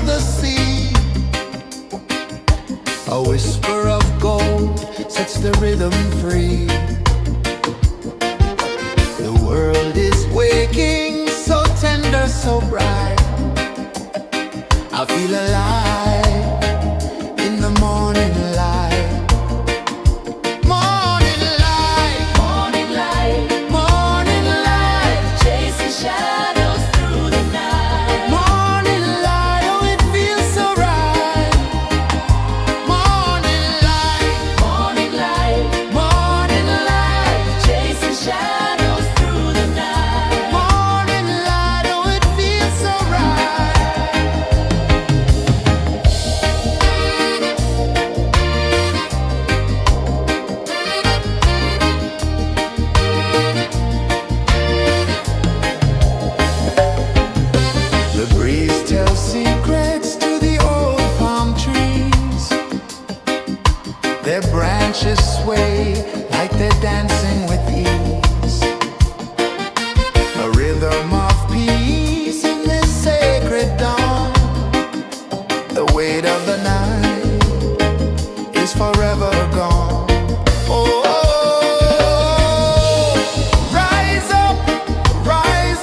the sea. A whisper of gold sets the rhythm free. The world is waking, so tender, so bright. I feel alive in the morning light. Morning light, Morning light, morning light, chasing shadows through the night. morning light, oh it feels so right. Morning light, Morning light, morning light, chasing shadows through the night. morning light, oh it feels so right. The breeze tells secrets to the old palm trees. Their branches sway like they're dancing with ease. A rhythm of peace in this sacred dawn. The weight of the night is forever gone. Oh, rise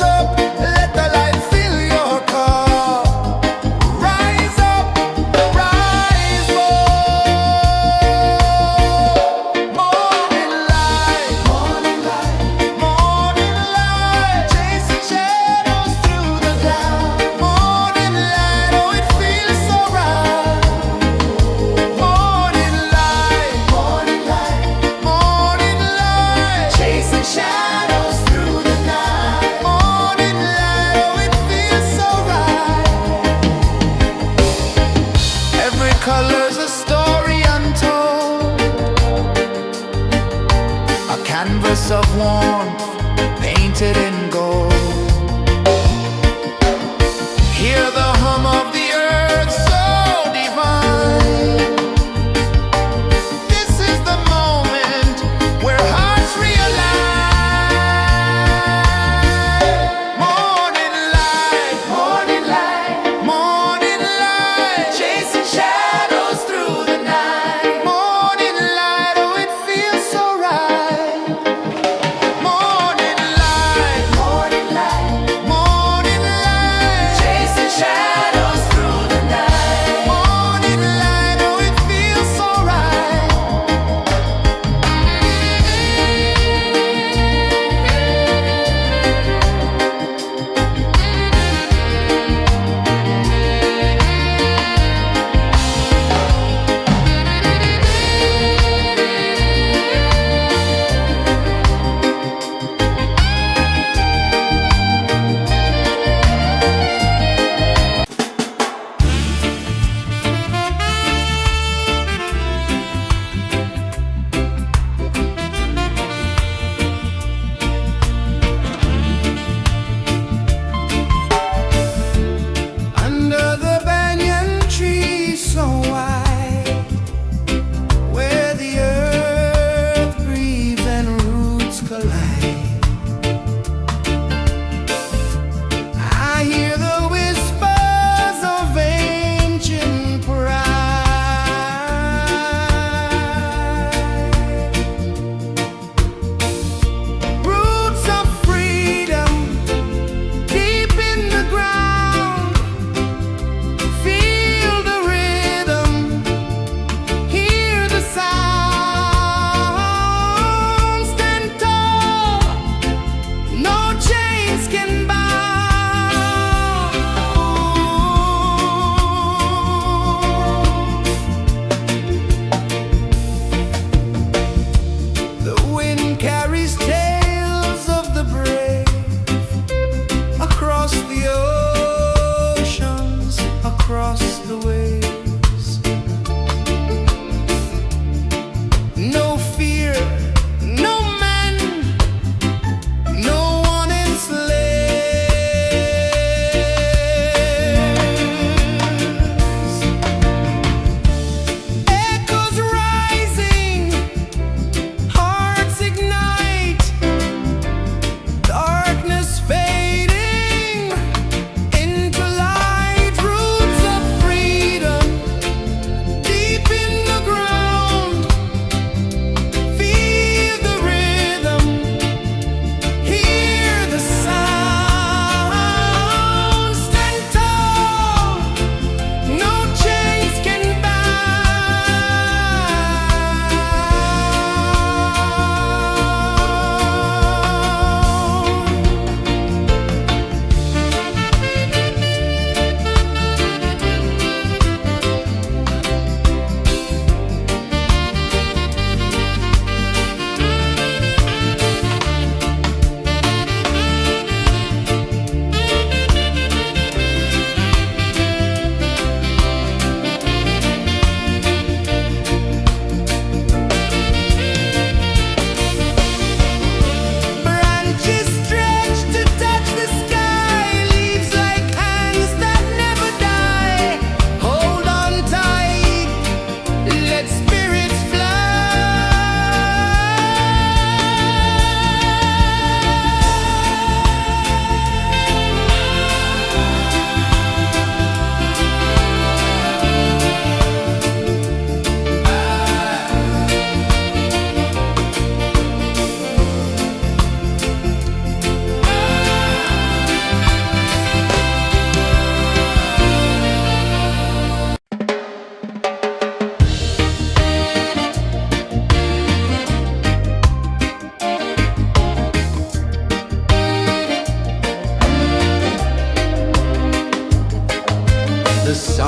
up, let the light fill your cup. Rise up, rise more. Morning light, morning light, chasing shadows through the cloud. Morning light, oh it feels so right. Morning light, morning light, chasing shadows through the night. Morning light, oh it feels so right. Every color's a story untold, a canvas of warmth painted in gold. Hear the hum of the earth so divine. This is the moment where hearts realign. Morning light, morning light, chasing shadows through the night. Morning light, oh it feels so right. Morning light,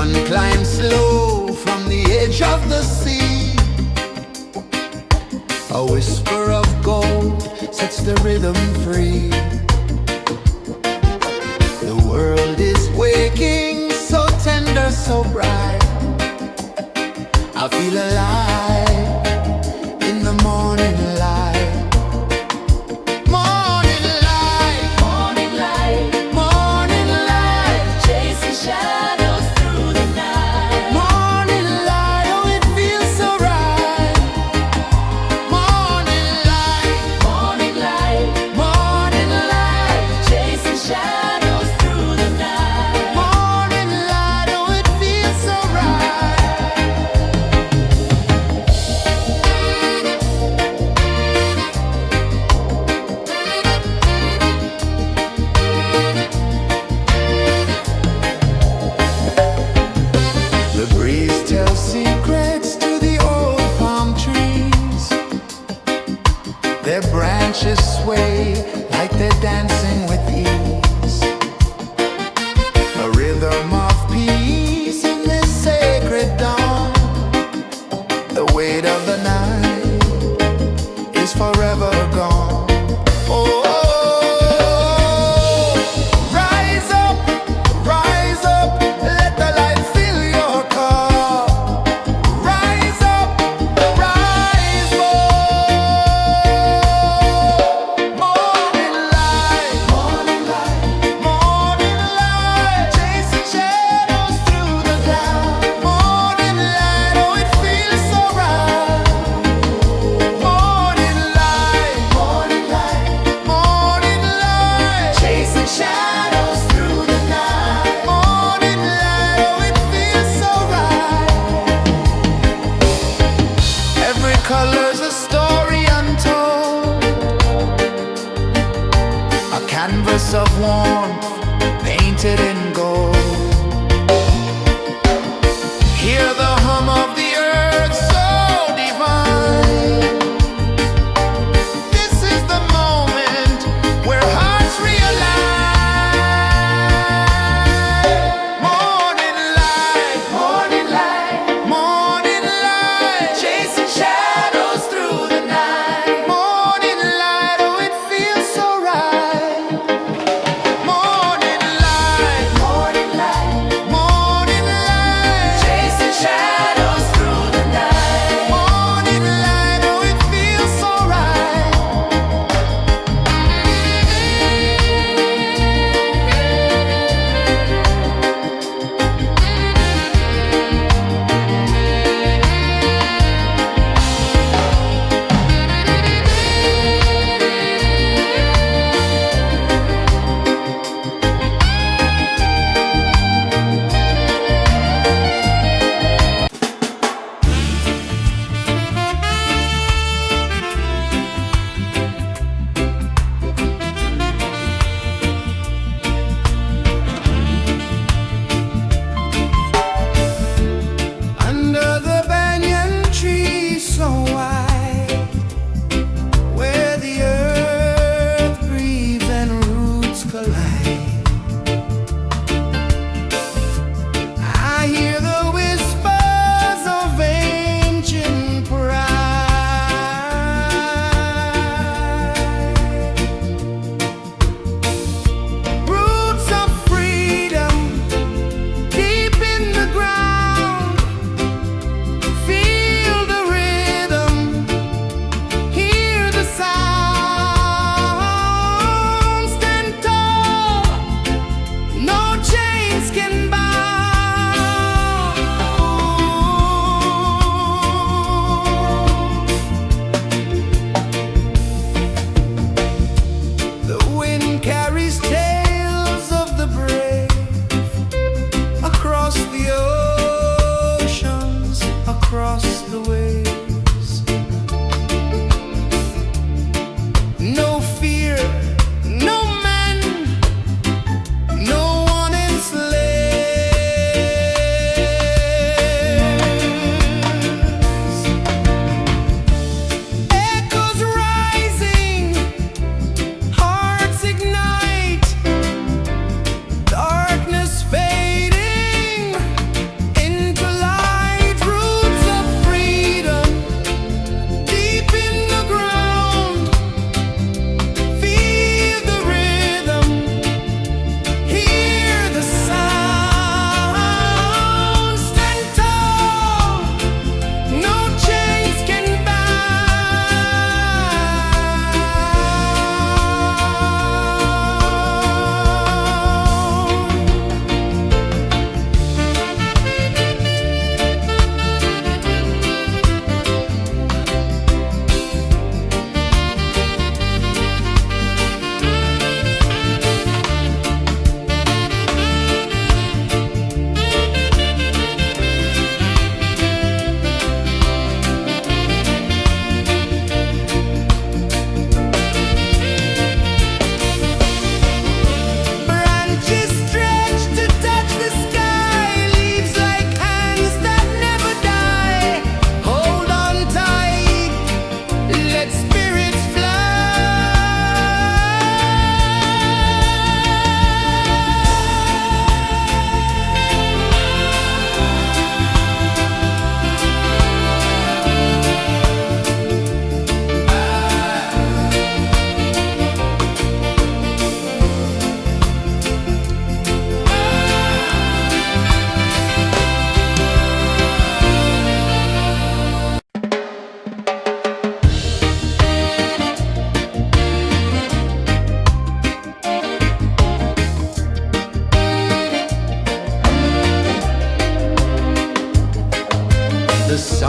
sun climbs slow from the edge of the sea. A whisper of gold sets the rhythm free. The world is waking, so tender, so bright. I feel alive in the morning light. Morning light, Morning light, morning light, chasing shadows through the night. morning light, oh it feels so right. Morning light, Morning light, morning light, chasing shadows through the night. morning light, oh it feels so right.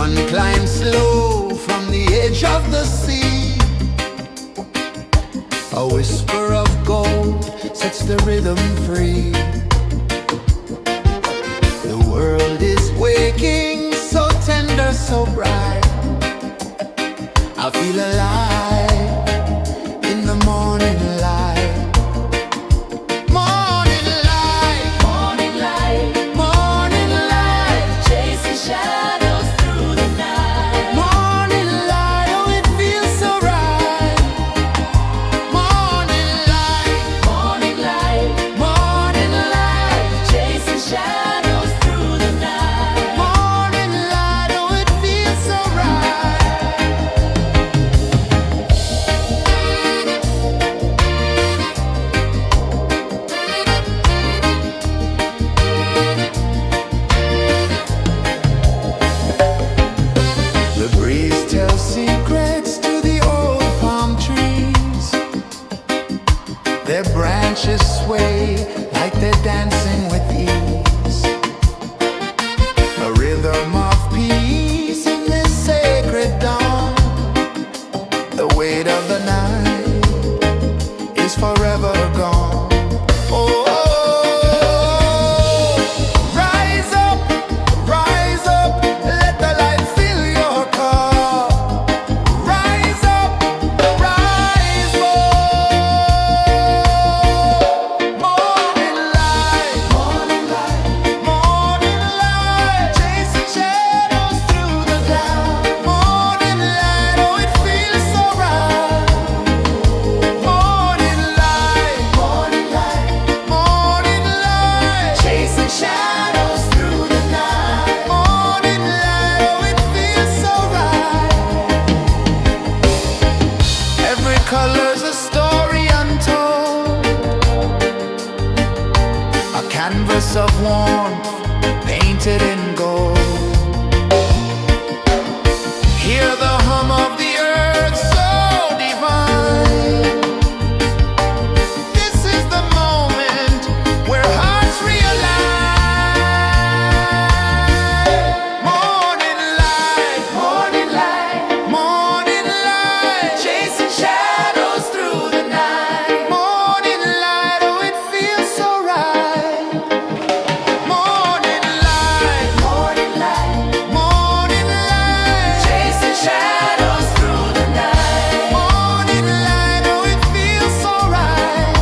sun climbs slow from the edge of the sea. A whisper of gold sets the rhythm free. The world is waking, so tender, so bright. I feel alive in the morning light. Morning light, Morning light, morning light, chasing shadows through the night. morning light, oh it feels so right. Morning light, Morning light, morning light, chasing shadows through the night. morning light, oh it feels so right. The breeze tells secrets to the old palm trees. Their branches sway like they're dancing with ease. A rhythm of peace in this sacred dawn. The weight of the night is forever gone. Oh, rise up, let the light fill your cup. Rise up, rise up. Morning light, morning light, morning light, chasing shadows through the cloud. Morning light, oh it feels so right. Morning light, morning light, morning light, chasing shadows through the night. Morning light, oh it feels so right. Every color's a story untold, a canvas of warmth painted in gold. Hear the hum of the earth so divine. This is the moment where hearts realign. Morning light, morning light, morning light, chasing shadows through the night. Morning light, oh it feels so right. Morning light, morning light, morning light, chasing shadows through the night. Morning light, oh it feels so right.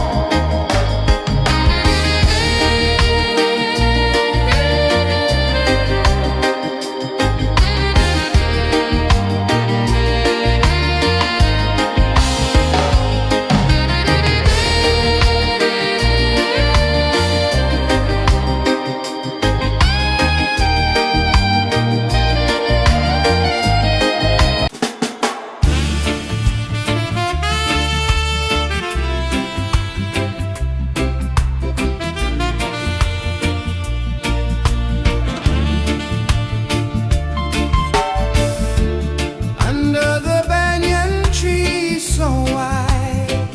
Under the banyan tree so wide,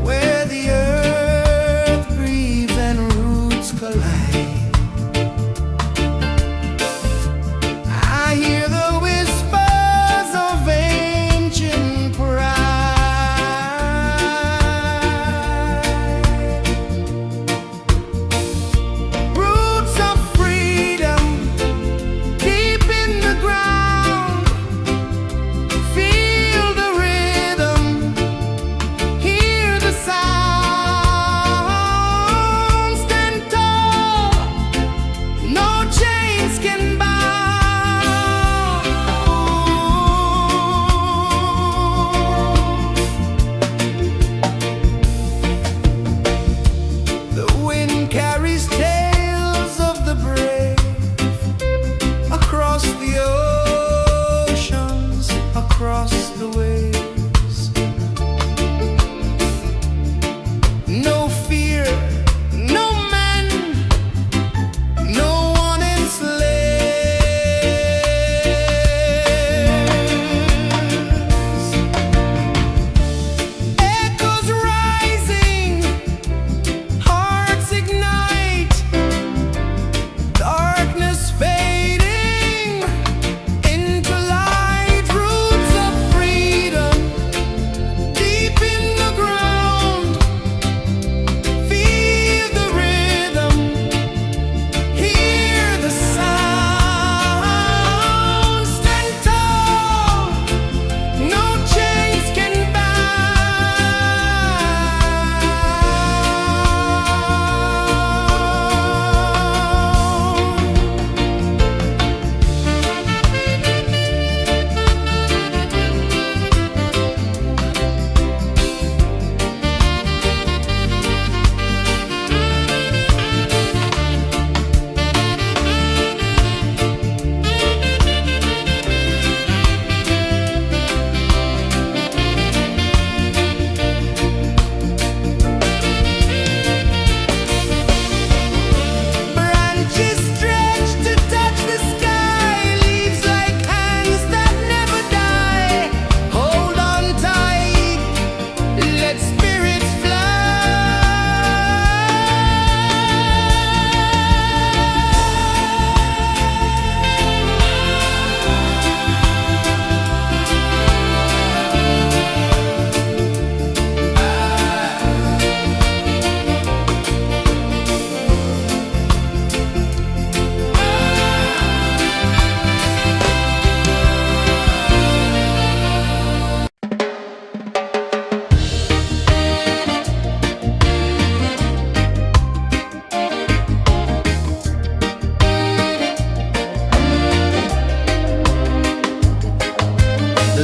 where the earth breathes and roots collide, I hear the whispers of ancient pride. Roots of freedom deep in the ground. Feel the rhythm, hear the sound. Stand tall, no chains can bound. The wind carries tales of the brave across the oceans, across the waves. No fear, no man, no one enslaved.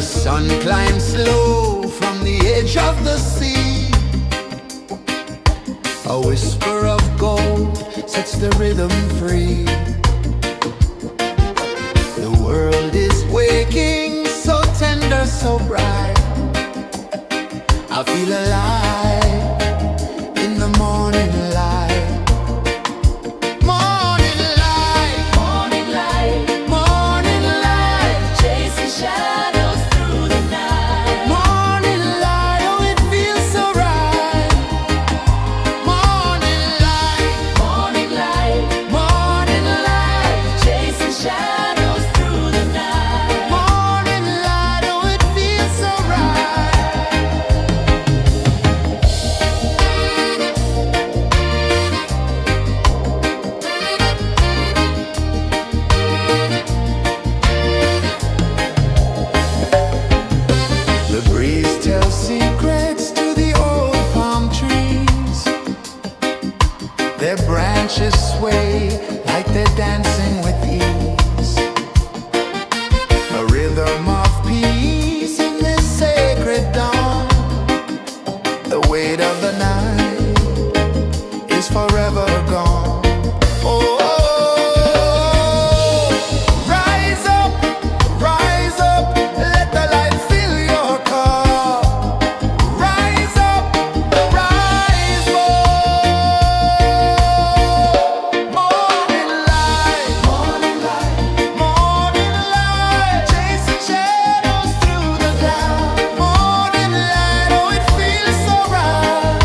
sun climbs slow from the edge of the sea. A whisper of gold sets the rhythm free. The world is waking, so tender, so bright. I feel alive in the morning light. Morning light, Morning light, morning light, chasing shadows through the night. morning light, oh it feels so right. Morning light, Morning light, morning light, chasing shadows through the night. morning light, oh it feels so right. The breeze tells secrets to the old palm trees. Their branches sway like they're dancing with ease. A rhythm of peace in this sacred dawn. The weight of the night is forever gone. Oh, rise up, let the light fill your cup. Rise up, rise up. Morning light, morning light, morning light, chasing shadows through the cloud. Morning light, oh it feels so right.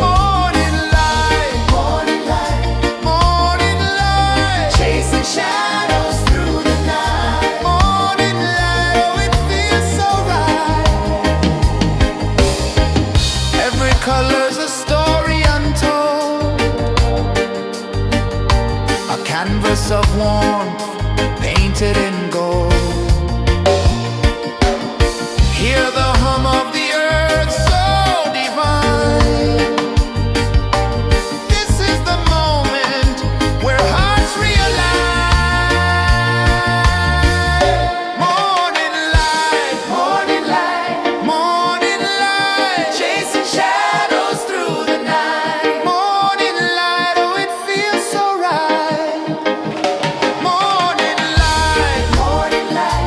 Morning light, morning light, morning light, chasing shadows through the night. Morning light, oh it feels so right. Every color's a story untold, a canvas of warmth painted in gold. Hear the hum of the earth so divine. This is the moment where hearts realign. Morning light, morning light, morning light, chasing shadows through the night. Morning light, oh it feels so right. Morning light, morning light.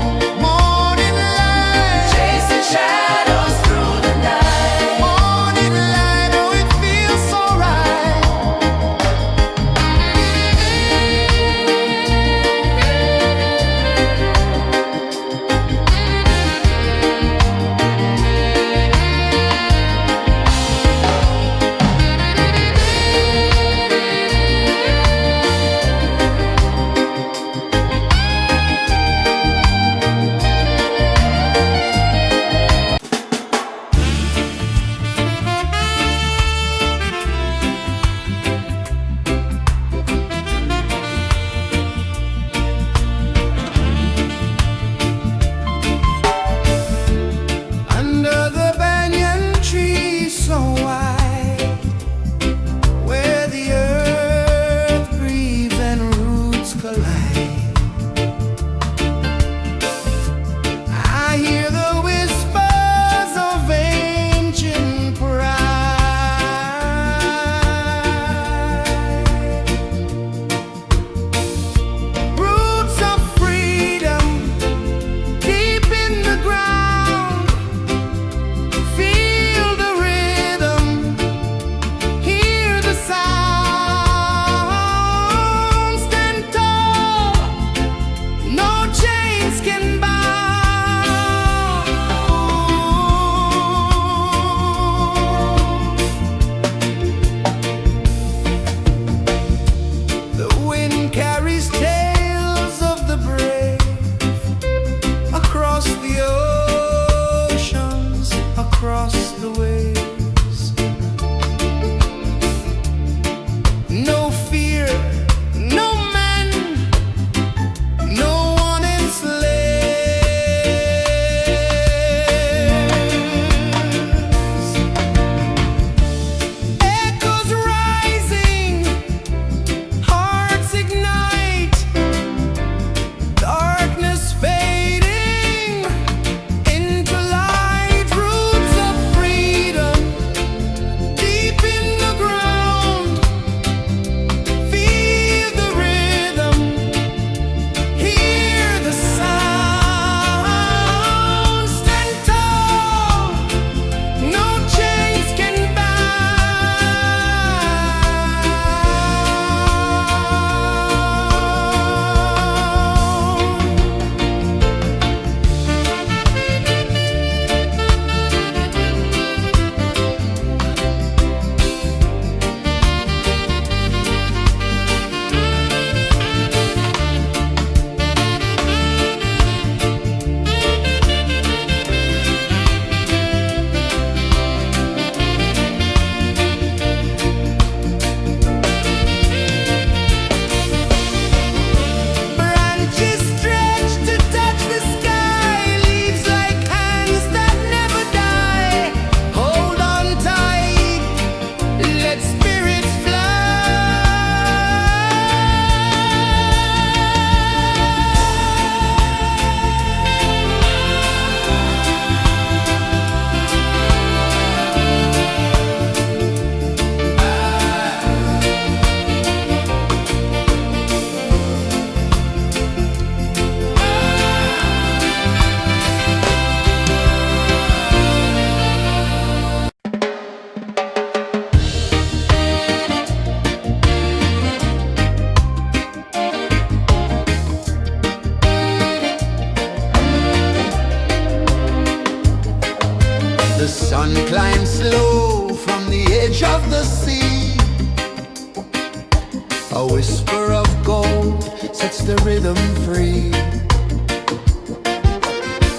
sets the rhythm free.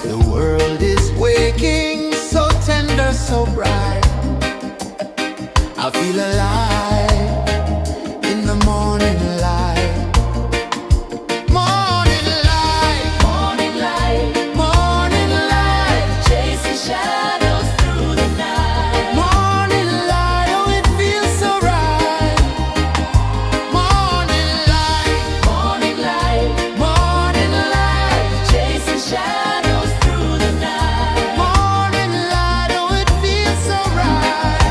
The world is waking, so tender, so bright. I feel alive in the morning light. Morning light, Morning light, morning light, chasing shadows through the night. morning light, oh it feels so right. Morning light, Morning light, morning light, chasing shadows through the night. morning light, oh it feels so right.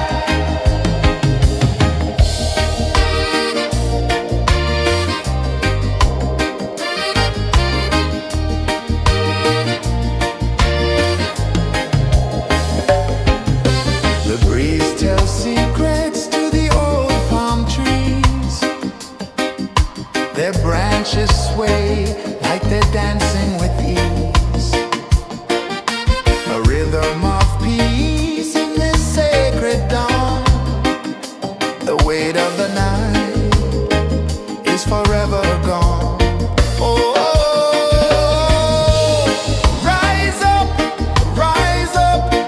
The breeze tells secrets to the old palm trees. Their branches sway like they're dancing with ease. A rhythm of peace in this sacred dawn. The weight of the night is forever gone. Oh, rise up,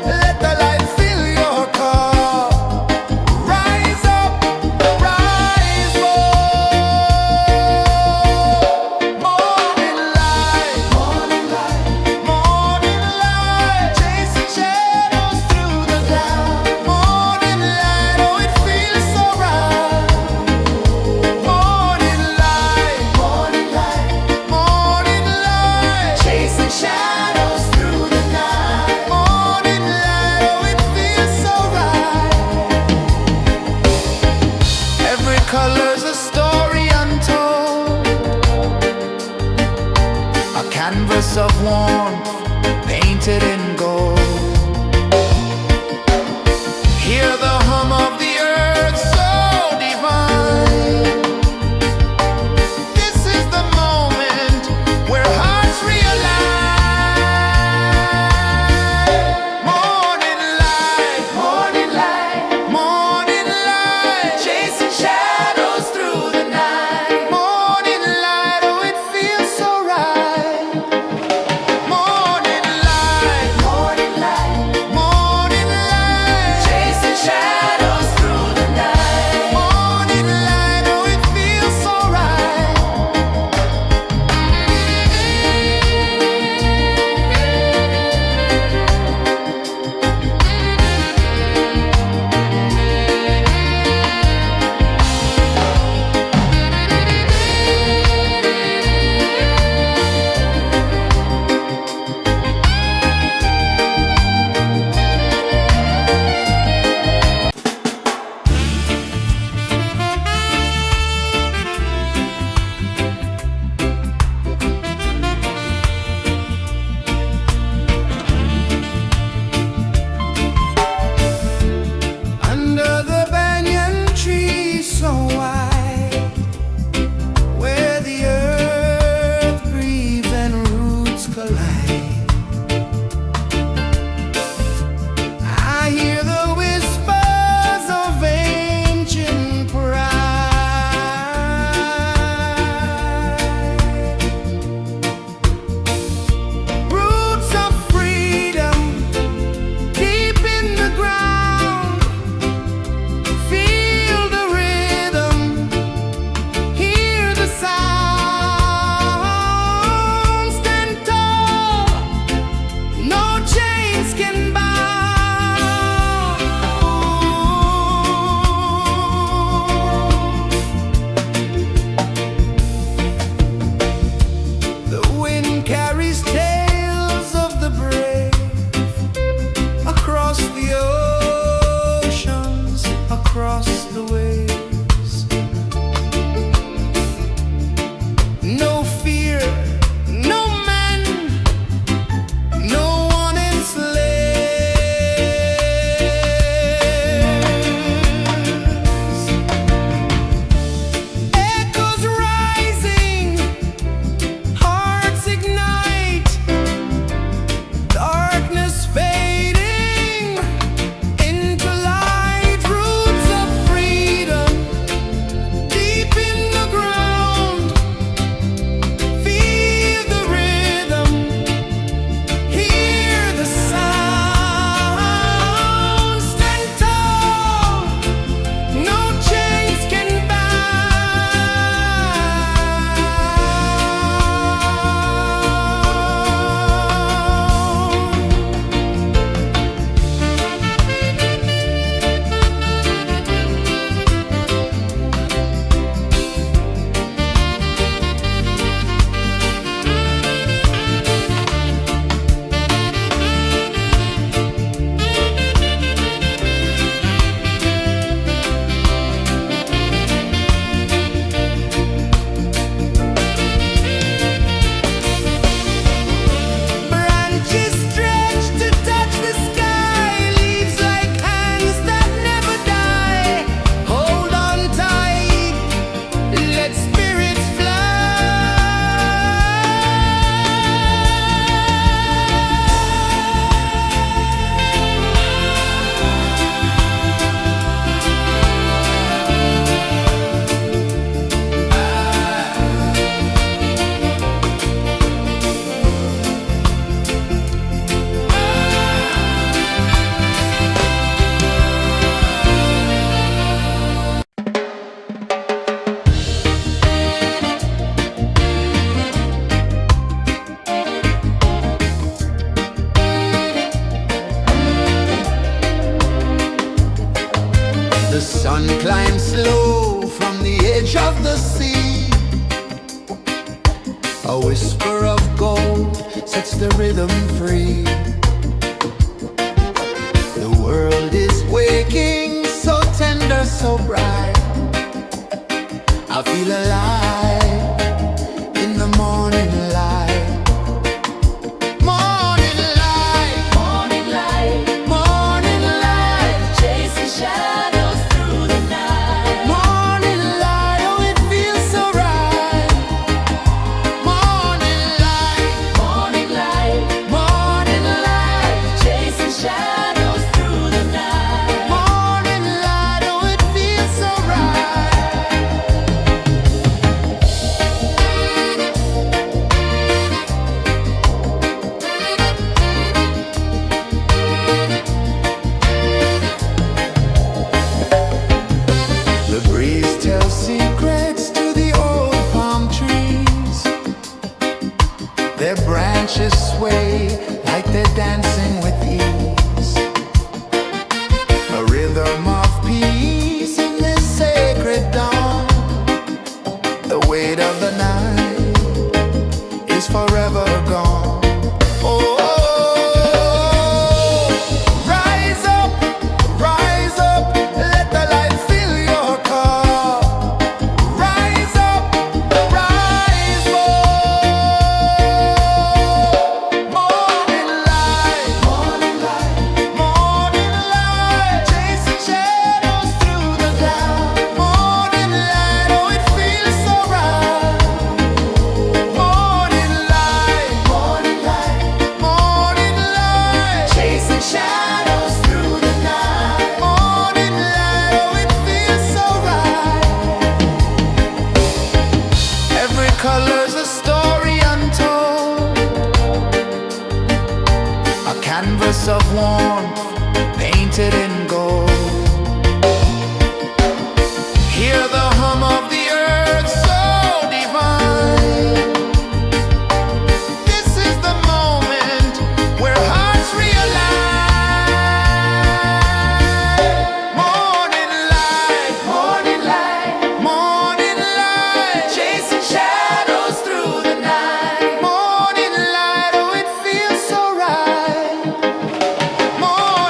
let the light fill your cup. Rise up, rise up. Morning light, morning light, morning light, chasing shadows through the cloud. Morning light, oh it feels so right. Morning light, morning light, morning light, chasing shadows through the night. Morning light, oh it feels so right. Every color's a story untold, a canvas of warmth painted in gold. Hear the hum of the earth so divine. This is the moment where hearts realign. Morning light, morning light, morning light, chasing shadows through the night. Morning light, oh it feels so right. Morning light, A whisper of gold sets the rhythm free. The world is waking, so tender, so bright. I feel alive in the morning light. Morning light, Morning light, morning light, chasing shadows through the night. morning light, oh it feels so right. Morning light, Morning light, morning light, chasing shadows through the night. morning light, oh it feels so right. The breeze tells secrets to the old palm trees. Their branches sway like they're dancing with ease. A rhythm of peace in this sacred dawn. The weight of the night is forever gone. Oh, rise up, let the light fill your cup. Rise up, rise up. Morning light, morning light, morning light, chasing shadows through the cloud. Morning light, oh it feels so right. Morning light, morning light, morning light, chasing shadows through the night. Morning light, oh it feels so right. Every color's a story untold, a canvas of warmth painted in gold. Hear the hum of the earth so divine. This is the moment where hearts realign. Morning light, morning light, morning light, chasing shadows through the night. Morning light, oh it feels so right. Morning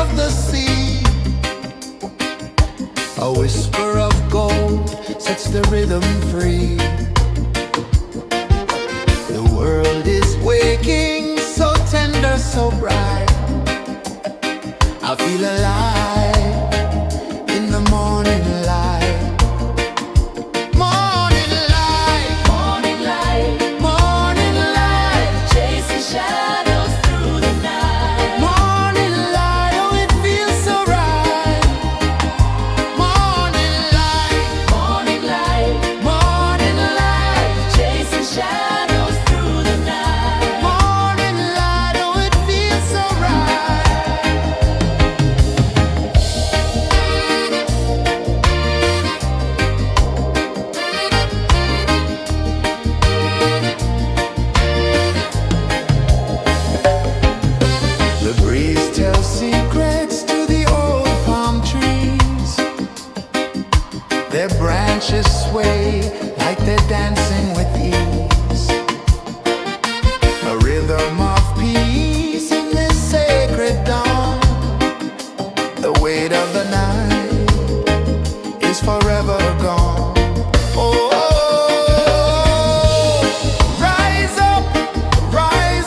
of the sea. A whisper of gold sets the rhythm free. The world is waking, so tender, so bright. I feel alive in the morning light. Morning light, Morning light, morning light, chasing shadows through the night. morning light, oh it feels so right. Morning light, Morning light, morning light, chasing shadows through the night. morning light, oh it feels so right. The breeze tells secrets to the old palm trees. Their branches sway like they're dancing with ease. A rhythm of peace in this sacred dawn. The weight of the night is forever gone. Oh, rise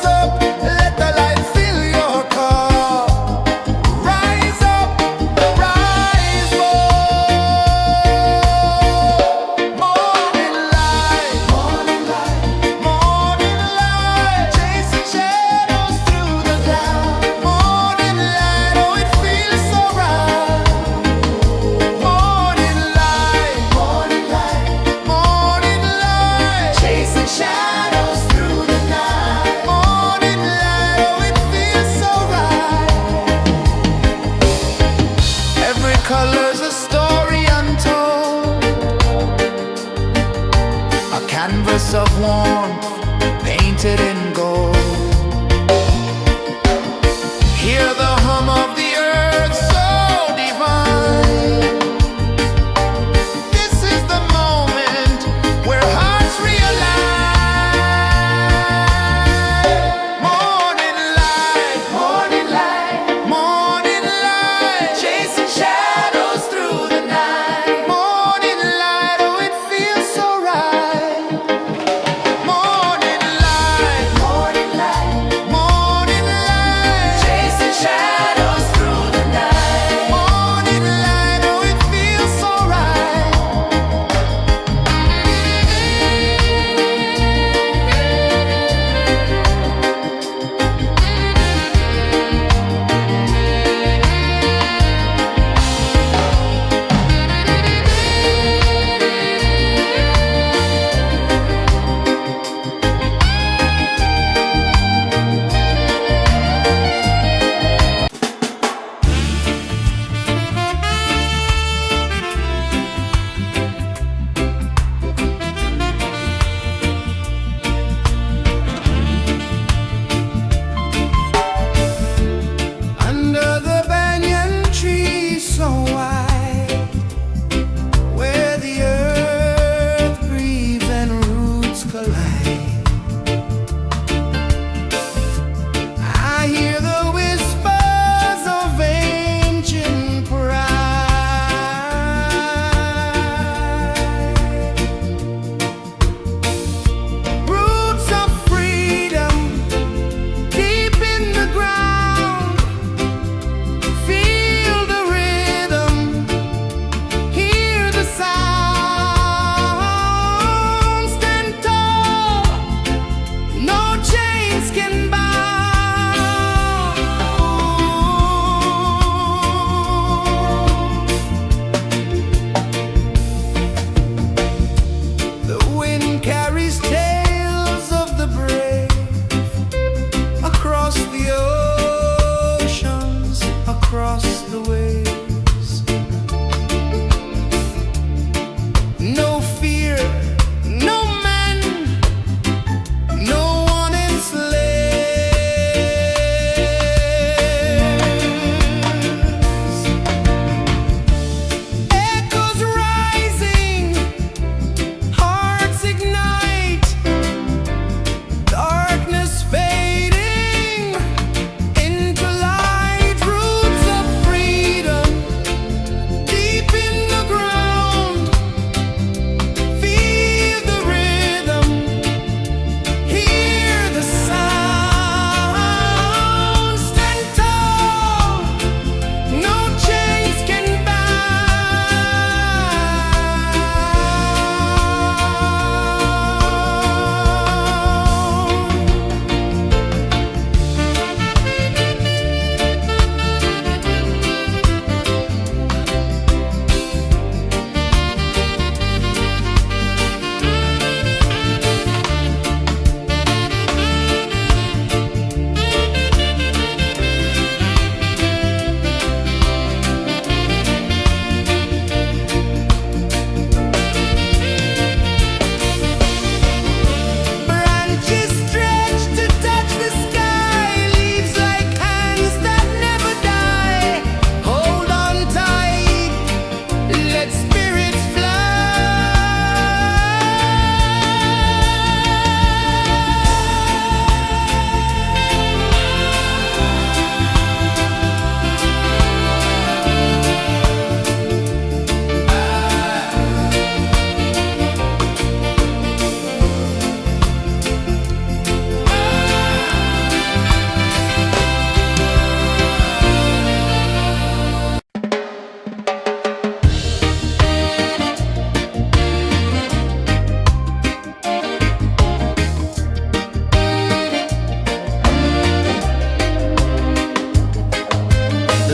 up, let the light fill your cup. Rise up, rise more. Morning light, morning light, morning light, chasing shadows through the cloud. Morning light, oh it feels so right. Morning light, morning light, morning light, chasing shadows through the night. Morning light, oh it feels so right. Every color's a story untold, a canvas of warmth painted in gold. Hear the hum of the earth so divine. This is the moment where hearts realign. Morning light, morning light, morning light, chasing shadows through the night. Morning light, oh it feels so right. Morning light,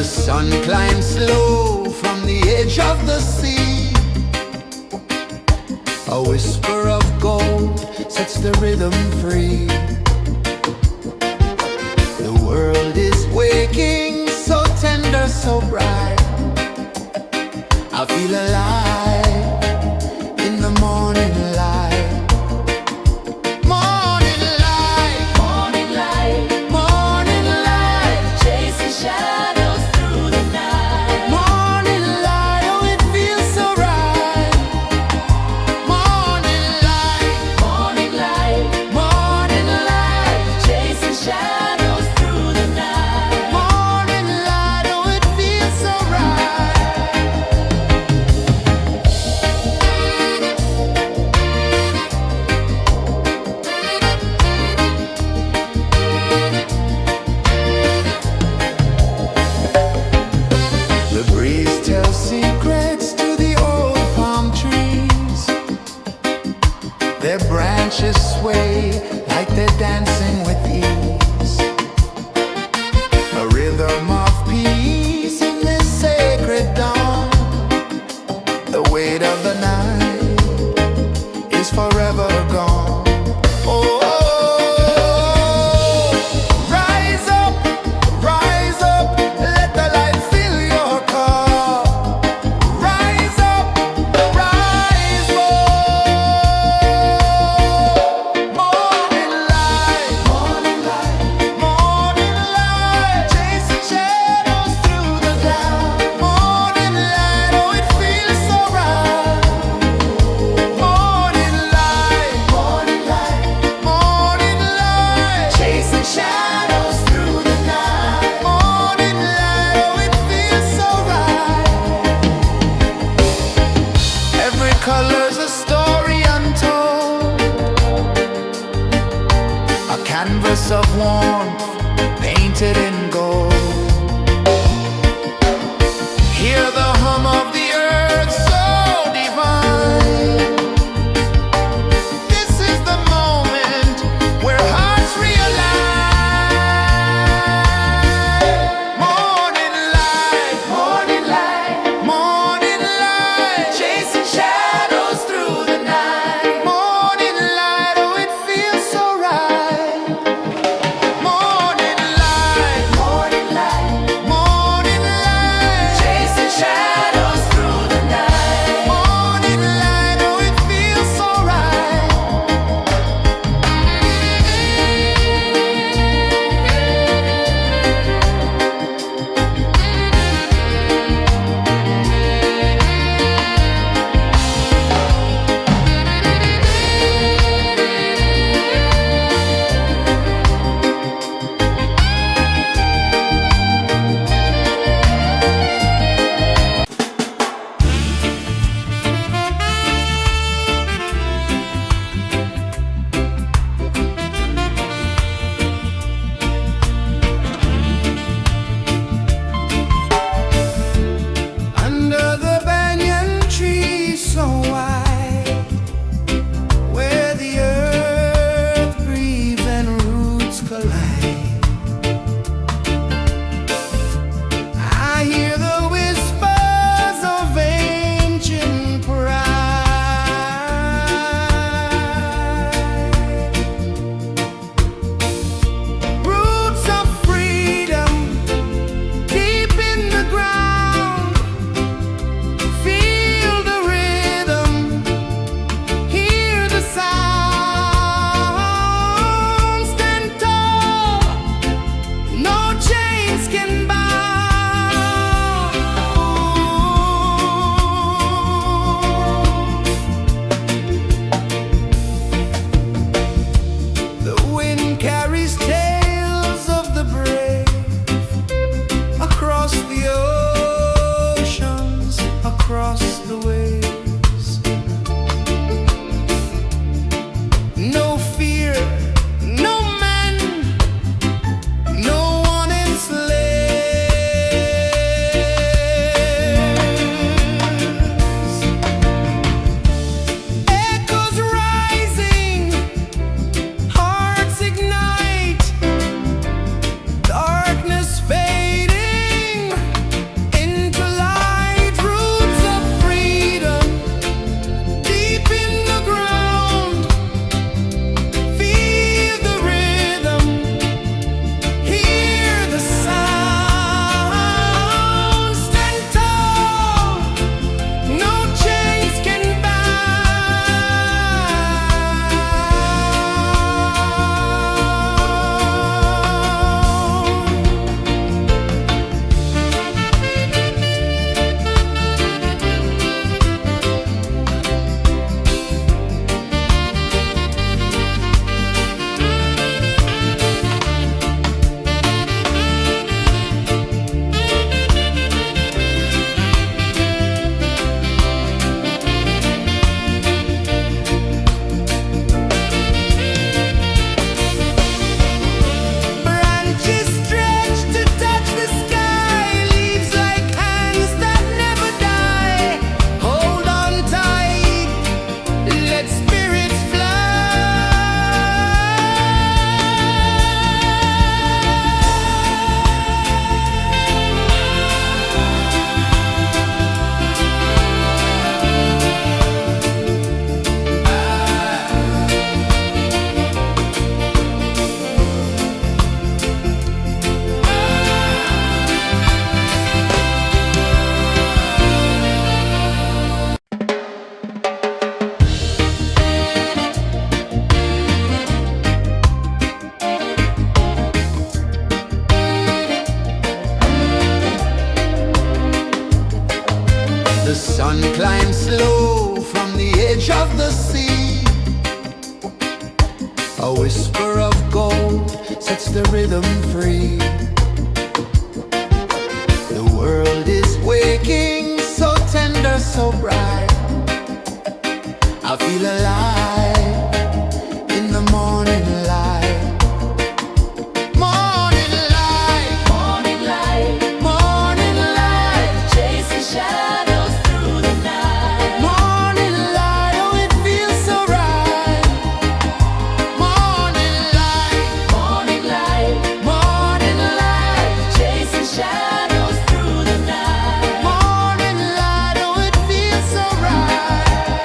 sun climbs slow from the edge of the sea. A whisper of gold sets the rhythm free. The world is waking, so tender, so bright. I feel alive in the morning light. Morning light, Morning light, morning light, chasing shadows through the night. morning light, oh it feels so right. Morning light, Morning light, morning light, chasing shadows through the night. morning light, oh it feels so right. The breeze tells secrets to the old palm trees. Their branches sway like they're dancing with ease. A rhythm of peace in this sacred dawn. The weight of the night is forever gone. Oh, rise up, let the light fill your cup. Rise up, rise more. Morning light, morning light, morning light, chasing shadows through the cloud. Morning light, oh it feels so right. Morning light, morning light, morning light, chasing shadows through the night. Morning light, oh it feels so right. Every color's a story untold, a canvas of warmth painted in gold. Hear the hum of the earth so divine. This is the moment where hearts realign. Morning light, morning light, morning light, chasing shadows through the night. Morning light, oh it feels so right. Morning The sun climbs slow from the edge of the sea. A whisper of gold sets the rhythm free. The world is waking, so tender, so bright. I feel alive in the morning light. Morning light, Morning light, morning light, chasing shadows through the night. morning light, oh it feels so right. Morning light, Morning light, morning light, chasing shadows through the night. morning light, oh it feels so right.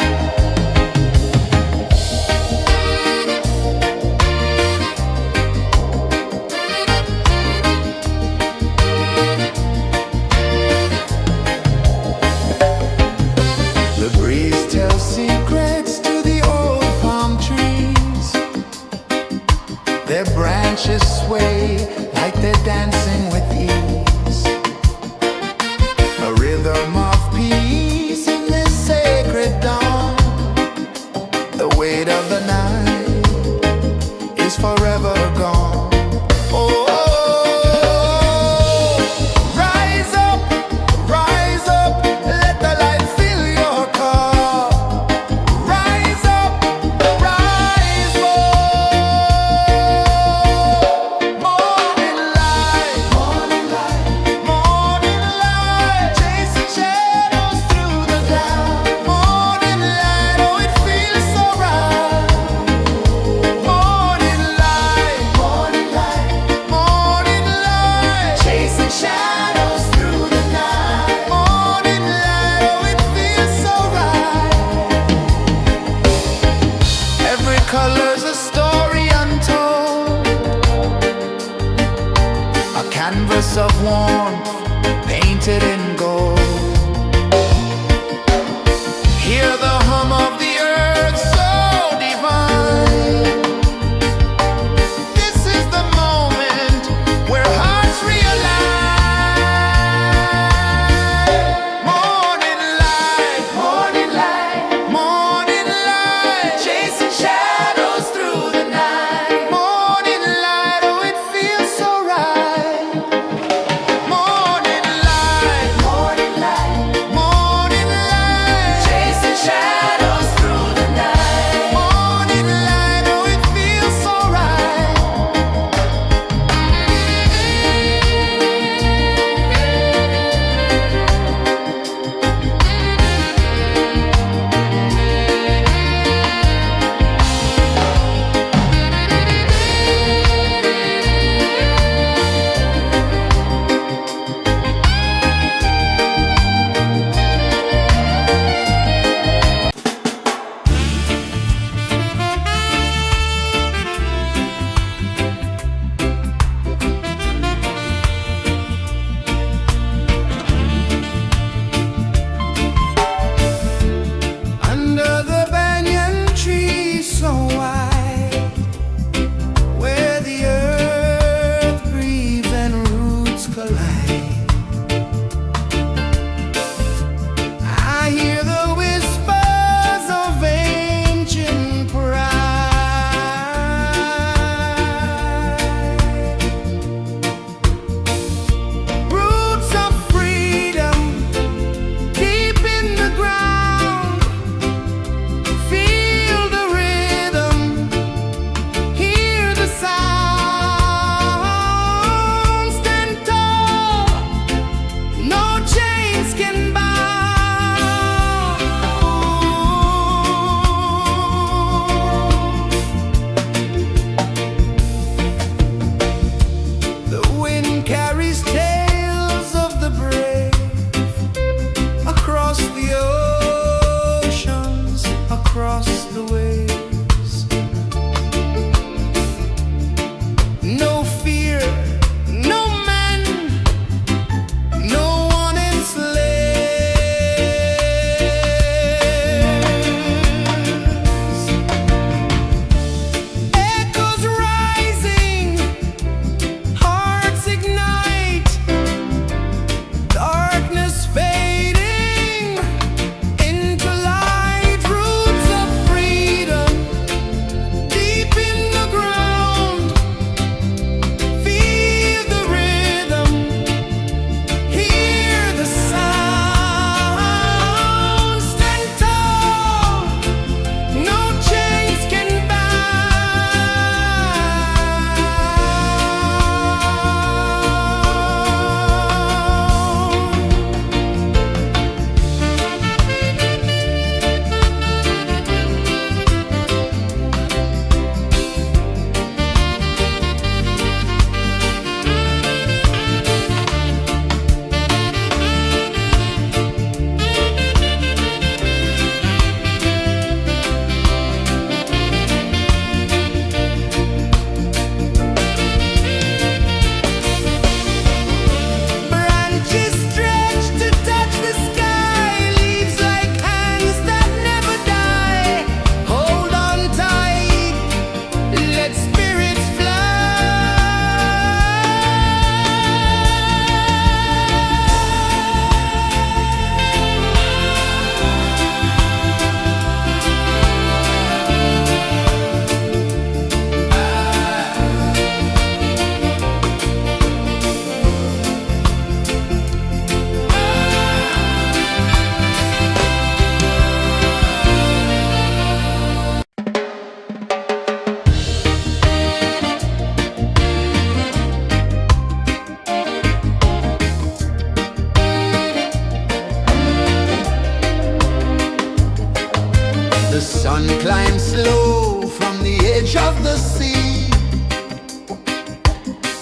The sun climbs slow from the edge of the sea.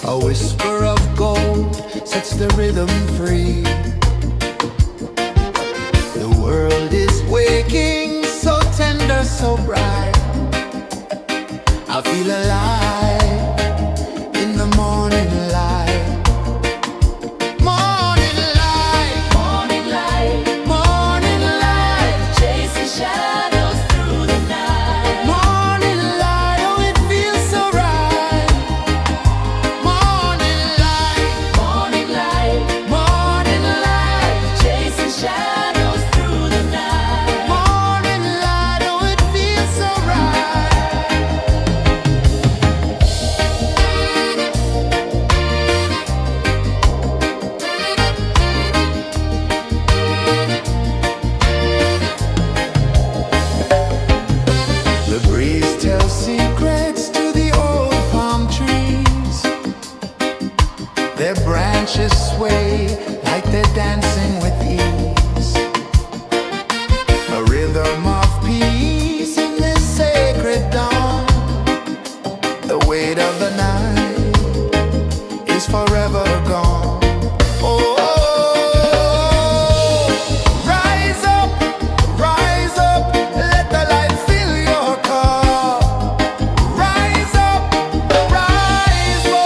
A whisper of gold sets the rhythm free. The world is waking, so tender, so bright. I feel alive in the morning light. Morning light, Morning light, morning light, chasing shadows through the night. morning light, oh it feels so right. Morning light, Morning light, morning light, chasing shadows through the night. morning light, oh it feels so right. The breeze tells secrets to the old palm trees. Their branches sway like they're dancing with ease. A rhythm of peace in this sacred dawn. The weight of the night is forever gone. Oh, rise up, let the light fill your cup. Rise up, rise up.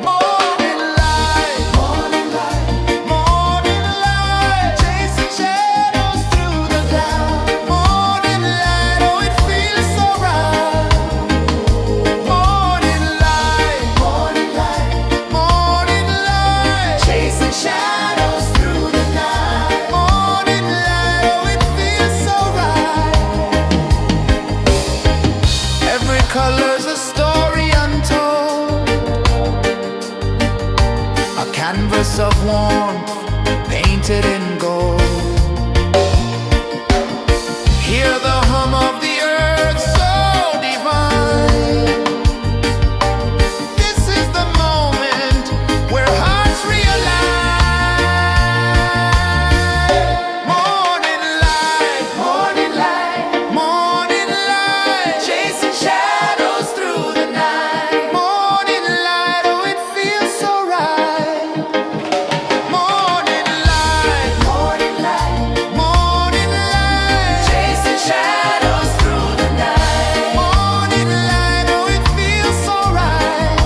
Morning light, morning light, morning light, chasing shadows through the cloud. Morning light, oh it feels so right. Morning light, morning light, morning light, chasing shadows through the night. Morning light, oh it feels so right. Every color's a story untold, a canvas of warmth painted in gold. Hear the hum of the earth so divine. This is the moment where hearts realign. Morning light, morning light, morning light, chasing shadows through the night. Morning light, oh it feels so right. Morning light, morning light, morning light, chasing shadows through the night. Morning light, oh it feels so right.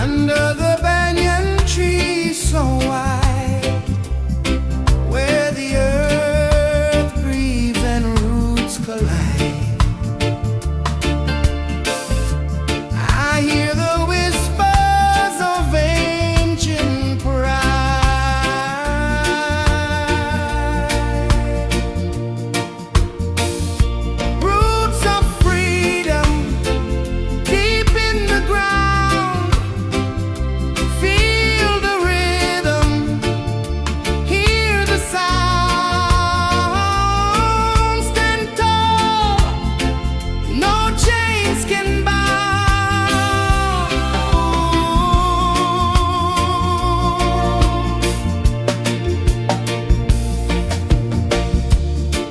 Under the banyan tree so wide, where the earth breathes and roots collide, I hear the whispers of ancient pride. Roots of freedom deep in the ground. Feel the rhythm, hear the sound. Stand tall, no chains can bind.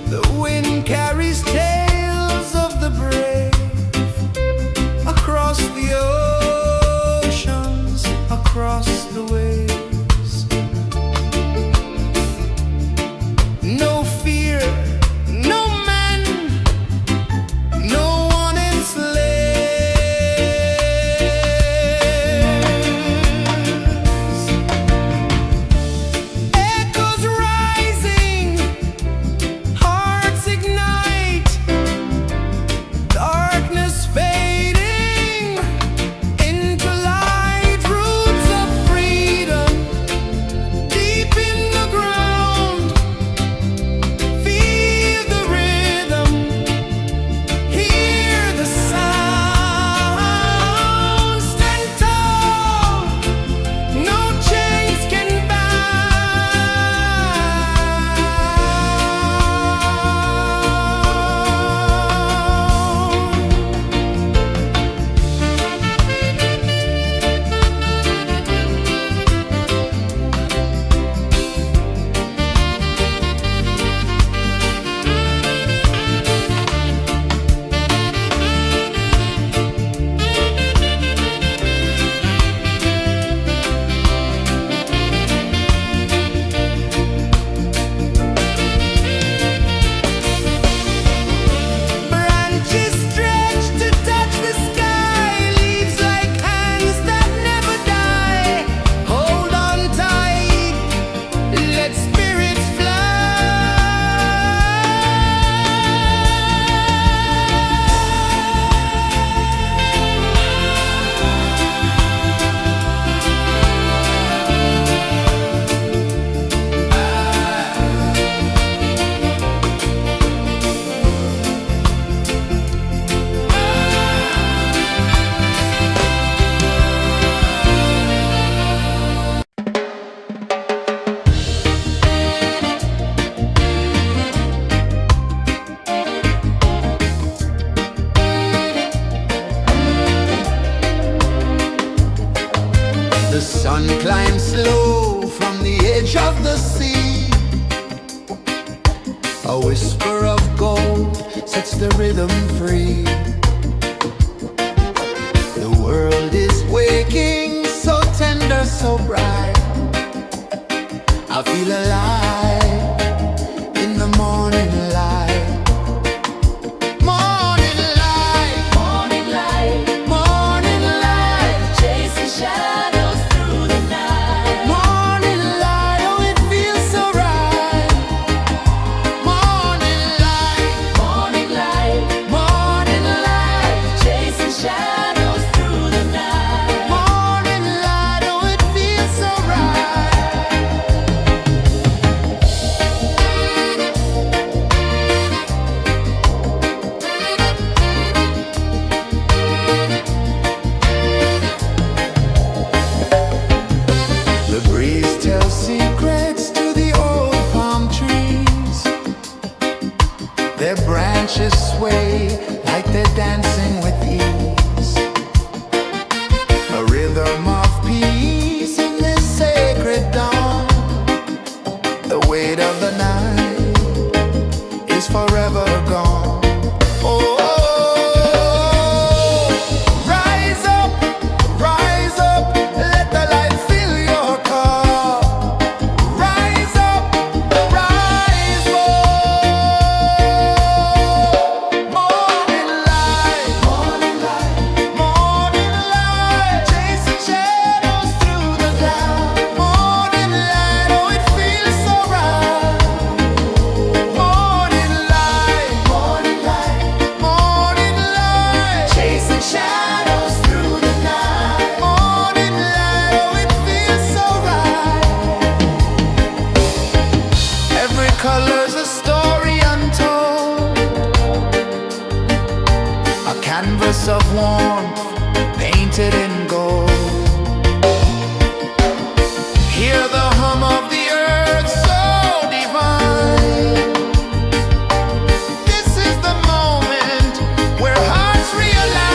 The wind carries tales of the brave across the oceans, across the waves. No fear, no man, no one enslaves. Echoes rising, hearts ignite. One climbs slow from the edge of the sea. A whisper of gold sets the rhythm free. The world is waking, so tender, so bright. I feel alive in the morning light. Morning light, Morning light, morning light, chasing shadows through the night. morning light, oh it feels so right. Morning light, Morning light, morning light, chasing shadows through the night. morning light, oh it feels so right. The breeze tells secrets to the old palm trees. Their branches sway like they're dancing with ease. A rhythm of peace in this sacred dawn. The weight of the night is forever gone. Oh, rise up, let the light fill your cup. Rise up, rise up. Morning light, morning light, chasing shadows through the cloud. Morning light, oh it feels so right. Morning light, morning light, chasing shadows through the night. Morning light, oh it feels so right. Every color's a story untold, a canvas of warmth painted in gold. Hear the hum of the earth so divine. This is the moment where hearts realign.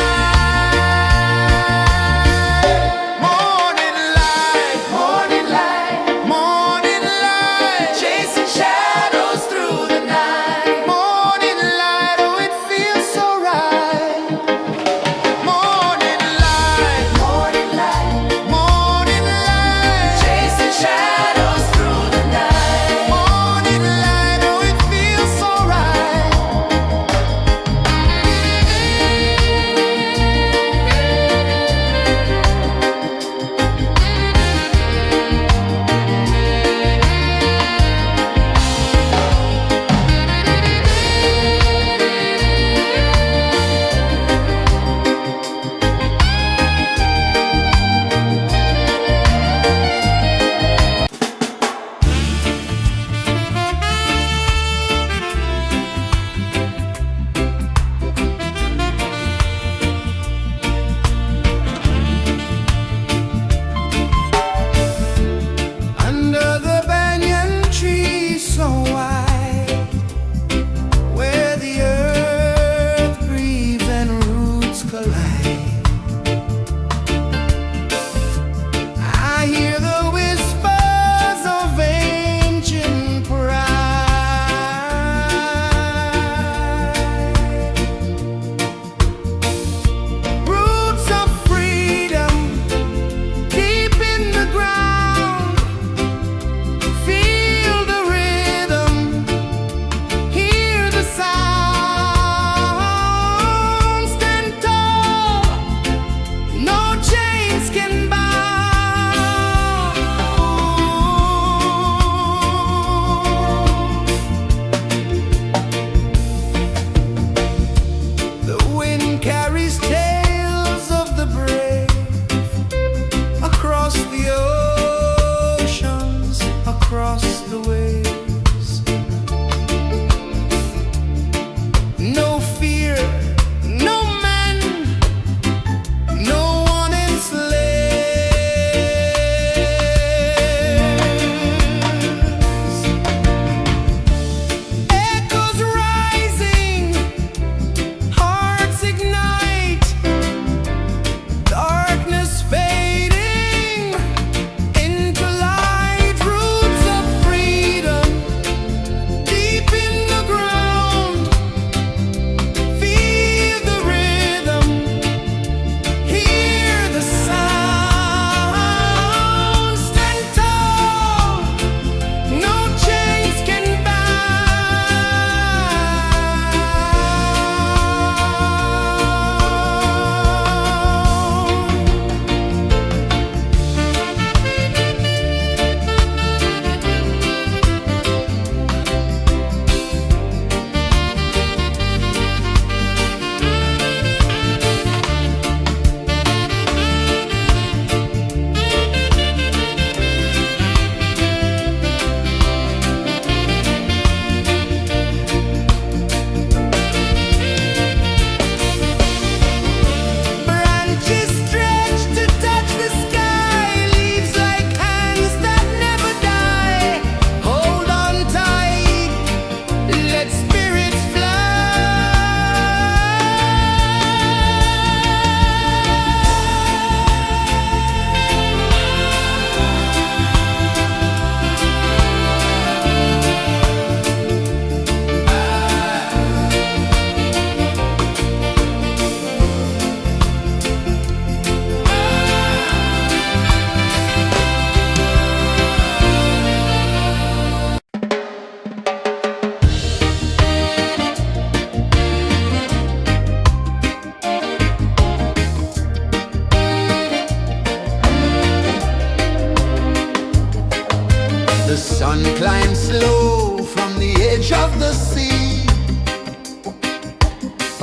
Morning light, morning light, chasing shadows through the night. Morning light, oh it feels so right. Morning light,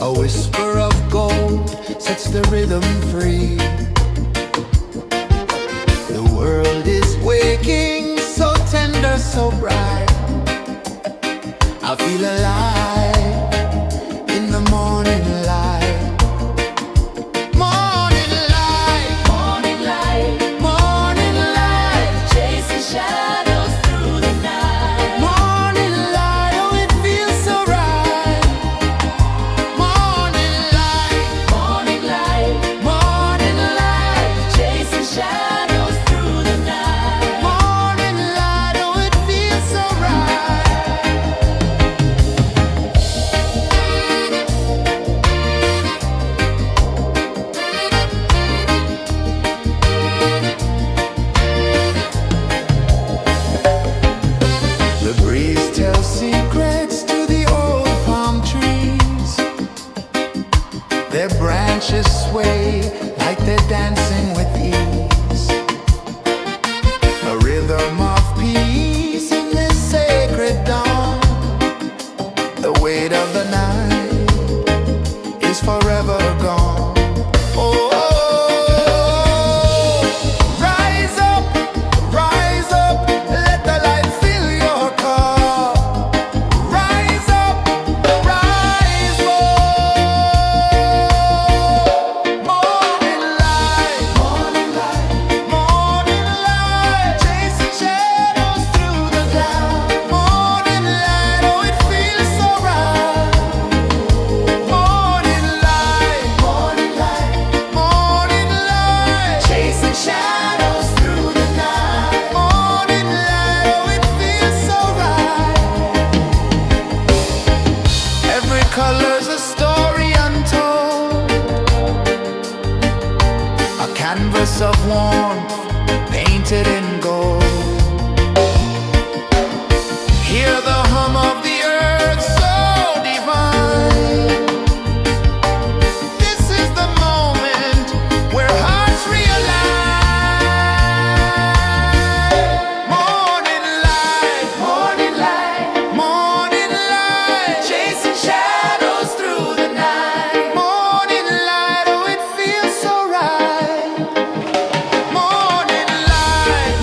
A whisper of gold sets the rhythm free. The world is waking, so tender, so bright. I feel alive in the morning light. Morning light, Morning light, morning light, chasing shadows through the night. morning light, oh it feels so right. Morning light, Morning light, morning light, chasing shadows through the night. morning light, oh it feels so right. The breeze tells secrets to the old palm trees. Their branches sway like they're dancing with ease. A rhythm of peace in this sacred dawn. The weight of the night is forever gone. Oh, rise up, let the light fill your cup. Rise up, rise up. Morning light, morning light, chasing shadows through the cloud. Morning light, oh it feels so right. Morning light, morning light, chasing shadows through the night. Morning light, oh it feels so right. Every color's a story untold, a canvas of warmth painted in gold. Hear the hum of the earth so divine. This is the moment where hearts realign. Morning light, morning light, chasing shadows through the night. Morning light, oh it feels so right. Morning light,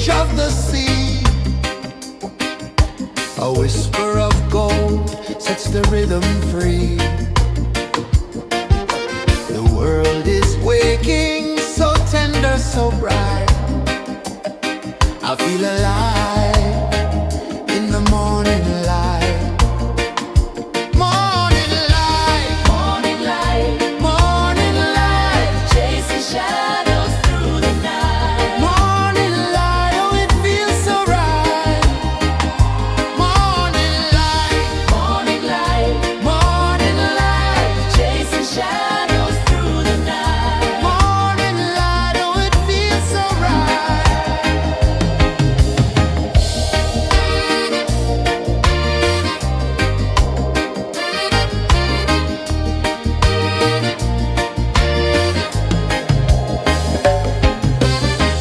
edge of the sea. A whisper of gold sets the rhythm free. The world is waking, so tender, so bright. I feel alive in the morning light. Morning light, Morning light, morning light, chasing shadows through the night. morning light, oh it feels so right. Morning light, Morning light, morning light, chasing shadows through the night. morning light, oh it feels so right.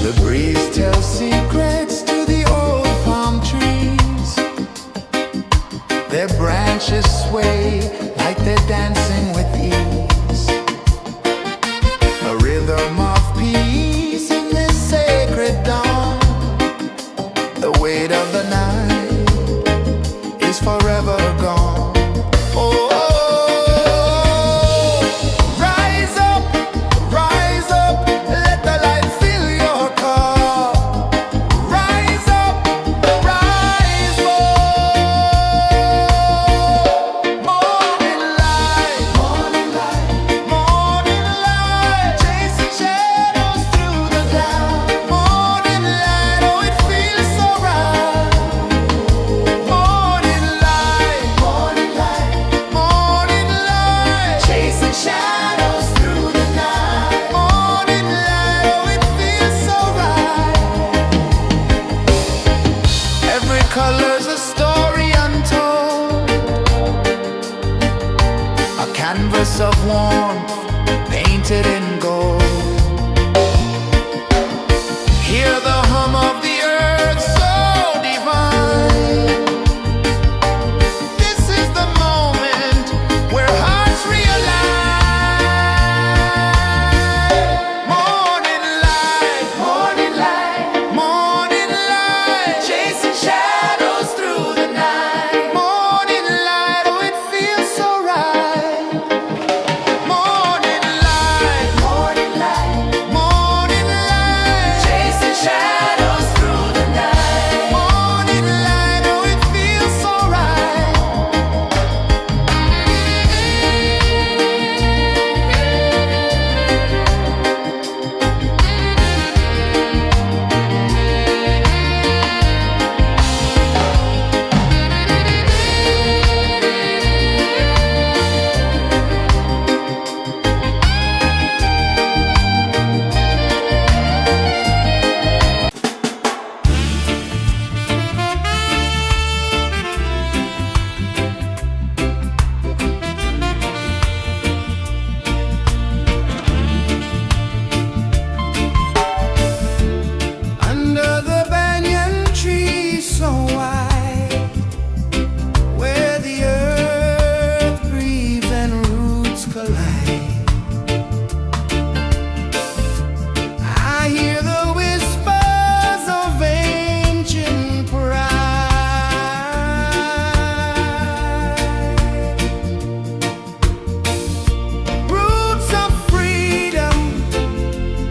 The breeze tells secrets to the old palm trees. Their branches sway like they're dancing with ease. A rhythm of peace in this sacred dawn. The weight of the night is forever gone. Oh, rise up, let the light fill your cup. Rise up, rise up. Morning light, morning light, morning light, chasing shadows through the cloud. Morning light, oh it feels so right. Morning light, morning light, morning light, chasing shadows through the night. Morning light, oh it feels so right. Every color's a story untold, a canvas of warmth painted in gold. Hear the hum of the earth so divine. This is the moment where hearts realign. Morning light, morning light, morning light, chasing shadows through the night. Morning light, oh it feels so right. Morning light, morning light, morning light, chasing shadows through the night. Morning light, oh it feels so right. Under the banyan tree so wide, where the earth breathes and roots collide, I hear the whispers of ancient pride. Roots of freedom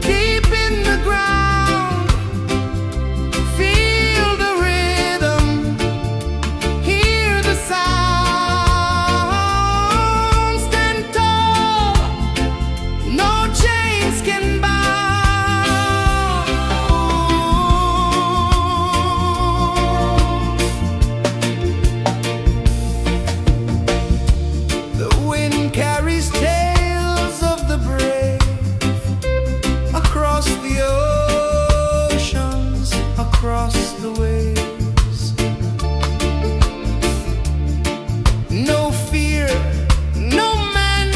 deep in the ground. Feel the rhythm, hear the sound. Stand tall, no chains can bound. The wind carries tales of the brave across the oceans, across the waves. No fear, no man,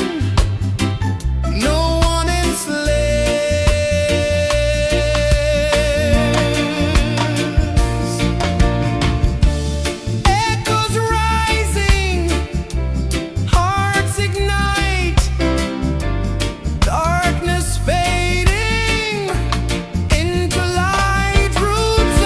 no one enslaves. Echoes rising, hearts ignite, darkness fading into light. Roots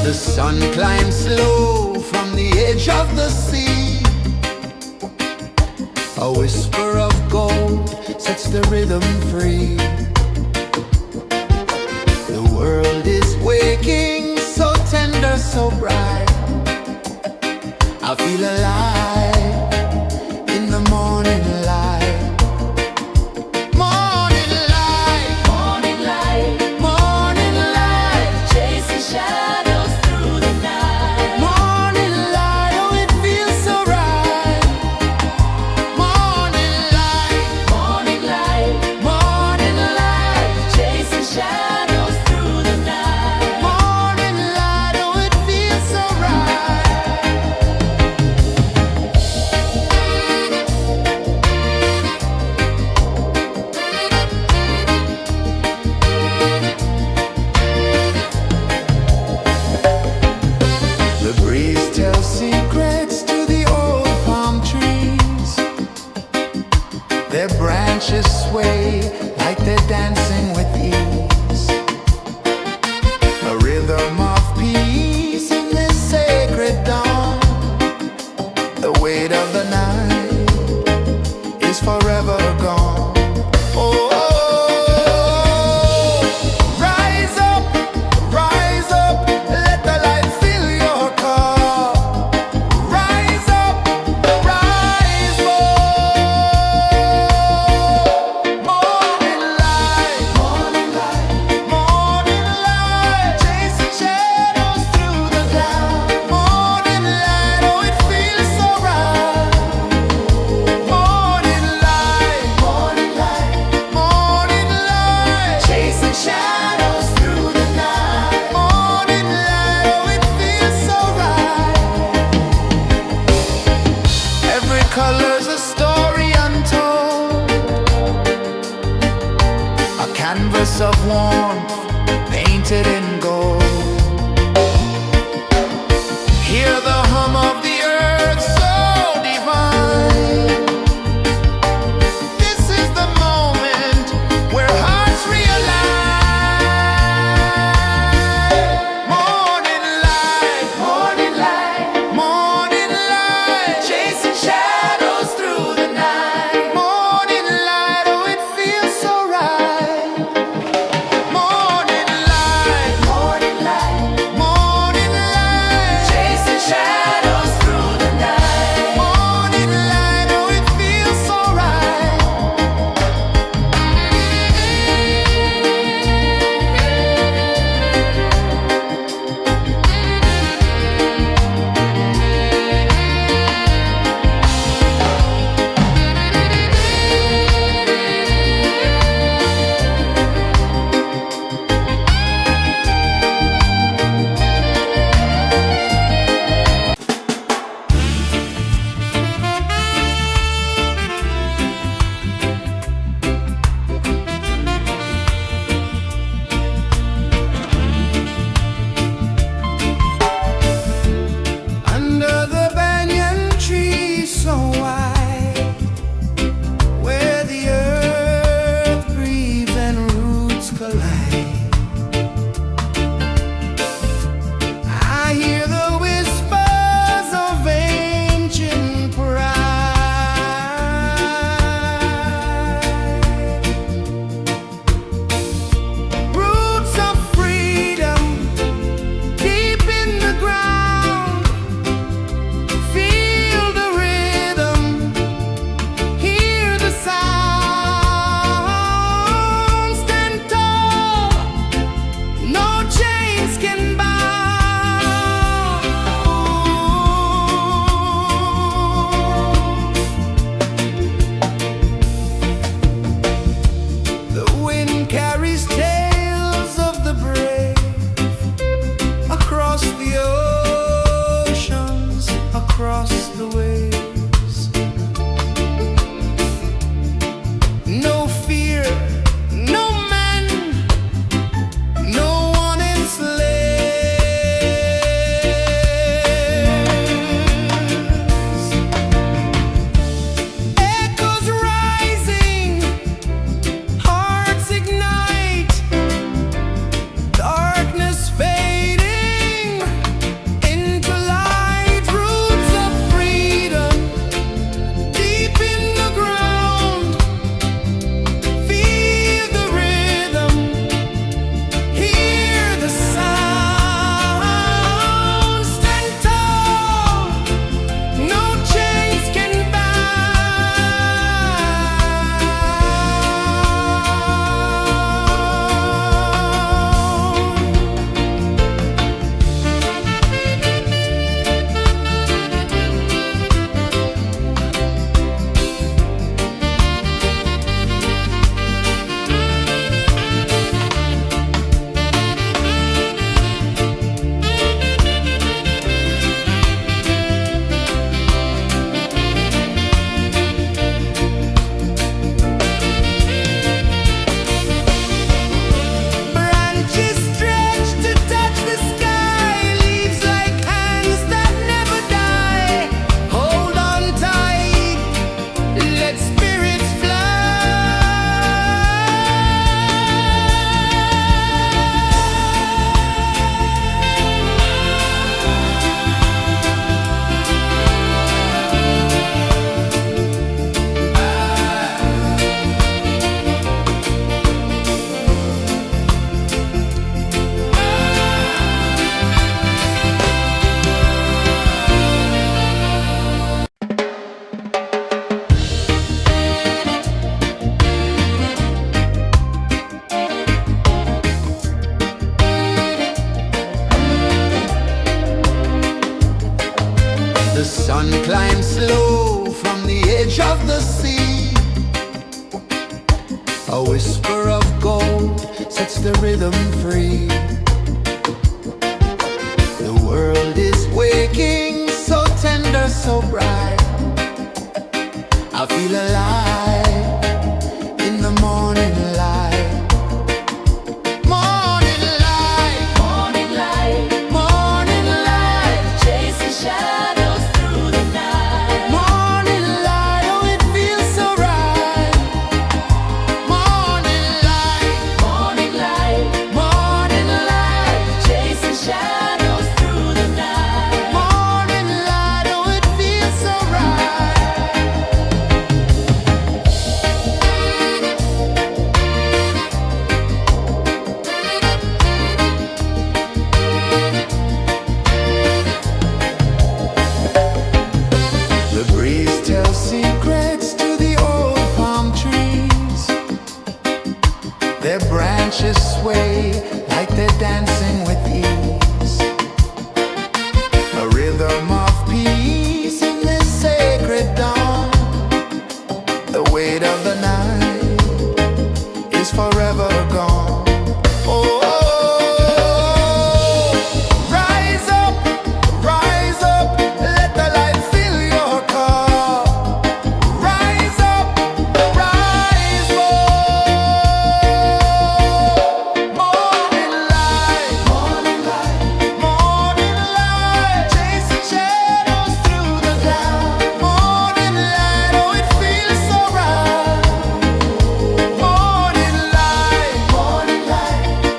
The sun climbs slow from the edge of the sea. A whisper of gold sets the rhythm free. The world is waking, so tender, so bright. I feel alive in the morning light. Morning light, Morning light, morning light, chasing shadows through the night. morning light, oh it feels so right. Morning light, Morning light, morning light, chasing shadows through the night. morning light, oh it feels so right. The sun climbs slow from the edge of the sea. A whisper of gold sets the rhythm free. The world is waking, so tender, so bright. I feel alive in the morning light. Morning light, Morning light, morning light, chasing shadows through the night. morning light, oh it feels so right. Morning light, Morning light, morning light, chasing shadows through the night. morning light, oh it feels so right. The breeze tells secrets to the old palm trees. Their branches sway like they're dancing with ease. A rhythm of peace in this sacred dawn. The weight of the night is forever gone. Oh, rise up, let the light fill your cup. Rise up, rise more. Morning light, morning light, chasing shadows through the cloud. Morning light, oh it feels so right. Morning light,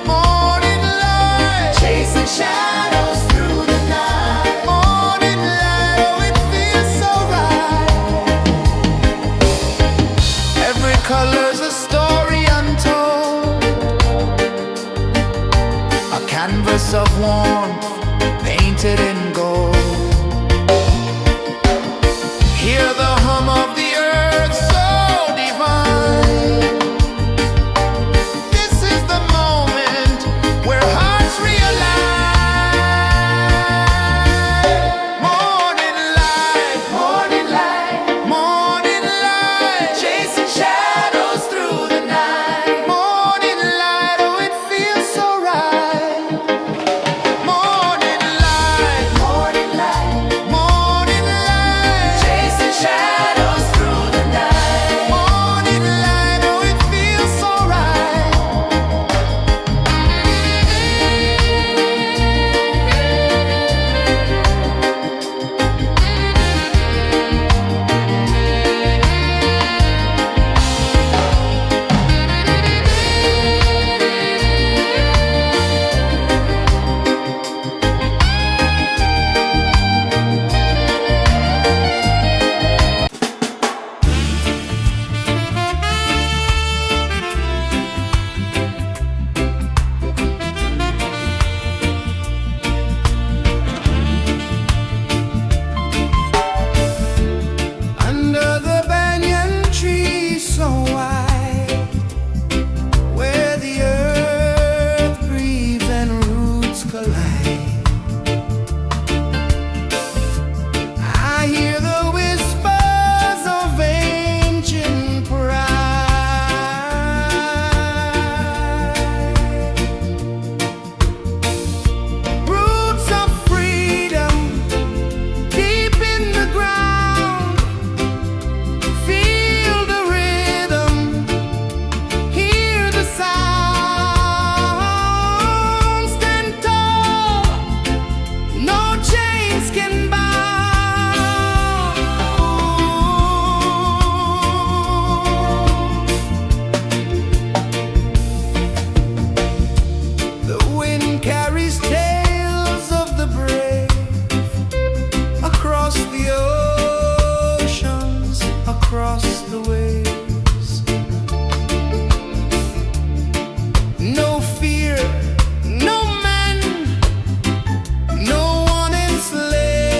morning light, chasing shadows through the night. Morning light, oh it feels so right. Every color's a story untold, a canvas of warmth painted in gold. Hear the hum of the earth so divine. This is the moment where hearts realign. Morning light, morning light, chasing shadows through the night. Morning light, oh it feels so right. Morning light, chasing shadows through the night. Morning light, oh it feels so right. Under the banyan tree so wide, where the earth breathes and roots collide, I hear the whispers of ancient pride. Roots of freedom deep in the ground. Feel the rhythm, hear the sound. Stand tall, no chains can bound. The wind carries tales of the brave across the oceans, across the waves. No fear, no man, no one enslaved.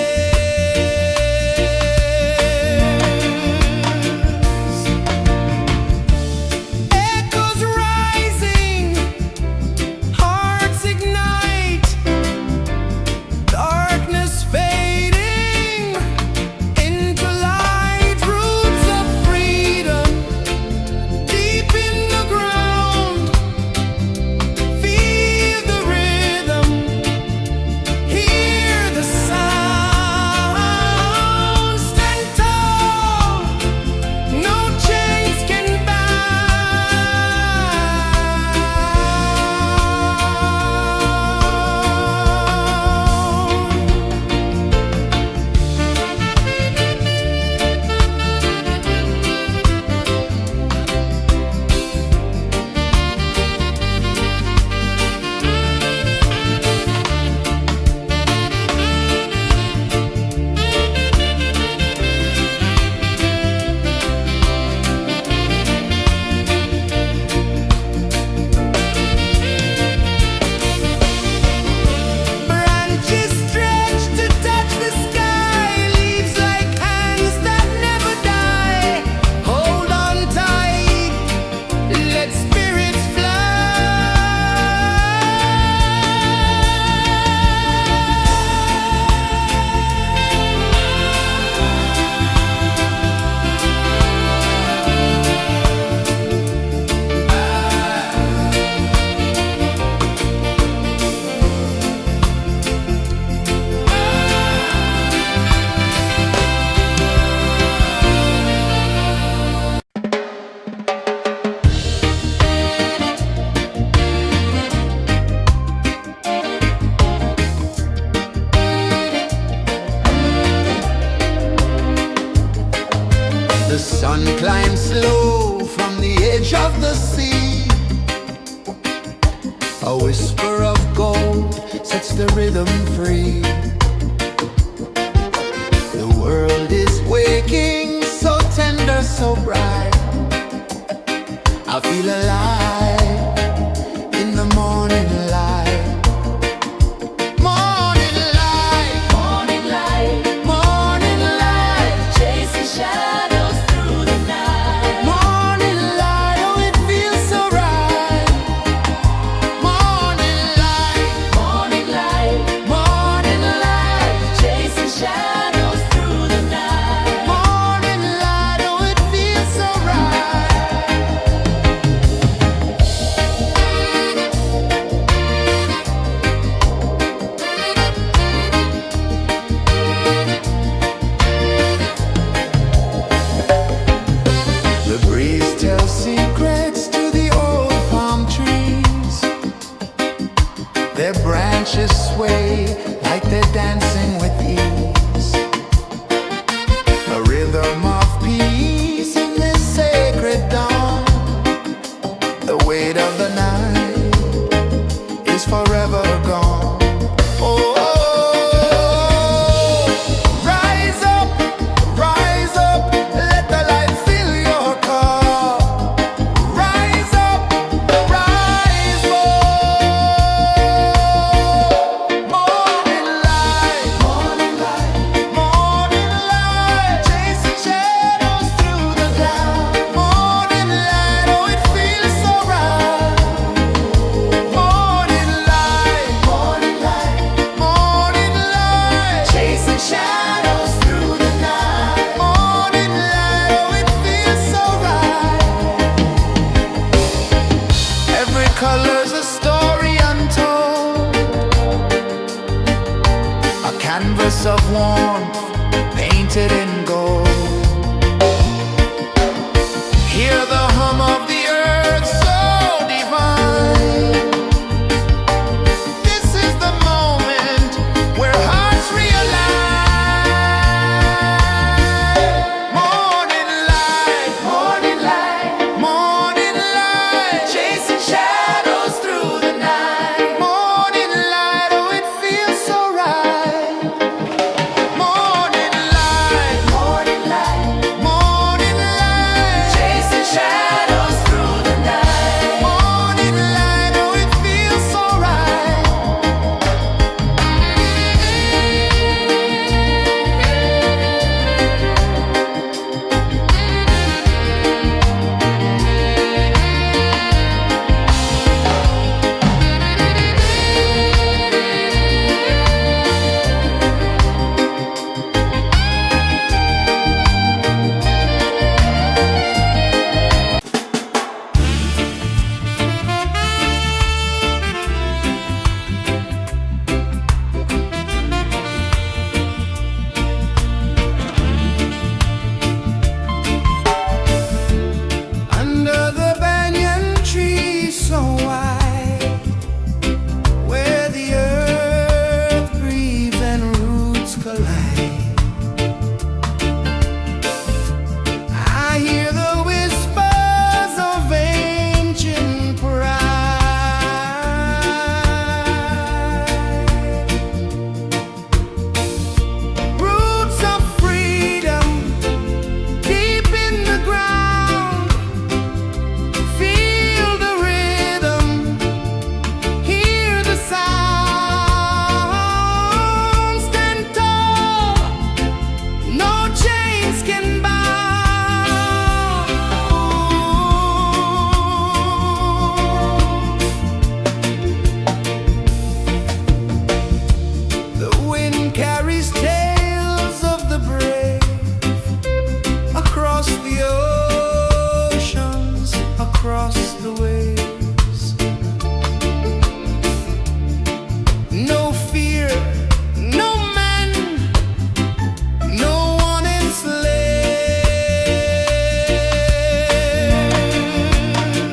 The sun climbs slow from the edge of the sea. A whisper of gold sets the rhythm free. The world is waking, so tender, so bright. I feel alive in the morning light. Morning light, Morning light, morning light, chasing shadows through the night. morning light, oh it feels so right. Morning light, Morning light, morning light, chasing shadows through the night. morning light, oh it feels so right. The breeze tells secrets to the old palm trees. Their branches sway like they're dancing with ease. A rhythm of peace in this sacred dawn. The weight of the night is forever gone. Oh, rise up, let the light fill your cup. Rise up, rise up. Morning light, morning light, morning light, chasing shadows through the cloud. Morning light, oh it feels so right. Morning light, morning light, morning light, chasing shadows through the night. Morning light, oh it feels so right. Every color's a story untold, a canvas of warmth painted in gold. Hear the hum of the earth so divine. This is the moment where hearts realign. Morning light, morning light, morning light, chasing shadows through the night. Morning light, oh it feels so right. Morning light, morning light, morning light, chasing shadows through the night. Morning light, oh it feels so right. Under the banyan tree so wide, where the earth breathes and roots collide, I hear the whispers of ancient pride. Roots of freedom deep in the ground. Feel the rhythm, hear the sound. Stand tall, no chains can bound. The wind carries tales of the brave across the oceans, across the waves. No fear, no man, no one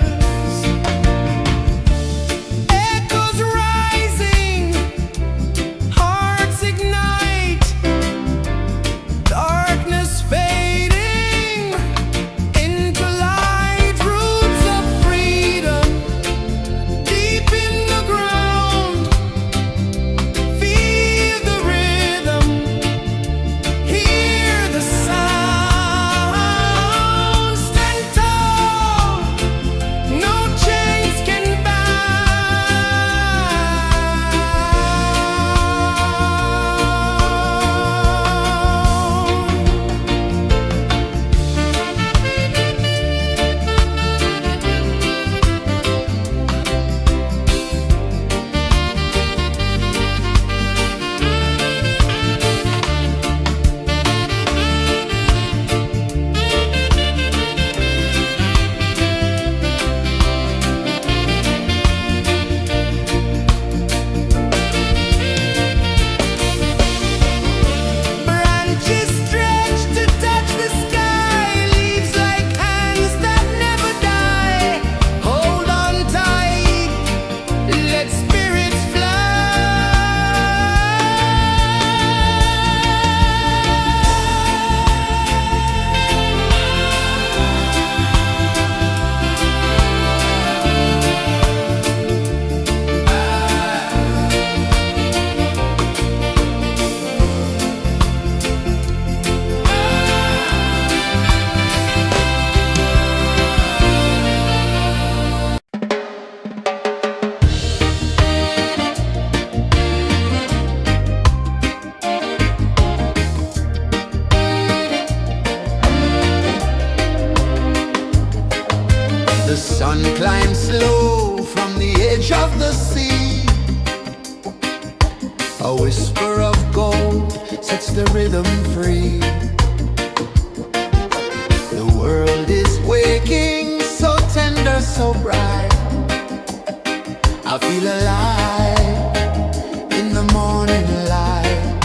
enslaves. Echoes rising, hearts ignite. the rhythm free. The world is waking, so tender, so bright. I feel alive in the morning light.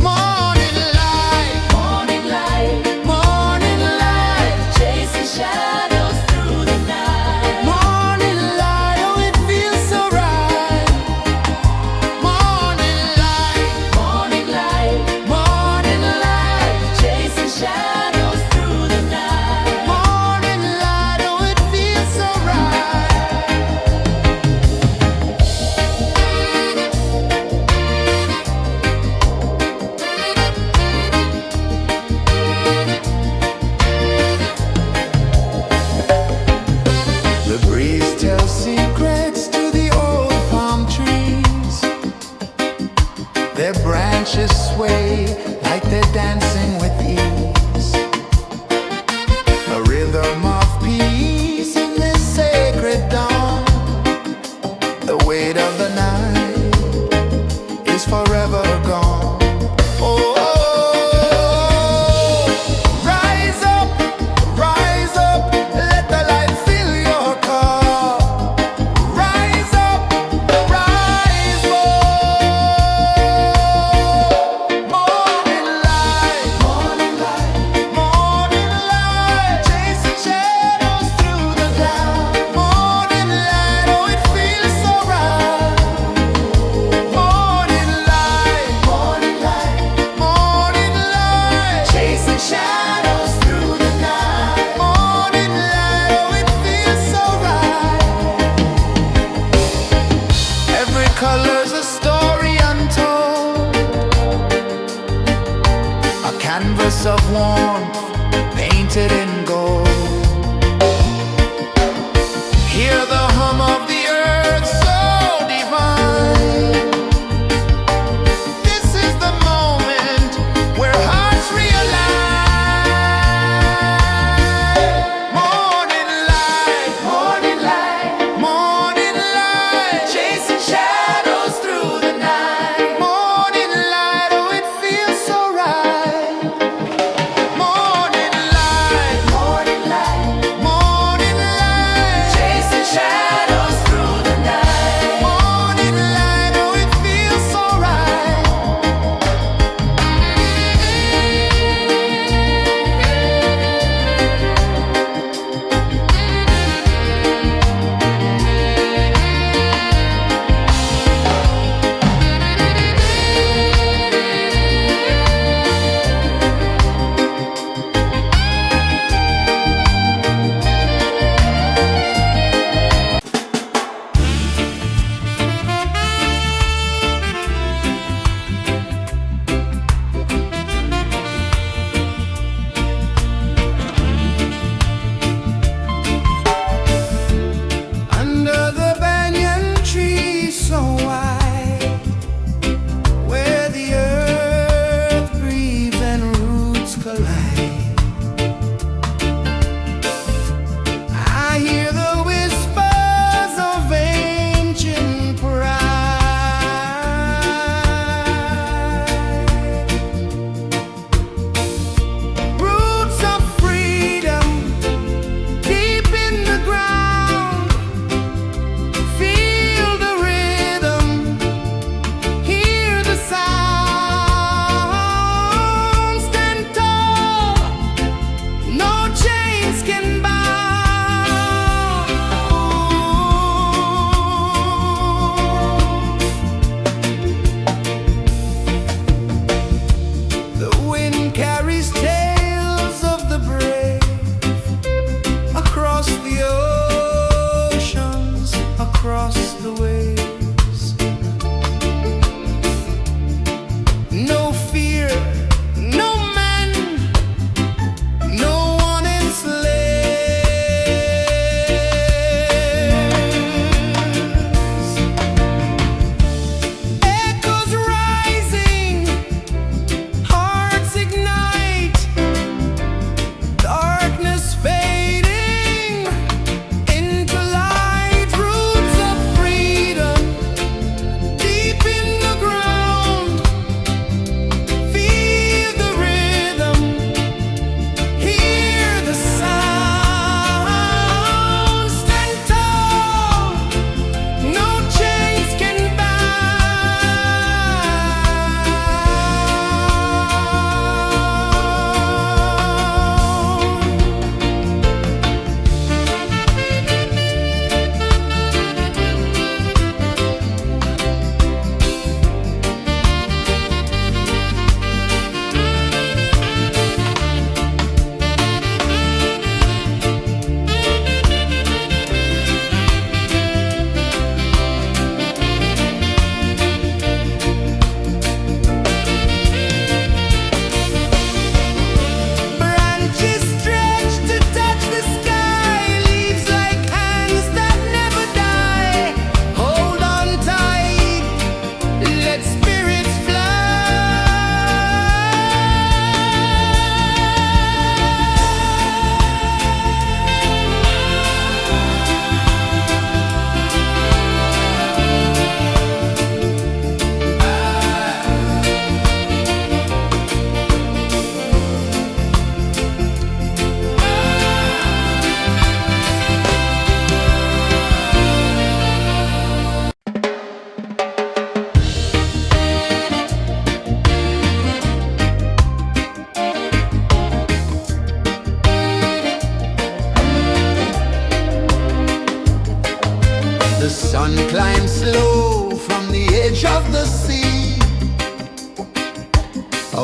Morning light, Morning light, morning light, chasing shadows through the night. morning light, oh it feels so right. Morning light, Morning light, morning light, chasing shadows through the night. morning light, oh it feels so right. The breeze tells secrets to the old palm trees. Their branches sway like they're dancing with ease. A rhythm of peace in this sacred dawn. The weight of the night is forever gone. Oh, rise up, let the light fill your cup. Rise up, rise up. Morning light, morning light, morning light, chasing shadows through the cloud. Morning light, oh it feels so right. Morning light, morning light, morning light, chasing shadows through the night. Morning light, oh it feels so right. Every color's a story untold, a canvas of warmth painted in gold. Hear the hum of the earth so divine. This is the moment where hearts realign. Morning light, morning light, morning light, chasing shadows through the night. Morning light, oh it feels so right. Morning light,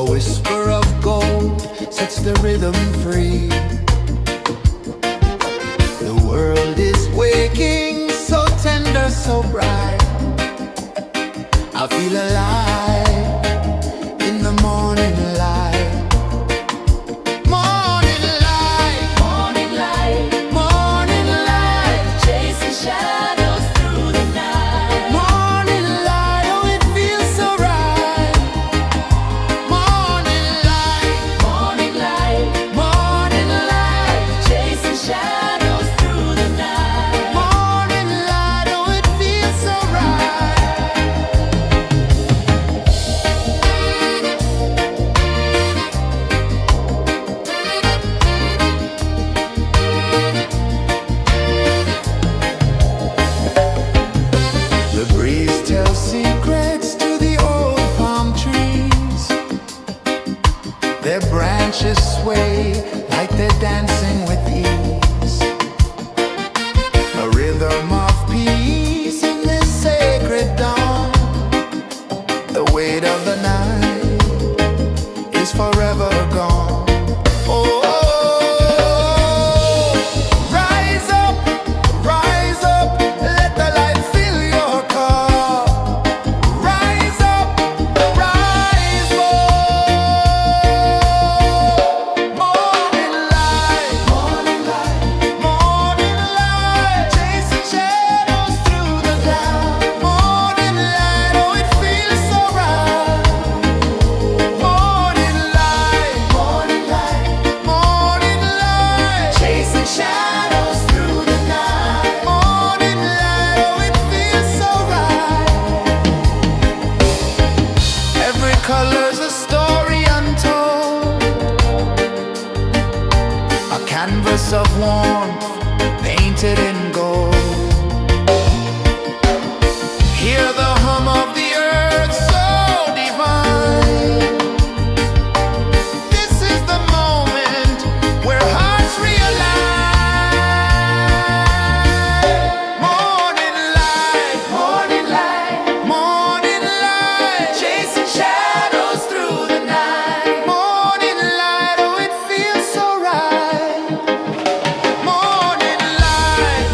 A whisper of gold sets the rhythm free. The world is waking, so tender, so bright. I feel alive in the morning light. Morning light, Morning light, morning light, chasing shadows through the night. morning light, oh it feels so right. Morning light, Morning light, morning light, chasing shadows through the night. morning light, oh it feels so right. The breeze tells secrets to the old palm trees. Their branches sway like they're dancing with ease. A rhythm of peace in this sacred dawn. The weight of the night is forever gone. Oh, rise up, let the light fill your cup. Rise up, rise up. Morning light, morning light, morning light, chasing shadows through the cloud. Morning light, oh it feels so right. Morning light, morning light, morning light, chasing shadows through the night. Morning light, oh it feels so right. Every color's a story untold, a canvas of warmth painted in gold. Hear the hum of the earth so divine. This is the moment where hearts realign. Morning light, morning light, morning light, chasing shadows through the night. Morning light, oh it feels so right. Morning light,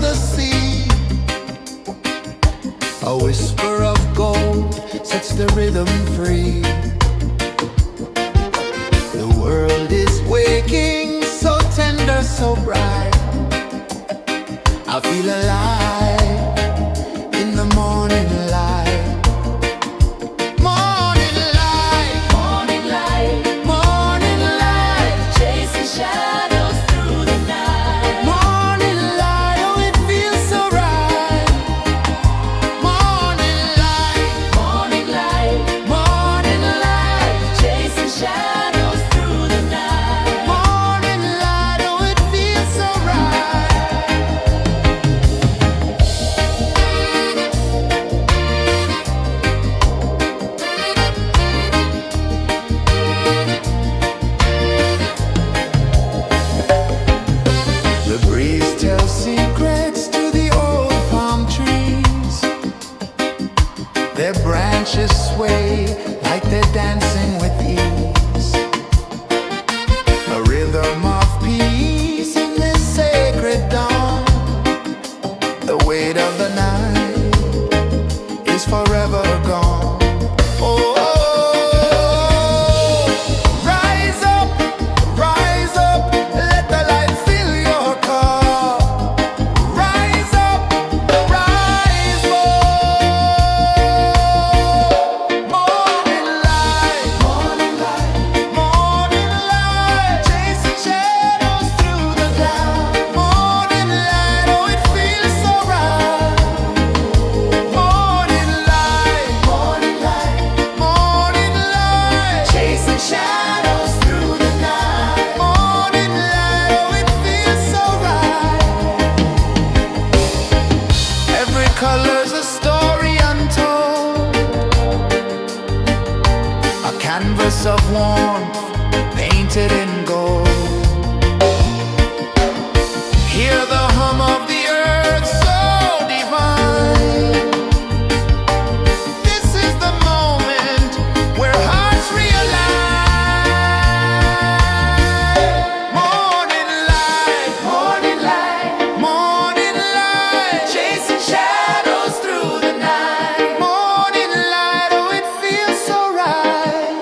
the sea. A whisper of gold sets the rhythm free. The world is waking, so tender, so bright. I feel alive in the morning light. Morning light, Morning light, morning light, chasing shadows through the night. morning light, oh it feels so right. Morning light, Morning light, morning light, chasing shadows through the night. morning light, oh it feels so right. The breeze tells secrets to the old palm trees. Their branches sway like they're dancing with ease. A rhythm of peace in this sacred dawn. The weight of the night is forever gone. Oh, rise up, let the light fill your car. Rise up, rise more. Morning light, morning light, morning light, chasing shadows through the cloud. Morning light, oh it feels so right. Morning light, morning light, morning light, chasing shadows through the night. Morning light, oh it feels so right. Every color's a story untold, a canvas of warmth painted in gold. Hear the hum of the earth so divine. This is the moment where hearts realign. Morning light, morning light, morning light, chasing shadows through the night. Morning light, oh it feels so right.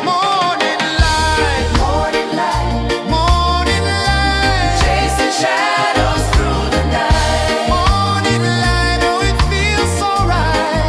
Morning light, morning light, morning light, chasing shadows through the night. Morning light, oh it feels so right.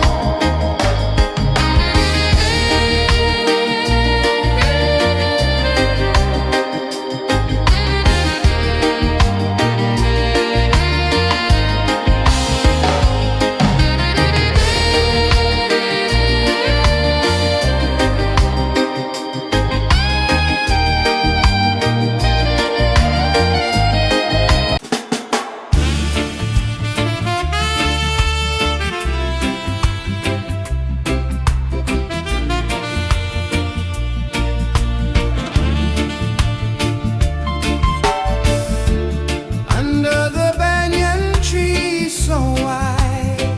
Under the banyan tree so wide,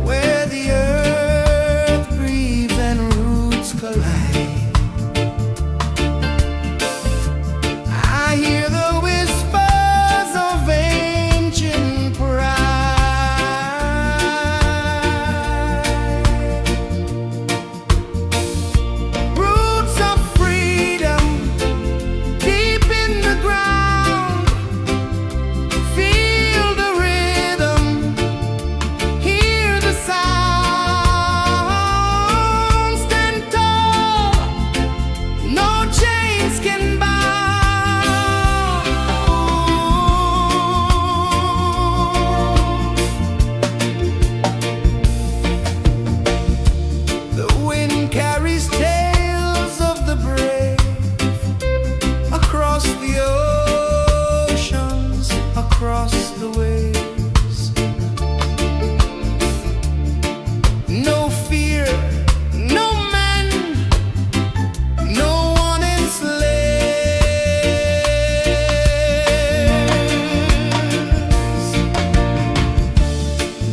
where the earth breathes and roots collide, I hear the whispers of ancient pride. Roots of freedom deep in the ground. Feel the rhythm, hear the sound. Stand tall, no chains can bound. The wind carries tales of the brave across the oceans, across the waves. No fear, no man, no one enslaves.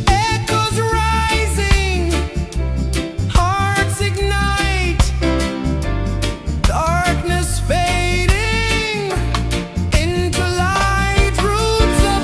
Echoes rising, hearts ignite, darkness fading into light. Roots of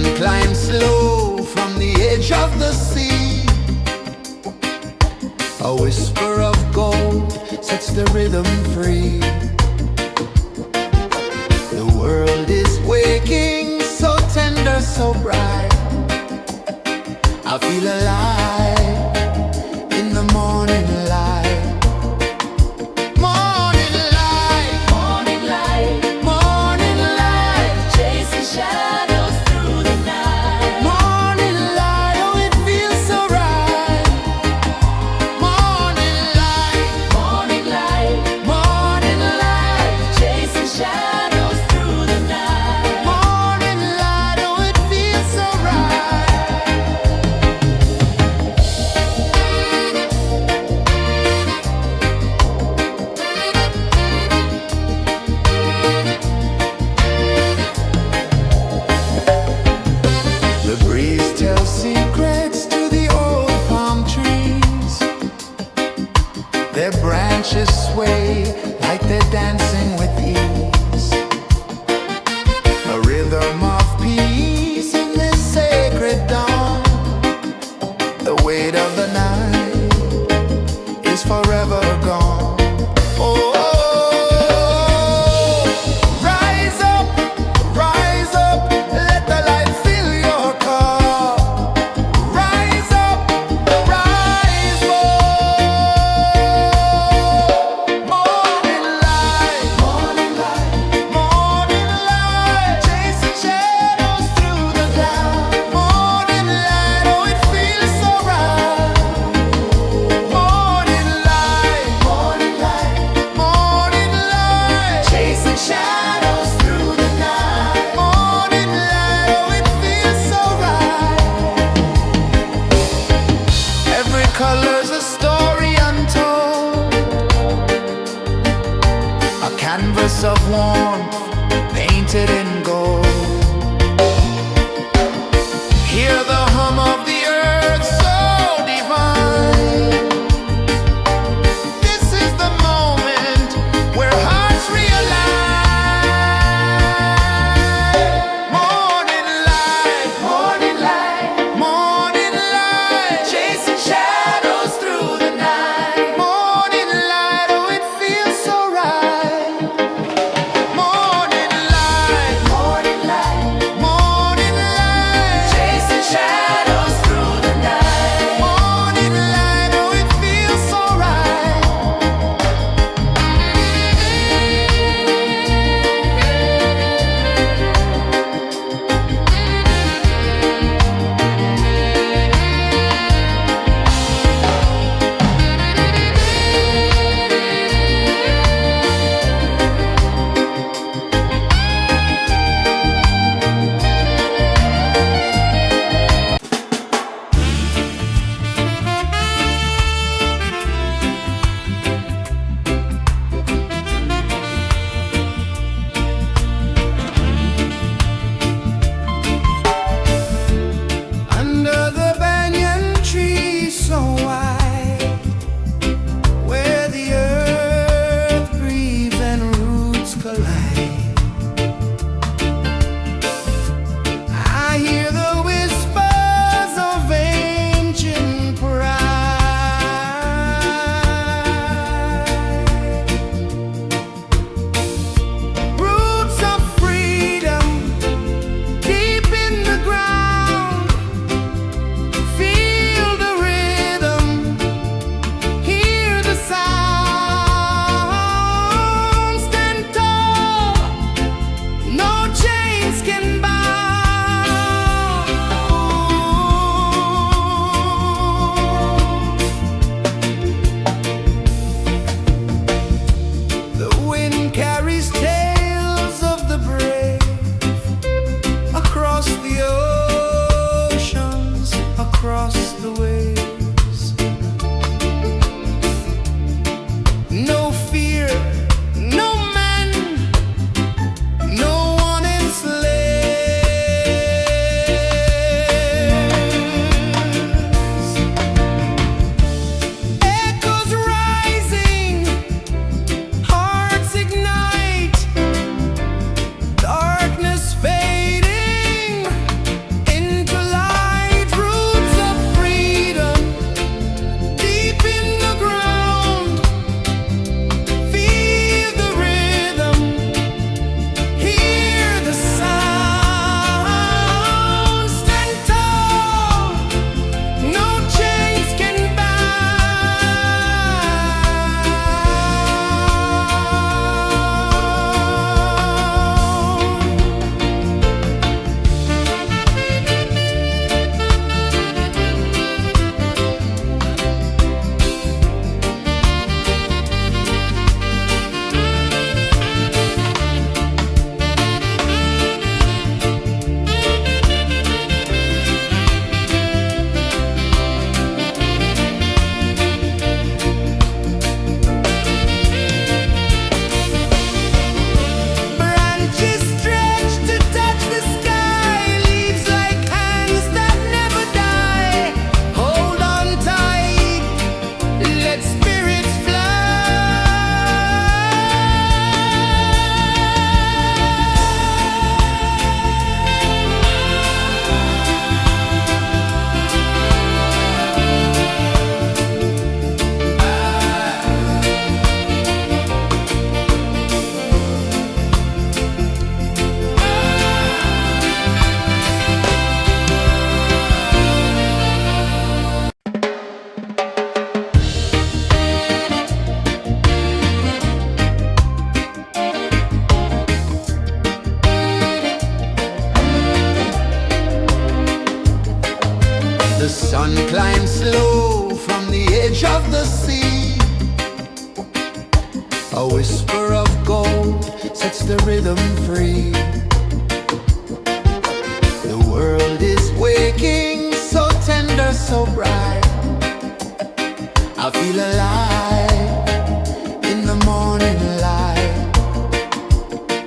sun climbs slow from the edge of the sea. A whisper of gold sets the rhythm free. The world is waking, so tender, so bright. I feel alive in the morning light. Morning light, Morning light, morning light, chasing shadows through the night. morning light, oh it feels so right. Morning light, Morning light, morning light, chasing shadows through the night. morning light, oh it feels so right. The breeze tells secrets to the old palm trees. Their branches sway like they're dancing with ease. A rhythm of peace in this sacred dawn. The weight of the night is forever gone. Oh, rise up, let the light fill your cup. Rise up, rise up. Morning light, morning light, morning light, chasing shadows through the cloud. Morning light, oh it feels so right. Morning light, morning light, morning light, chasing shadows through the night. Morning light, oh it feels so right. Every color's a story untold, a canvas of warmth painted in gold. Hear the hum of the earth so divine. This is the moment where hearts realign. Morning light, morning light, morning light, chasing shadows through the night. Morning light, oh it feels so right. Morning light, The sun climbs slow from the edge of the sea. A whisper of gold sets the rhythm free. The world is waking, so tender, so bright. I feel alive in the morning light.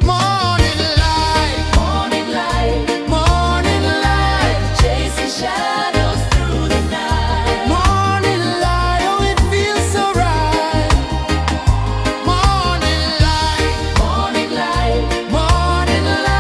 Morning light, Morning light, morning light, chasing shadows through the night. morning light, oh it feels so right. Morning light, Morning light, morning light.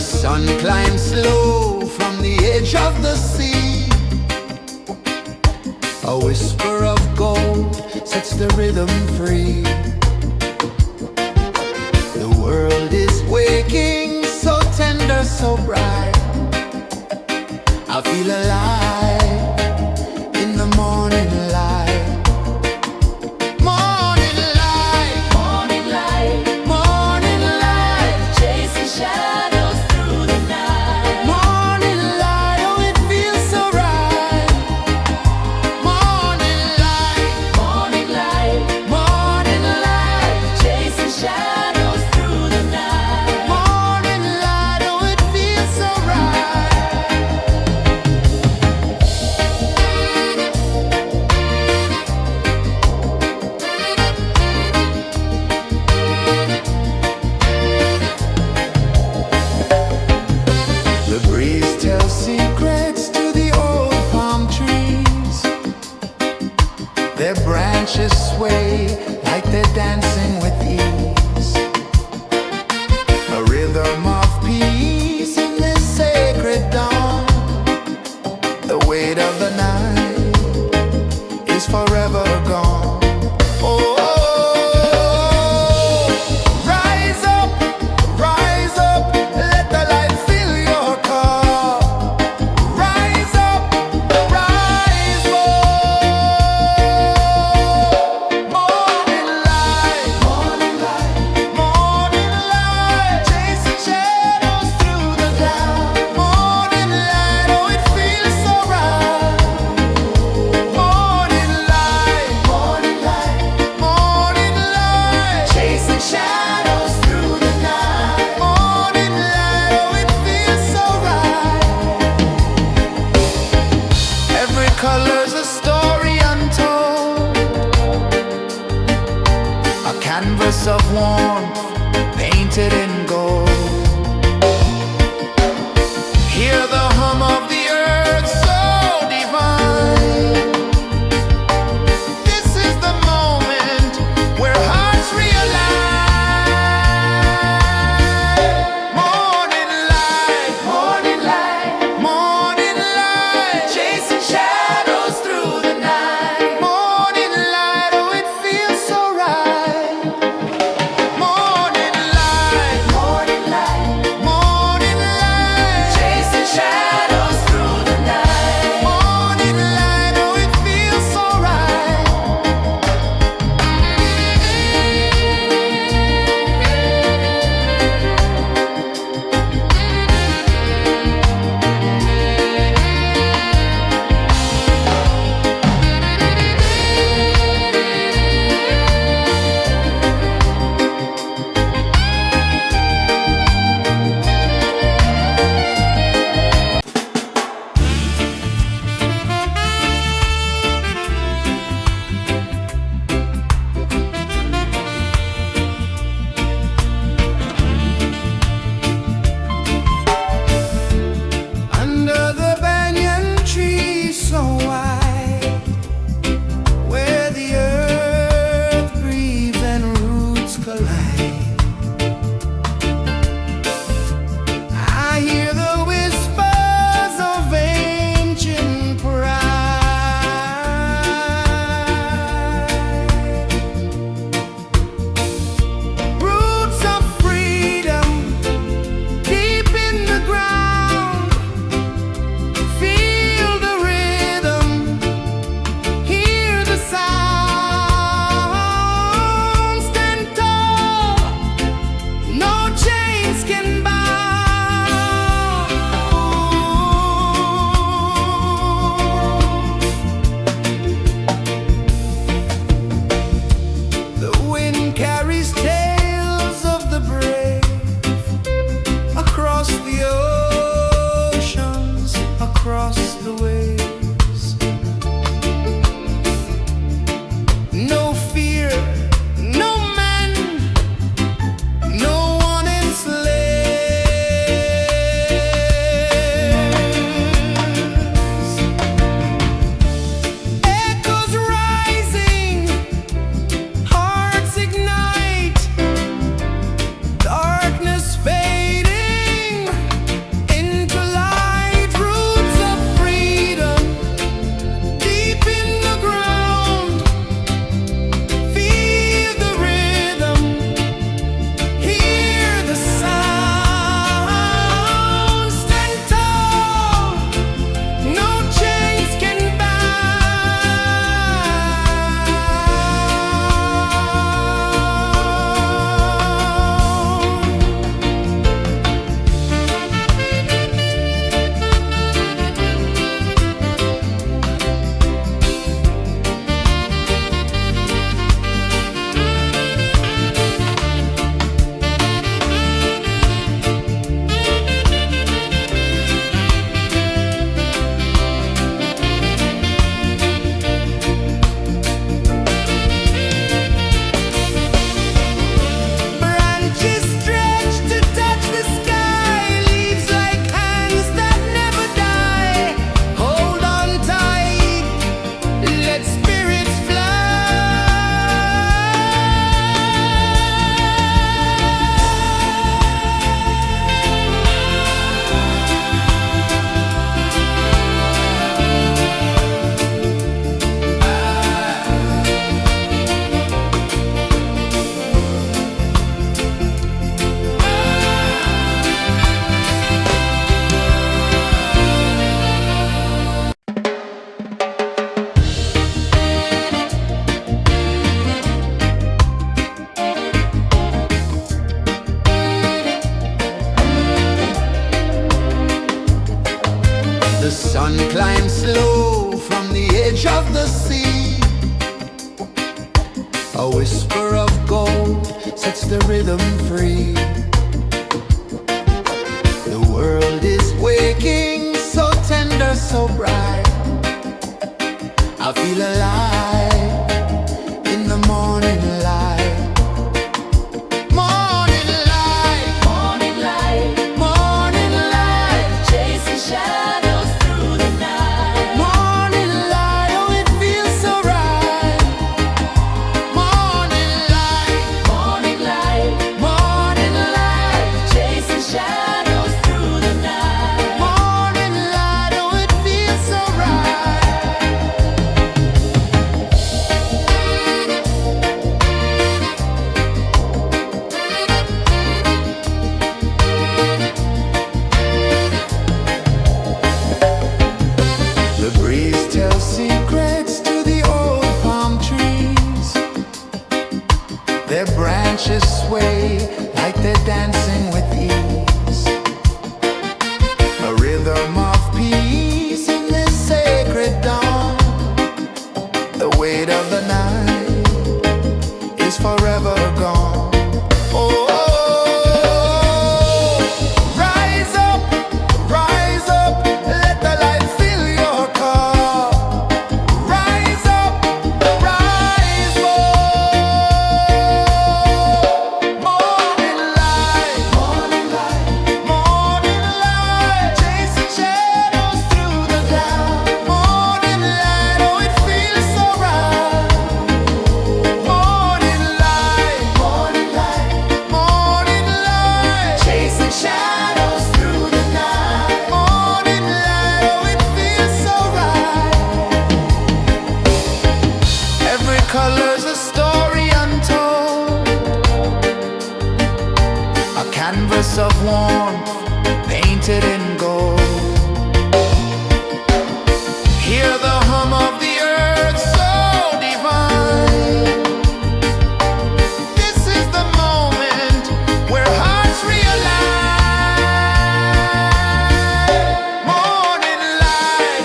The sun climbs slow from the edge of the sea. A whisper of gold sets the rhythm free. The world is waking, so tender, so bright. I feel alive in the morning light. Morning light, Morning light, morning light, chasing shadows through the night. morning light, oh it feels so right. Morning light, Morning light, morning light, chasing shadows through the night. morning light, oh it feels so right. The breeze tells secrets to the old palm trees. Their branches sway like they're dancing with ease. A rhythm of peace in this sacred dawn. The weight of the night is forever gone. Oh, rise up, let the light fill your cup. Rise up, rise up. Morning light, morning light, morning light, chasing shadows through the cloud. Morning light, oh it feels so right. Morning light, morning light, morning light, chasing shadows through the night. Morning light, oh it feels so right. Every color's a story untold, a canvas of warmth painted in gold. Hear the hum of the earth so divine. This is the moment where hearts realign. Morning light, morning light, morning light, chasing shadows through the night. Morning light, oh it feels so right. Morning light, morning Sun climbs slow from the edge of the sea. A whisper of gold sets the rhythm free. The world is waking, so tender, so bright. I feel alive in the morning light. Morning light, Morning light, morning light, chasing shadows through the night. morning light, oh it feels so right. Morning light, Morning light, morning light, chasing shadows through the night. morning light, oh it feels so right. The breeze tells secrets to the old palm trees. Their branches sway like they're dancing with ease. A rhythm of peace in this sacred dawn. The weight of the night is forever gone. Oh, rise up, let the light fill your cup. Rise up, rise up. Morning light, morning light, chasing shadows through the cloud. Morning light, oh it feels so right. Morning light, morning light, chasing shadows through the night. Morning light, oh it feels so right. Every color's a story untold, a canvas of warmth painted in gold. Hear the hum of the earth so divine. This is the moment where hearts realize. Morning light,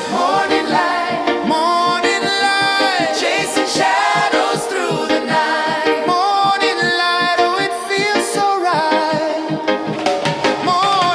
morning light, chasing shadows through the night. Morning light, oh it feels so right. Morning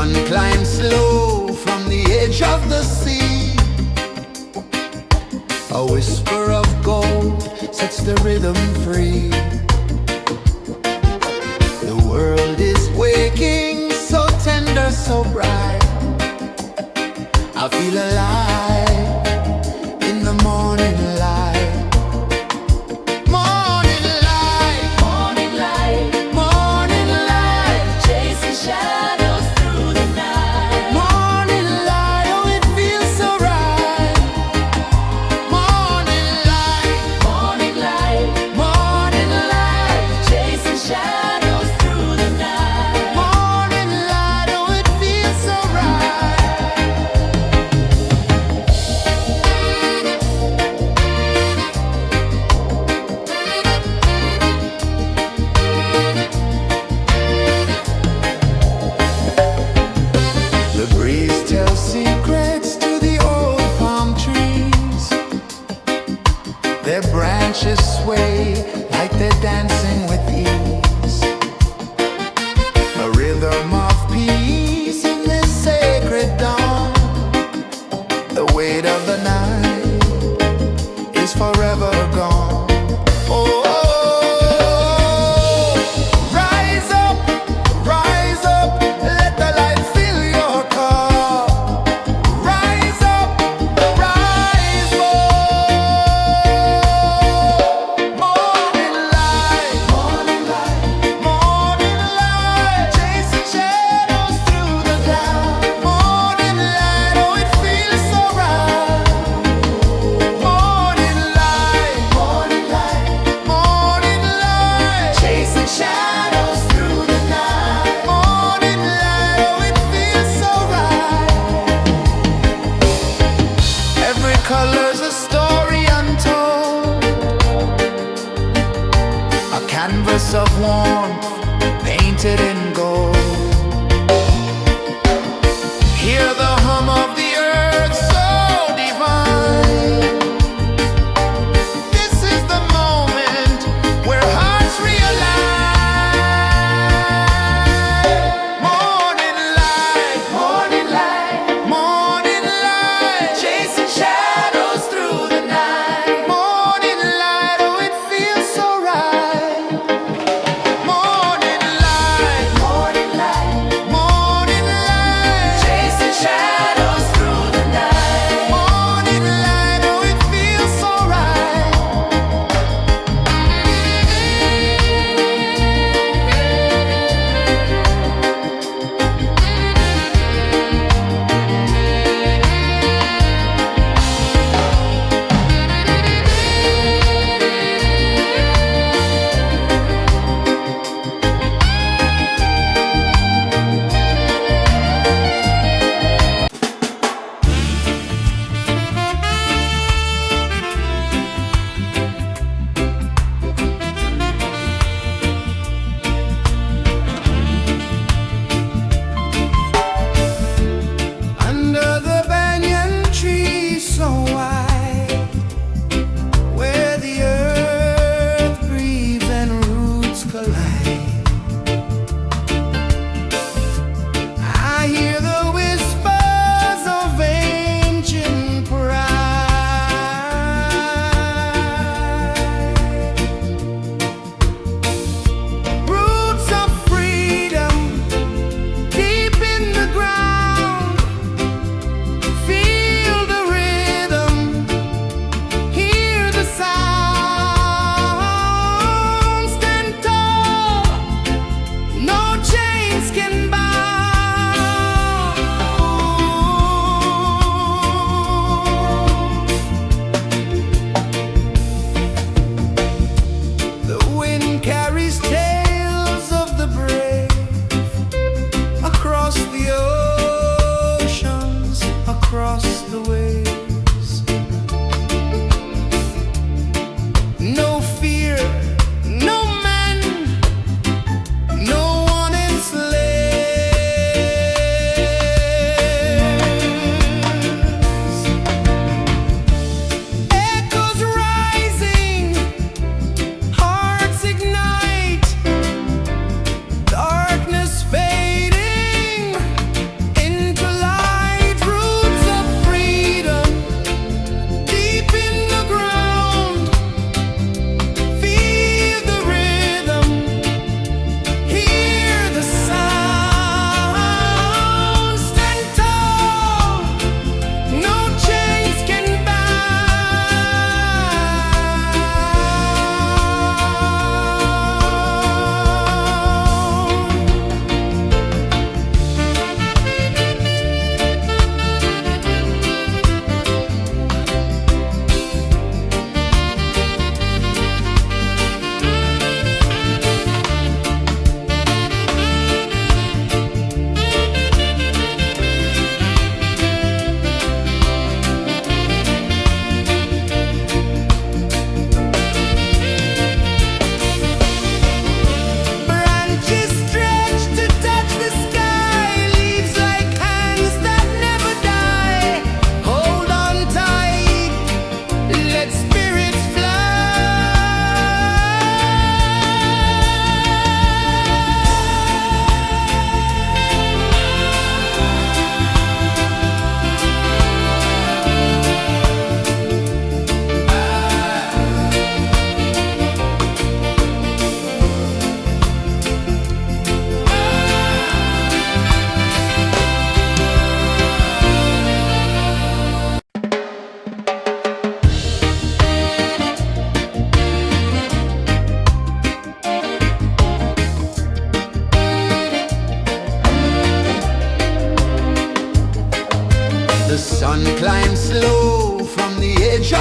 One climbs slow from the edge of the sea. A whisper of gold sets the rhythm free. The world is waking, so tender, so bright. I feel alive in the morning light. Morning light, Morning light, morning light, chasing shadows through the night. morning light, oh it feels so right. Morning light, Morning light, morning light, chasing shadows through the night. morning light, oh it feels so right. The breeze tells secrets to the old palm trees. Their branches sway like they're dancing with ease. A rhythm of peace in this sacred dawn. The weight of the night is forever gone. Oh, rise up, let the light fill your cup. Rise up, rise up. Morning light, morning light, chasing shadows through the cloud. Morning light, oh it feels so right. Morning light, morning light, chasing shadows through the night. Morning light, oh it feels so right. Every color's a story untold, a canvas of warmth painted in gold. Hear the hum of the earth so divine. This is the moment where hearts realign. Morning light, morning light, chasing shadows through the night. Morning light, oh it feels so right. Morning light,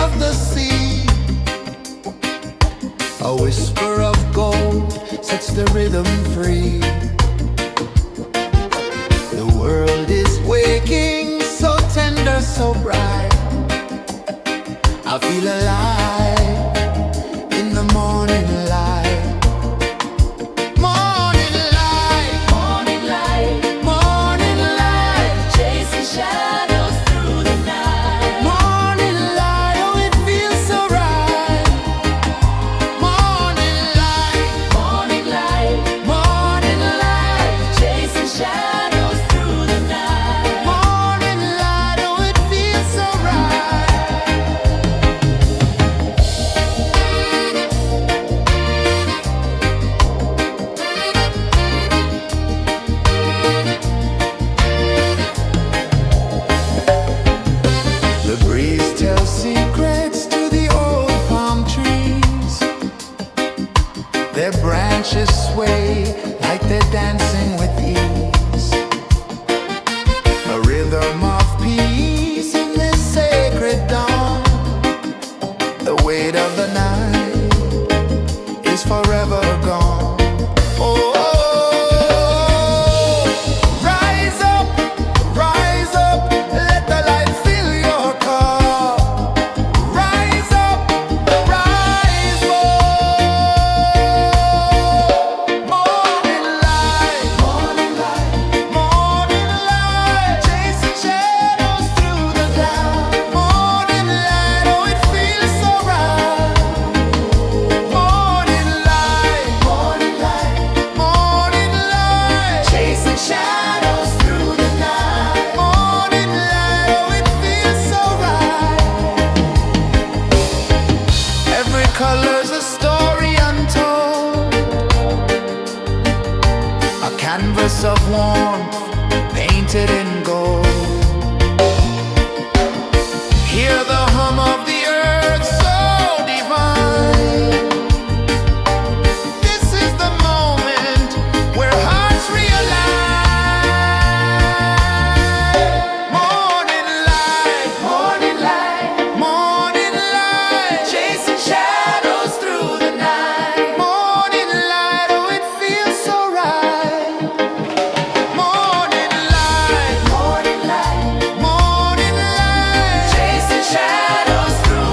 of the sea. A whisper of gold sets the rhythm free. The world is waking, so tender, so bright. I feel alive in the morning light. Morning light, Morning light, morning light, chasing shadows through the night. morning light, oh it feels so right. Morning light, Morning light, morning light, chasing shadows through the night. morning light, oh it feels so right. The breeze tells secrets to the old palm trees. Their branches sway like they're dancing with ease. A rhythm of peace in this sacred dawn. The weight of the night is forever gone. Oh, rise up, let the light fill your cup. Rise up, rise up. Morning light, morning light, chasing shadows through the cloud. Morning light, oh it feels so right. Morning light, chasing shadows through the night. Morning light, oh it feels so right. Every color's a story untold, a canvas of warmth painted in gold. Hear the hum of the earth so divine. This is the moment where hearts realign. Morning light, morning light, chasing shadows through the night. Morning light, oh it feels so right. Morning light, chasing shadows through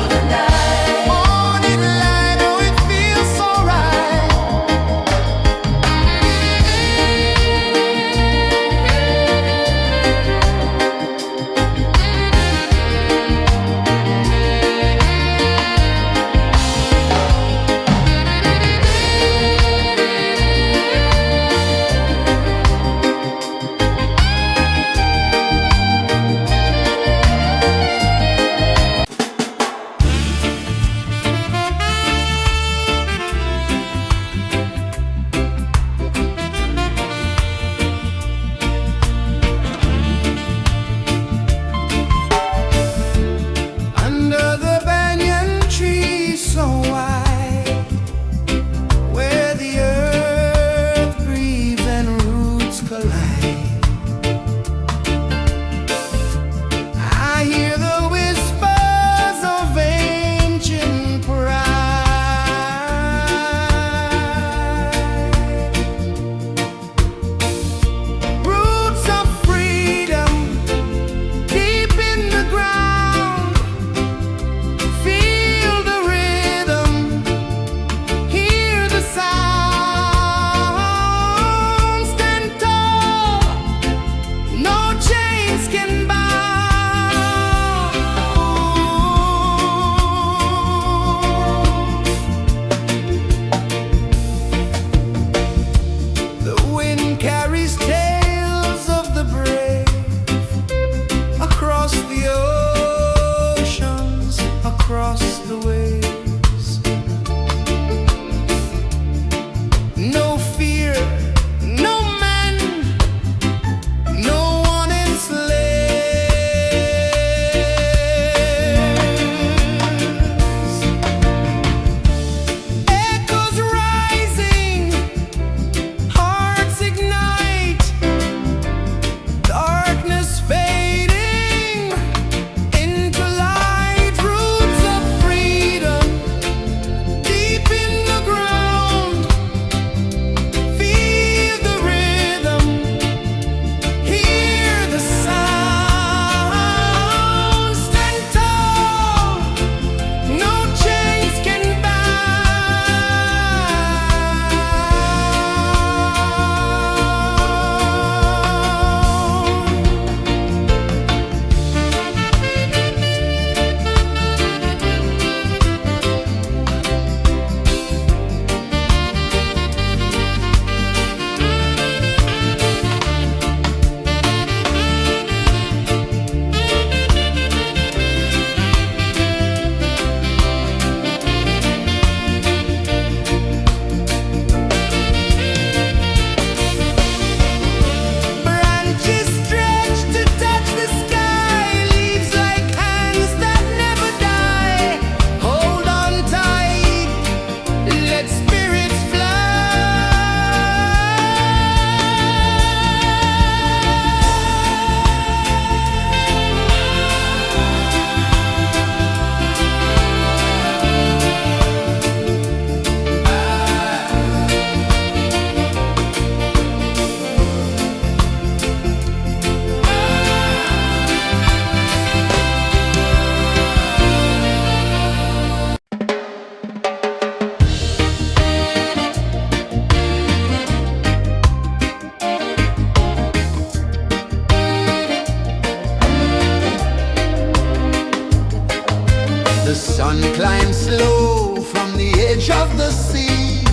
sun climbs slow from the edge of the sea.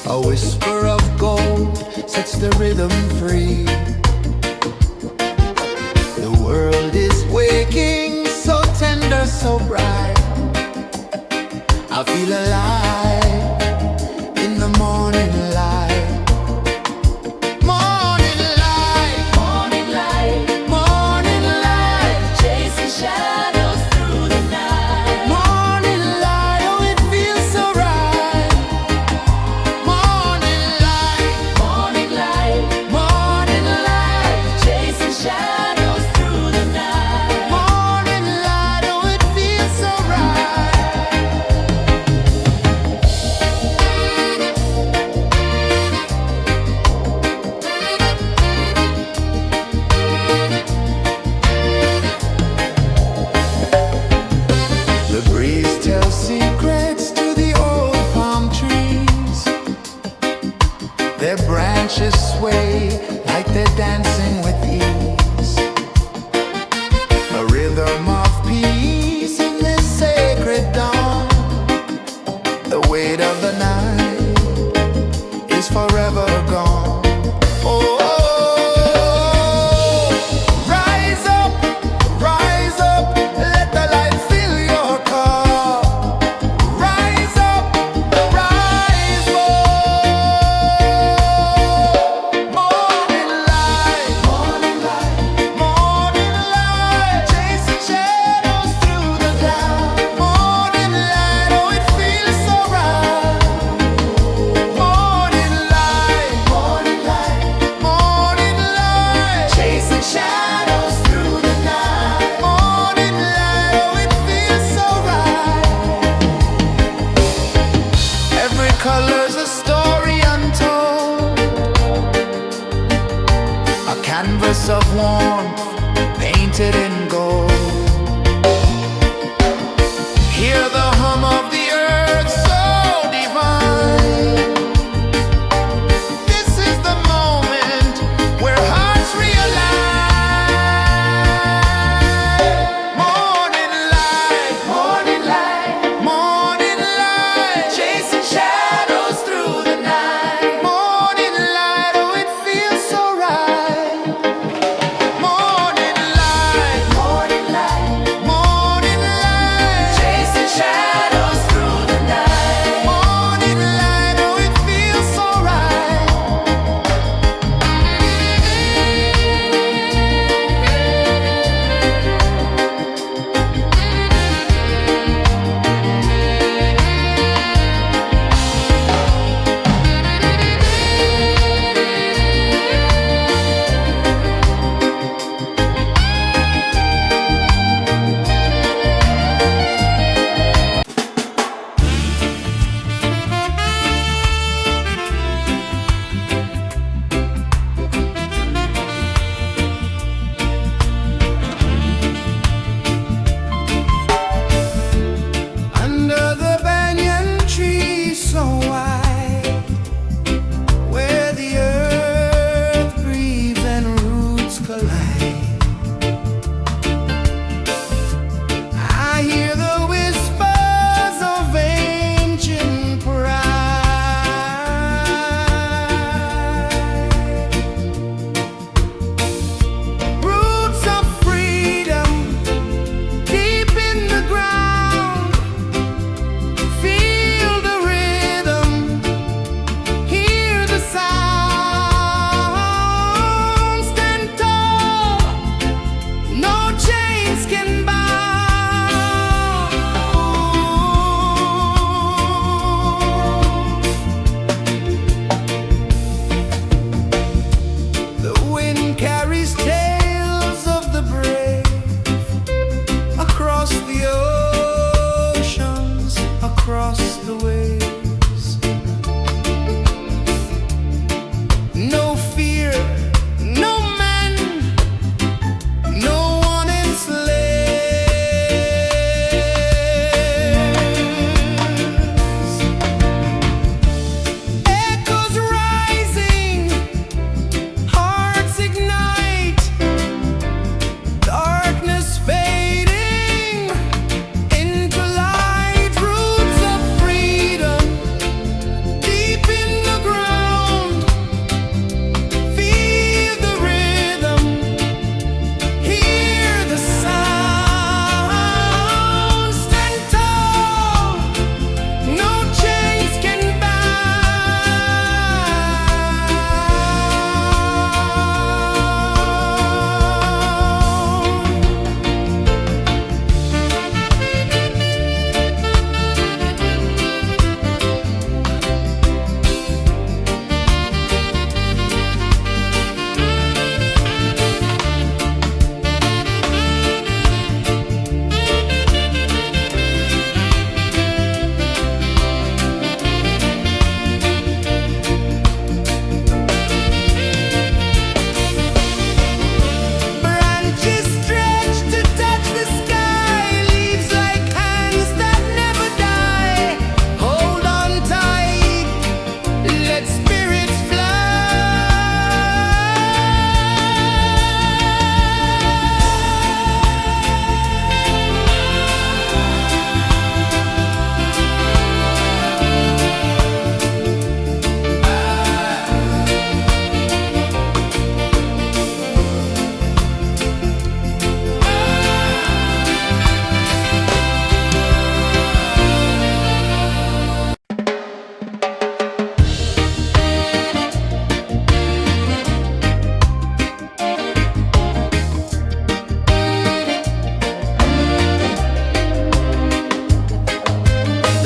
A whisper of gold sets the rhythm free. The world is waking, so tender, so bright. I feel alive in the morning light. Morning light, Morning light, morning light, chasing shadows through the night. morning light, oh it feels so right. Morning light, Morning light, morning light, chasing shadows through the night. morning light, oh it feels so right.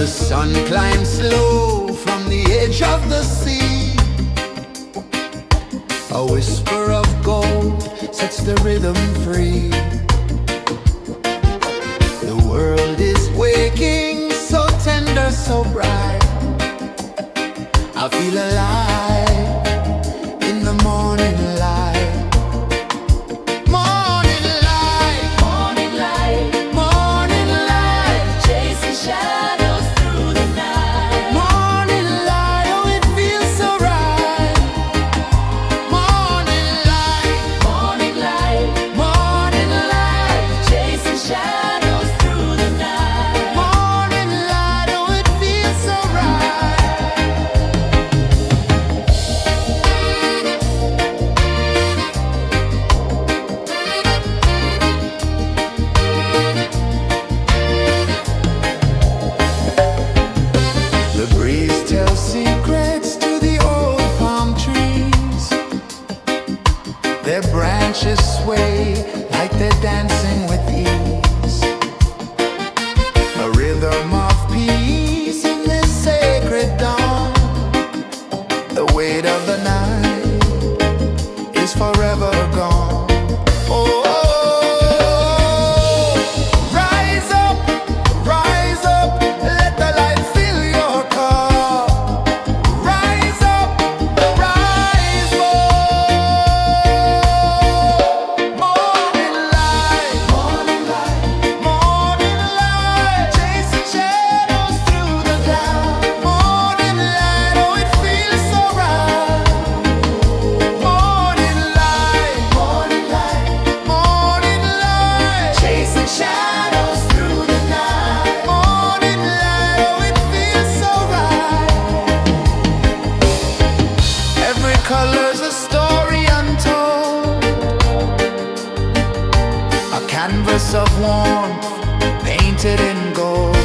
The sun climbs slow from the edge of the sea. A whisper of gold sets the rhythm free. The world is waking, so tender, so bright. I feel alive in the morning light. Morning light, Morning light, morning light, chasing shadows through the night. morning light, oh it feels so right. Morning light, Morning light, morning light, chasing shadows through the night. morning light, oh it feels so right. The breeze tells secrets to the old palm trees. Their branches sway like they're dancing with ease. A rhythm of peace in this sacred dawn. The weight of the night is forever gone. Oh, rise up, let the light fill your cup. Rise up, rise up. Morning light, morning light, morning light, chasing shadows through the cloud. Morning light, oh it feels so right. Morning light, morning light, morning light, chasing shadows through the night. Morning light, oh it feels so right. Every color's a story untold, a canvas of warmth painted in gold.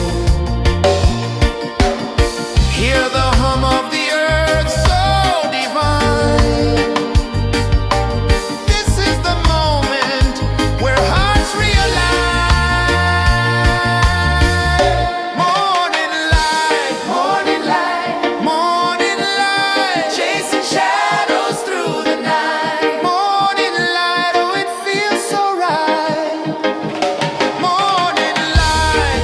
Hear the hum of the earth so divine. This is the moment where hearts realign. Morning light, morning light, morning light, chasing shadows through the night. Morning light, oh it feels so right. Morning light,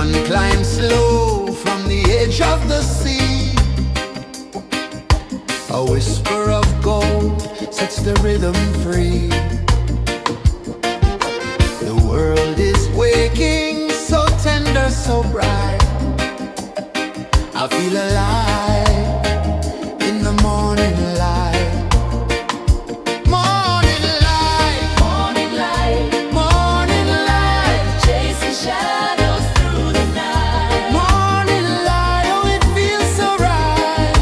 sun climbs slow from the edge of the sea. A whisper of gold sets the rhythm free. The world is waking, so tender, so bright. I feel alive in the morning light. Morning light, Morning light, morning light, chasing shadows through the night. morning light, oh it feels so right.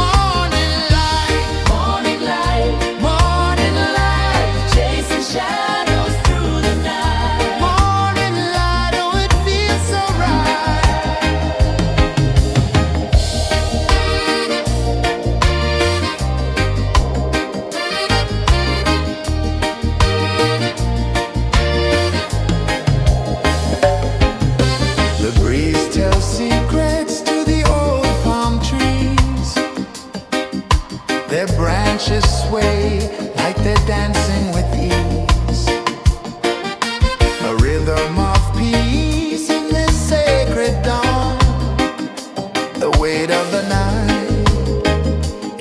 Morning light, Morning light, morning light, chasing shadows through the night. morning light, oh it feels so right. The breeze tells secrets to the old palm trees. Their branches sway like they're dancing with ease. A rhythm of peace in this sacred dawn. The weight of the night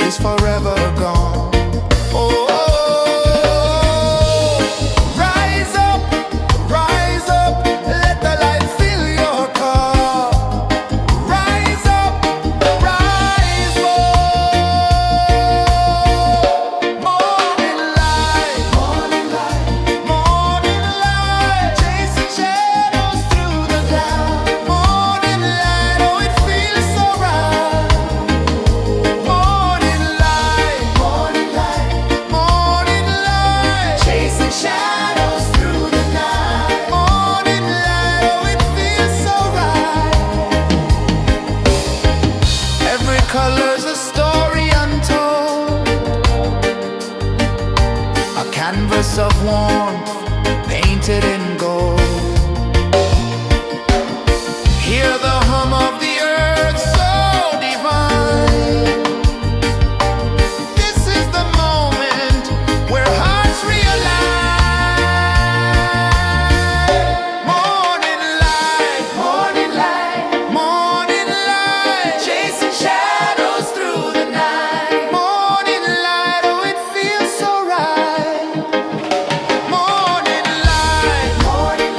is forever gone. Oh, rise up, let the light fill your car. Rise up, rise up. Morning light, morning light, morning light, chasing shadows through the cloud. Morning light, oh it feels so right. Morning light, morning light, morning light, chasing shadows through the night. Morning light, oh it feels so right. Every color's a story untold, a canvas of warmth painted in gold. Hear the hum of the earth so divine. This is the moment where hearts realign. Morning light, morning light, morning light, chasing shadows through the night. Morning light, oh it feels so right. Morning light, morning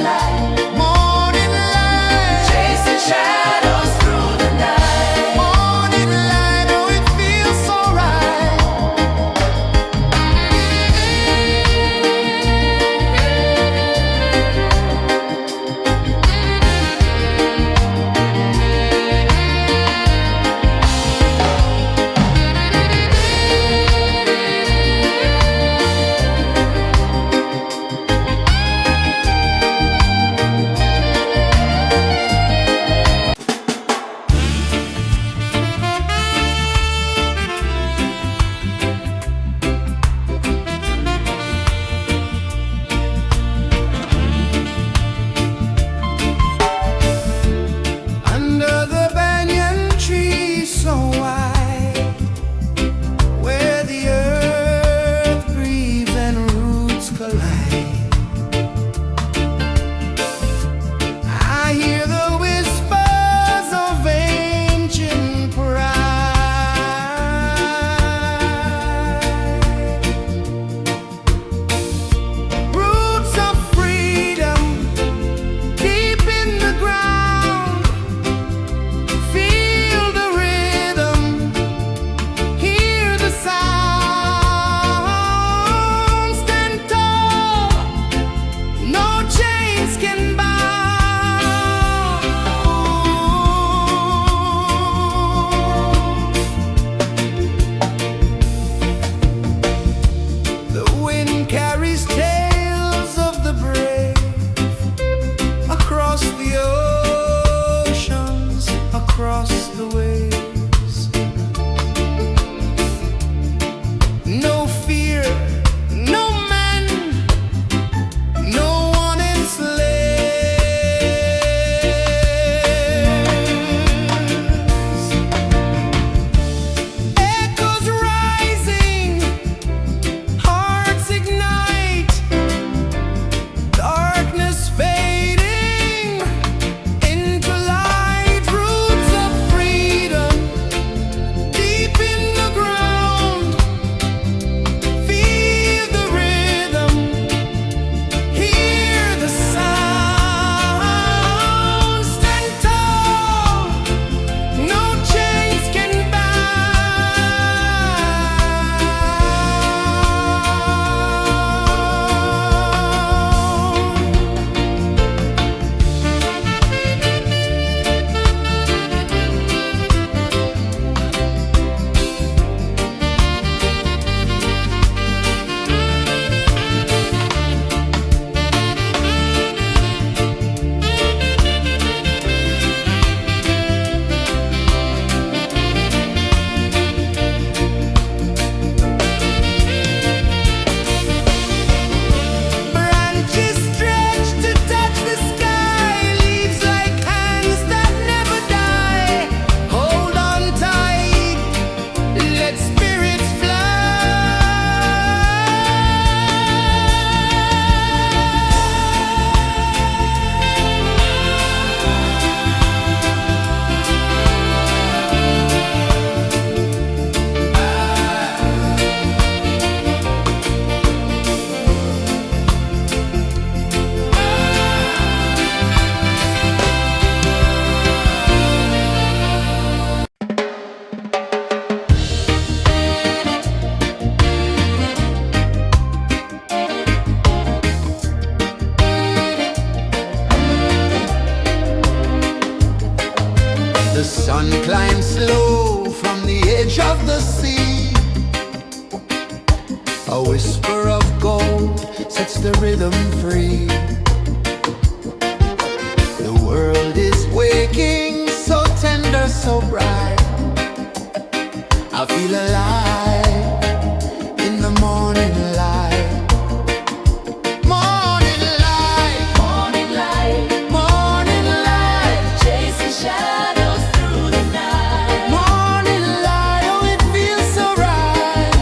sun climbs slow from the edge of the sea. A whisper of gold sets the rhythm free. The world is waking, so tender, so bright. I feel alive in the morning light. Morning light, Morning light, morning light, chasing shadows through the night. morning light, oh it feels so right.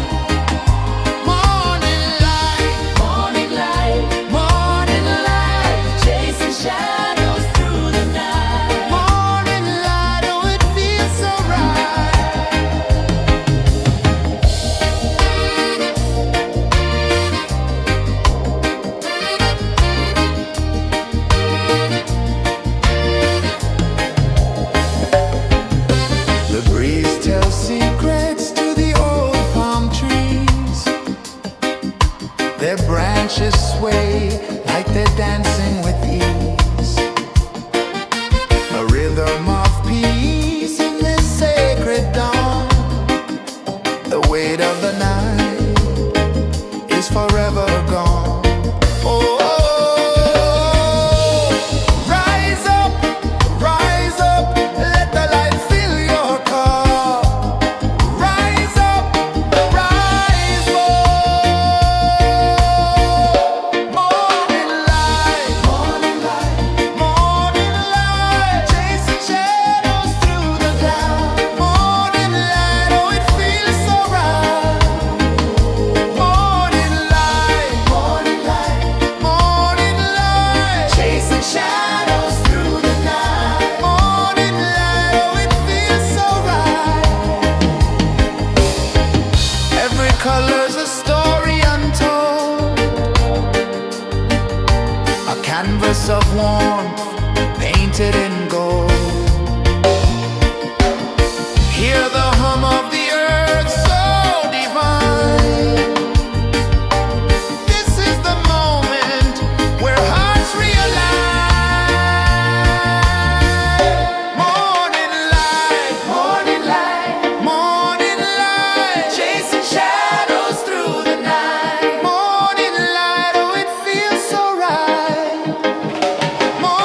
Morning light, Morning light, morning light, chasing shadows through the night. morning light, oh it feels so right. The breeze tells secrets to the old palm trees. Their branches sway like they're dancing with ease. A rhythm of peace in this sacred dawn. The weight of the night is forever gone. Oh, rise up, let the light fill your cup. Rise up, rise up. Morning light, morning light, morning light, chasing shadows through the cloud. Morning light, oh it feels so right. Morning light, morning light, morning light, chasing shadows through the night. Morning light, oh it feels so right. Every color's a story untold, a canvas of warmth painted in gold. Hear the hum of the earth so divine. This is the moment where hearts realign. Morning light, morning light, morning light, chasing shadows through the night. Morning light, oh it feels so right. Morning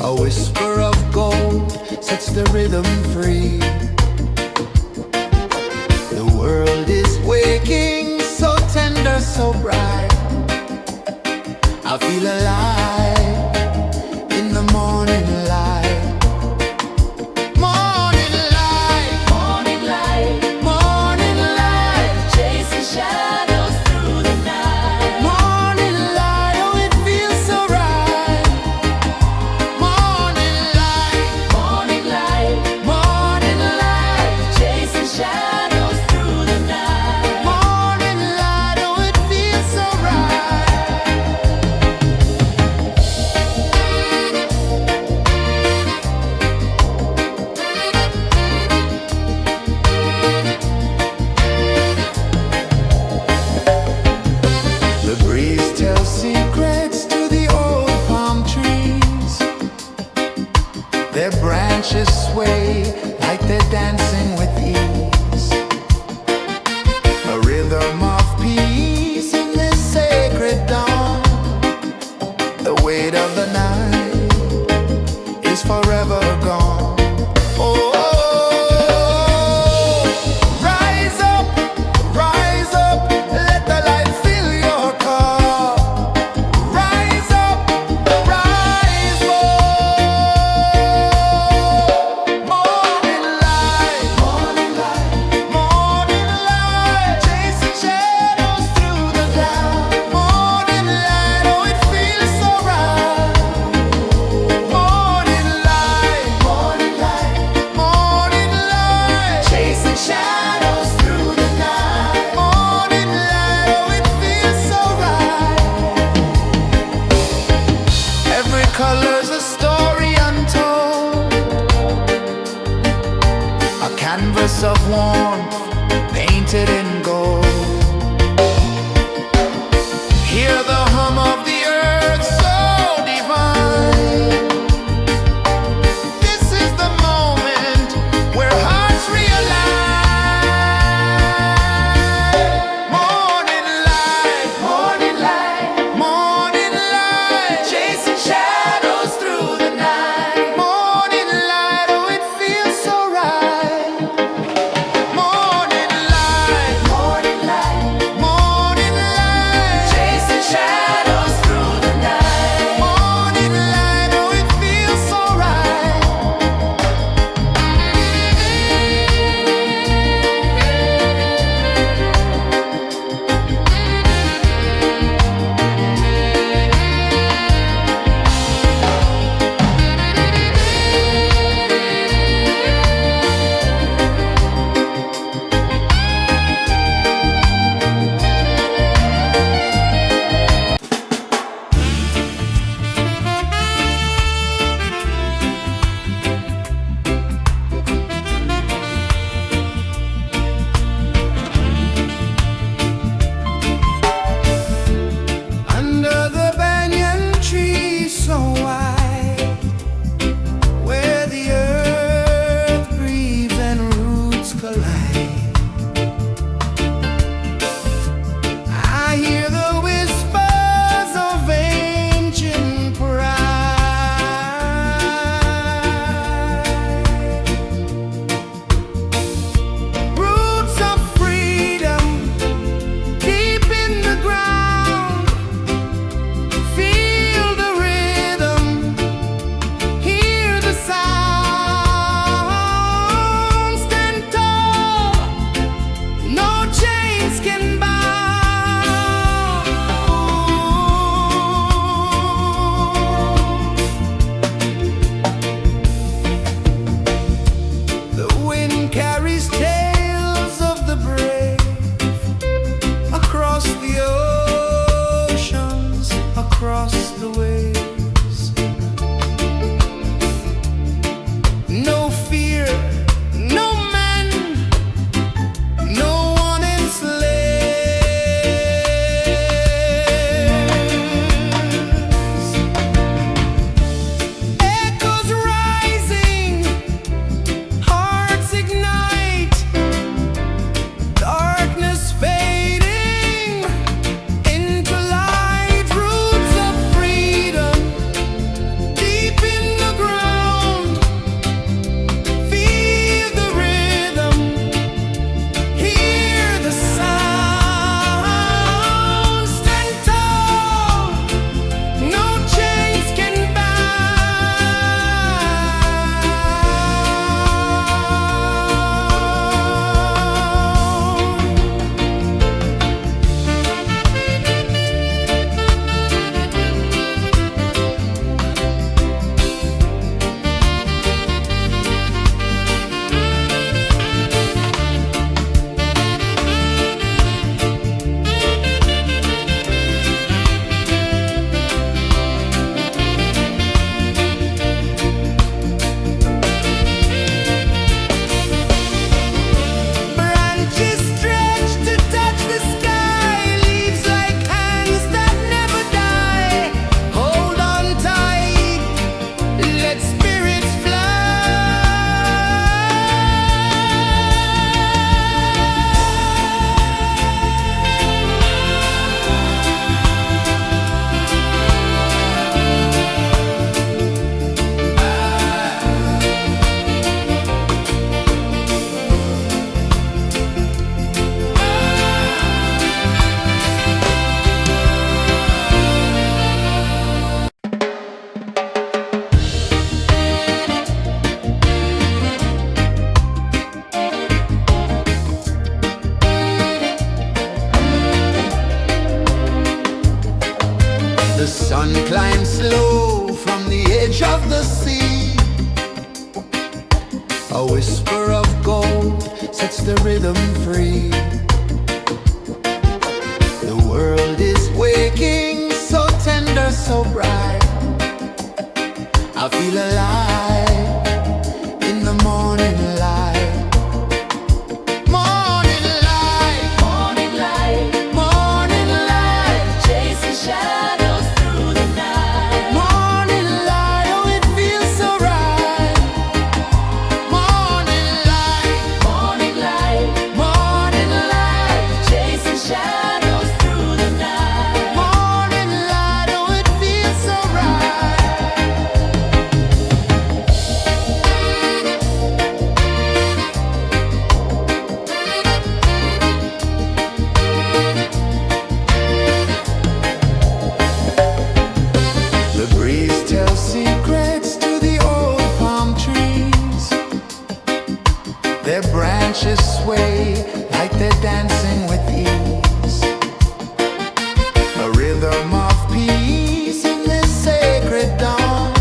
A whisper of gold sets the rhythm free. The world is waking, so tender, so bright. I feel alive in the morning light. Morning light, Morning light, morning light, chasing shadows through the night. morning light, oh it feels so right. Morning light, Morning light, morning light, chasing shadows through the night. morning light, oh it feels so right. The breeze tells secrets to the old palm trees. Their branches sway like they're dancing with ease. A rhythm of peace in this sacred dawn. The weight of the night is forever gone. Oh, rise up, let the light fill your cup. Rise up, rise up. Morning light, morning light, morning light, chasing shadows through the cloud. Morning light, oh it feels so right. Morning light, morning light, morning light, chasing shadows through the night. Morning light, oh it feels so right. Every color's a story untold, a canvas of warmth painted in gold. Hear the hum of the earth so divine. This is the moment where hearts realign. Morning light, morning light, morning light, chasing shadows through the night. Morning light, oh it feels so right. Morning light, change of the sea. A whisper of gold sets the rhythm free. The world is waking, so tender, so bright. I feel alive in the morning light. Morning light, Morning light, morning light, chasing shadows through the night. morning light, oh it feels so right. Morning light, Morning light, morning light, chasing shadows through the night. morning light, oh it feels so right. The breeze tells secrets to the old palm trees. Their branches sway like they're dancing with ease. A rhythm of peace in this sacred dawn.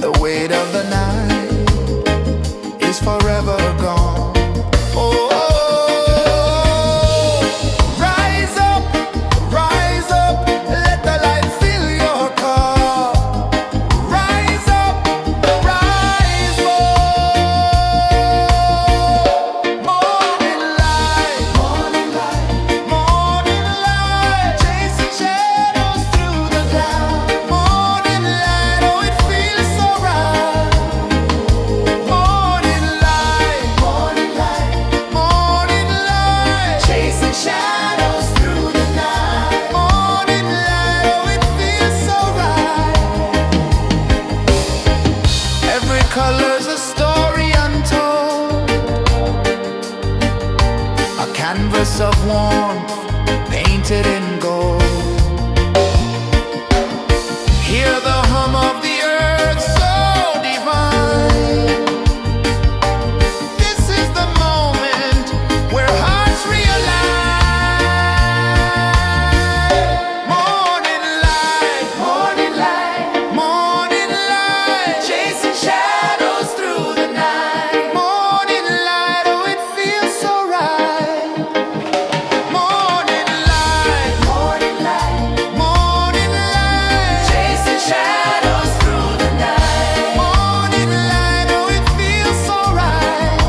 The weight of the night is forever gone. Oh, rise up, let the light fill your cup. Rise up, rise up. Morning light, morning light, morning light, chasing shadows through the cloud. Morning light, oh it feels so right. Morning light, morning light, morning light, chasing shadows through the night. Morning light, oh it feels so right. Every color's a story untold, a canvas of warmth painted in gold. Hear the hum of the earth so divine. This is the moment where hearts realign. Morning light, morning light, morning light, chasing shadows through the night. Morning light, oh it feels so right. Morning light, morning light, morning light, chasing shadows through the night. Morning light, oh it feels so right.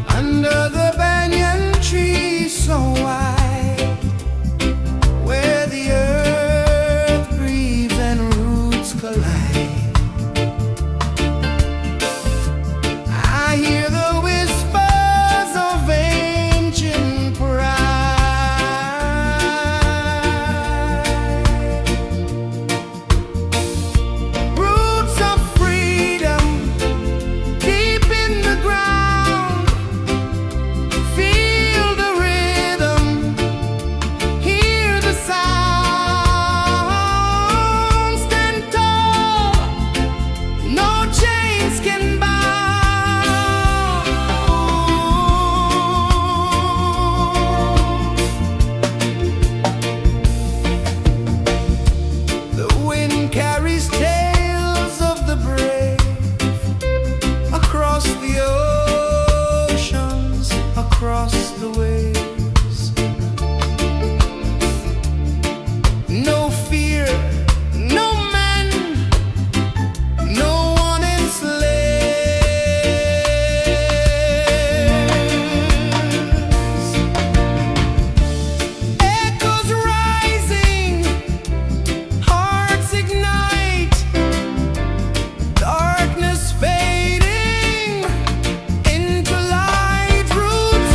Under the banyan tree so wide, where the earth breathes and roots collide, I hear the whispers of ancient pride. Roots of freedom deep in the ground. Feel the rhythm, hear the sound. Stand tall, no chains can bound. The wind carries tales of the brave across the oceans, across the waves. No fear, no man, no one enslaves. Echoes rising, hearts ignite, darkness fading into light. Roots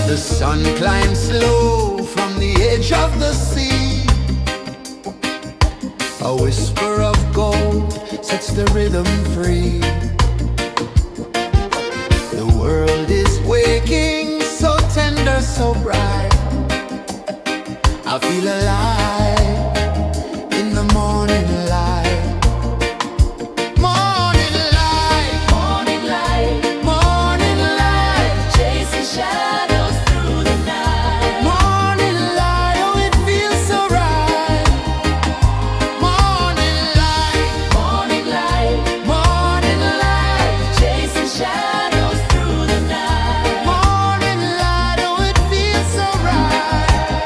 The sun climbs slow from the edge of the sea. A whisper of gold sets the rhythm free. The world is waking, so tender, so bright. I feel alive in the morning light. Morning light, Morning light, morning light, chasing shadows through the night. morning light, oh it feels so right. Morning light, Morning light, morning light, chasing shadows through the night. morning light, oh it feels so right.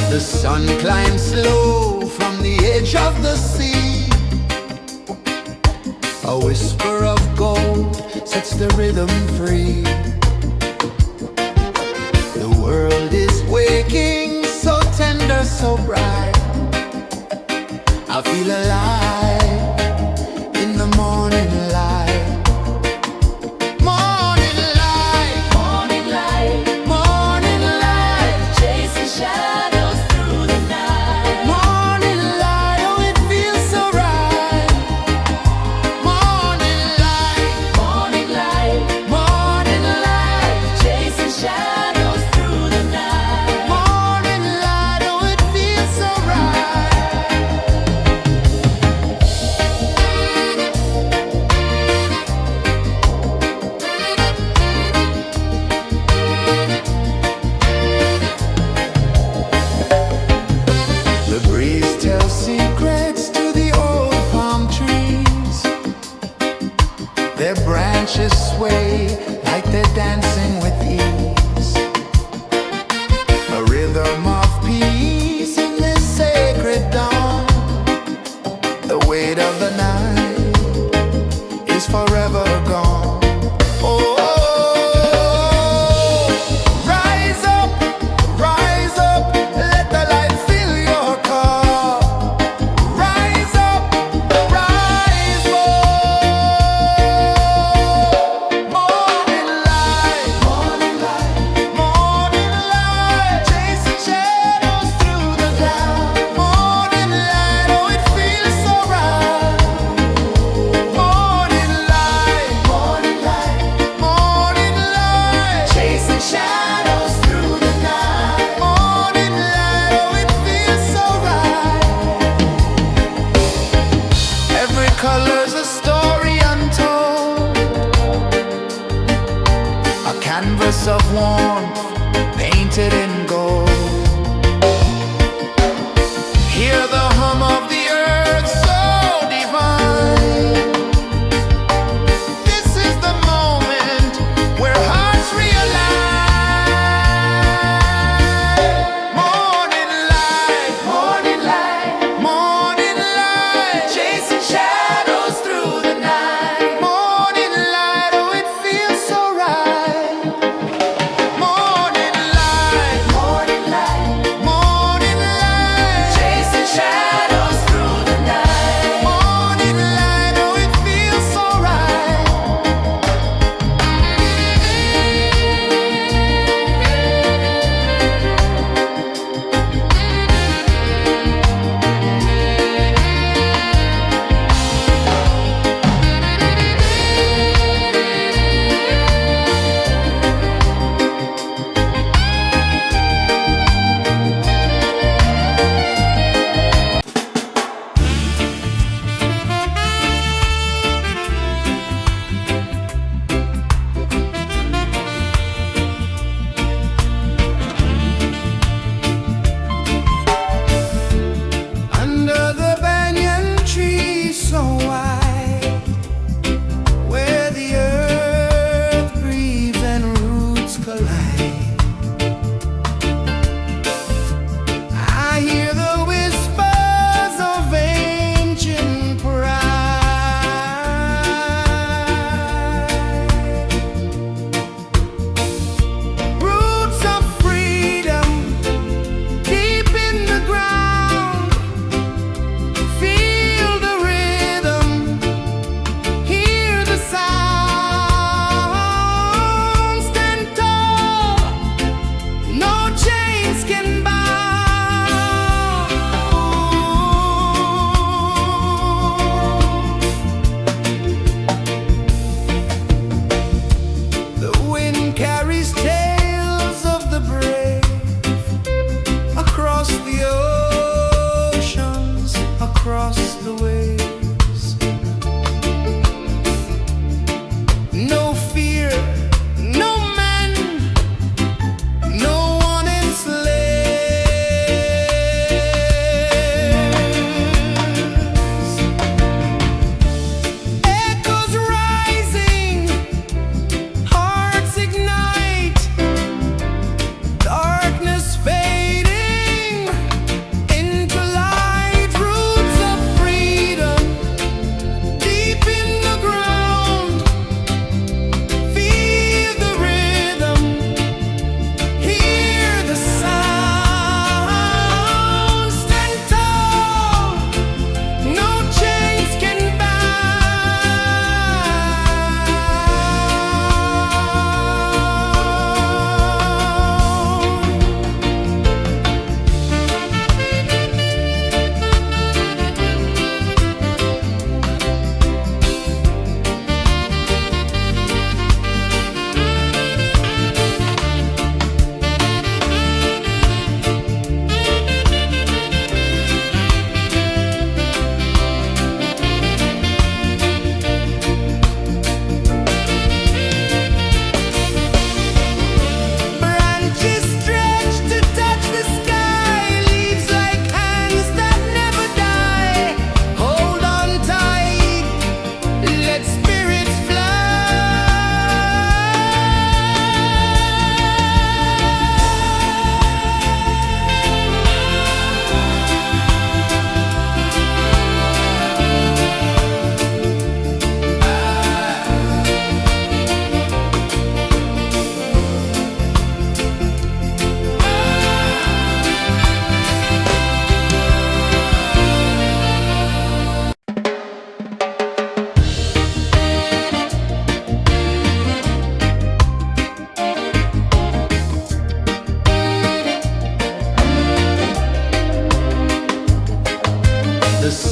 The sun climbs slow from the edge of the sea. A whisper of gold sets the rhythm free. The world is waking, so tender, so bright. I feel alive in the morning light. Morning light, Morning light, morning light, chasing shadows through the night. morning light, oh it feels so right. Morning light, Morning light, morning light, chasing shadows through the night. morning light, oh it feels so right.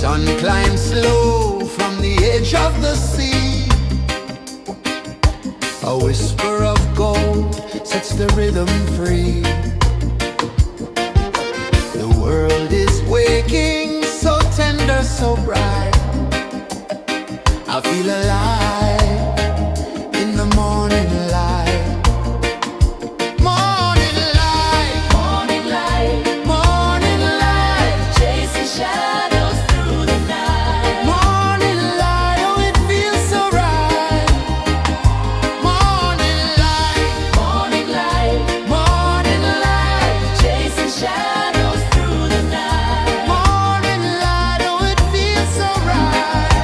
sun climbs slow from the edge of the sea. A whisper of gold sets the rhythm free. The world is waking, so tender, so bright. I feel alive in the morning light. Morning light, Morning light, morning light, chasing shadows through the night. morning light, oh it feels so right. Morning light, Morning light, morning light, chasing shadows through the night. morning light, oh it feels so right.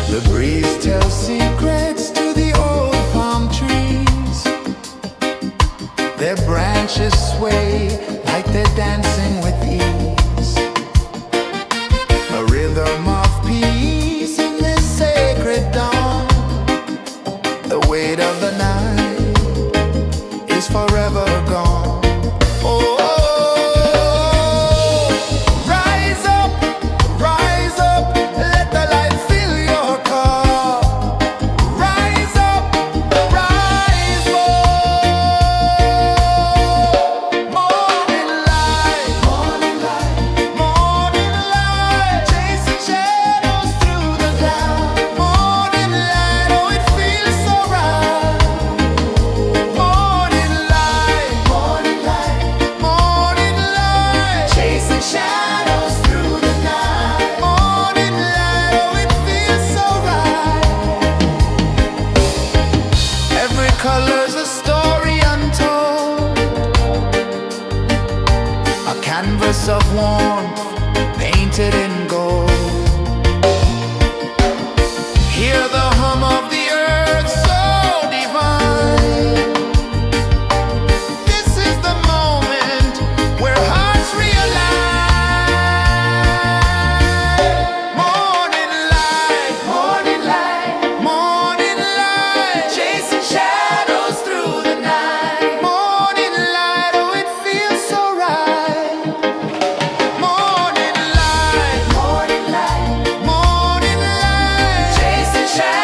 The breeze tells secrets to the old palm trees. Their branches sway like they're dancing with ease. A rhythm of peace in this sacred dawn. The weight of the night is forever gone. Oh, rise up, let the light fill your cup. Rise up, rise more. Morning light, morning light, chasing shadows through the cloud. Morning light, oh it feels so right. Morning light, morning light, chasing shadows through the night. Morning light, oh it feels so right. Every color's a story untold, a canvas of warmth painted in gold. Hear the hum of the earth so divine. This is the moment where hearts realign. Morning light, morning light, chasing shadows through the night. Morning light, oh it feels so right. Morning light, chasing shadows.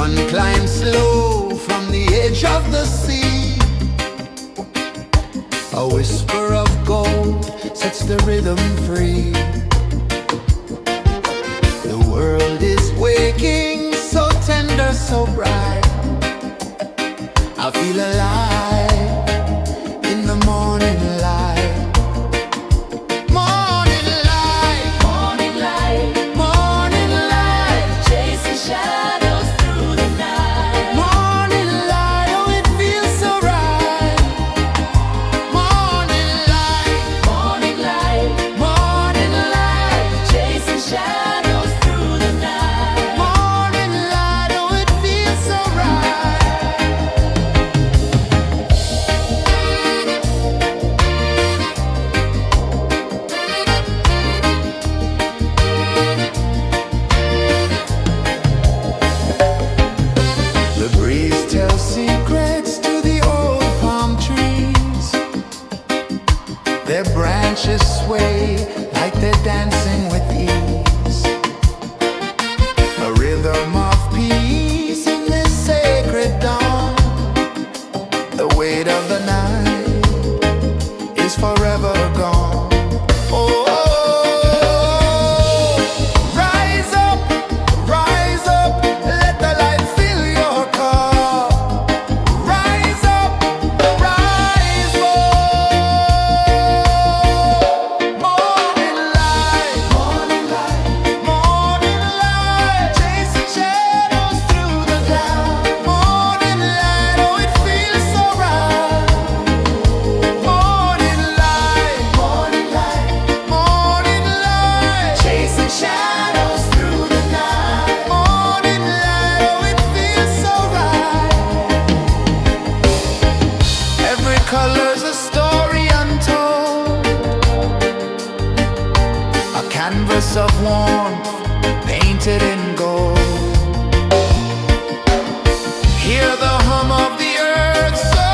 sun climbs slow from the edge of the sea. A whisper of gold sets the rhythm free. The world is waking, so tender, so bright. I feel alive in the morning light. Morning light, Morning light, morning light, chasing shadows through the night. morning light, oh it feels so right. Morning light, Morning light, morning light, chasing shadows through the night. morning light, oh it feels so right. The breeze tells secrets to the old palm trees. Their branches sway like they're dancing with ease. A rhythm of peace in this sacred dawn. The weight of the night is forever gone. Oh, rise up, let the light fill your cup. Rise up, rise up. Morning light, morning light, morning light, chasing shadows through the cloud. Morning light, oh it feels so right. Morning light, morning light, morning light, chasing shadows through the night. Morning light, oh it feels so right. Every color's a story untold, a canvas of warmth painted in gold. Hear the hum of the earth so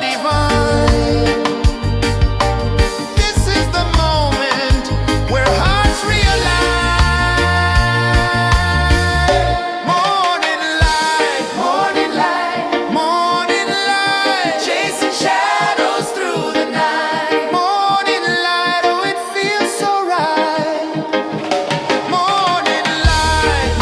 divine. This is the moment where hearts realign. Morning light, morning light, morning light, chasing shadows through the night. Morning light, oh it feels so right. Morning light,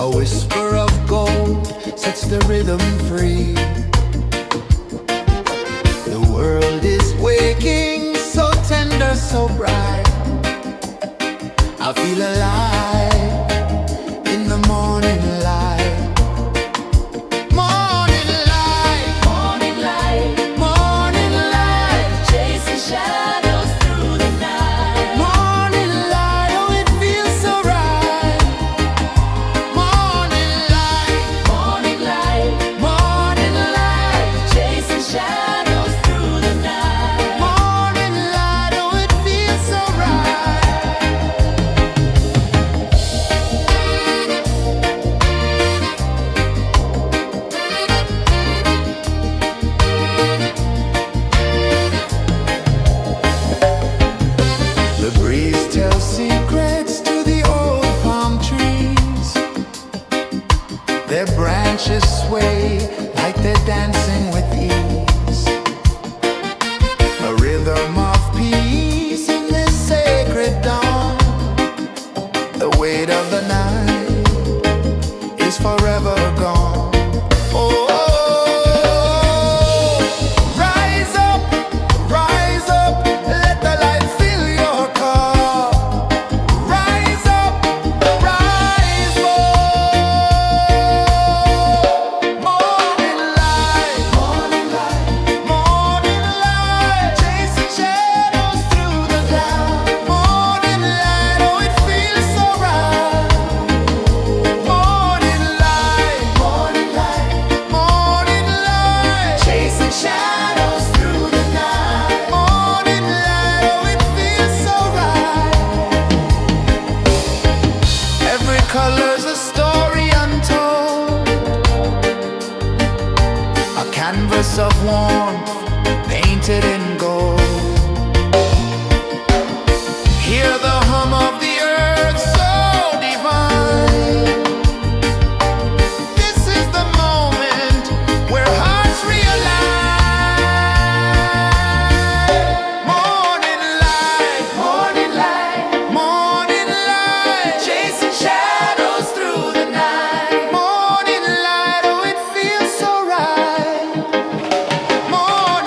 A whisper of gold sets the rhythm free. The world is waking, so tender, so bright. I feel alive in the morning light. Morning light, Morning light, morning light, chasing shadows through the night. morning light, oh it feels so right. Morning light, Morning light, morning light, chasing shadows through the night. morning light, oh it feels so right. The breeze tells secrets to the old palm trees. Their branches sway like they're dancing with ease. A rhythm of peace in this sacred dawn. The weight of the night is forever gone. Oh, rise up, let the light fill your car. Rise up, rise up. Morning light, morning light, morning light, chasing shadows through the cloud. Morning light, oh it feels so right. Morning light, morning light, morning light, chasing shadows through the night. Morning light, oh it feels so right. Every color's a story untold, a canvas of warmth painted in gold. Hear the hum of the earth so divine. This is the moment where hearts realign. Morning light, morning light, morning light, chasing shadows through the night. Morning light, oh it feels so right. Morning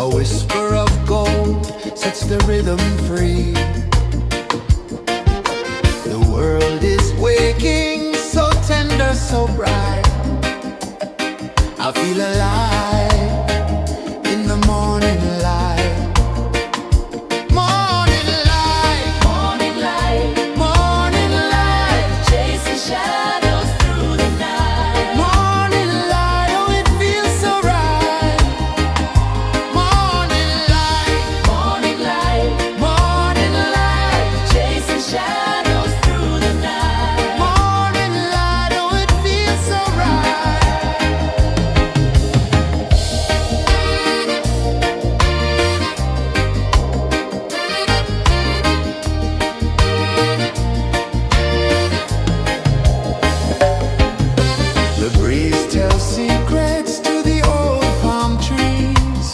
A whisper of gold sets the rhythm free. The world is waking, so tender, so bright. I feel alive in the morning light. Morning light, Morning light, morning light, chasing shadows through the night. morning light, oh it feels so right. Morning light, Morning light, morning light, chasing shadows through the night. morning light, oh it feels so right. The breeze tells secrets to the old palm trees.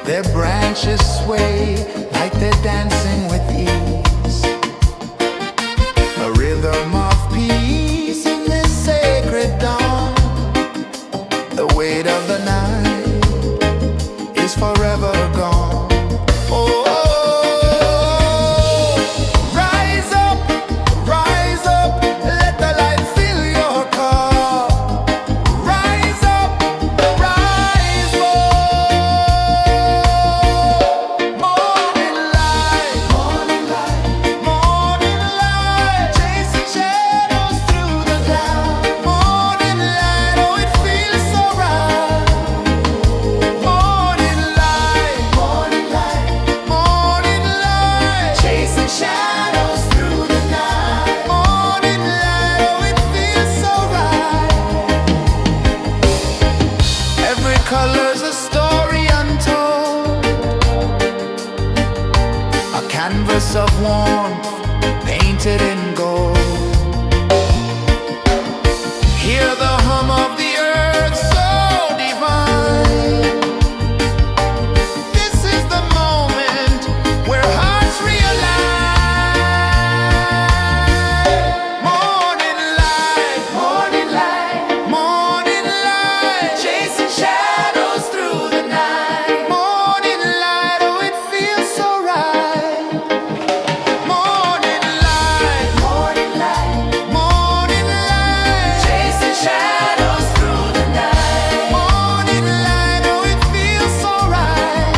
Their branches sway like they're dancing with ease. A rhythm of peace in this sacred dawn. The weight of the night is forever gone. Oh, rise up, let the light fill your car. Rise up, rise up. Morning light, morning light, morning light, chasing shadows through the cloud. Morning light, oh it feels so right. Morning light, morning light, morning light, chasing shadows through the night. Morning light, oh it feels so right. Every color's a story untold, a canvas of warmth painted in gold. Hear the hum of the earth so divine. This is the moment where hearts realign. Morning light, morning light, morning light, chasing shadows through the night. Morning light, oh it feels so right. Morning light, morning light, morning light, chasing shadows through the night. Morning light, oh it feels so right.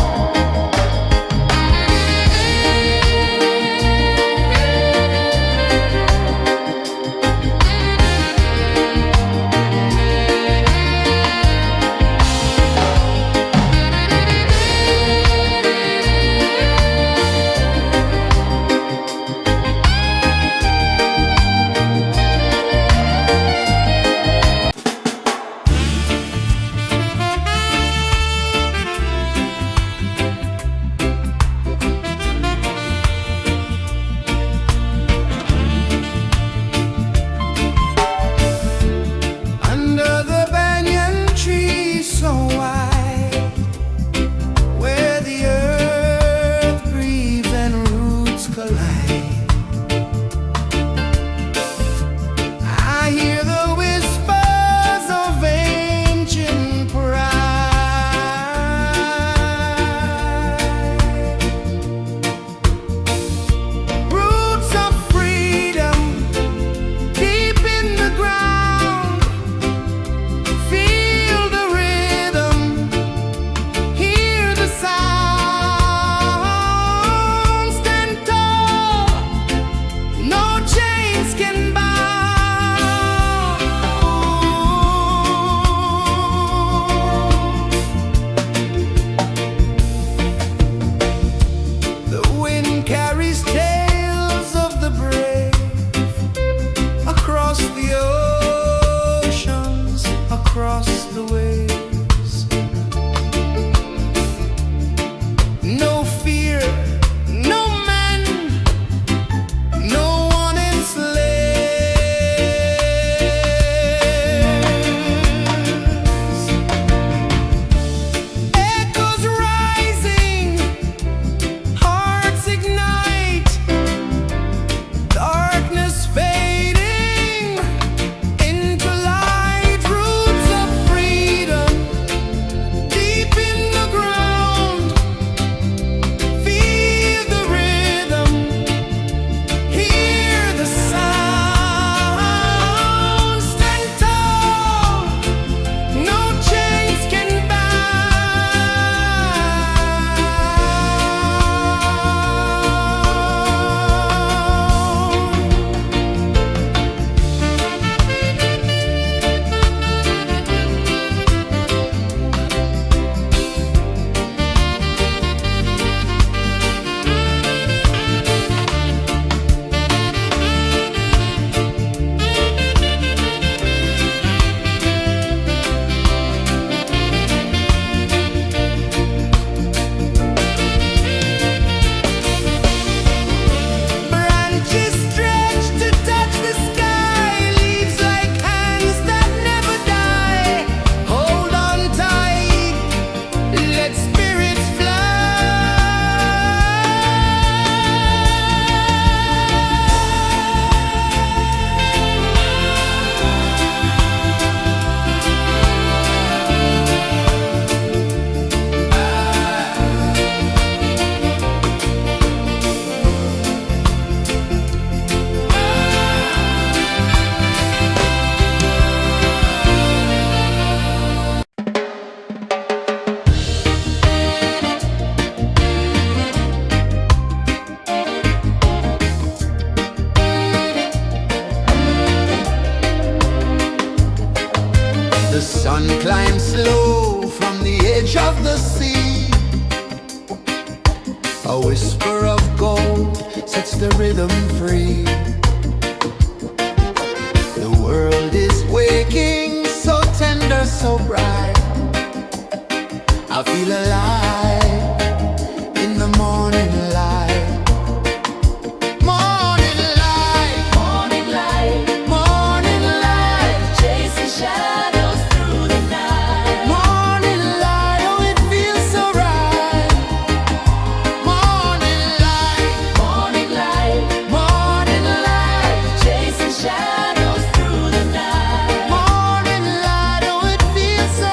Under the banyan tree so wide, where the earth breathes and roots collide, I hear the whispers of ancient pride. Roots of freedom deep in the ground. Feel the rhythm, hear the sound. Stand tall, no chains can bound. The wind carries tales of the brave across the oceans, across the waves. No fear, no man, no one enslaves. Echoes rising, hearts ignite, darkness fading into light. Roots of freedom The sun climbs slow from the edge of the sea. A whisper of gold sets the rhythm free. The world is waking, so tender, so bright. I feel alive in the morning light. Morning light, Morning light, morning light, chasing shadows through the night. morning light, oh it feels so right. Morning light, Morning light, morning light, chasing shadows through the night. morning light, oh it feels so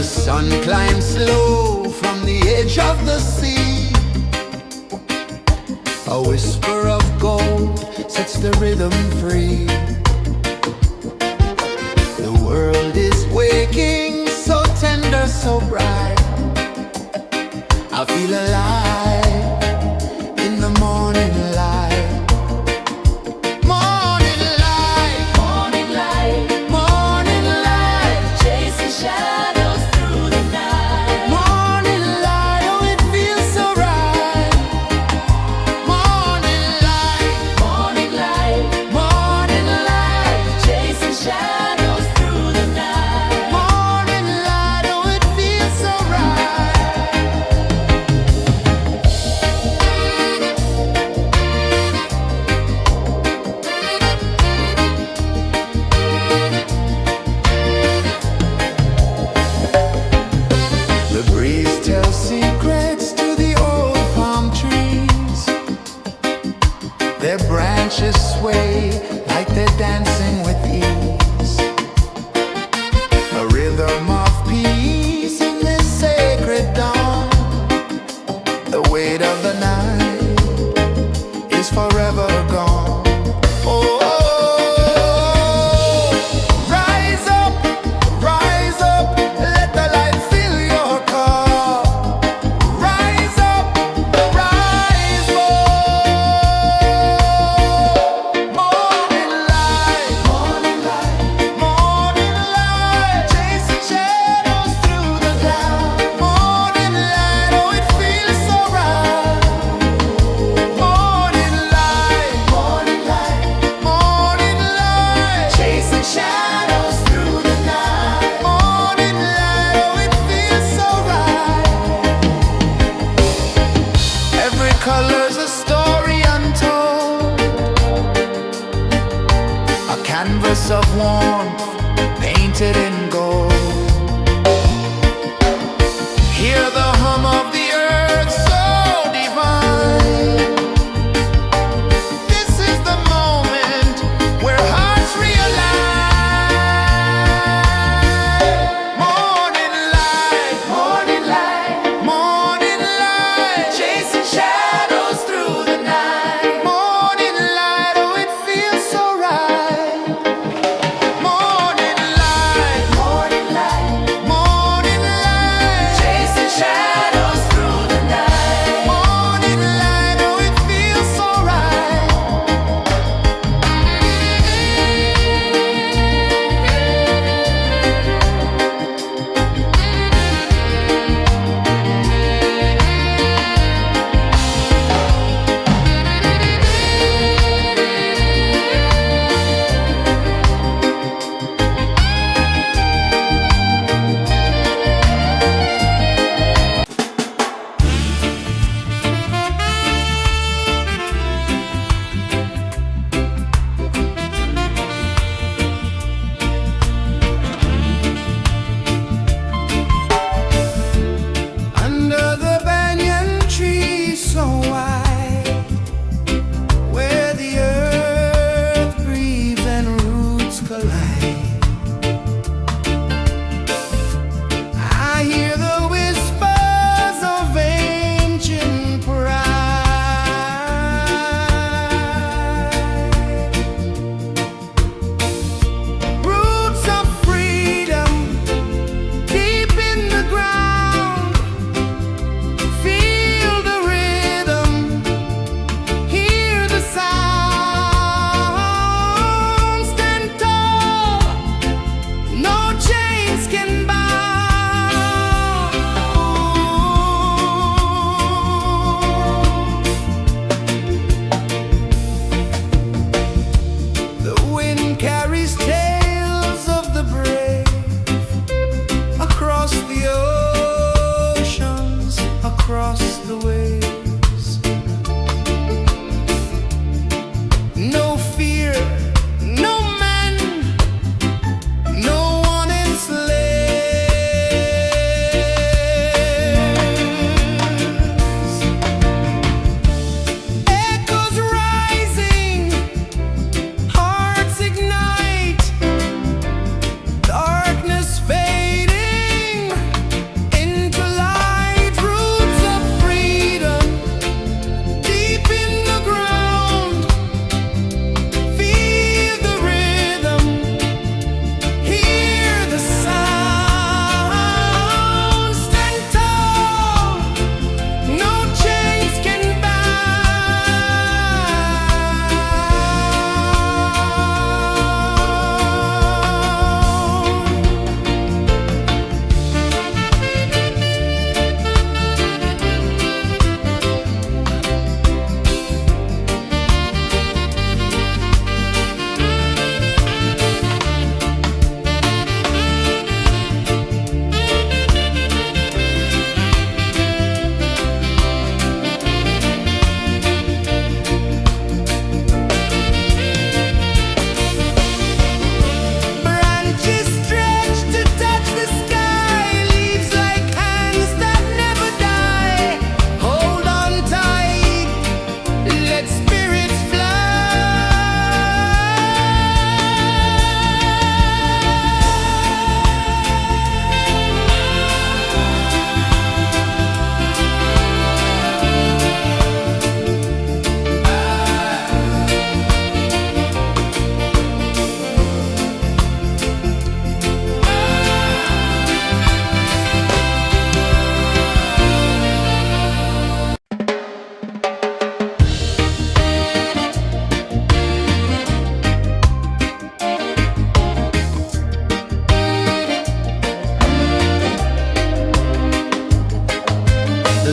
sun climbs slow from the edge of the sea. A whisper of gold sets the rhythm free. The world is waking, so tender, so bright. I feel alive in the morning light. Morning light, Morning light, morning light, chasing shadows through the night. morning light, oh it feels so right. Morning light, Morning light, morning light, chasing shadows through the night. morning light, oh it feels so right.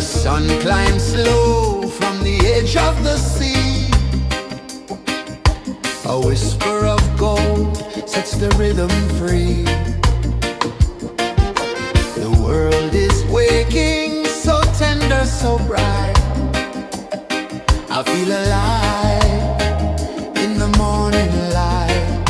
sun climbs slow from the edge of the sea. A whisper of gold sets the rhythm free. The world is waking, so tender, so bright. I feel alive in the morning light.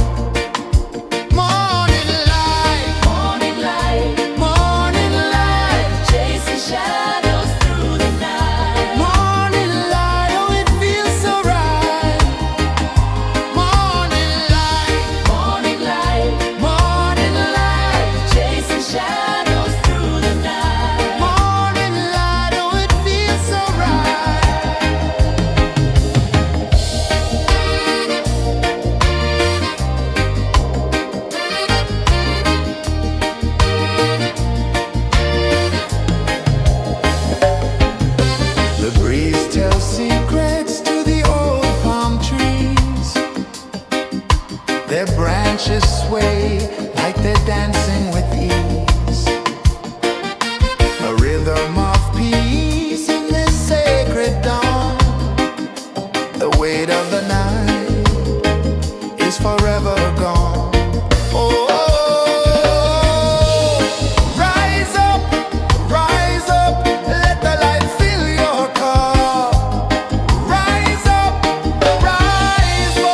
Morning light, Morning light, morning light, chasing shadows through the night. morning light, oh it feels so right. Morning light, Morning light, morning light, chasing shadows through the night. morning light, oh it feels so right. The breeze tells secrets to the old palm trees. Their branches sway like they're dancing with ease. A rhythm of peace in this sacred dawn. The weight of the night is forever gone. Oh, rise up, let the light fill your cup. Rise up, rise up.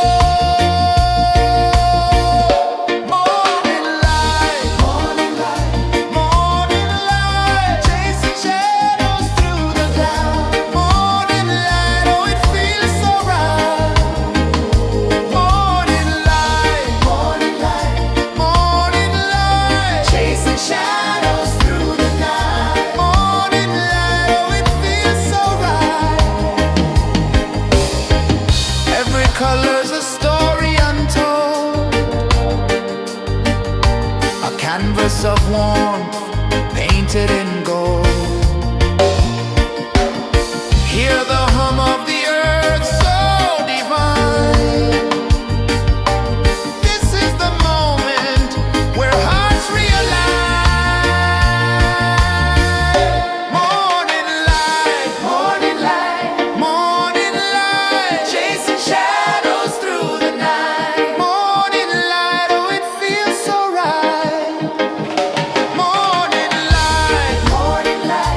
Morning light, morning light, morning light, chasing shadows through the cloud. Morning light, oh it feels so right. Morning light, morning light, morning light, chasing shadows through the night. Morning light, oh it feels so right. Every color's a story untold, a canvas of warmth painted in gold. Hear the hum of the earth so divine. This is the moment where hearts realign. Morning light, morning light, morning light, chasing shadows through the night. Morning light, oh it feels so right. Morning light, morning light,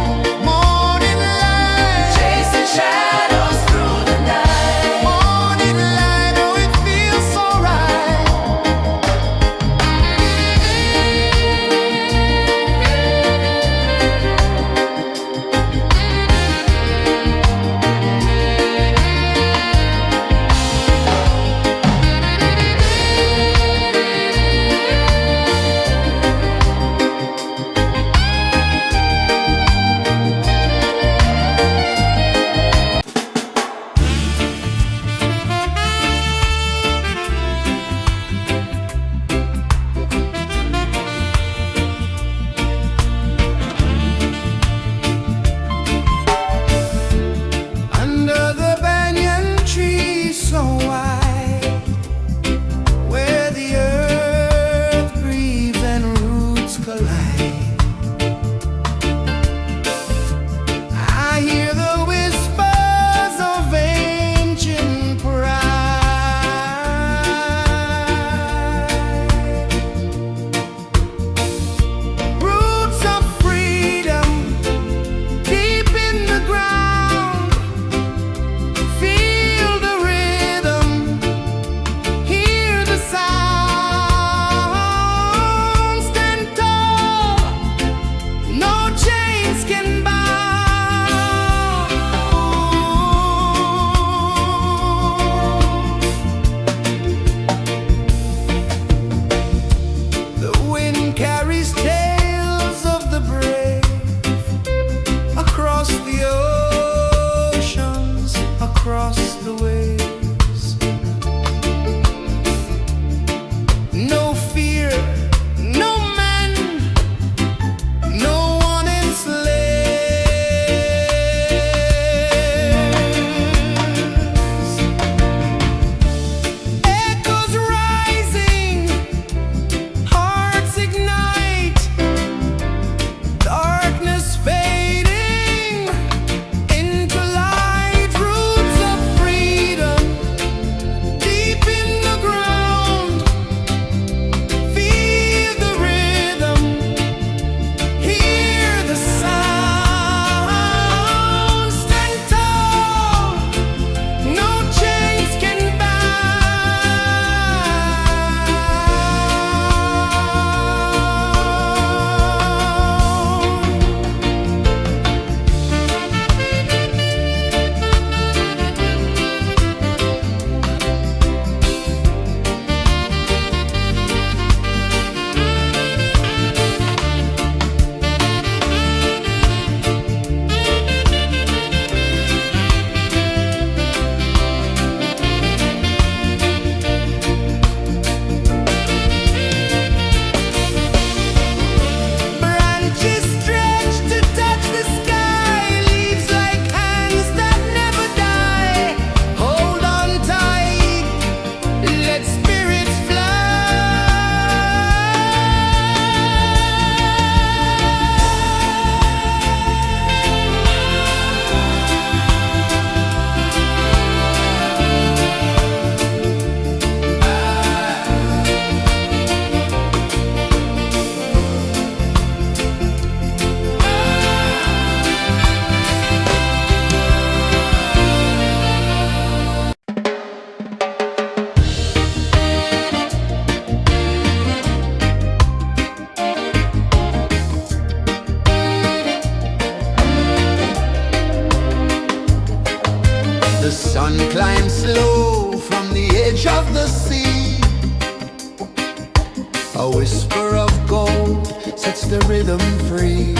the rhythm free.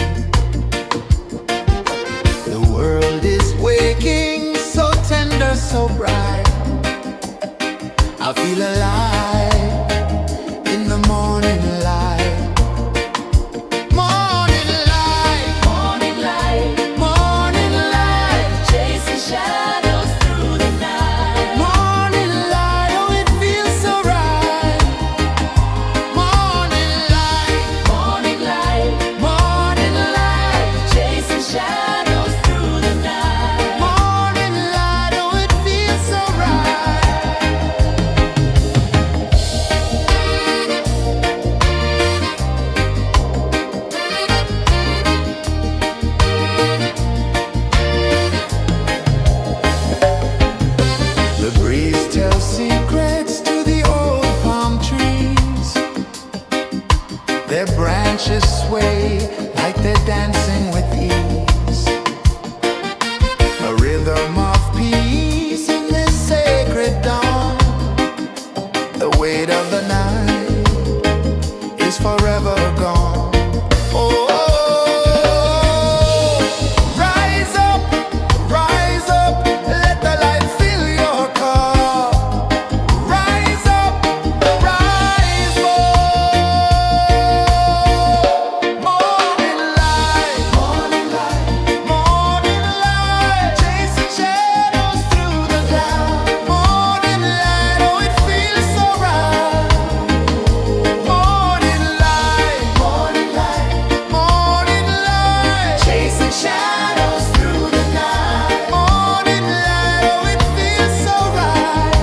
The world is waking, so tender, so bright. I feel alive in the morning light. Morning light, Morning light, morning light, chasing shadows through the night. morning light, oh it feels so right. Morning light, Morning light, morning light, chasing shadows through the night. morning light, oh it feels so right. The breeze tells secrets to the old palm trees. Their branches sway like they're dancing with ease. A rhythm of peace in this sacred dawn. The weight of the night is forever gone. Oh, rise up, let the light fill your cup. Rise up, rise up. Morning light, morning light, chasing shadows through the cloud. Morning light, oh it feels so right. Morning light, morning light, chasing shadows through the night. Morning light, oh it feels so right.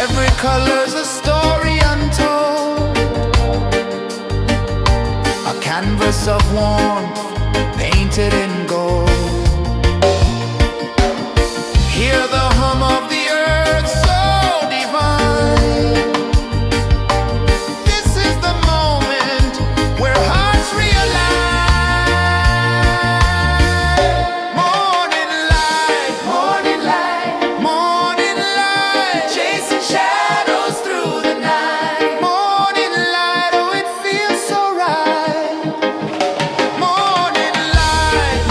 Every color's a story untold, a canvas of warmth painted in gold. Hear the hum of the earth so divine. This is the moment where hearts realign. Morning light, morning light, chasing shadows through the night. Morning light, oh it feels so right. Morning light,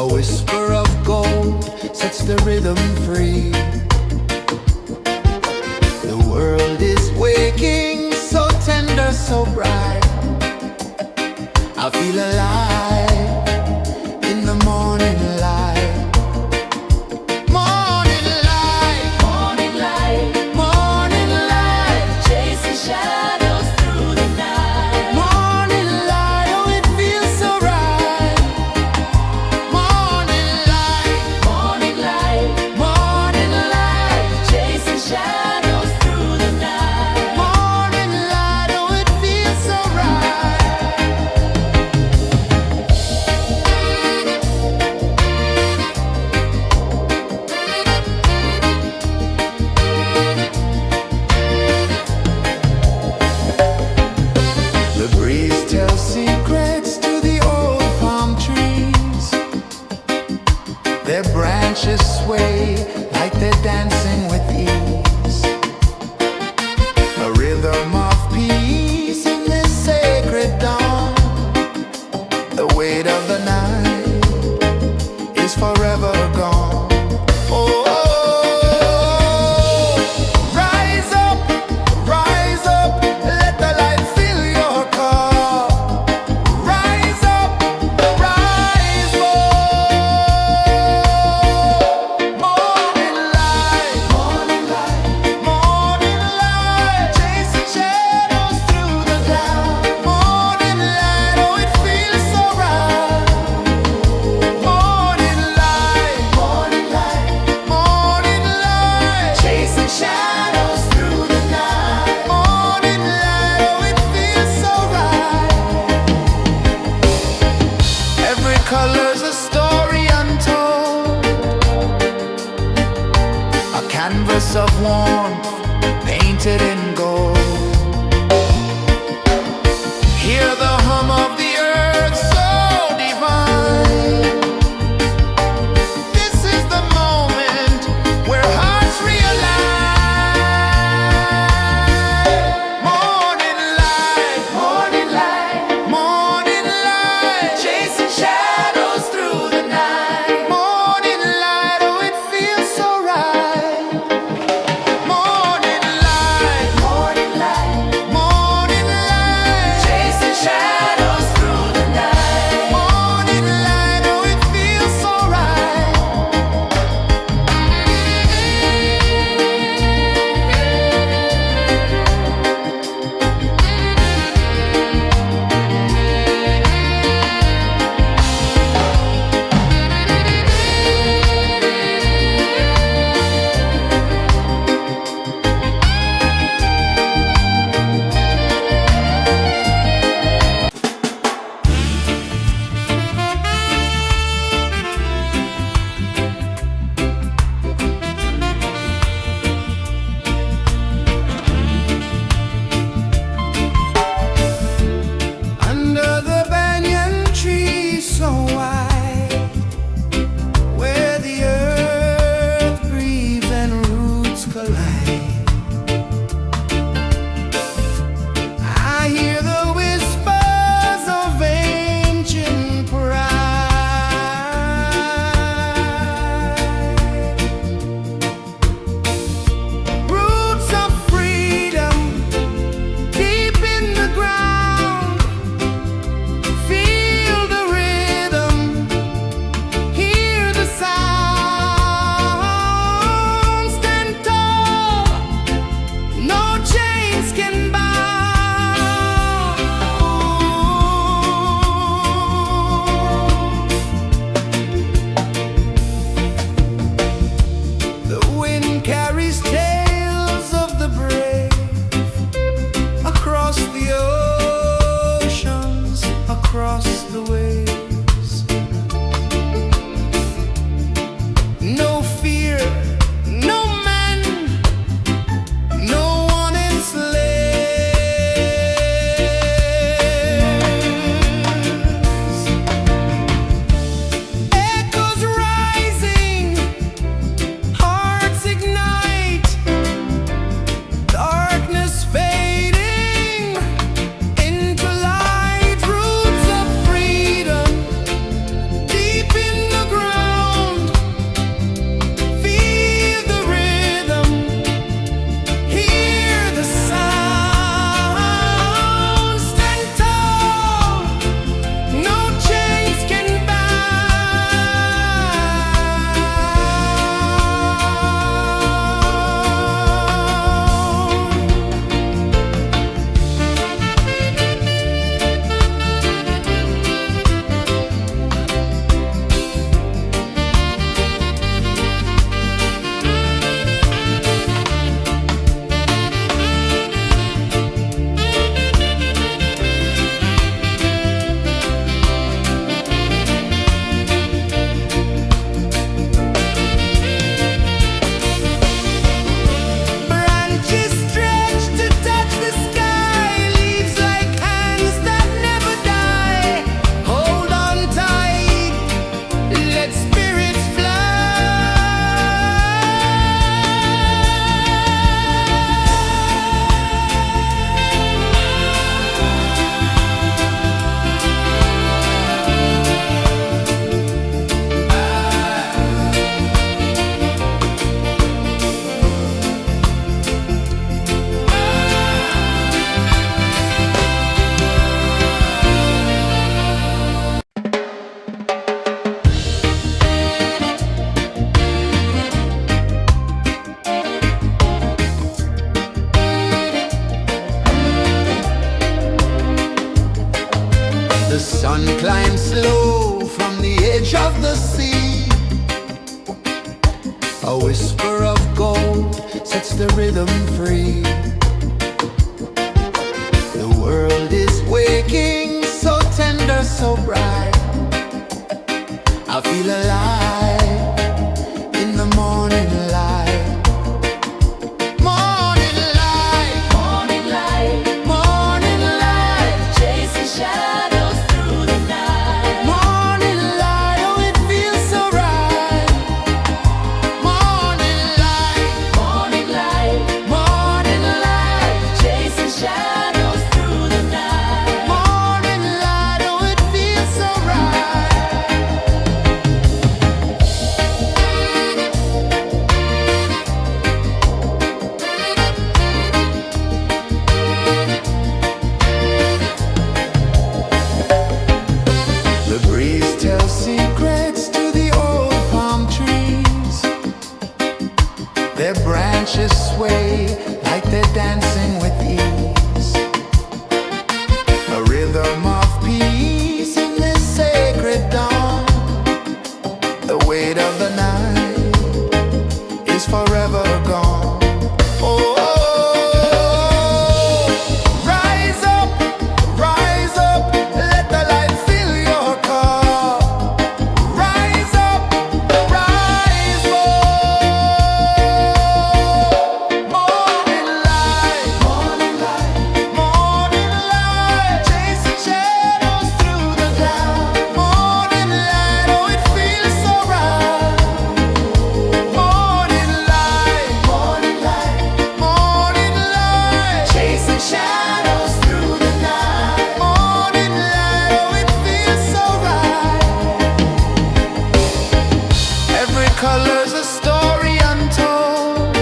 A whisper of gold sets the rhythm free. The world is waking, so tender, so bright. I feel alive in the morning light. Morning light, Morning light, morning light, chasing shadows through the night. morning light, oh it feels so right. Morning light, Morning light, morning light, chasing shadows through the night. morning light, oh it feels so right. The breeze tells secrets to the old palm trees. Their branches sway like they're dancing with ease. A rhythm of peace in this sacred dawn. The weight of the night is forever gone. Oh, rise up, let the light fill your cup. Rise up, rise up. Morning light, morning light, morning light, chasing shadows through the cloud. Morning light, oh it feels so right. Morning light, morning light, morning light, chasing shadows through the night. Morning light, oh it feels so right. Every color's a story untold, a canvas of warmth painted in gold. Hear the hum of the earth so divine. This is the moment where hearts realign. Morning light, morning light, morning light, chasing shadows through the night. Morning light, oh it feels so right. Morning of the sea. A whisper of gold sets the rhythm free. The world is waking, so tender, so bright. I feel alive in the morning light. Morning light, Morning light, morning light, chasing shadows through the night. morning light, oh it feels so right. Morning light, Morning light, morning light, chasing shadows through the night. morning light, oh it feels so right. The breeze tells secrets to the old palm trees. Their branches sway like they're dancing with ease. A rhythm of peace in this sacred dawn. The weight of the night is forever gone. Oh, rise up, let the light fill your cup. Rise up, rise up. Morning light, morning light, morning light, chasing shadows through the cloud. Morning light, oh it feels so right. Morning light, morning light, morning light, chasing shadows through the night. Morning light, oh it feels so right. Every color's a story untold,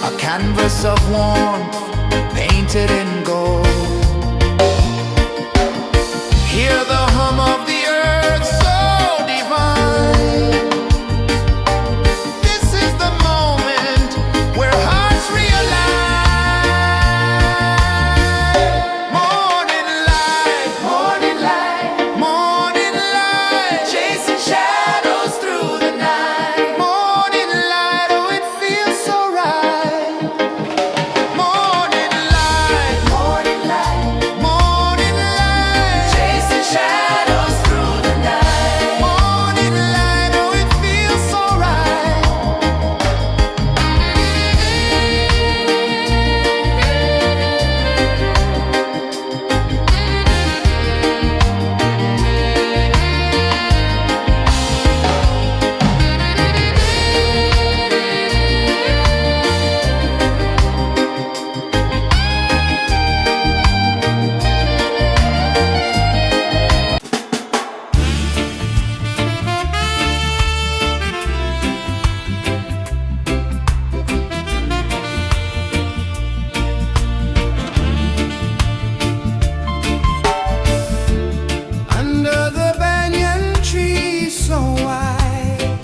a canvas of warmth painted in gold. Hear the hum of the earth so divine. This is the moment where hearts realign. Morning light, morning light, morning light, chasing shadows through the night. Morning light, oh it feels so right. Morning light, morning light, morning light, chasing shadows through the night. Morning light, oh it feels so right. Under the banyan tree so wide,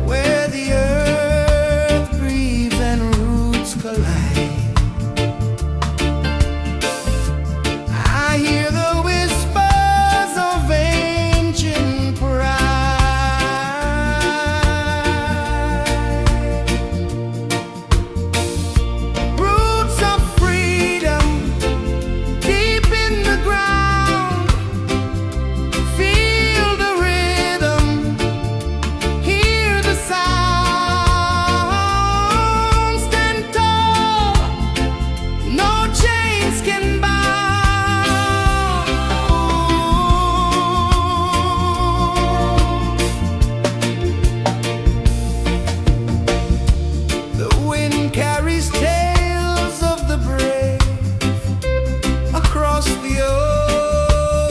where the earth breathes and roots collide, I hear the whispers of ancient pride. Roots of freedom deep in the ground. Feel the rhythm, hear the sound. Stand tall, no chains can bound. The wind carries tales of the brave across the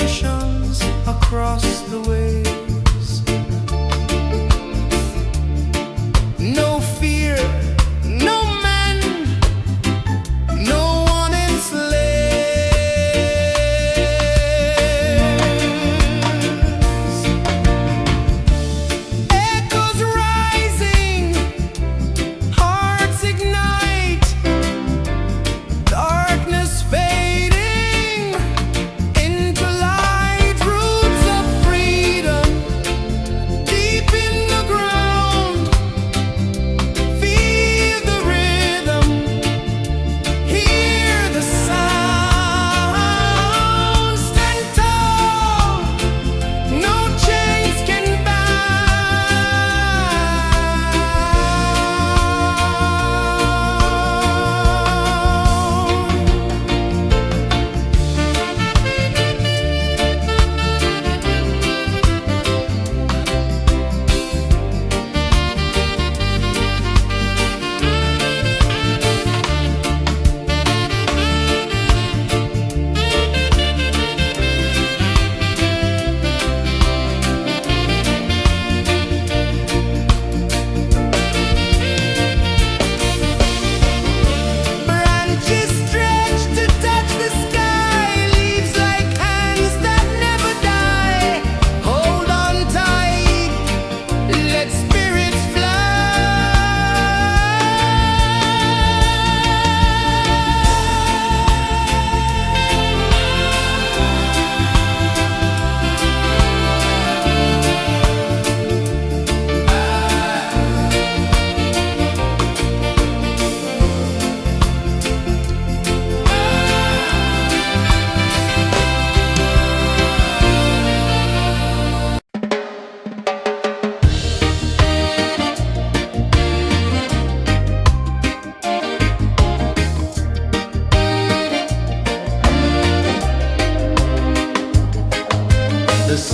oceans, across the waves. No fear, no man, no one enslaves. Echoes rising, hearts ignite, darkness fading into light. Roots of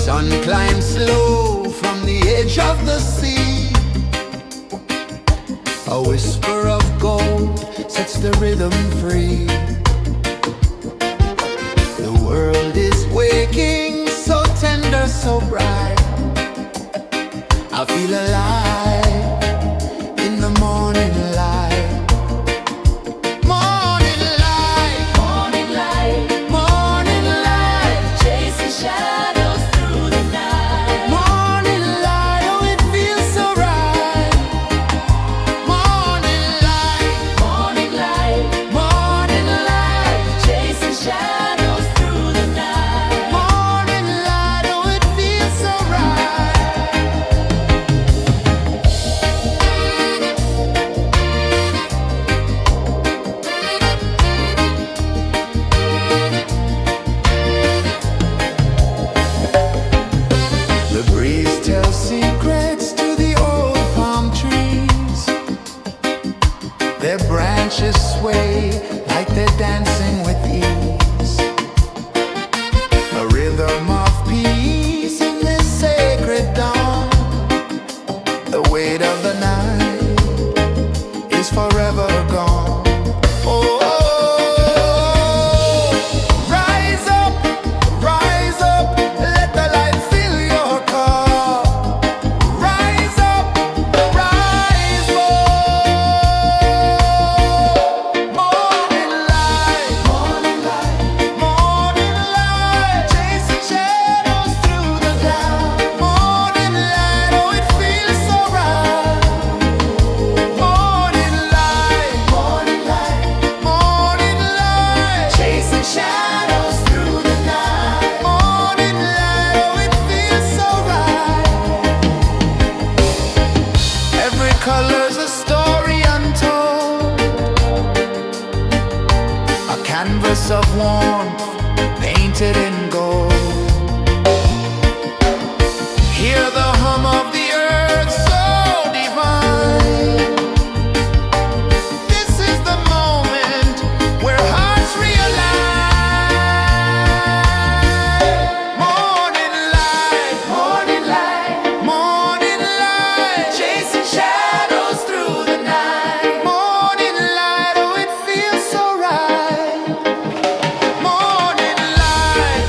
sun climbs slow from the edge of the sea. A whisper of gold sets the rhythm free. The world is waking, so tender, so bright. I feel alive in the morning light. Morning light, Morning light, morning light, chasing shadows through the night. morning light, oh it feels so right. Morning light, Morning light, morning light, chasing shadows through the night. morning light, oh it feels so right. The breeze tells secrets to the old palm trees. Their branches sway like they're dancing with ease. A rhythm of peace in this sacred dawn. The weight of the night is forever gone. Oh, rise up, let the light fill your cup. Rise up, rise up. Morning light, morning light, chasing shadows through the cloud. Morning light, oh it feels so right. Morning light, morning light, chasing shadows through the night. Morning light, oh it feels so right. Every color's a story untold, a canvas of warmth painted in gold. Hear the hum of the earth so divine. This is the moment where hearts realign. Morning light, morning light, chasing shadows through the night. Morning light, oh it feels so right. Morning light,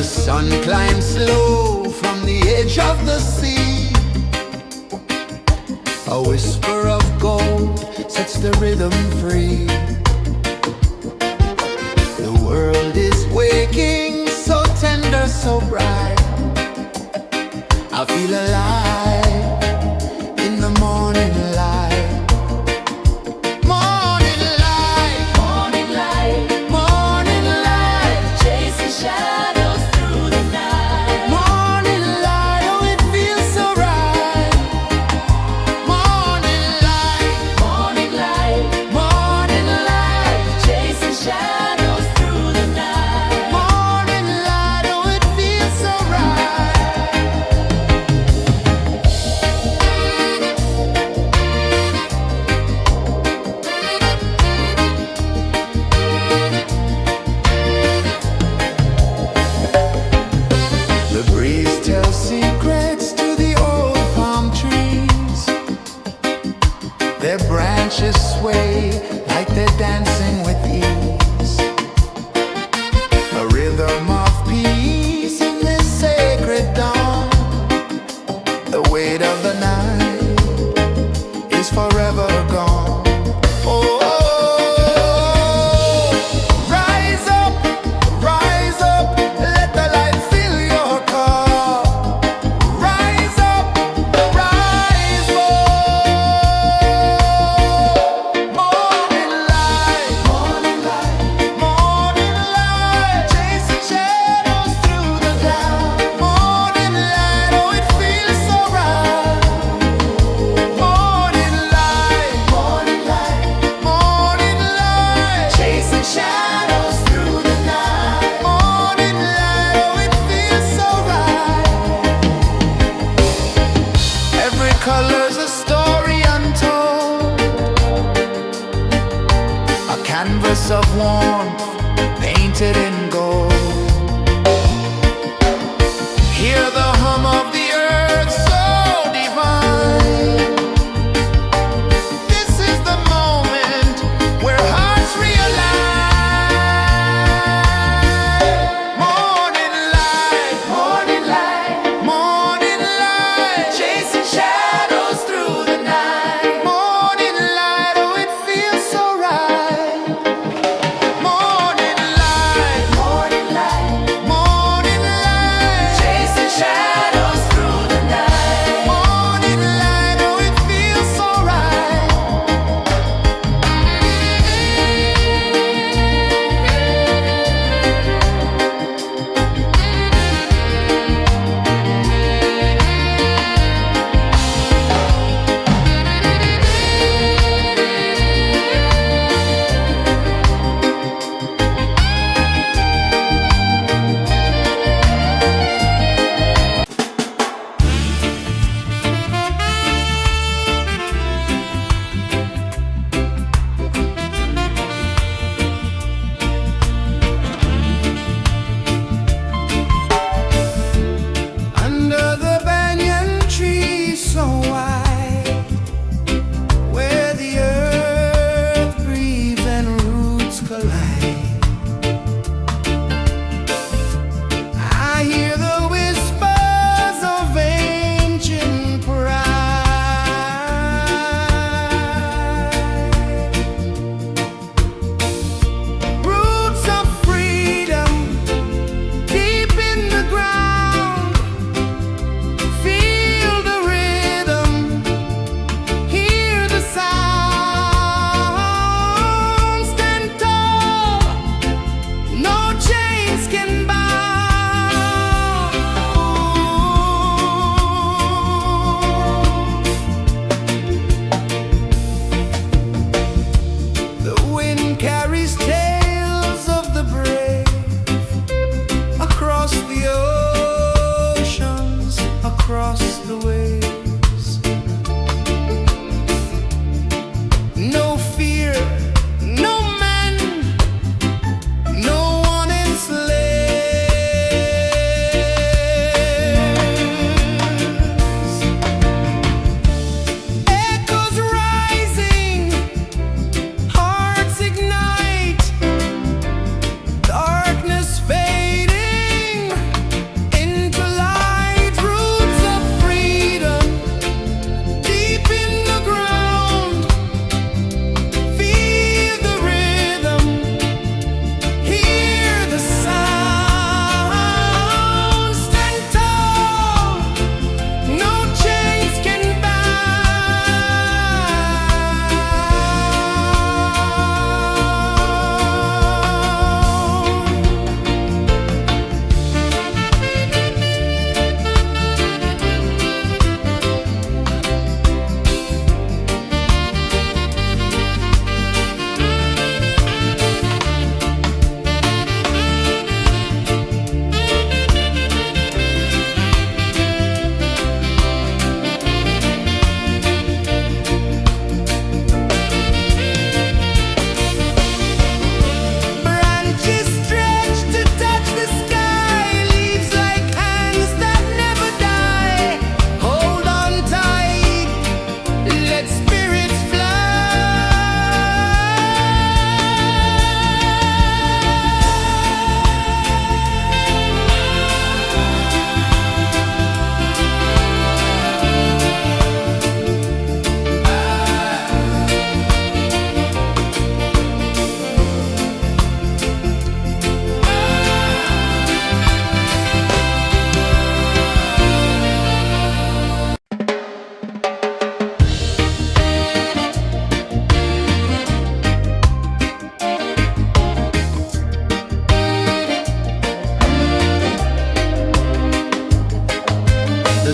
The sun climbs slow from the edge of the sea. A whisper of gold sets the rhythm free. The world is waking, so tender, so bright. I feel alive in the morning light. Morning light, Morning light, morning light, chasing shadows through the night. morning light, oh it feels so right. Morning light, Morning light, morning light.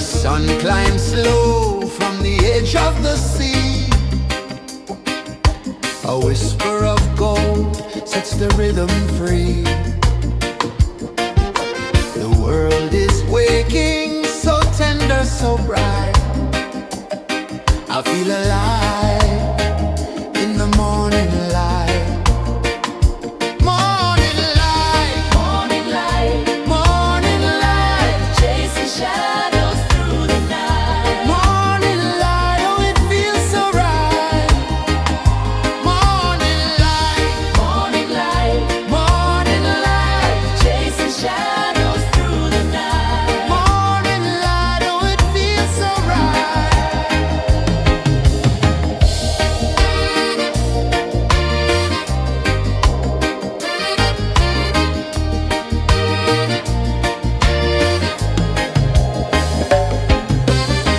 sun climbs slow from the edge of the sea. A whisper of gold sets the rhythm free. The world is waking, so tender, so bright. I feel alive in the morning light. Morning light, Morning light, morning light, chasing shadows through the night. morning light, oh it feels so right. Morning light, Morning light, morning light, chasing shadows through the night. morning light, oh it feels so right.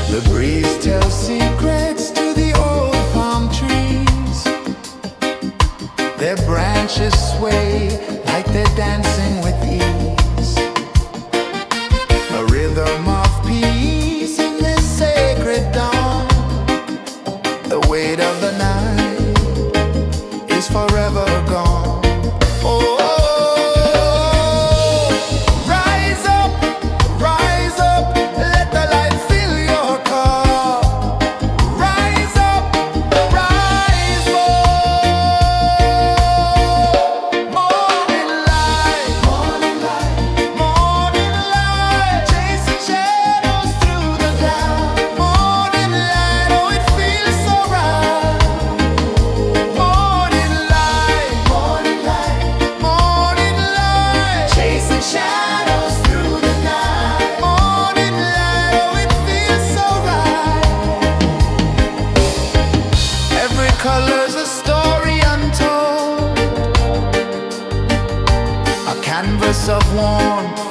The breeze tells secrets to the old palm trees. Their branches sway like they're dancing with ease. A rhythm of peace in this sacred dawn. The weight of the night is forever gone. Oh, rise up, let the light fill your car. Rise up, rise up. Morning light, morning light, morning light, chasing shadows through the cloud. Morning light, oh it feels so right. Morning light, morning light, morning light, chasing shadows through the night. Morning light, oh it feels so right. Every color's a story untold, a canvas of warmth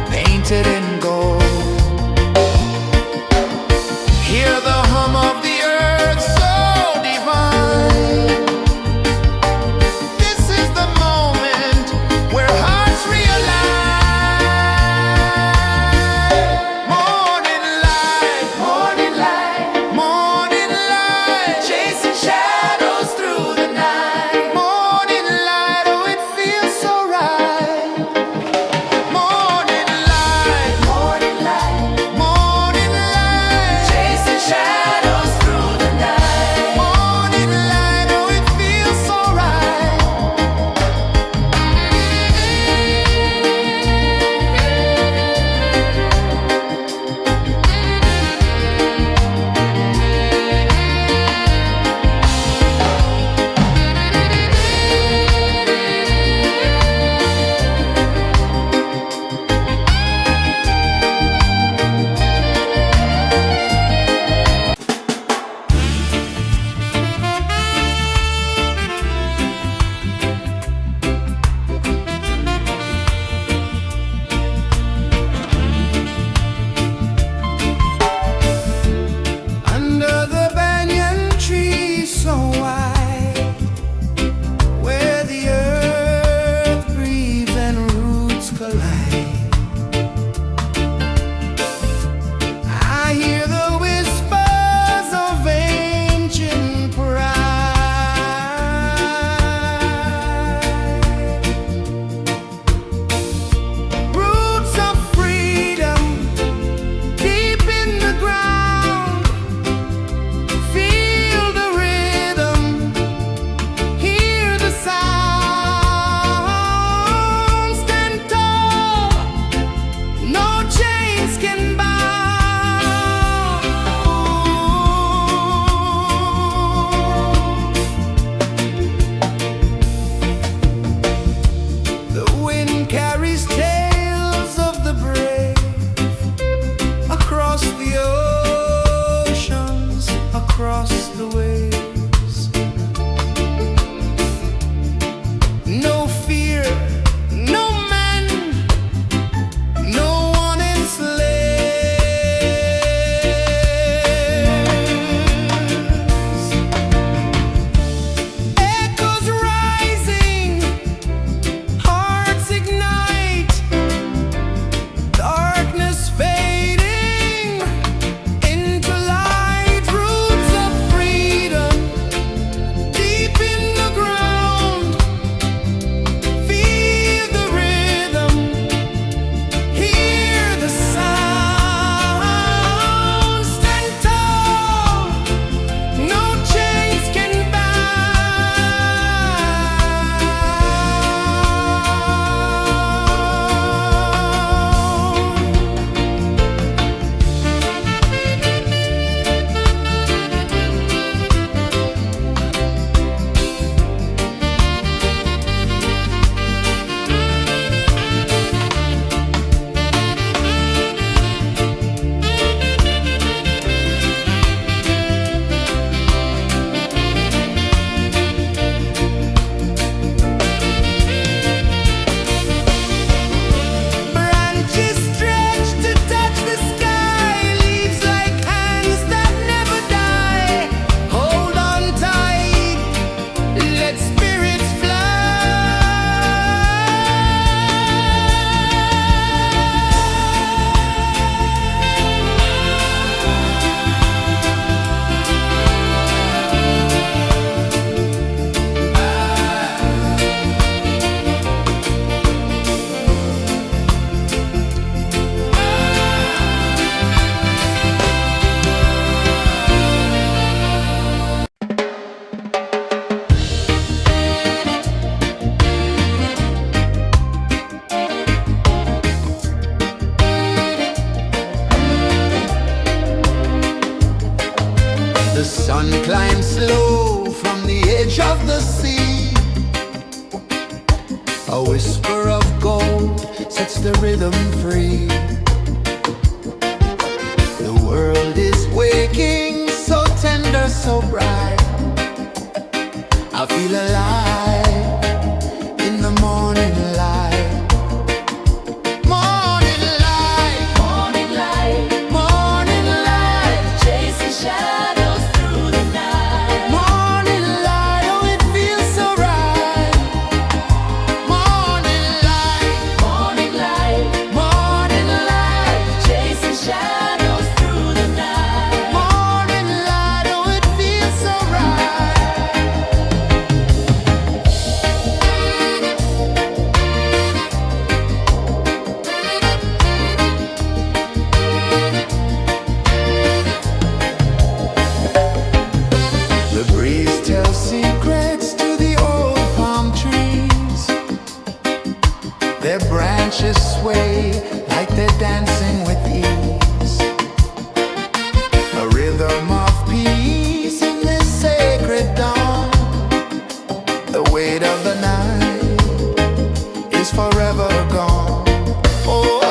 painted in gold. Hear the hum of the earth so divine. This is the moment where hearts realign. Morning light, morning light, morning light, chasing shadows through the night. Morning light, oh it feels so right. Morning light, morning light, morning light, chasing shadows through the night. Morning light, oh it feels so right. Under the banyan tree so wide, where the earth breathes and roots collide, I hear the whispers of ancient pride. Roots of freedom deep in the ground. Feel the rhythm, hear the sound. Stand tall, no chains can bound. The wind carries tales of the brave across the oceans, across the waves. No fear, no man, no one enslaves. Echoes rising, hearts ignite. sun climbs slow from the edge of the sea. A whisper of gold sets the rhythm free. The world is waking, so tender, so bright. I feel alive in the morning light. Morning light, Morning light, morning light, chasing shadows through the night. morning light, oh it feels so right. Morning light, Morning light, morning light, chasing shadows through the night. morning light, oh it feels so right. The breeze tells secrets to the old palm trees. Their branches sway like they're dancing with ease. A rhythm of peace in this sacred dawn. The weight of the night is forever gone. Oh,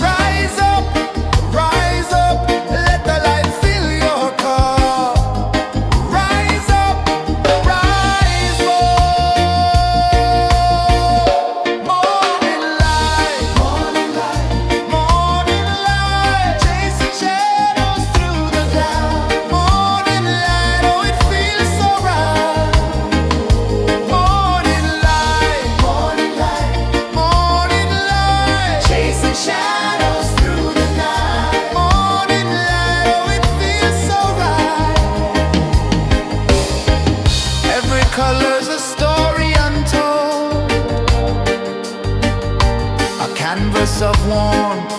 rise up, let the light fill your car. Rise up, rise up. Morning light, morning light, morning light, chasing shadows through the cloud. Morning light, oh it feels so right. Morning light, morning light, morning light, chasing shadows through the night. Morning light, oh it feels so right. Every color's a story untold, a canvas of warmth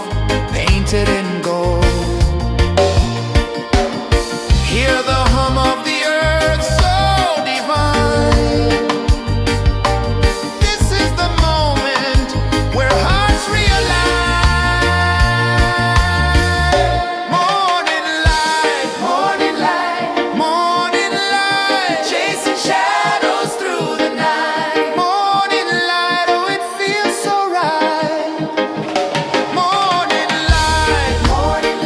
painted in gold. Hear the hum of the earth so divine. This is the moment where hearts realign. Morning light, morning light, morning light, chasing shadows through the night. Morning light, oh it feels so right. Morning light, morning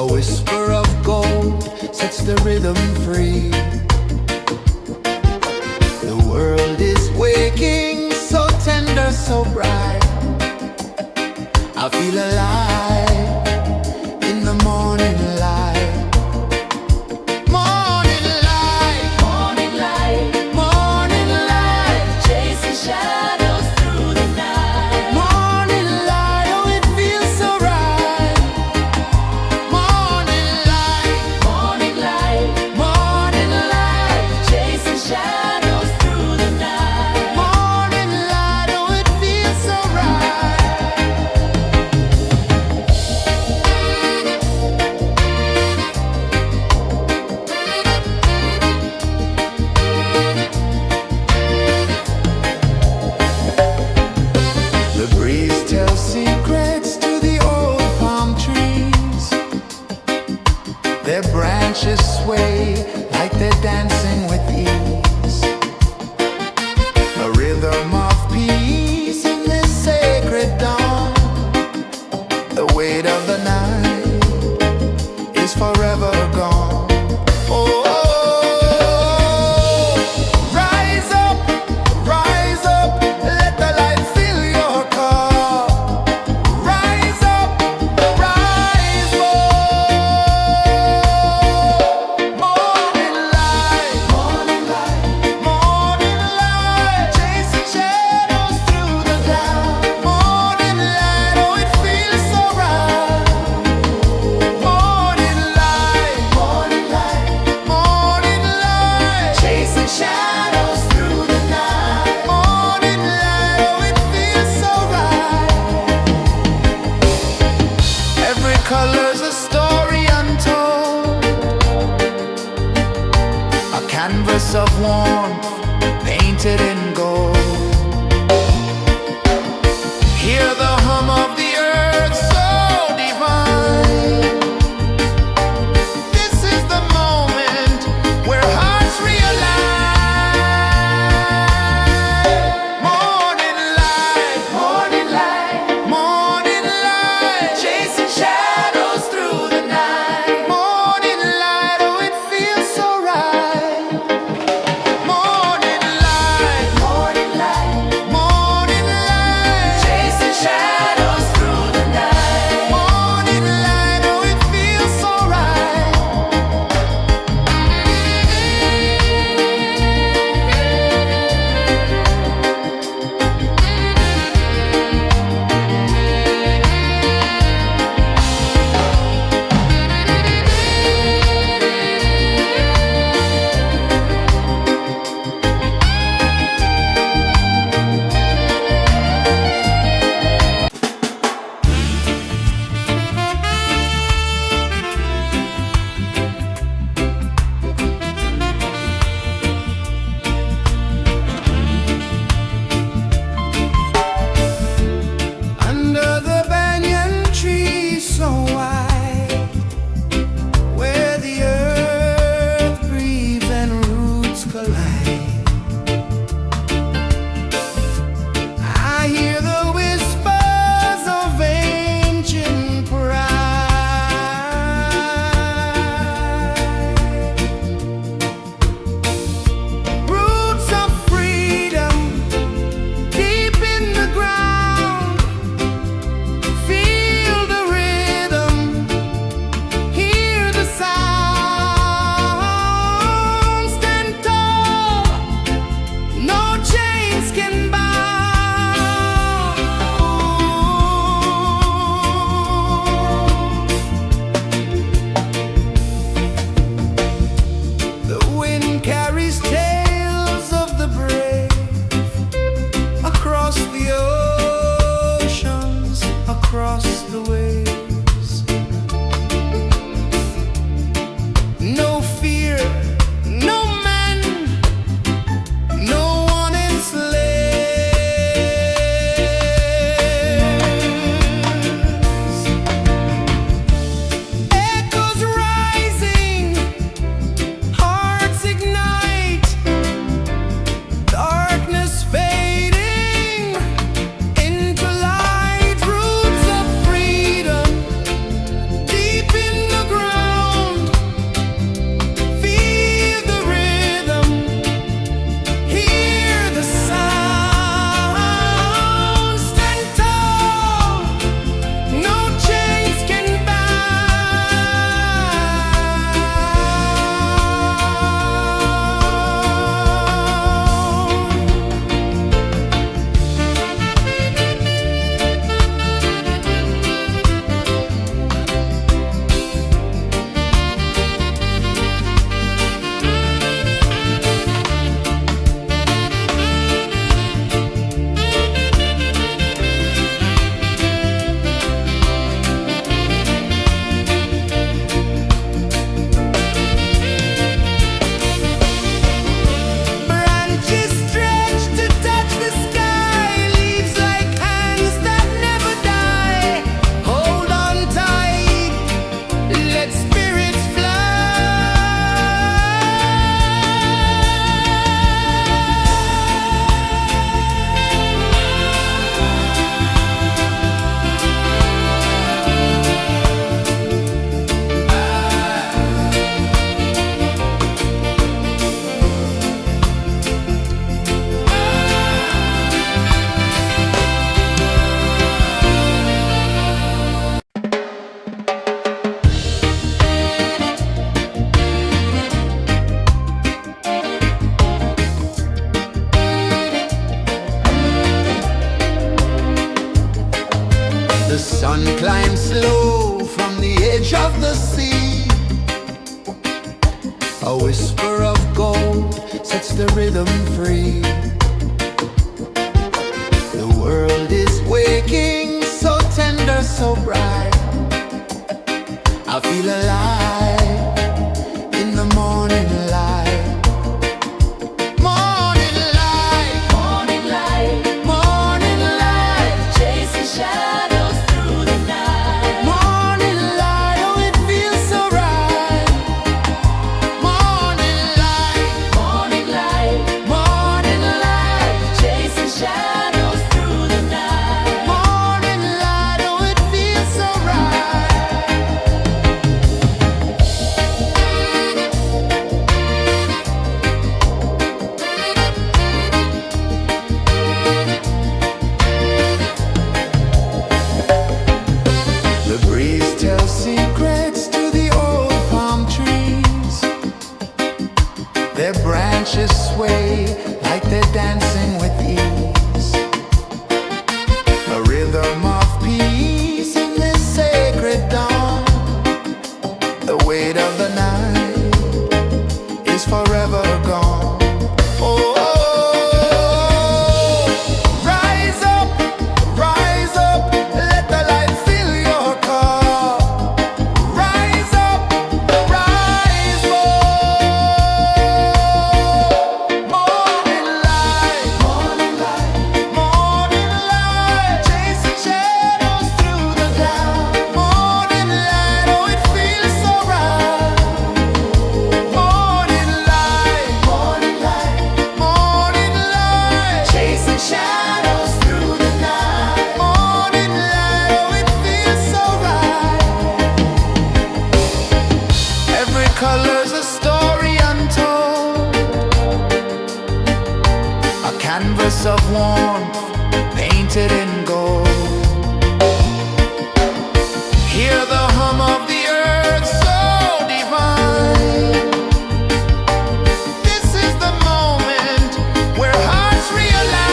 A whisper of gold sets the rhythm free. The world is waking, so tender, so bright. I feel alive in the morning light. Morning light, Morning light, morning light, chasing shadows through the night. morning light, oh it feels so right. Morning light, Morning light, morning light, chasing shadows through the night. morning light, oh it feels so right. The breeze tells secrets to the old palm trees. Their branches sway like they're dancing with ease. A rhythm of peace in this sacred dawn. The weight of the night is forever gone. Oh, rise up, let the light fill your car. Rise up, rise up. Morning light, morning light, morning light, chasing shadows through the cloud. Morning light, oh it feels so right. Morning light, morning light, morning light, chasing shadows through the night. Morning light, oh it feels so right. Every color's a story untold, a canvas of warmth painted in gold. Hear the hum of the earth so divine. This is the moment where hearts realign. Morning light, morning light, morning light, chasing shadows through the night. Morning light, oh it feels so right. Morning light, edge of the sea. A whisper of gold sets the rhythm free. The world is waking, so tender, so bright. I feel alive in the morning light. Morning light, Morning light, morning light, chasing shadows through the night. morning light, oh it feels so right. Morning light, Morning light, morning light, chasing shadows through the night. morning light, oh it feels so right. The breeze tells secrets to the old palm trees. Their branches sway like they're dancing with ease. A rhythm of peace in this sacred dawn. The weight of the night is forever gone. Oh, rise up, let the light fill your cup. Rise up, rise more. Morning light, morning light, morning light, chasing shadows through the cloud. Morning light, oh it feels so right. Morning light, morning light, morning light, chasing shadows through the night. Morning light, oh it feels so right. Every color's a story untold, a canvas of warmth painted in gold. Hear the hum of the earth so divine. This is the moment where hearts realign.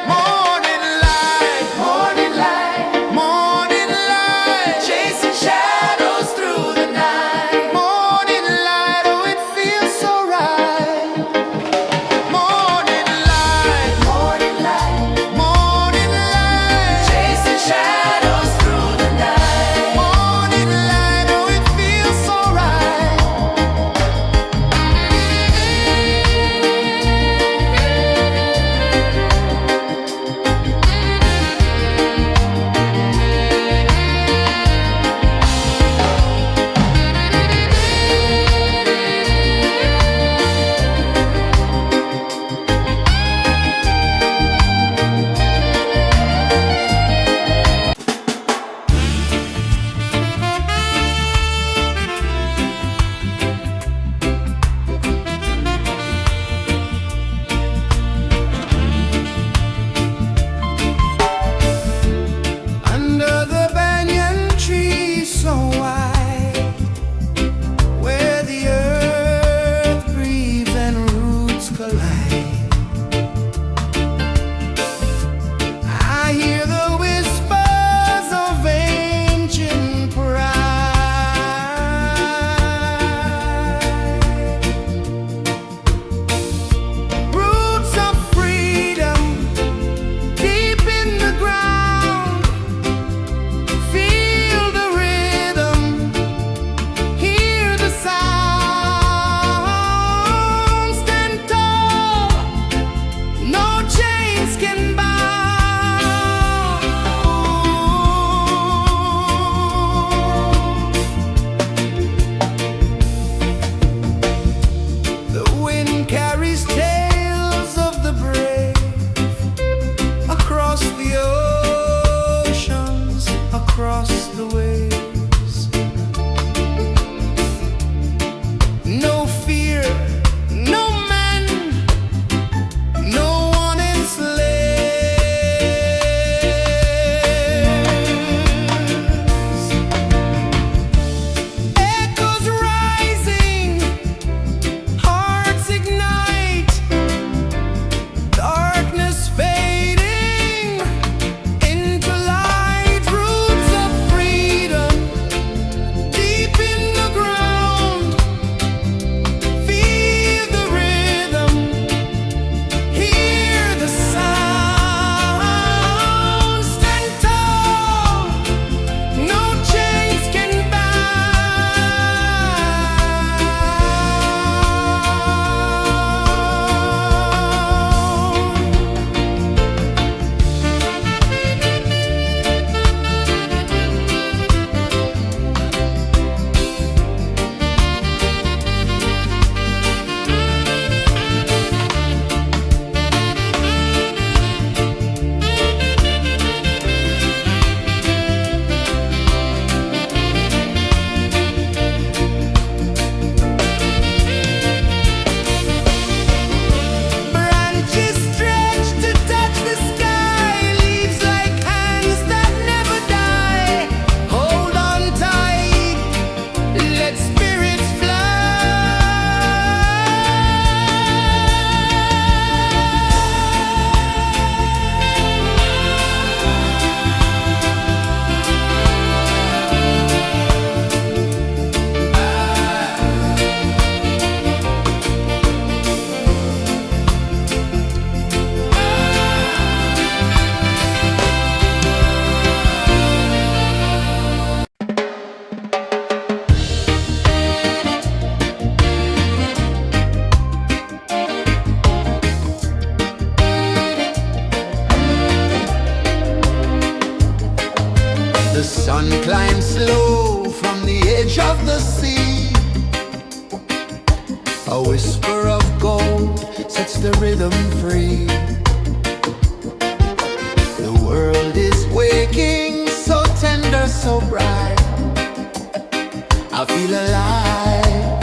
Morning light, morning light, morning light, chasing shadows through the night. Morning light, oh it feels so right. Morning The sun climbs slow from the edge of the sea. A whisper of gold sets the rhythm free. The world is waking, so tender, so bright. I feel alive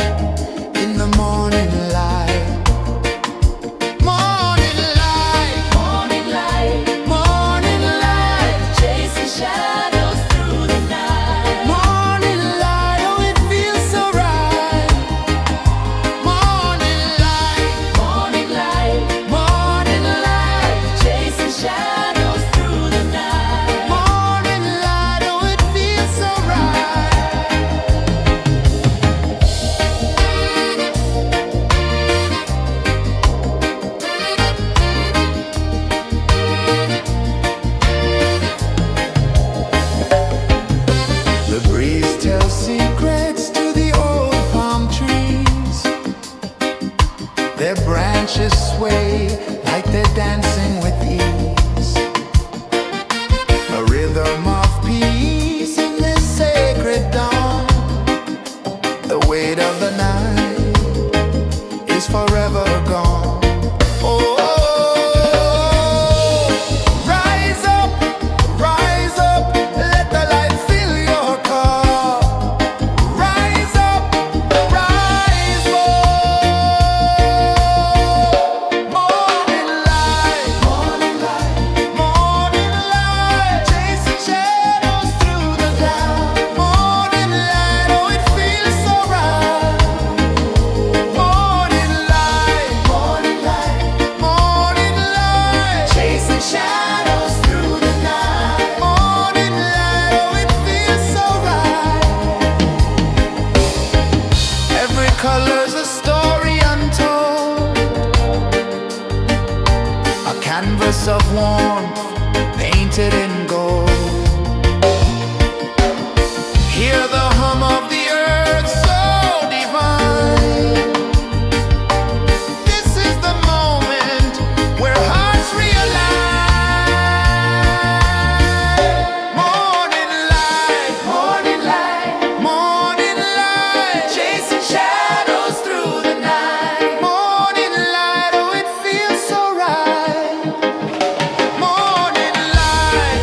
in the morning light. Morning light, Morning light, morning light, chasing shadows through the night. morning light, oh it feels so right. Morning light, Morning light, morning light, chasing shadows through the night. morning light, oh it feels so right. The breeze tells secrets to the old palm trees. Their branches sway like they're dancing with ease. A rhythm of peace in this sacred dawn. The weight of the night is forever gone. Oh, rise up, let the light fill your cup. Rise up, rise up. Morning light, morning light, chasing shadows through the cloud. Morning light, oh it feels so right. Morning light, chasing shadows through the night. Morning light, oh it feels so right. Every color's a story untold, a canvas of warmth painted in gold. Hear the hum of the earth so divine. This is the moment where hearts realign. Morning light, morning light, chasing shadows through the night. Morning light, oh it feels so right. Morning light,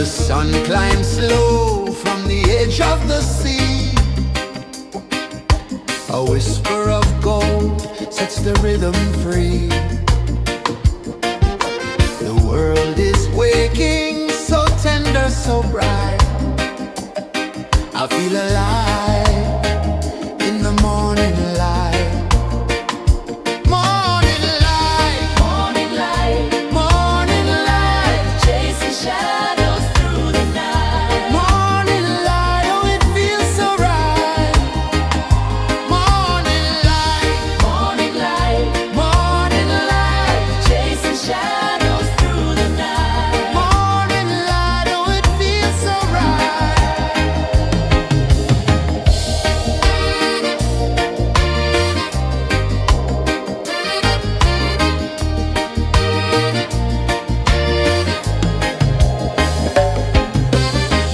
sun climbs slow from the edge of the sea. A whisper of gold sets the rhythm free. The world is waking, so tender, so bright. I feel alive in the morning light. Morning light, Morning light, morning light, chasing shadows through the night. morning light, oh it feels so right. Morning light, Morning light, morning light, chasing shadows through the night. morning light, oh it feels so right.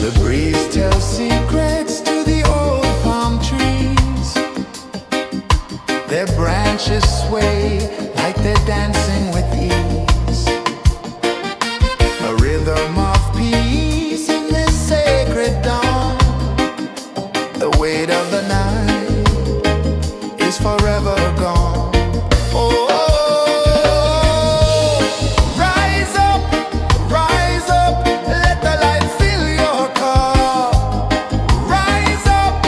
The breeze tells secrets to the old palm trees. Their branches sway like they're dancing with ease. A rhythm of peace in this sacred dawn. The weight of the night is forever gone. Oh, rise up, let the light fill your cup. Rise up,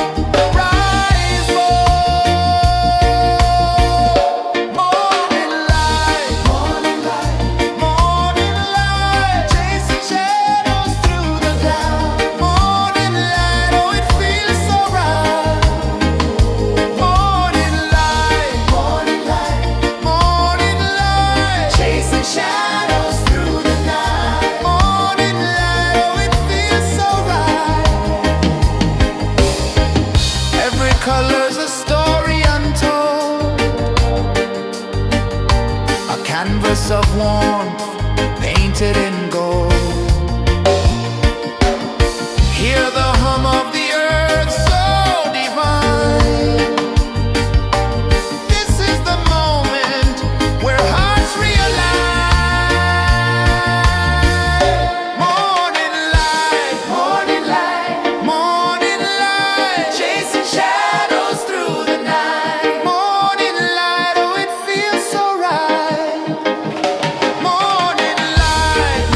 rise up. Morning light, morning light, chasing shadows through the cloud. Morning light, oh it feels so right. Morning light, chasing shadows through the night. Morning light, oh it feels so right. Every color's a story untold, a canvas of warmth painted in gold. Hear the hum of the earth so divine. This is the moment where hearts realign. Morning light, morning light, chasing shadows through the night. Morning light, oh it feels so right. Morning light,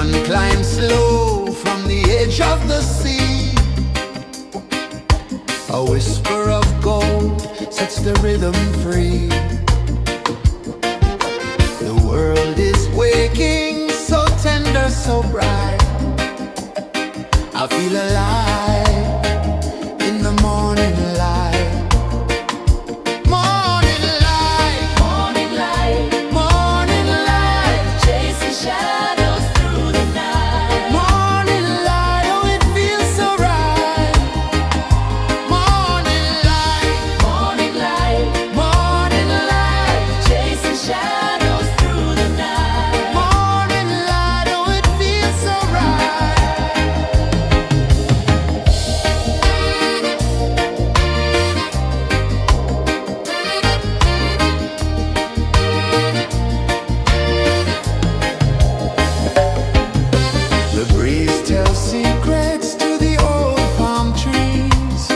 One climbs slow from the edge of the sea. A whisper of gold sets the rhythm free. The world is waking, so tender, so bright. I feel alive in the morning light. Morning light, Morning light, morning light, chasing shadows through the night. morning light, oh it feels so right. Morning light, Morning light, morning light, chasing shadows through the night. morning light, oh it feels so right. The breeze tells secrets to the old palm trees.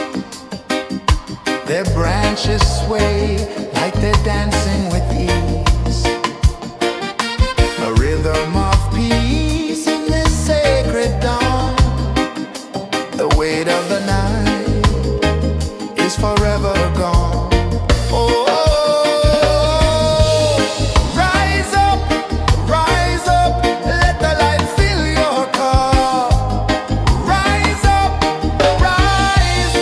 Their branches sway like they're dancing with ease. A rhythm of peace in this sacred dawn. The weight of the night is forever gone. Oh, rise up, let the light fill your cup. Rise up, rise up.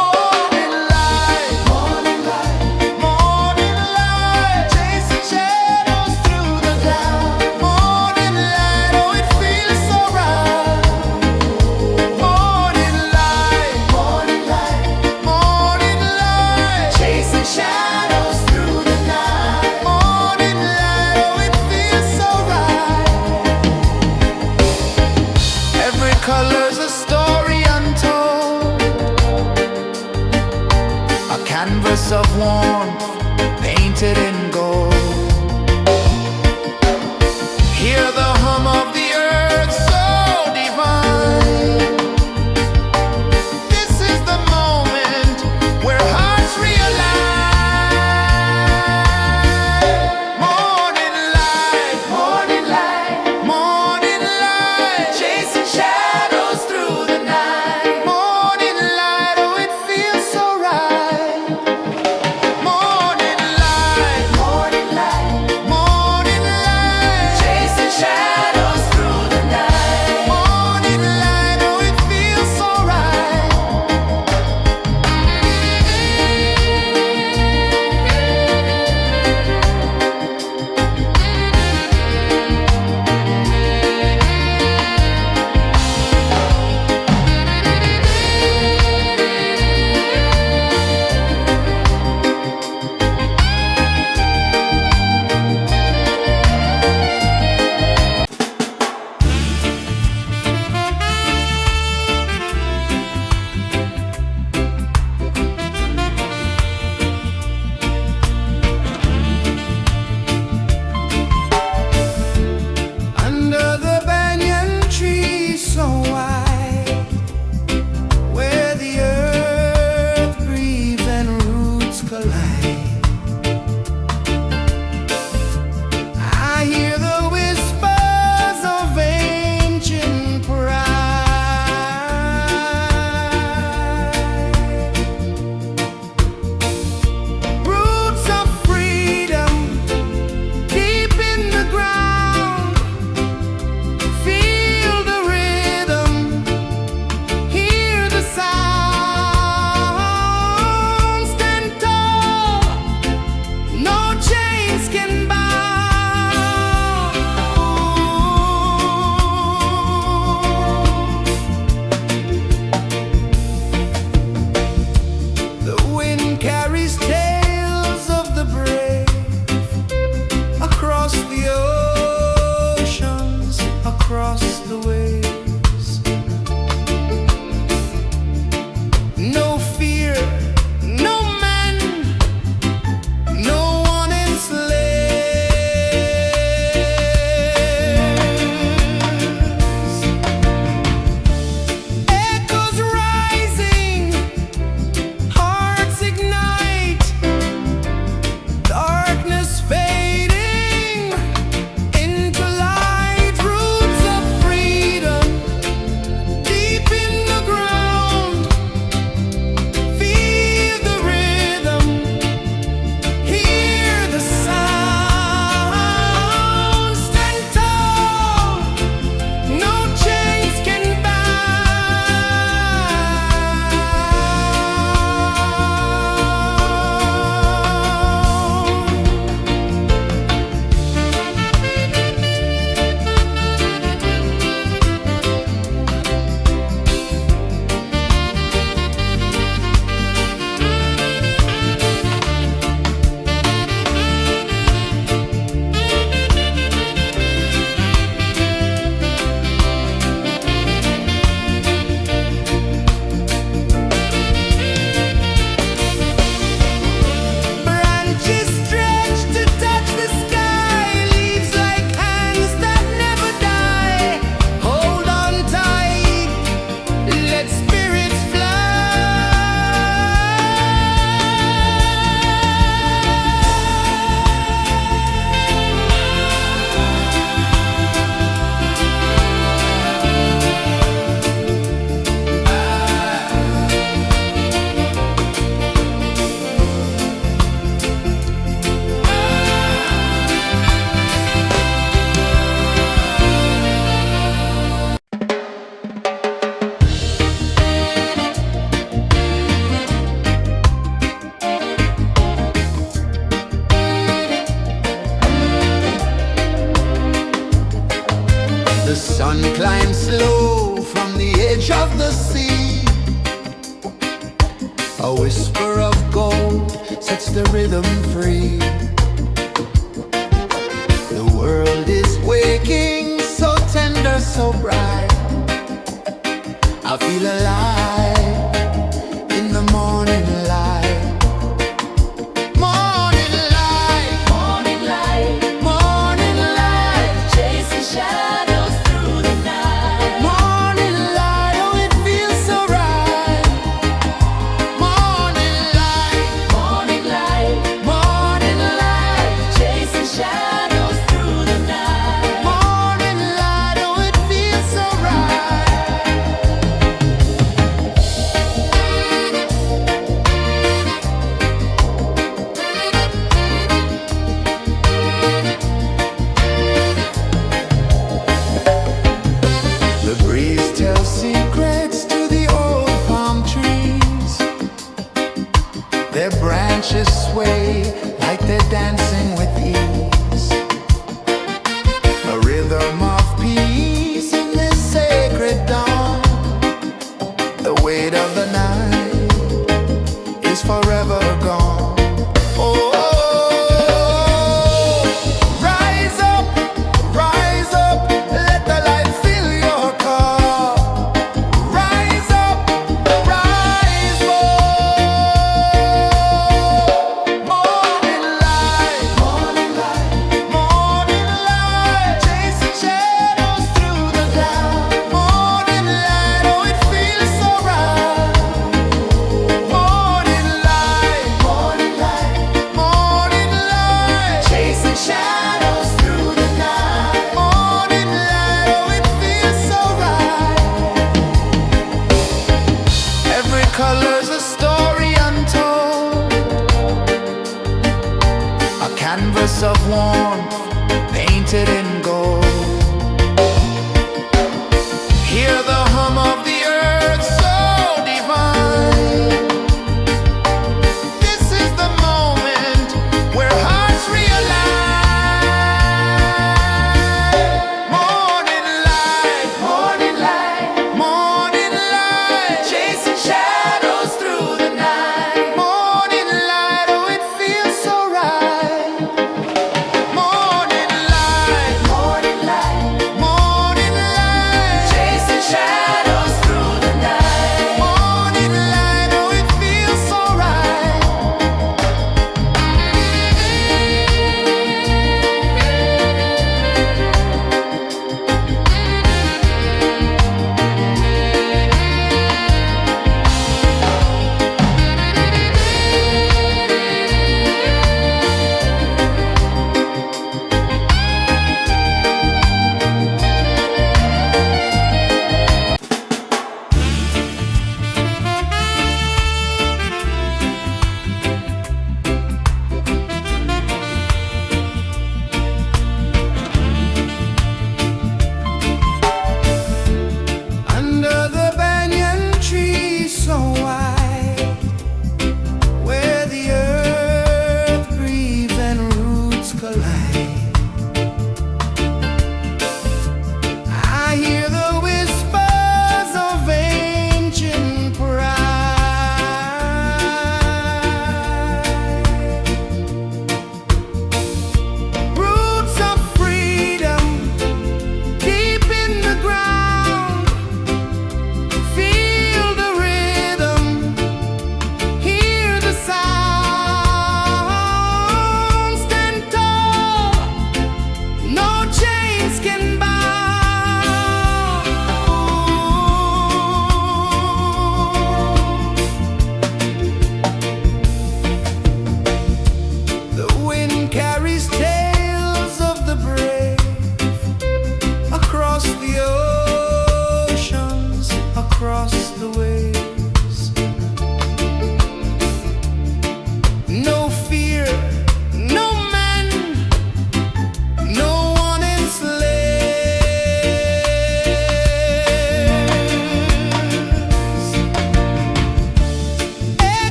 Morning light, morning light, morning light, chasing shadows through the cloud. Morning light, oh it feels so right. Morning light, morning light, morning light, chasing shadows through the night. Morning light, oh it feels so right. Every color's a story untold, a canvas of warmth painted in gold. Hear the hum of the earth so divine. This is the moment where hearts realign. Morning light, morning light, morning light, chasing shadows through the night. Morning light, oh it feels so right. Morning light, morning light, morning light, chasing shadows through the night. Morning light, oh it feels so right. Under the banyan tree so wide, where the earth breathes and roots collide, I hear the whispers of ancient pride. Roots of freedom deep in the ground. Feel the rhythm, hear the sound. Stand tall, no chains can bound. The wind carries tales of the brave across the oceans, across the waves. No fear, no man, no one enslaves. Echoes rising, hearts ignite, darkness fading, sun climbs slow from the edge of the sea. A whisper of gold sets the rhythm free. The world is waking, so tender, so bright. I feel alive in the morning light. Morning light, Morning light, morning light, chasing shadows through the night. morning light, oh it feels so right. Morning light, Morning light, morning light, chasing shadows through the night. morning light, oh it feels so right. The breeze tells secrets to the old palm trees. Their branches sway like they're dancing with ease. A rhythm of peace in this sacred dawn. The weight of the night is forever gone. Oh, rise up, let the light fill your cup. Rise up, rise more. Morning light, morning light, chasing shadows through the cloud. Morning light, oh it feels so right. Morning light, morning light, morning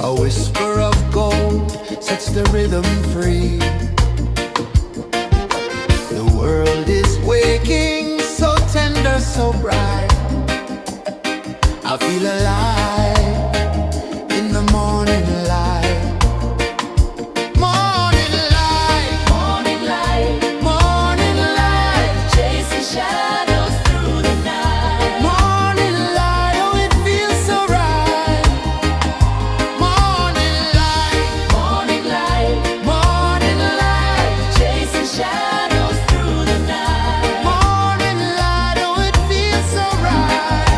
A whisper of gold sets the rhythm free. The world is waking, so tender, so bright. I feel alive in the morning light. Morning light, Morning light, morning light, chasing shadows through the night. morning light, oh it feels so right. Morning light, Morning light, morning light, chasing shadows through the night. morning light, oh it feels so right.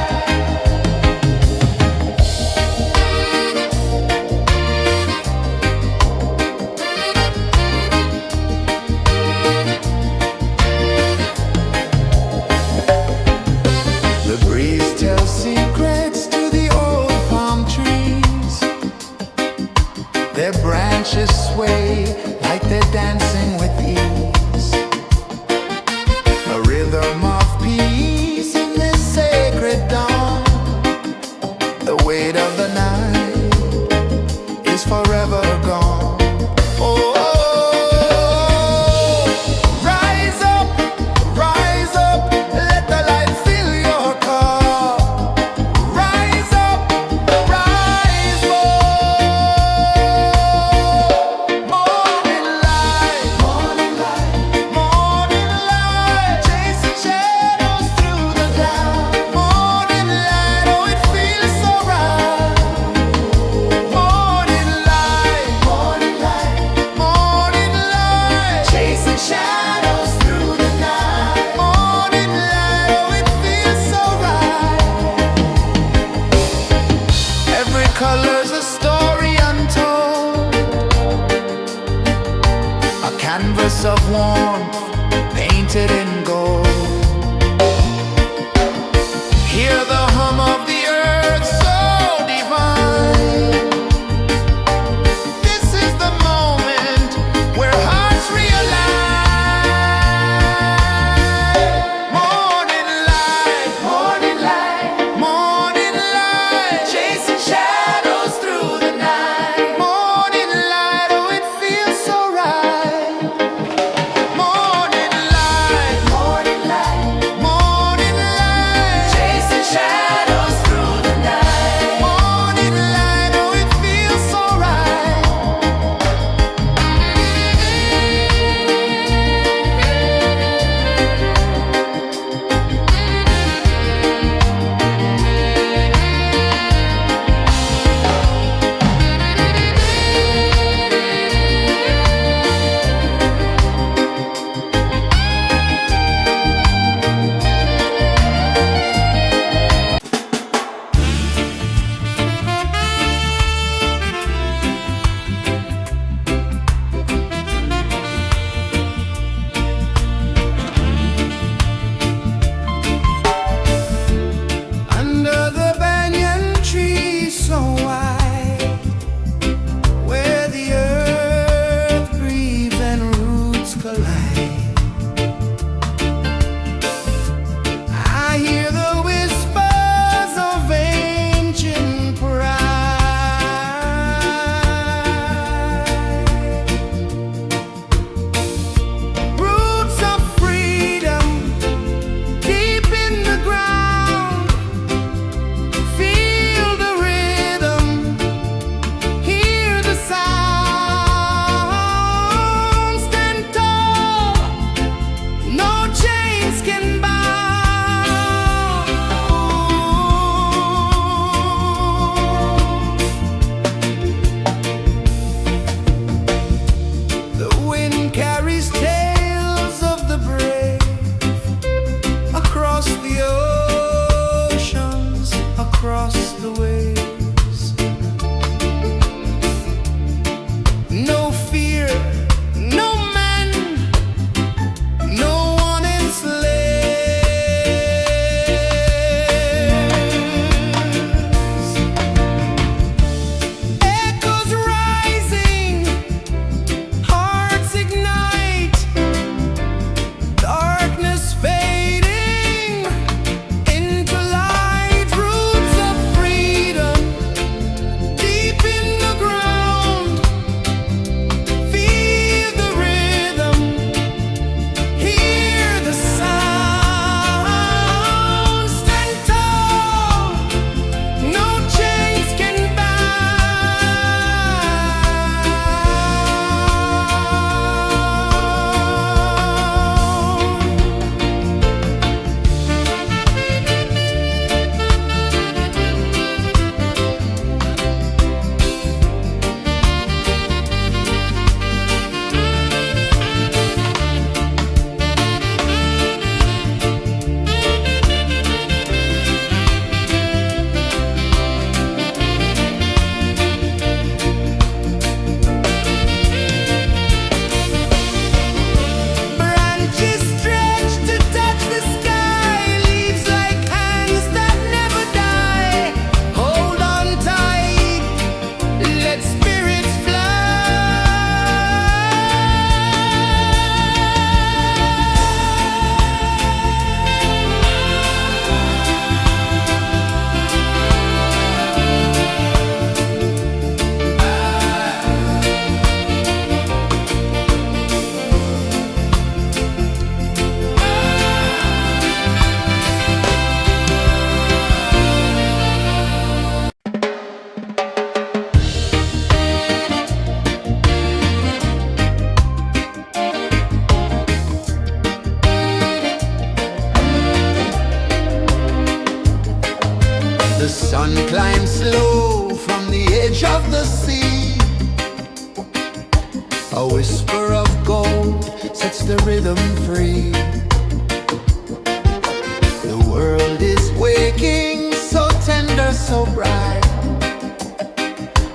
The breeze tells secrets to the old palm trees. Their branches sway like they're dancing with ease. A rhythm of peace in this sacred dawn. The weight of the night is forever gone. Oh, rise up, let the light fill your cup. Rise up, rise more. Morning light, morning light, chasing shadows through the cloud. Morning light, oh it feels so right. Morning light, chasing shadows through the night. Morning light, oh it feels so right. Every color's a story untold, a canvas of warmth painted in gold. Hear the hum of the earth so divine. This is the moment where hearts realign. Morning light, morning light, chasing shadows through the night. Morning light, oh it feels so right. Morning light, edge of the sea. A whisper of gold sets the rhythm free. The world is waking, so tender, so bright.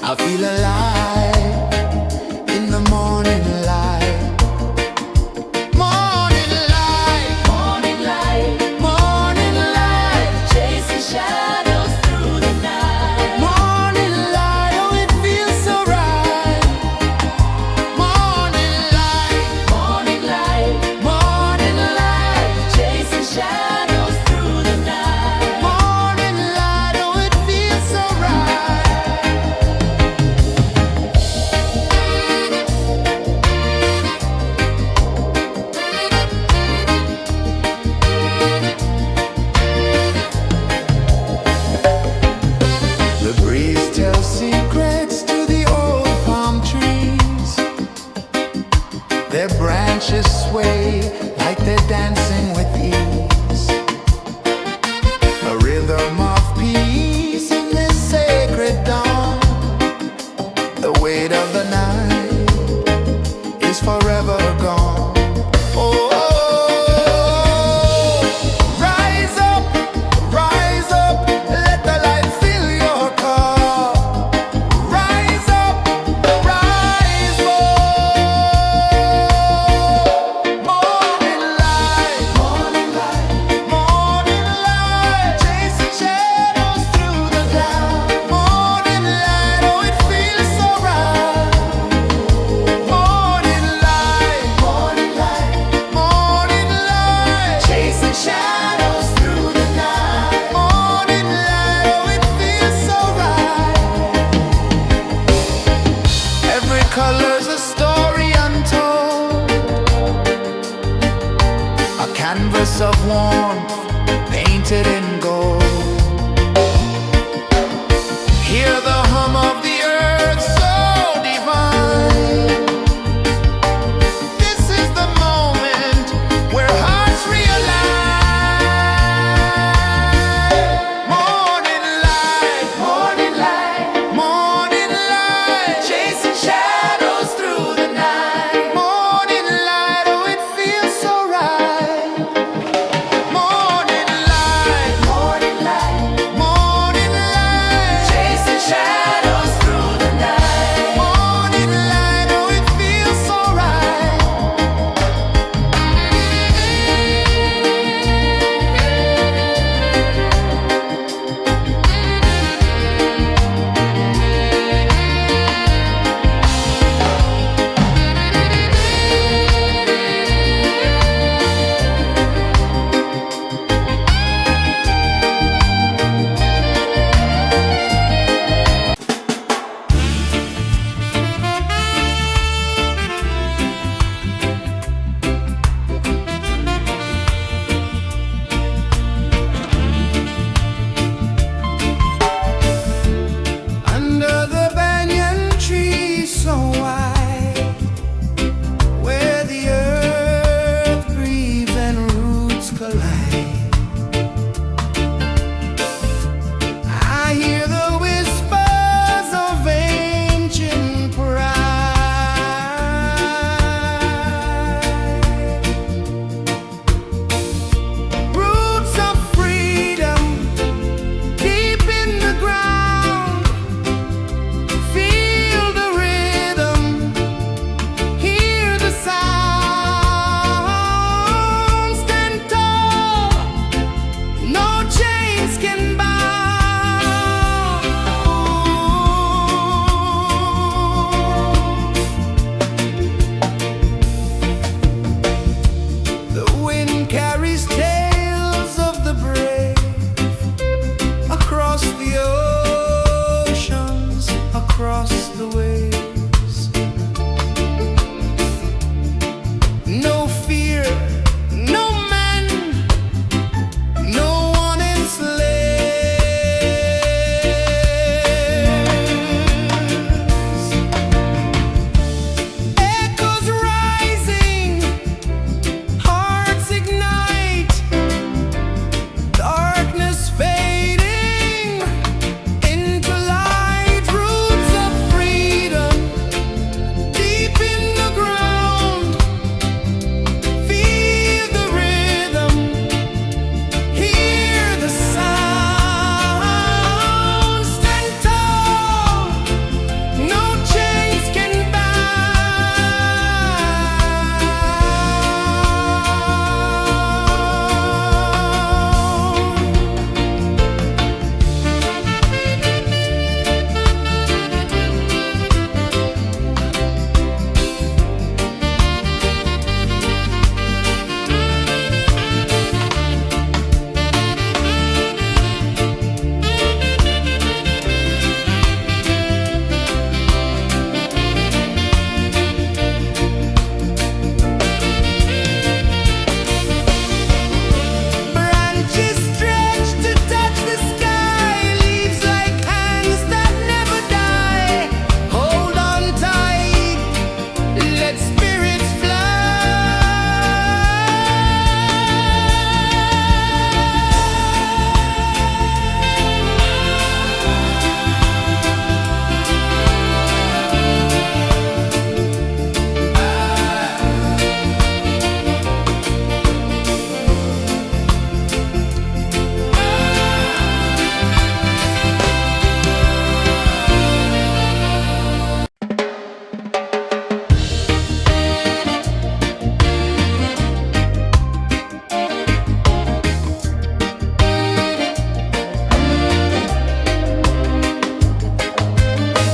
I feel alive in the morning light. Morning light, Morning light, morning light, chasing shadows through the night. morning light, oh it feels so right. Morning light, Morning light, morning light, chasing shadows through the night. morning light, oh it feels so right.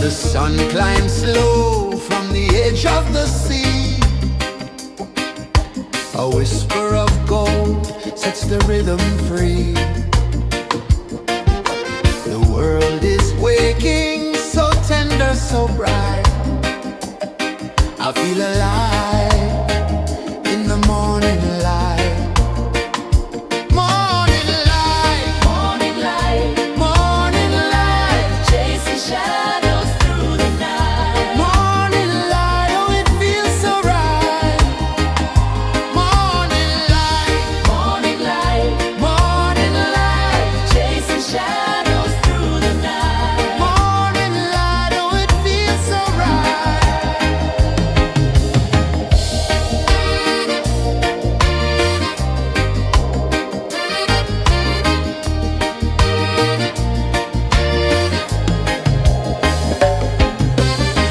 The sun climbs slow from the edge of the sea. A whisper of gold sets the rhythm free. The world is waking, so tender, so bright. I feel alive in the morning light. Morning light, Morning light, morning light, chasing shadows through the night. morning light, oh it feels so right. Morning light, Morning light, morning light, chasing shadows through the night. morning light, oh it feels so right.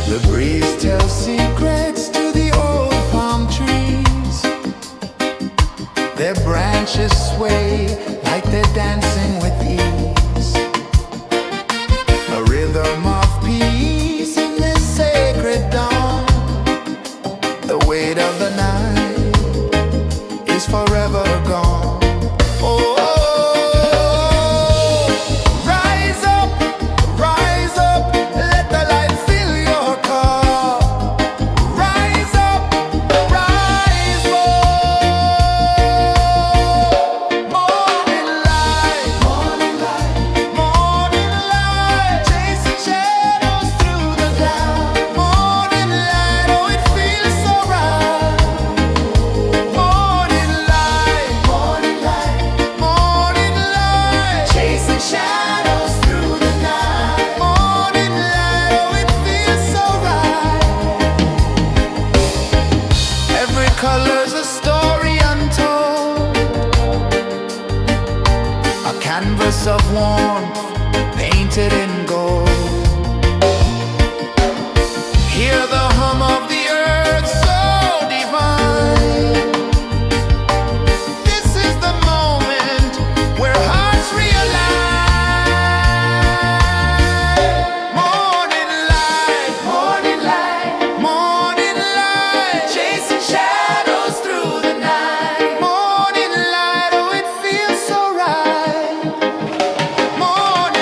The breeze tells secrets to the old palm trees. Their branches sway like they're dancing with ease. A rhythm of peace in this sacred dawn. The weight of the night is forever gone. Oh, rise up, let the light fill your car. Rise up, rise up. Morning light, morning light, morning light, chasing shadows through the cloud. Morning light, oh it feels so right. Morning light, morning light, morning light, chasing shadows through the night. Morning light, oh it feels so right. Every color's a story untold, a canvas of warmth painted in gold. Hear the hum of the earth so divine. This is the moment where hearts realign. Morning light, morning light, morning light, chasing shadows through the night. Morning light, oh it feels so right. Morning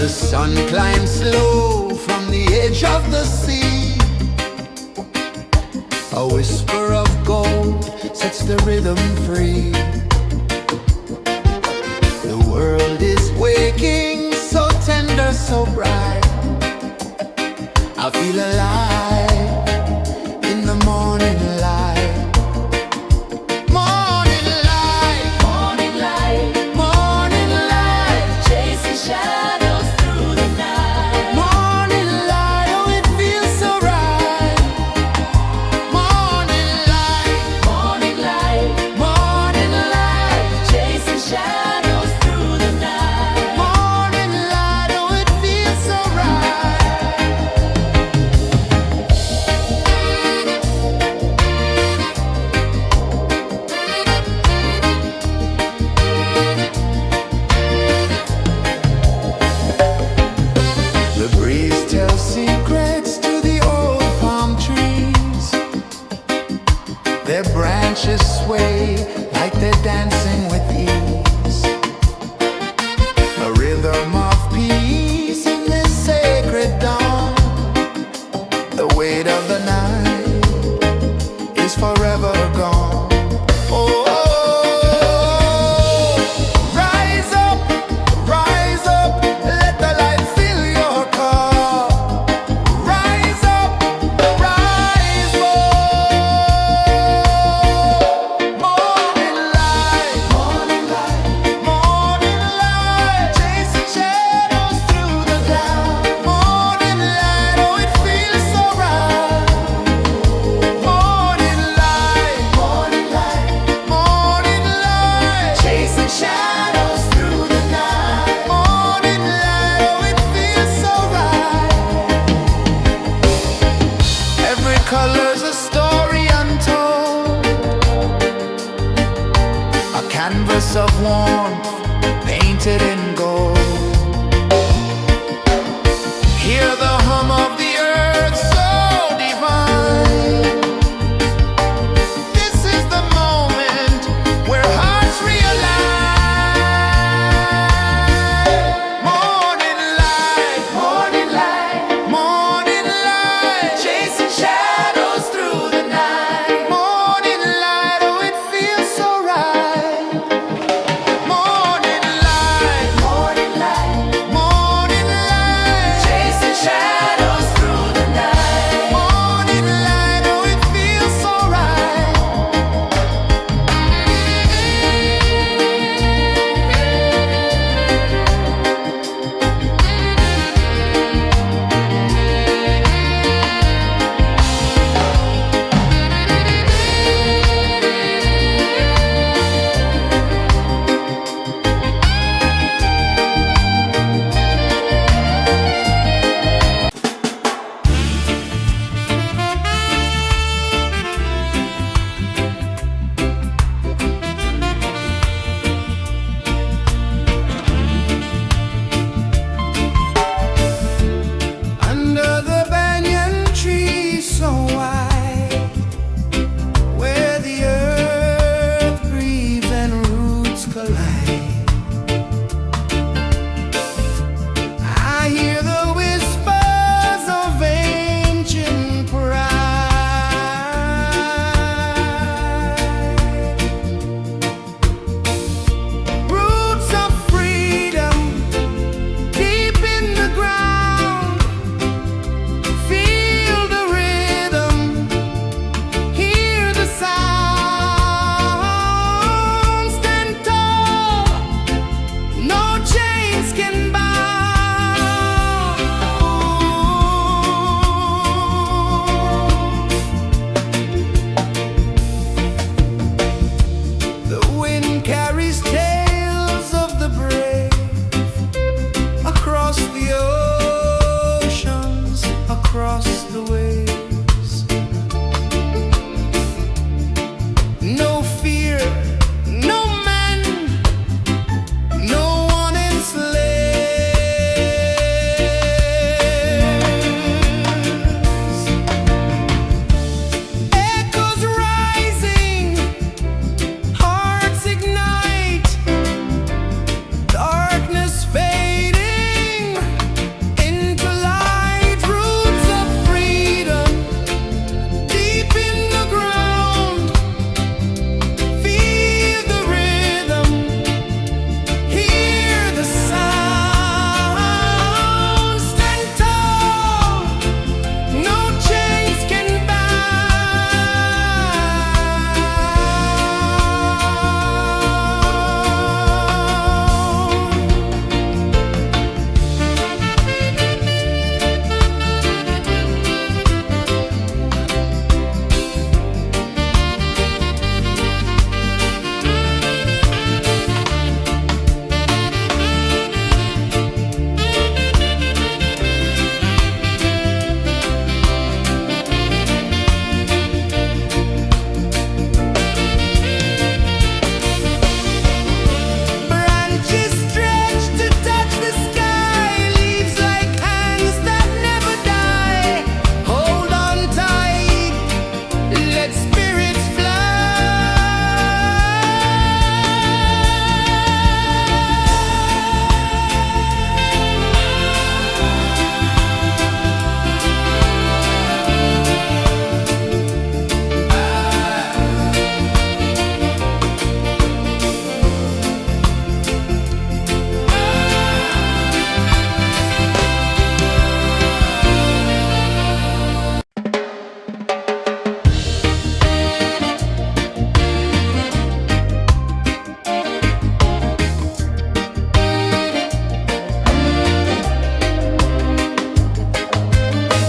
The sun climbs slow from the edge of the sea. A whisper of gold sets the rhythm free. The world is waking, so tender, so bright. I feel alive in the morning light. Morning light, Morning light, morning light, chasing shadows through the night. morning light, oh it feels so right. Morning light, Morning light, morning light, chasing shadows through the night. morning light, oh it feels so right.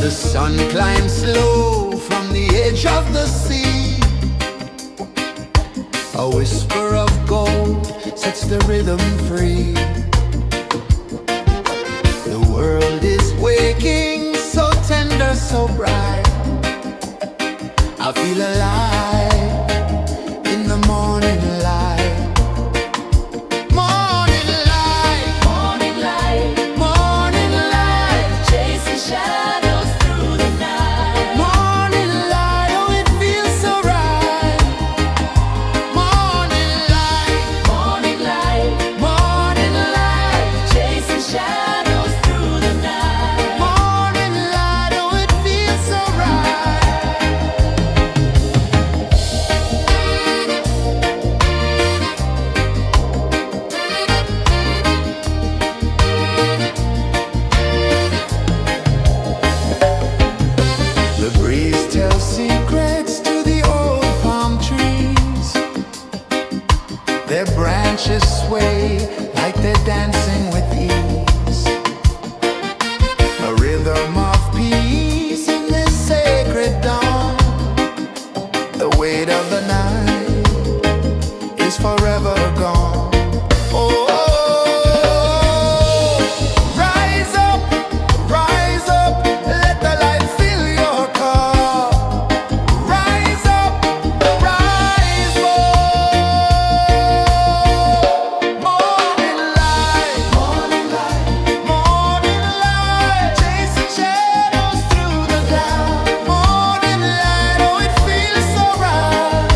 The sun climbs slow from the edge of the sea. A whisper of gold sets the rhythm free. The world is waking, so tender, so bright. I feel alive in the morning light. Morning light, Morning light, morning light, chasing shadows through the night. morning light, oh it feels so right. Morning light, Morning light, morning light, chasing shadows through the night. morning light, oh it feels so right. The breeze tells secrets to the old palm trees. Their branches sway like they're dancing with ease. A rhythm of peace in this sacred dawn. The weight of the night is forever gone. Oh, rise up, let the light fill your cup. Rise up, rise up. Morning light, morning light, morning light, chasing shadows through the cloud. Morning light, oh it feels so right.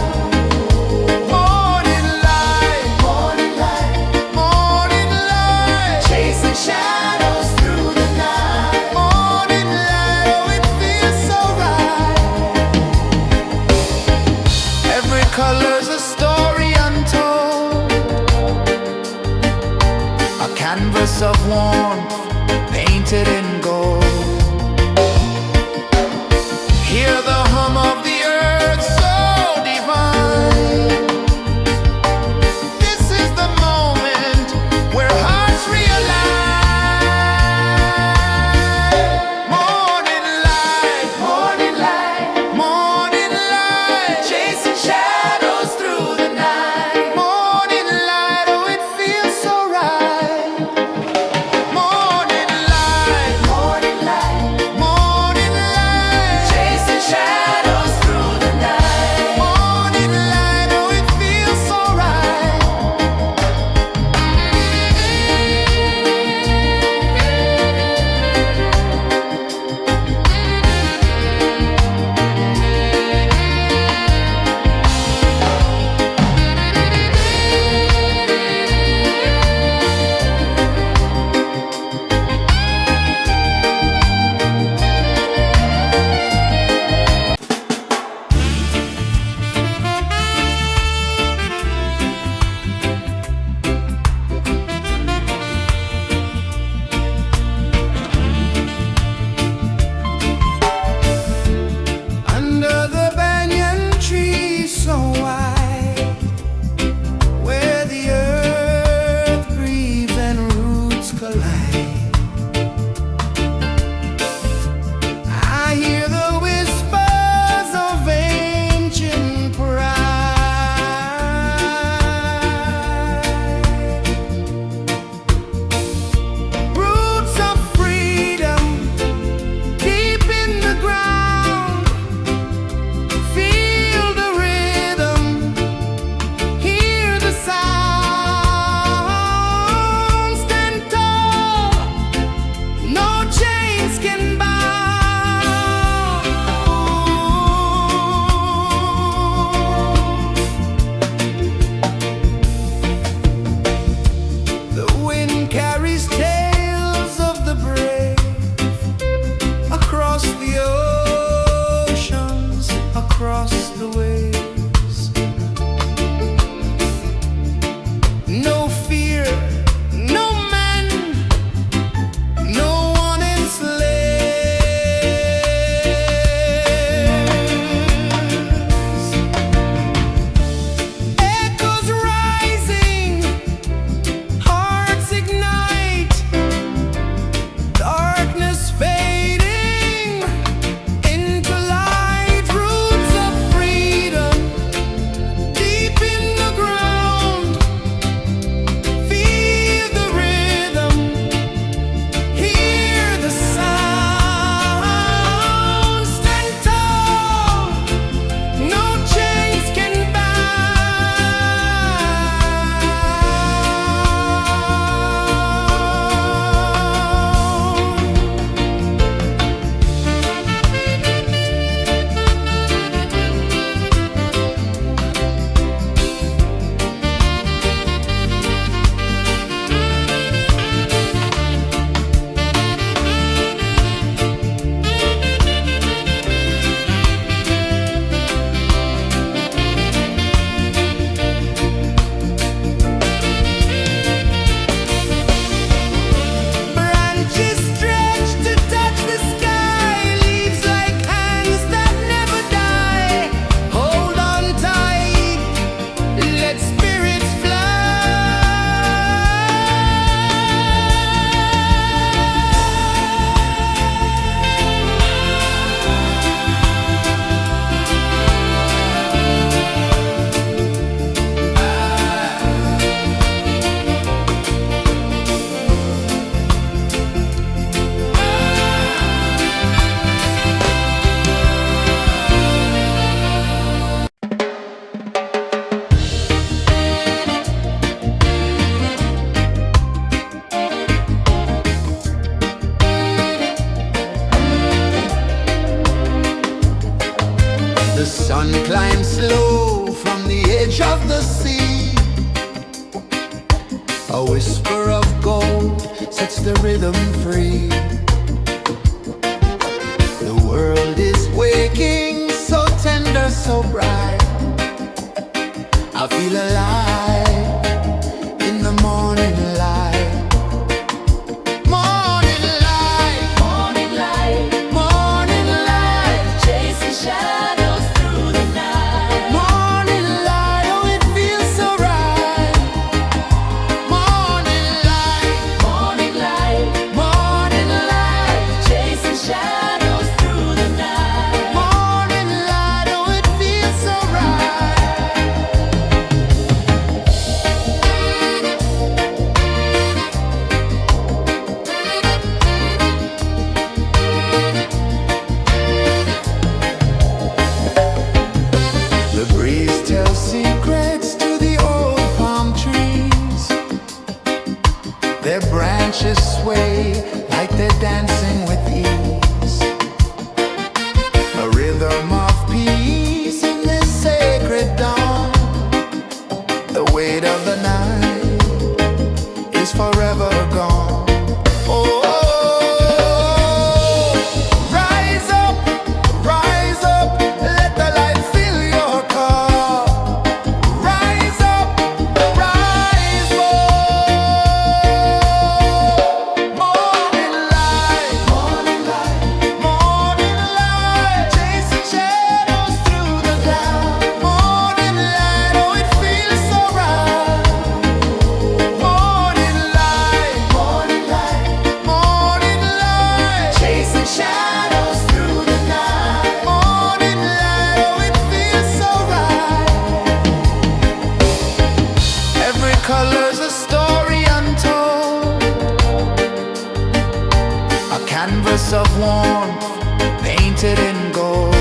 Morning light, morning light, morning light, chasing shadows through the night. Morning light, oh it feels so right. Every color's a story untold, a canvas of warmth painted in gold. Hear the hum of the earth so divine. This is the moment where hearts realign. Morning light, morning light, morning light, chasing shadows through the night. Morning light, oh it feels so right. Morning light, morning light, morning light, chasing shadows through the night. Morning light, oh it feels so right. Under the banyan tree so wide, where the earth breathes and roots collide, I hear the whispers of ancient pride. Roots of freedom deep in the ground. Feel the rhythm, hear the sound. Stand tall, no chains can bound. The wind carries tales of the brave across the oceans, across the waves. No fear, no man, no one enslaves. Echoes rising, hearts ignite. sun climbs slow from the edge of the sea. A whisper of gold sets the rhythm free. The world is waking, so tender, so bright. I feel alive in the morning light. Morning light, Morning light, morning light, chasing shadows through the night. morning light, oh it feels so right. Morning light, Morning light, morning light, chasing shadows through the night. morning light, oh it feels so right. The breeze tells secrets to the old palm trees. Their branches sway like they're dancing with ease. A rhythm of peace in this sacred dawn. The weight of the night is forever gone. Oh, rise up, let the light fill your cup. Rise up, rise up. Morning light, morning light, morning light, chasing shadows through the cloud. Morning light, oh it feels so right. Morning light, morning light, morning light, chasing shadows through the night. Morning light, oh it feels so right. Every color's a story untold, a canvas of warmth painted in gold.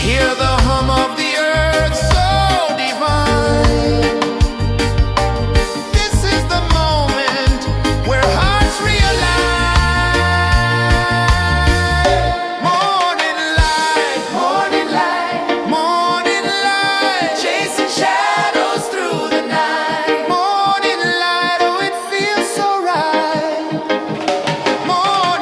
Hear the hum of the earth so divine. This is the moment where hearts realign. Morning light, morning light, morning light, chasing shadows through the night. Morning light, oh it feels so right. Morning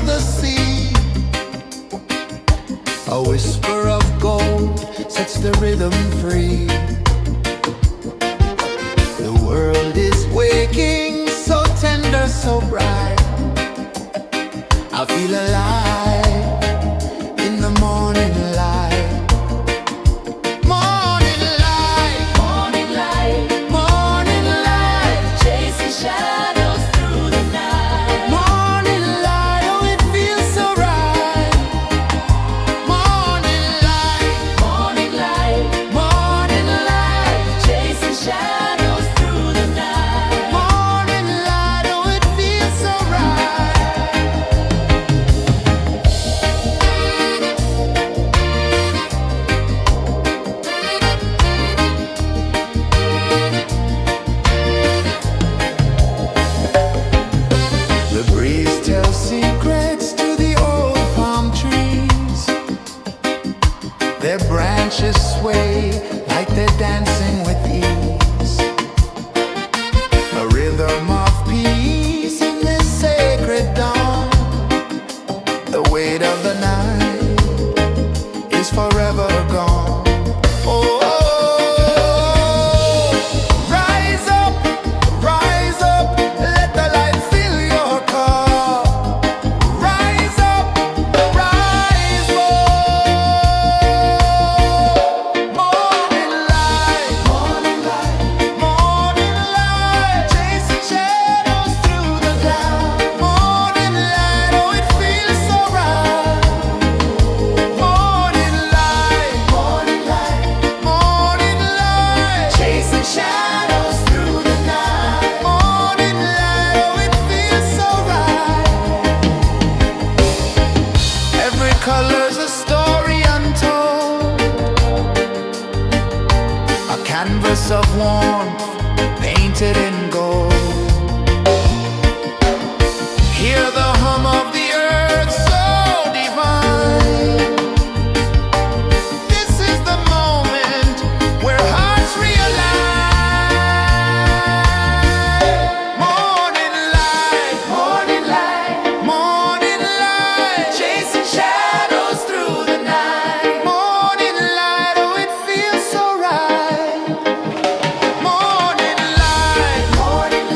the sea. A whisper of gold sets the rhythm free. The world is waking, so tender, so bright. I feel alive in the morning light. Morning light, Morning light, morning light, chasing shadows through the night. morning light, oh it feels so right. Morning light, Morning light, morning light, chasing shadows through the night. morning light, oh it feels so right. The breeze tells secrets to the old palm trees. Their branches sway like they're dancing with ease. A rhythm of peace in this sacred dawn. The weight of the night is forever gone. Oh, rise up, let the light fill your cup. Rise up, rise more. Morning light, morning light, morning light, chasing shadows through the cloud. Morning light, oh it feels so right. Morning light, morning light, morning light, chasing shadows through the night. Morning light, oh it feels so right. Every color's a story untold, a canvas of warmth painted in gold. Hear the hum of the earth so divine. This is the moment where hearts realign. Morning light, morning light, morning light, chasing shadows through the night. Morning light, oh it feels so right. Morning light, morning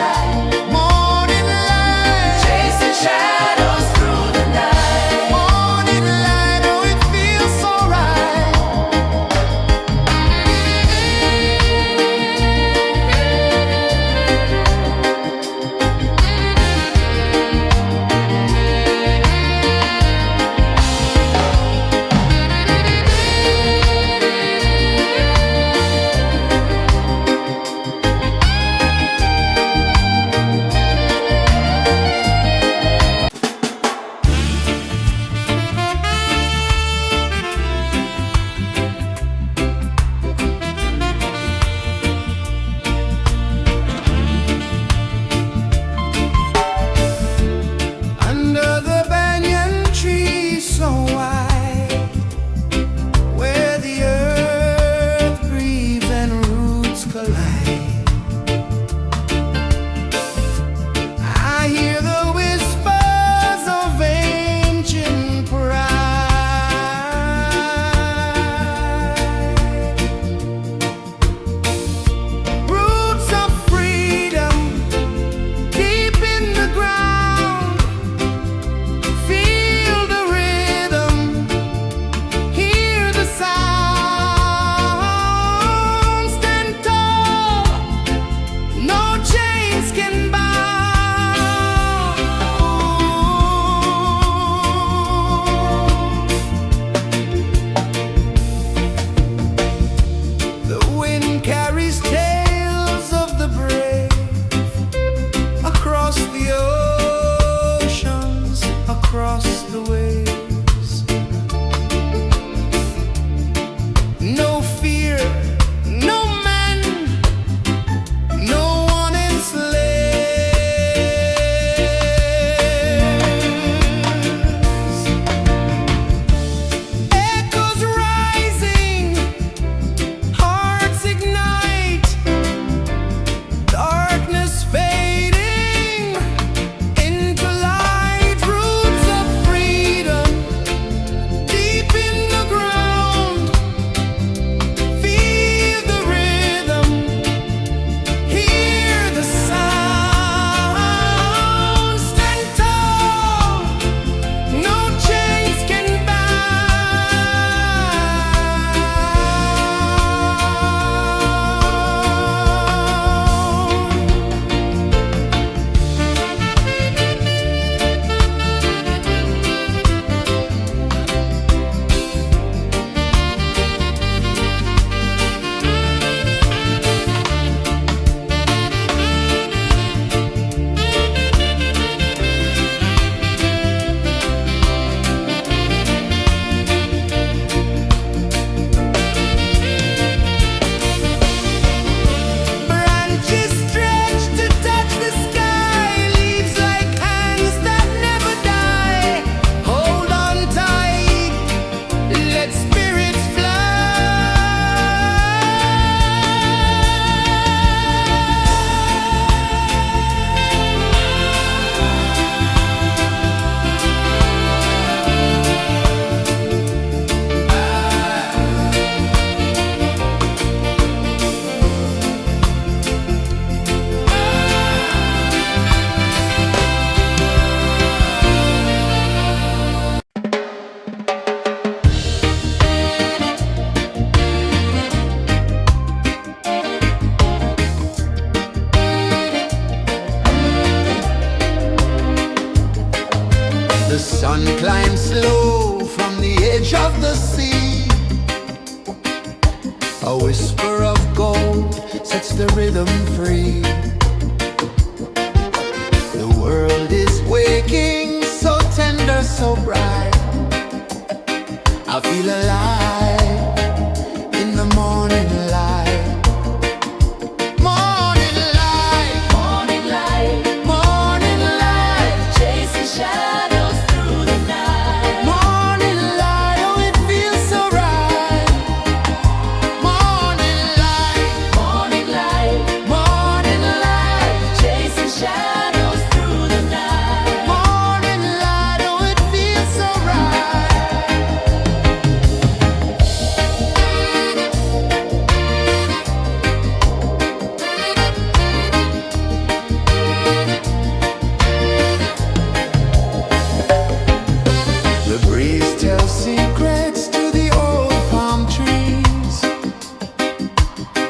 change of the sea. A whisper of gold sets the rhythm free. The world is waking, so tender, so bright. I feel alive in the morning light. Morning light, Morning light, morning light, chasing shadows through the night. morning light, oh it feels so right. Morning light, Morning light, morning light, chasing shadows through the night. morning light, oh it feels so right. The breeze tells secrets to the old palm trees.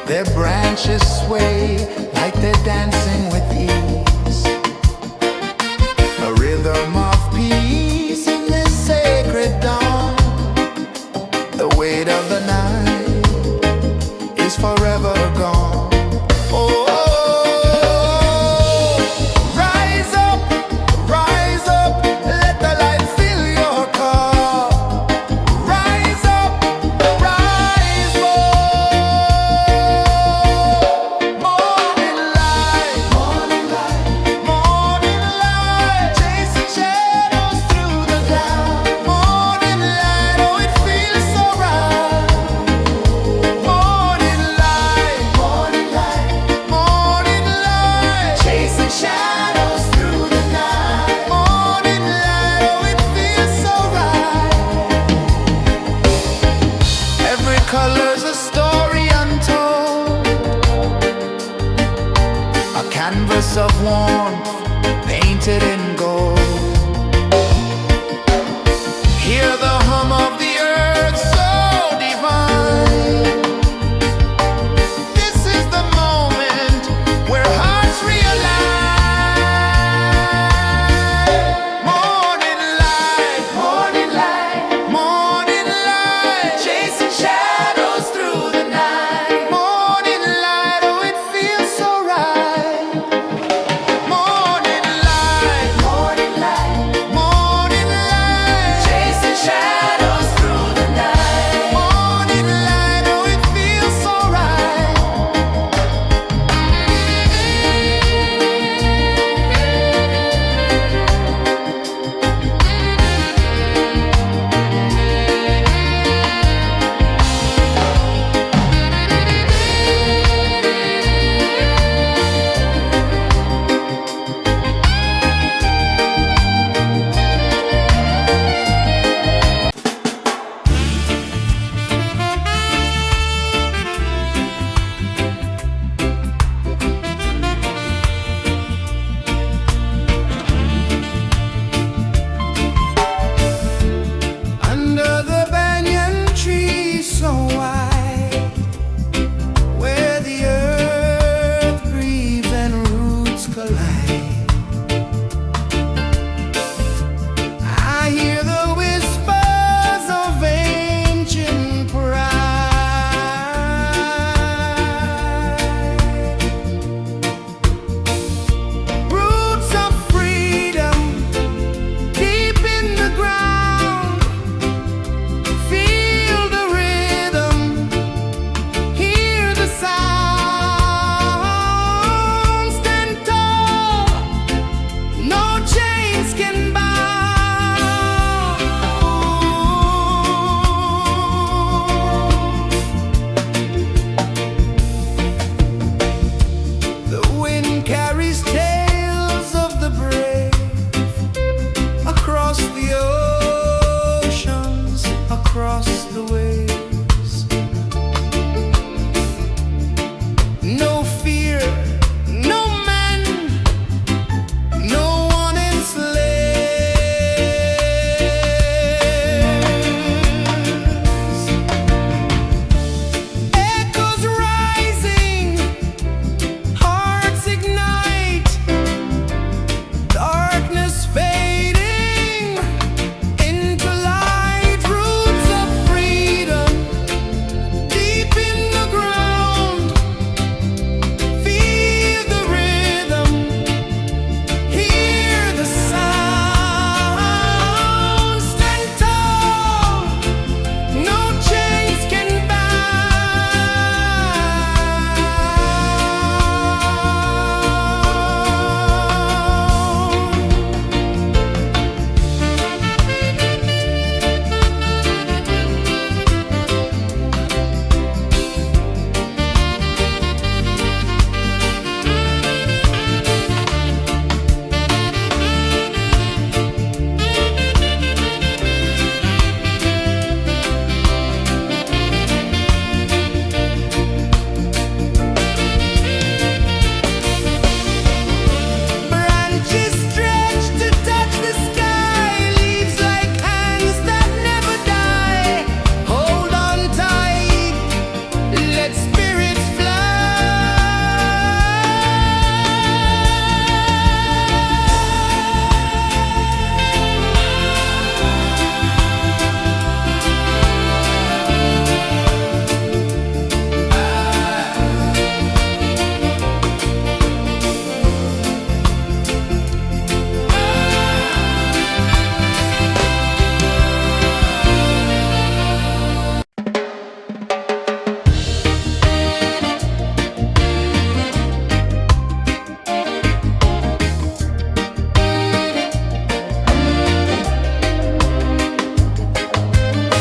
Their branches sway like they're dancing with ease. A rhythm of peace in this sacred dawn. The weight of the night is forever gone. Oh, rise up, let the light fill your cup. Rise up, rise up. Morning light, morning light, morning light, chasing shadows through the cloud. Morning light, oh it feels so right. Morning light, morning light, morning light, chasing shadows through the night. Morning light, oh it feels so right. Every color's a story untold, a canvas of warmth painted in gold. Hear the hum of the earth so divine. This is the moment where hearts realign. Morning light, morning light, morning light, chasing shadows through the night. Morning light, oh it feels so right. Morning light, morning light, morning light, chasing shadows through the night. Morning light, oh it feels so right. Under the banyan tree so wide, where the earth breathes and roots collide, I hear the whispers of ancient pride. Roots of freedom deep in the ground. Feel the rhythm, hear the sound. Stand tall, no chains can bound. The wind carries tales of the brave across the oceans, across the waves. No fear, no man, no one enslaves. Echoes rising, hearts ignite, darkness fading into light. Roots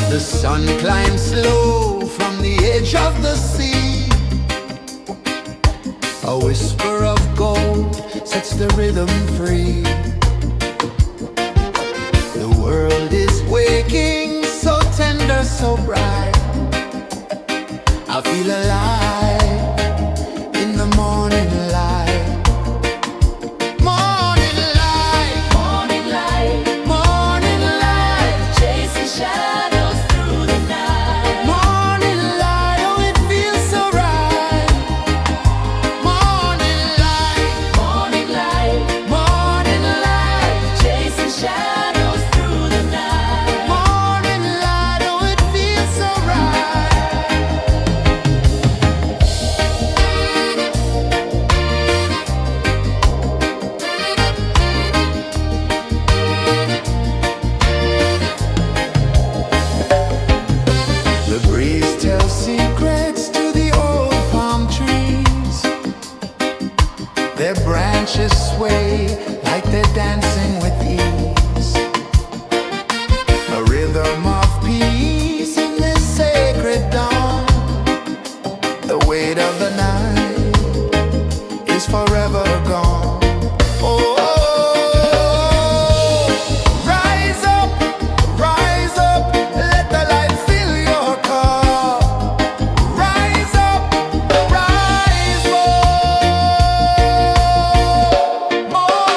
The sun climbs slow from the edge of the sea. A whisper of gold sets the rhythm free. The world is waking, so tender, so bright. I feel alive in the morning light. Morning light, Morning light, morning light, chasing shadows through the night. morning light. Oh, it feels so right. Morning light, Morning light, morning light, chasing shadows through the night. morning light. Oh, it feels so right. The breeze tells secrets to the old palm trees. Their branches sway like they're dancing with ease. A rhythm of peace in this sacred dawn. The weight of the night is forever gone. Oh, rise up, let the light fill your cup. Rise up, rise more.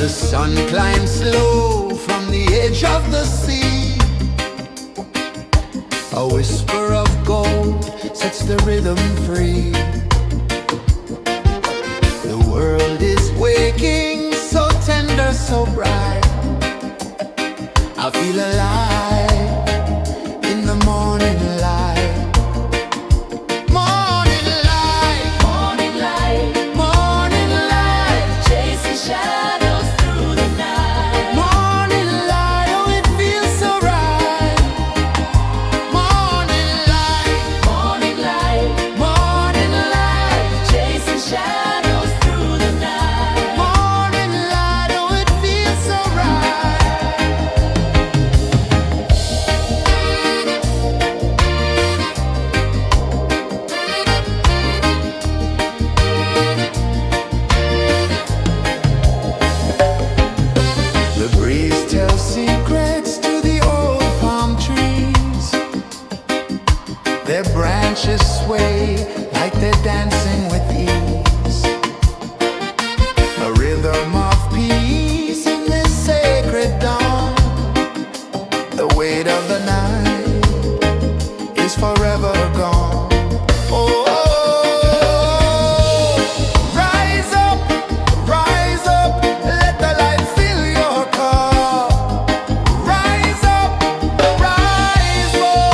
The sun climbs slow from the edge of the sea. A whisper of gold sets the rhythm free. The world is waking, so tender, so bright. I feel alive in the morning light. Morning light, Morning light, morning light, chasing shadows through the night. morning light, oh it feels so right. Morning light, Morning light, morning light, chasing shadows through the night. morning light, oh it feels so right. The breeze tells secrets to the old palm trees. Their branches sway like they're dancing with ease. A rhythm of peace in this sacred dawn. The weight of the night is forever gone. Oh, rise up, let the light fill your cup. Rise up, rise up.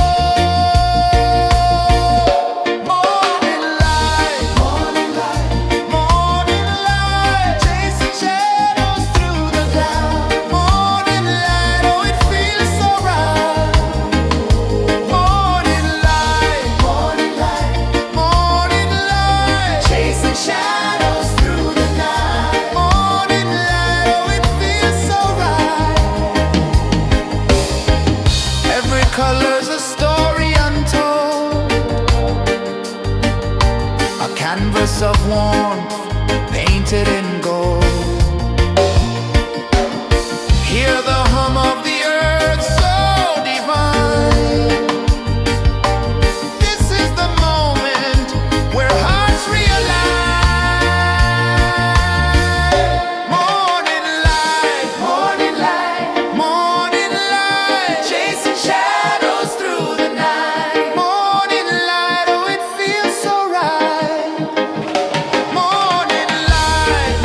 Morning light, morning light, chasing shadows through the cloud. Morning light, oh it feels so right. Morning light, morning light, chasing shadows through the night. Morning light, oh it feels so right. Every color's a story untold, a canvas of warmth painted in gold. Hear the hum of the earth so divine. This is the moment where hearts realign. Morning light, morning light, chasing shadows through the night. Morning light, oh it feels so right. Morning light,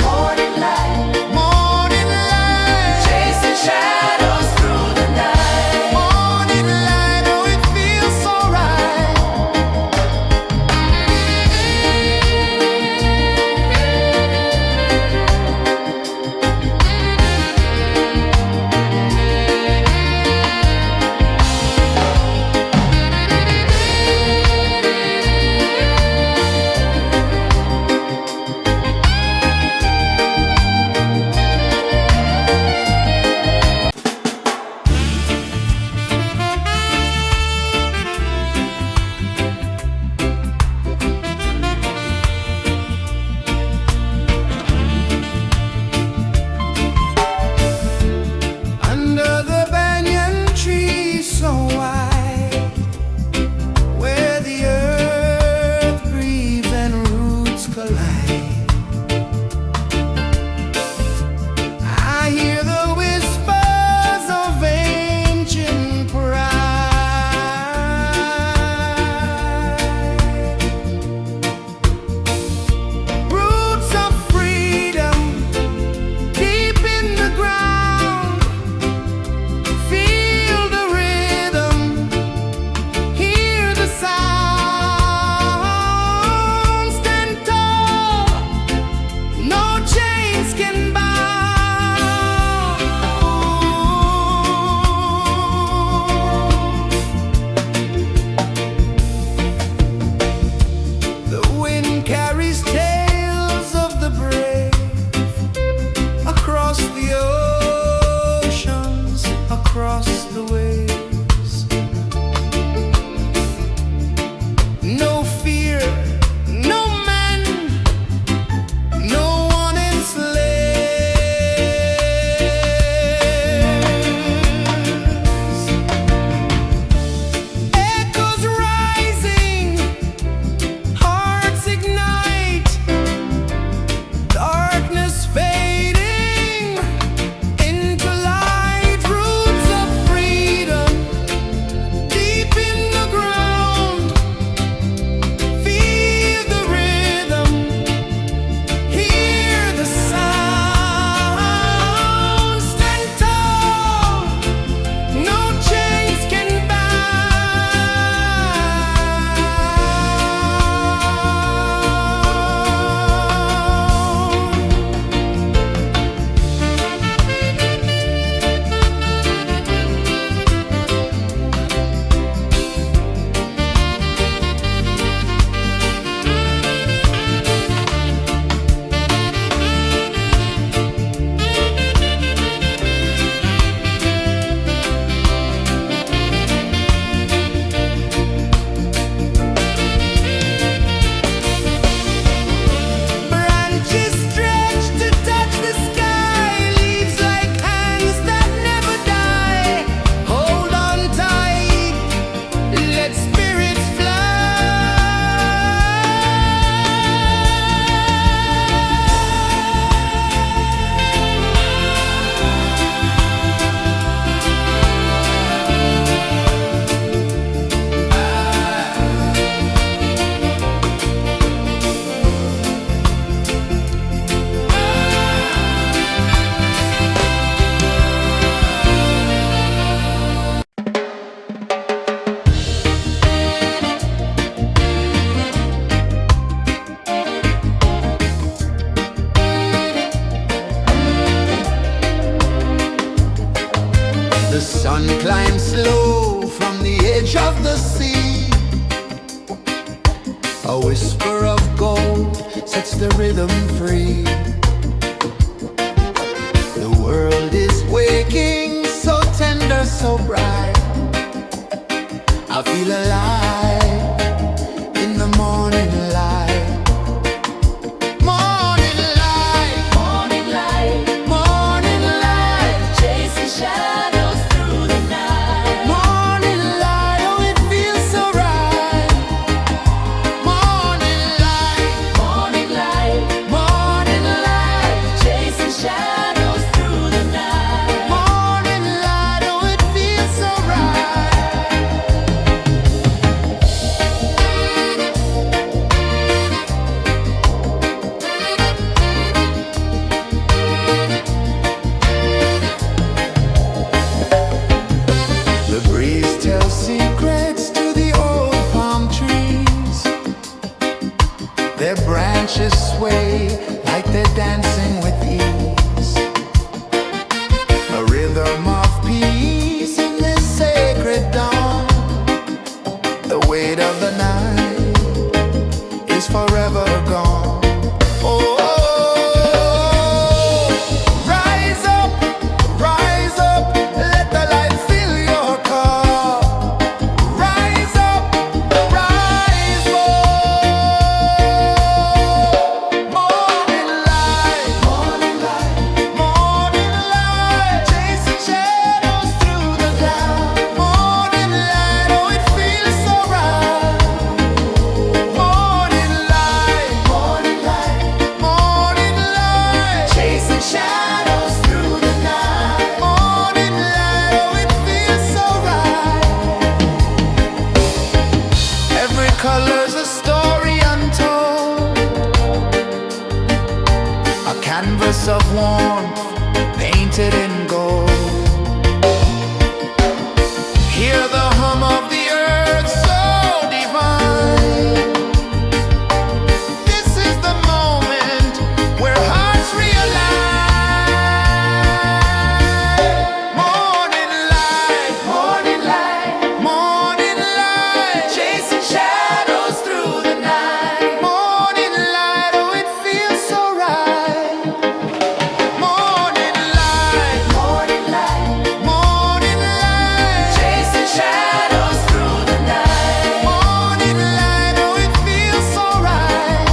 The sun climbs slow from the edge of the sea. A whisper of gold sets the rhythm free. The world is waking, so tender, so bright. I feel alive in the morning light. Morning light, Morning light, morning light, chasing shadows through the night. morning light, oh it feels so right. Morning light, Morning light, morning light, chasing shadows through the night. morning light, oh it feels so right. The breeze tells secrets to the old palm trees. Their branches sway like they're dancing with ease. A rhythm of peace in this sacred dawn. The weight of the night is forever gone. Oh, rise up, let the light fill your cup. Rise up, rise up. Morning light, morning light, morning light, chasing shadows through the cloud. Morning light, oh it feels so right. Morning light, morning light, morning light, chasing shadows through the night. Morning light, oh it feels so right. Every color's a story untold, a canvas of warmth painted in gold. Hear the hum of the earth so divine. This is the moment where hearts realign. Morning light, morning light, morning light, chasing shadows through the night. Morning light, oh it feels so right. Morning light, morning light, morning light, chasing shadows through the night. Morning light, oh it feels so right.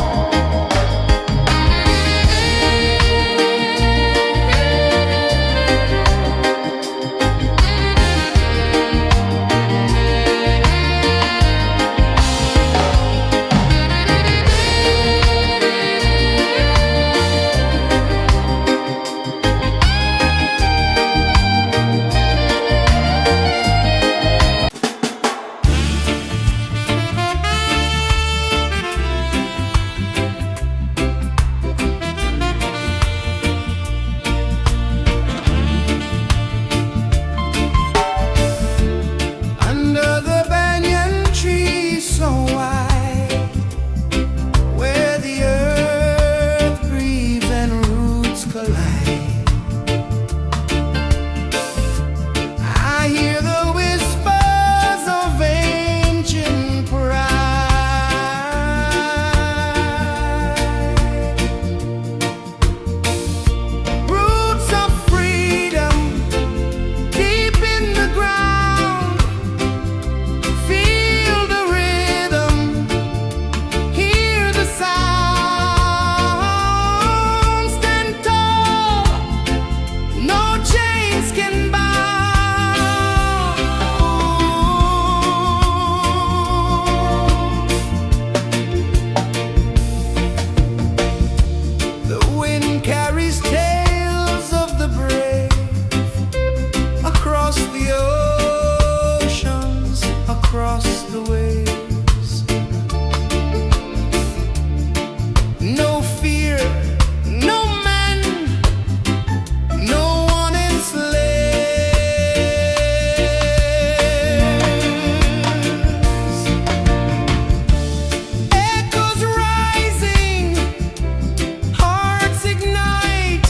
Under the banyan tree so wide, where the earth breathes and roots collide, I hear the whispers of ancient pride. Roots of freedom deep in the ground. Feel the rhythm, hear the sound. Stand tall, no chains can bound. The wind carries tales of the brave across the oceans, across the waves. No fear, no man, no one enslaves. Echoes rising, hearts ignite.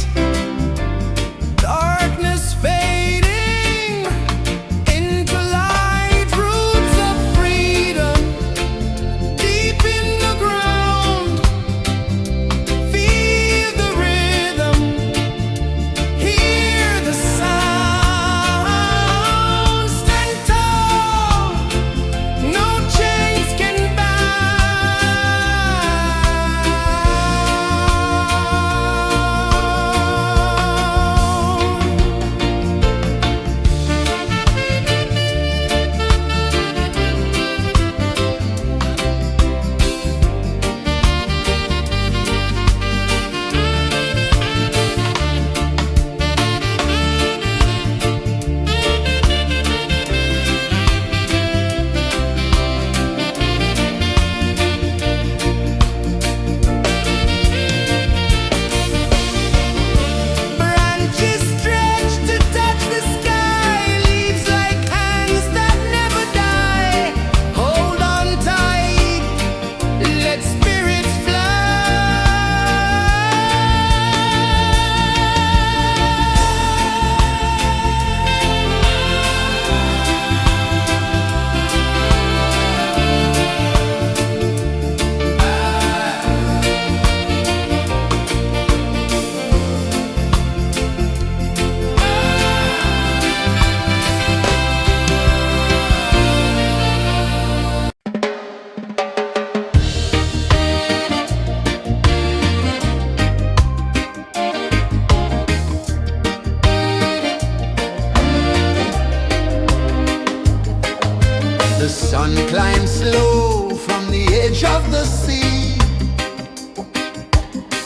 of the sea.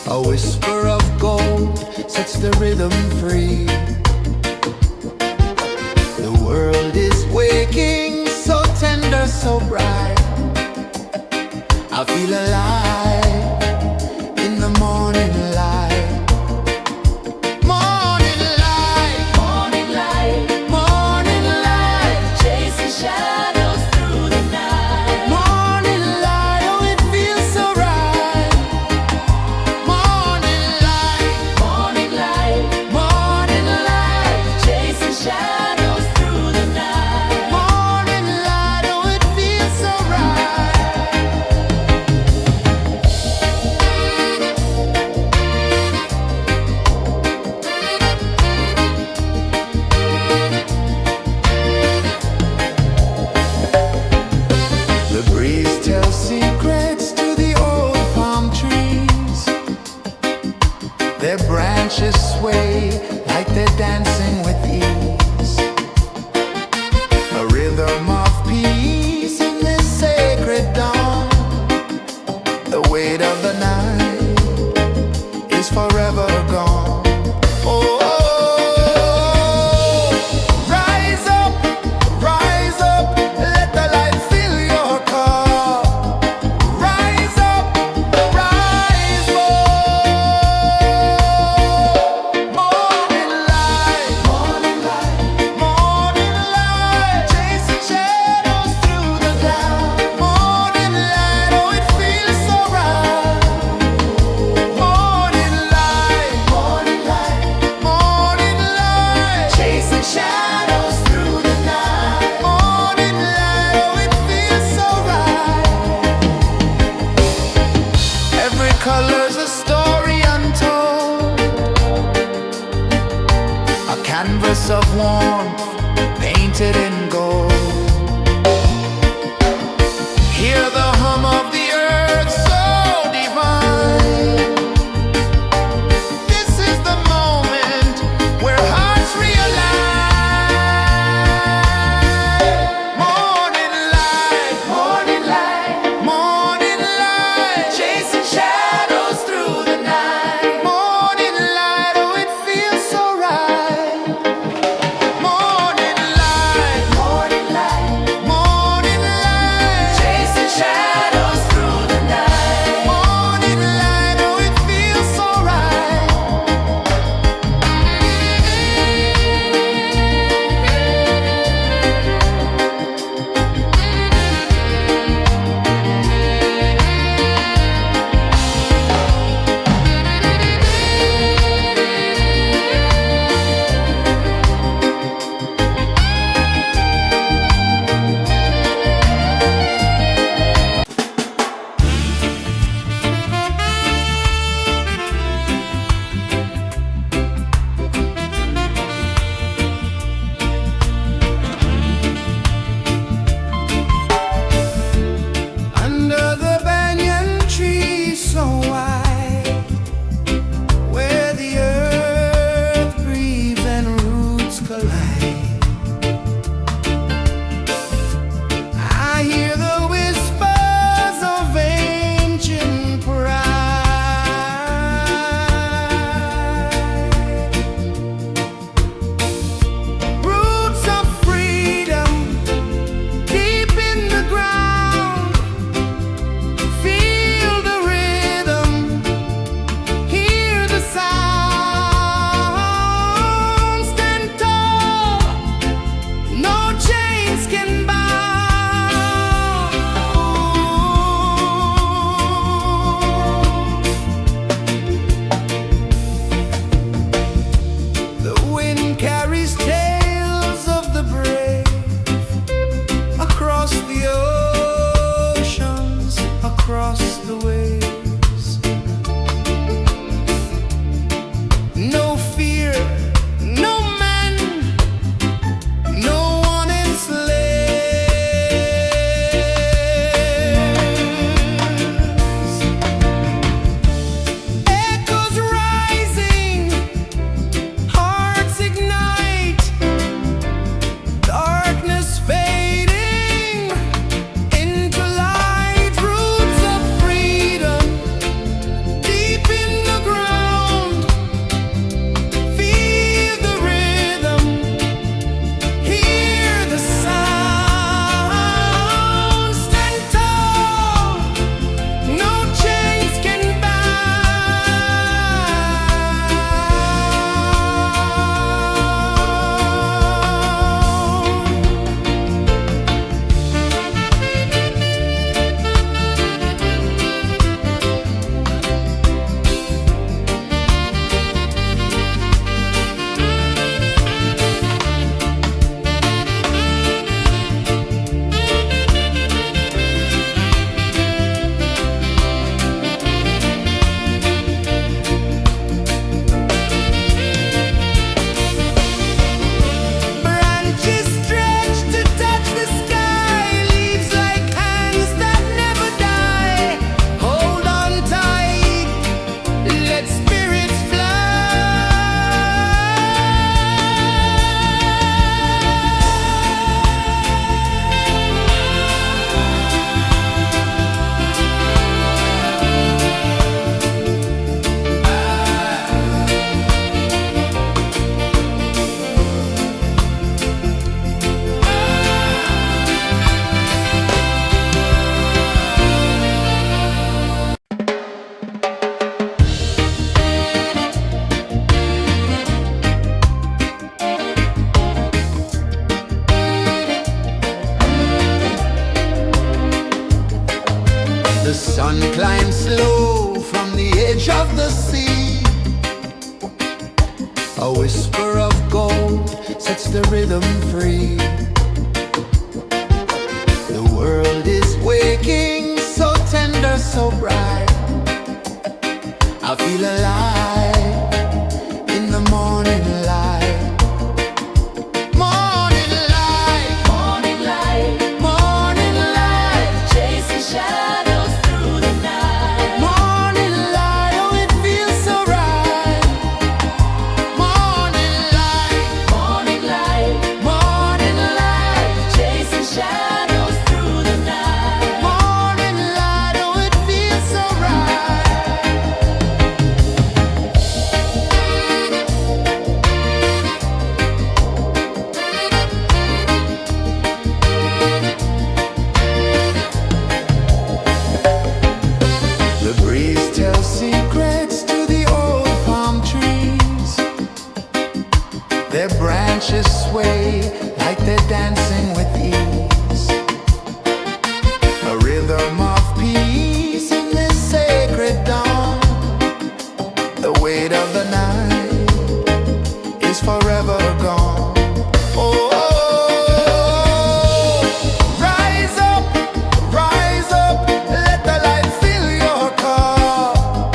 A whisper of gold sets the rhythm free. The world is waking, so tender, so bright. I feel alive in the morning light. Morning light, Morning light, morning light, chasing shadows through the night. morning light, oh it feels so right. Morning light, Morning light, morning light, chasing shadows through the night. morning light, oh it feels so right. The breeze tells secrets to the old palm trees. Their branches sway like they're dancing with ease. A rhythm of peace in this sacred dawn. The weight of the night is forever gone. Oh, rise up, let the light fill your cup. Rise up, rise up. Morning light, morning light, morning light, chasing shadows through the cloud. Morning light, oh it feels so right. Morning light, morning A whisper of gold sets the rhythm free. The world is waking, so tender, so bright. I feel alive in the morning light. Morning light, Morning light, morning light, chasing shadows through the night. morning light, oh it feels so right. Morning light, Morning light, morning light, chasing shadows through the night. morning light, oh it feels so right. The breeze tells secrets to the old palm trees. Their branches sway like they're dancing with ease. A rhythm of peace in this sacred dawn. The weight of the night is forever gone. Oh, rise up, let the light fill your cup.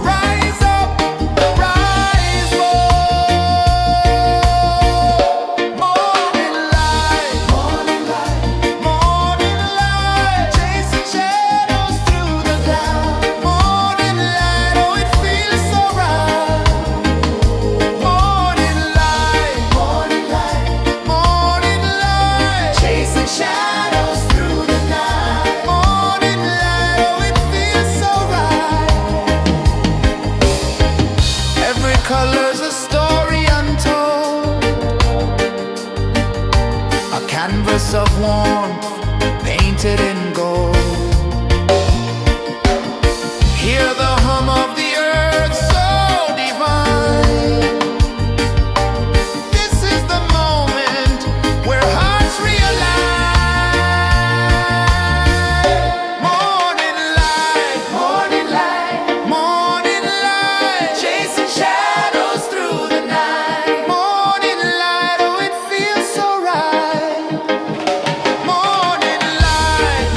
Rise up, rise up. Morning light, morning light, morning light, chasing shadows through the cloud. Morning light, oh it feels so right. Morning light, morning light, morning light, chasing shadows through the night. Morning light, oh it feels so right. Every color's a story untold, a canvas of warmth painted in gold. Hear the hum of the earth so divine. This is the moment where hearts realign. Morning light, morning light, morning light, chasing shadows through the night. Morning light, oh it feels so right. Morning light,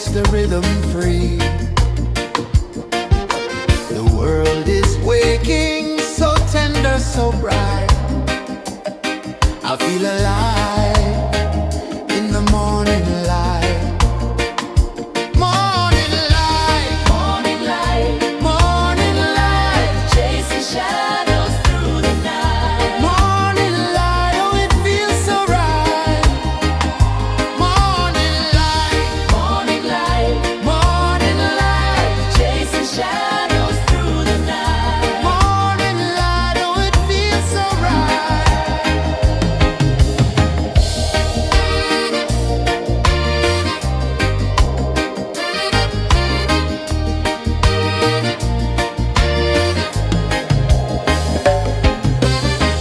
sets the rhythm free. The world is waking, so tender, so bright. I feel alive in the morning light. Morning light, Morning light, morning light, chasing shadows through the night. morning light, oh it feels so right. Morning light, Morning light, morning light, chasing shadows through the night. morning light, oh it feels so right.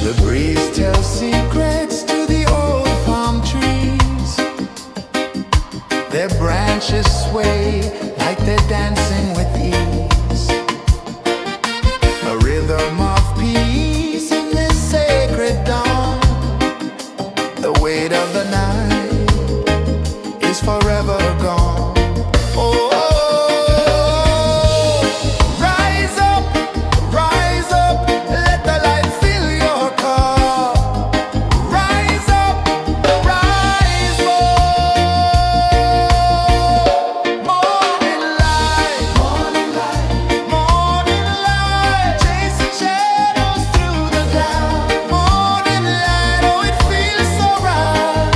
The breeze tells secrets to the old palm trees. Their branches sway like they're dancing with ease. A rhythm of peace in this sacred dawn. The weight of the night is forever gone. Oh, rise up, let the light fill your car. Rise up, rise up. Morning light, morning light, morning light, chasing shadows through the cloud. Morning light, oh it feels so right.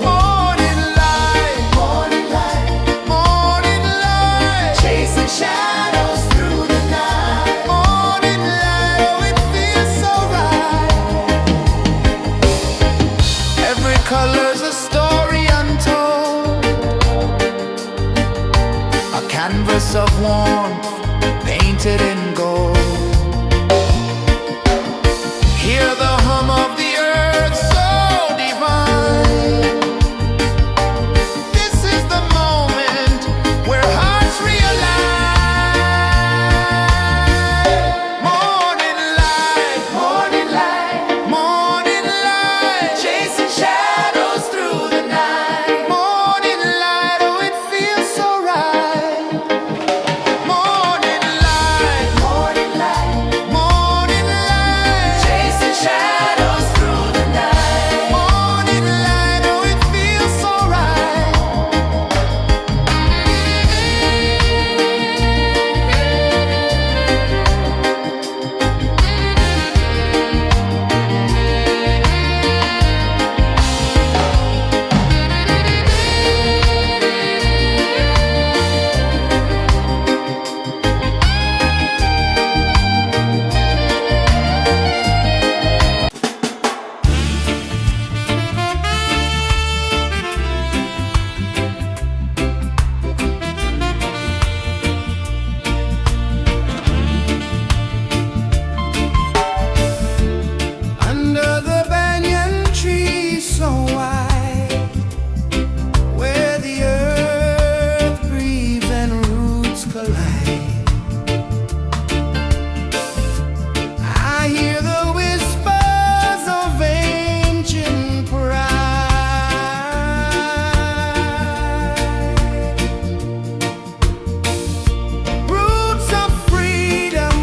Morning light, morning light, morning light, chasing shadows through the night. Morning light, oh it feels so right. Every color's a story untold, a canvas of warmth painted in gold. Hear the hum of the earth so divine. This is the moment where hearts realign. Morning light, morning light, morning light, chasing shadows through the night. Morning light, oh it feels so right. Morning light, morning light, morning light, chasing shadows through the night. Morning light, oh it feels so right. Under the banyan tree so wide, where the earth breathes and roots collide, I hear the whispers of ancient pride. Roots of freedom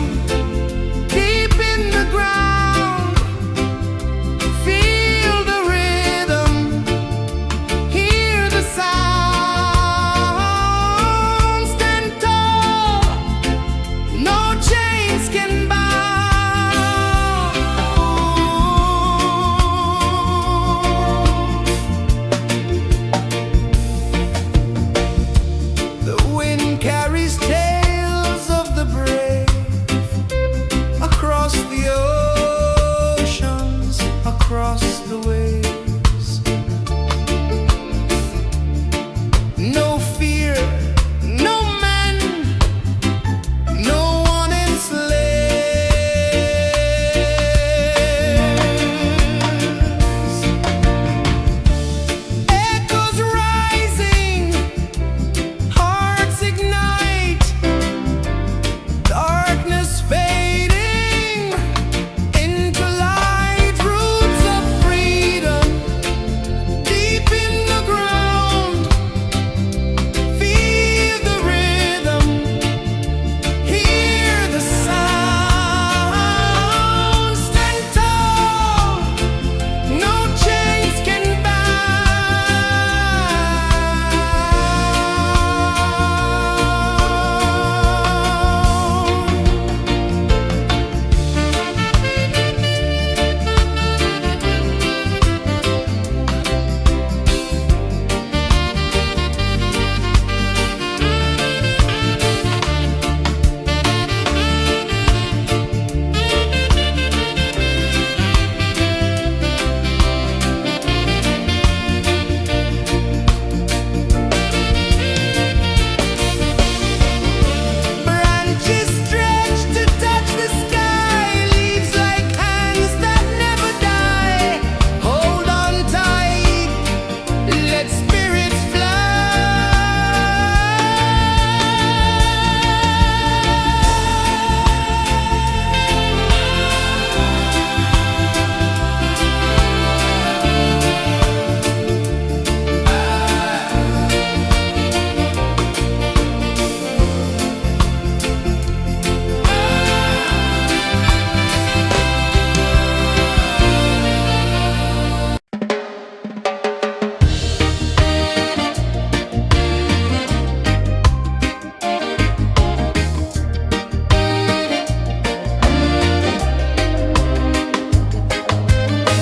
deep in the ground. Feel the rhythm, hear the sound. Stand tall, no chains can bound. The wind carries tales of the brave across the oceans, across the waves. No fear, no man, no one enslaves. Echoes rising, hearts ignite, darkness fading into light. Roots of freedom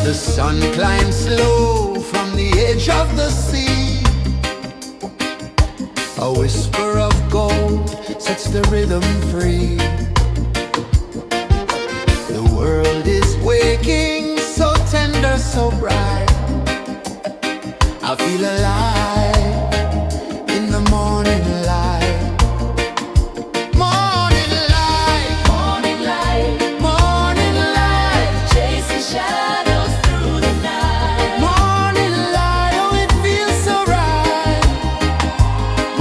The sun climbs slow from the edge of the sea. A whisper of gold sets the rhythm free. The world is waking, so tender, so bright. I feel alive in the morning light. Morning light, Morning light, morning light, chasing shadows through the night. morning light, oh it feels so right.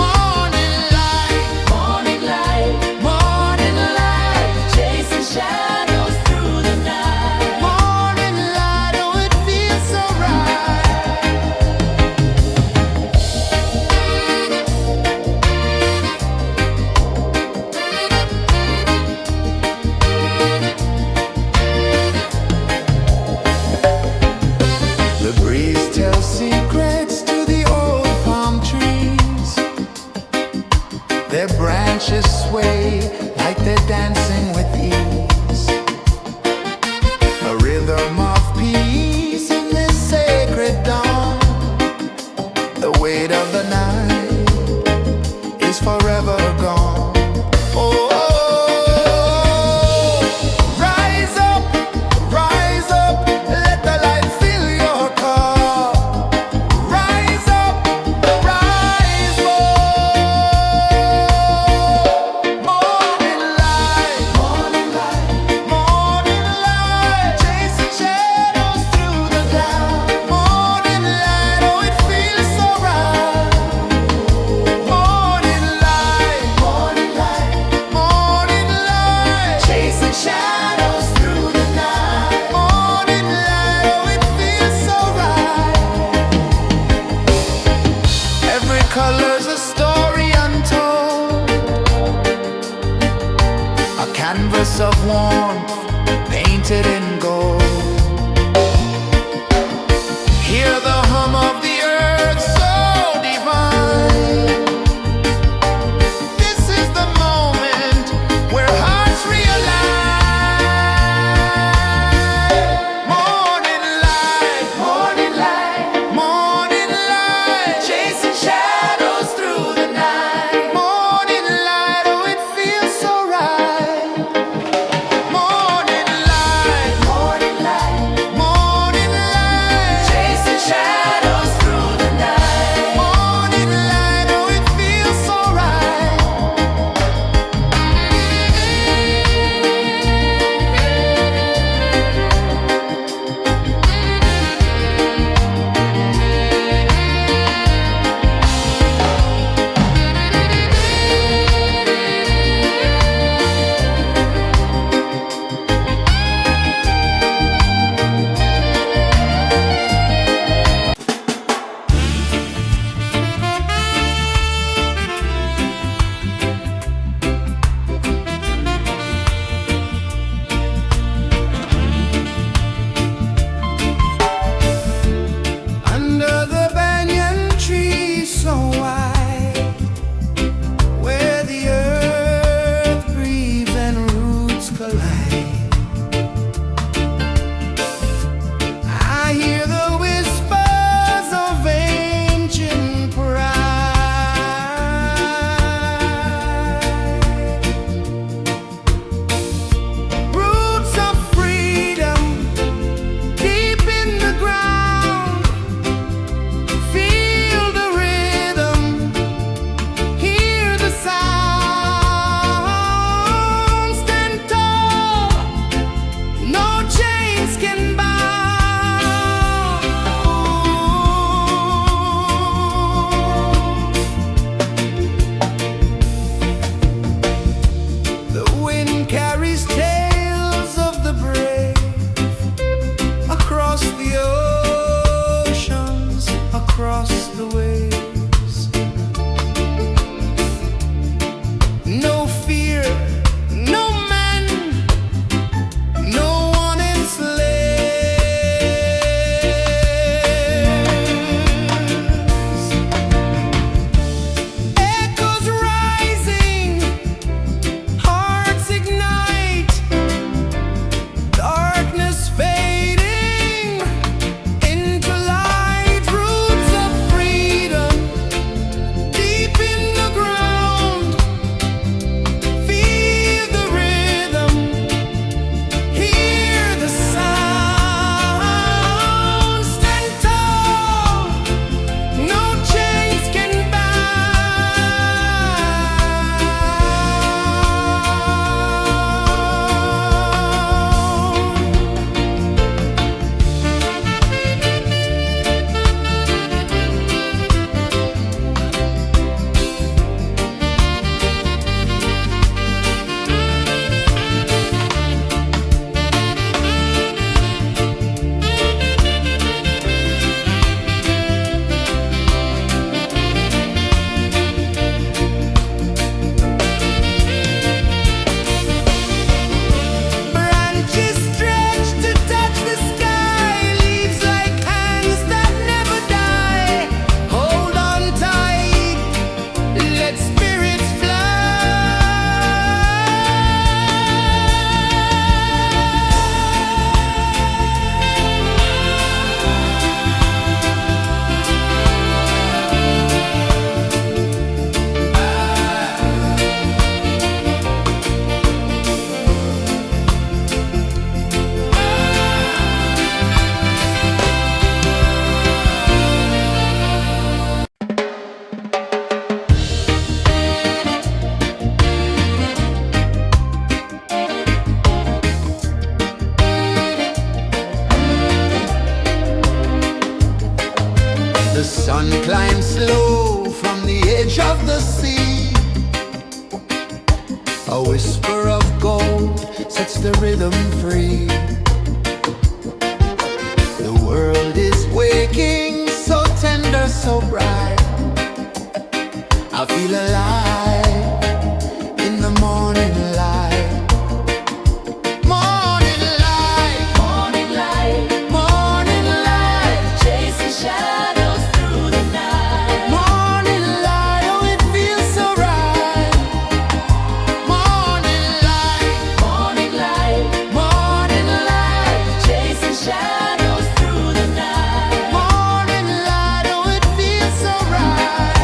Morning light, Morning light, morning light, chasing shadows through the night. morning light, oh it feels so right. The sun climbs slow from the edge of the sea. A whisper of gold sets the rhythm free. The world is waking, so tender, so bright. I feel alive in the morning light. Morning light, Morning light, morning light, chasing shadows through the night. morning light, oh it feels so right. Morning light, Morning light, morning light, chasing shadows through the night. morning light, oh it feels so right.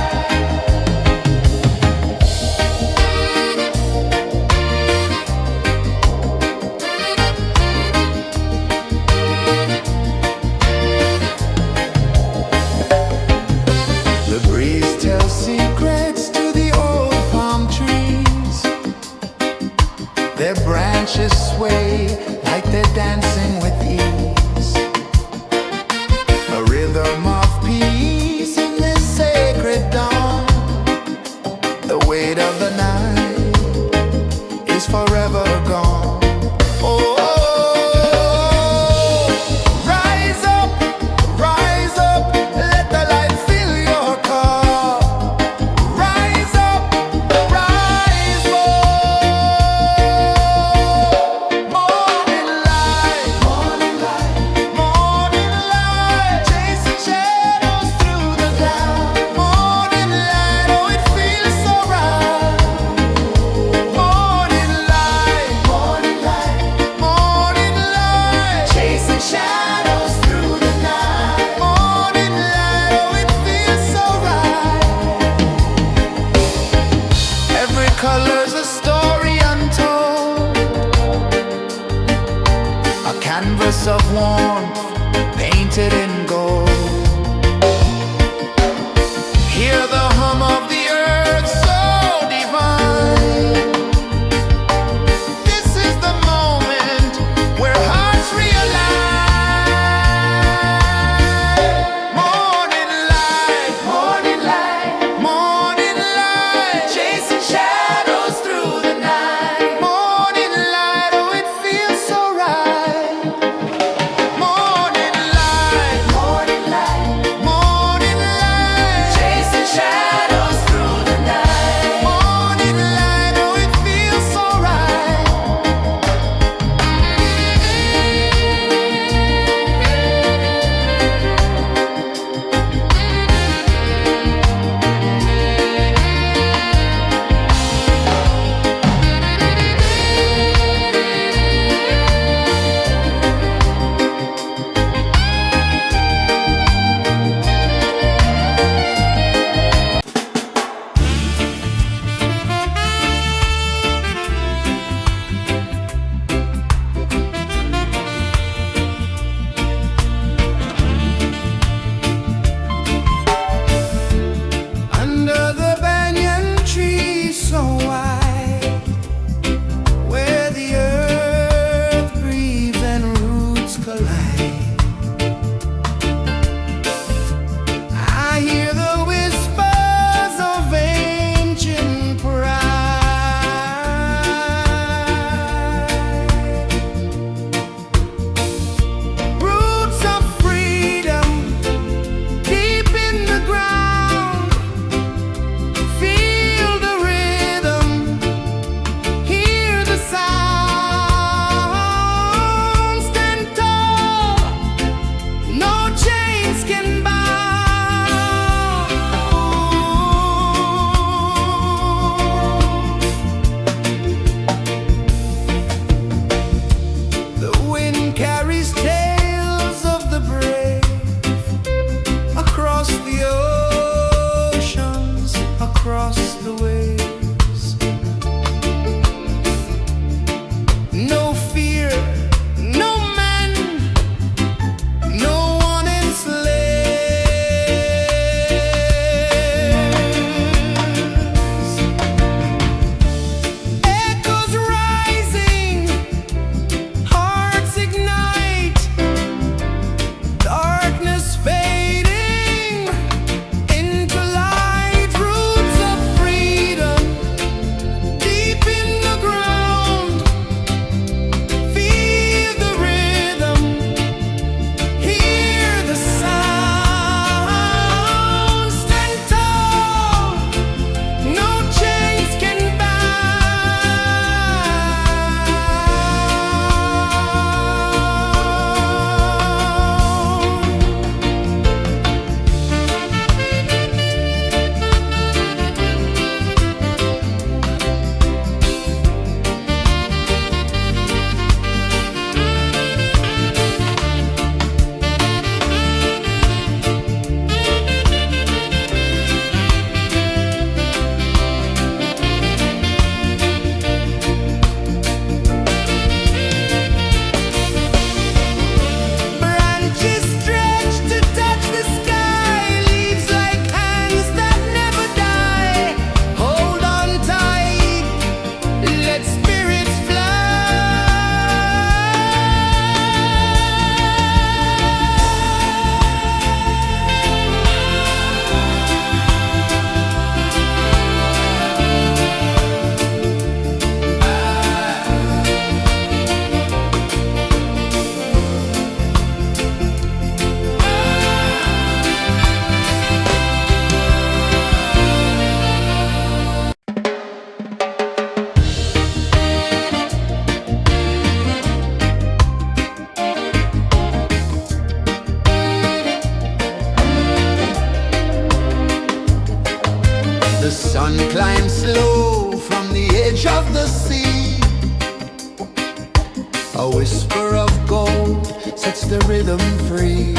sun climbs slow from the edge of the sea. A whisper of gold sets the rhythm free.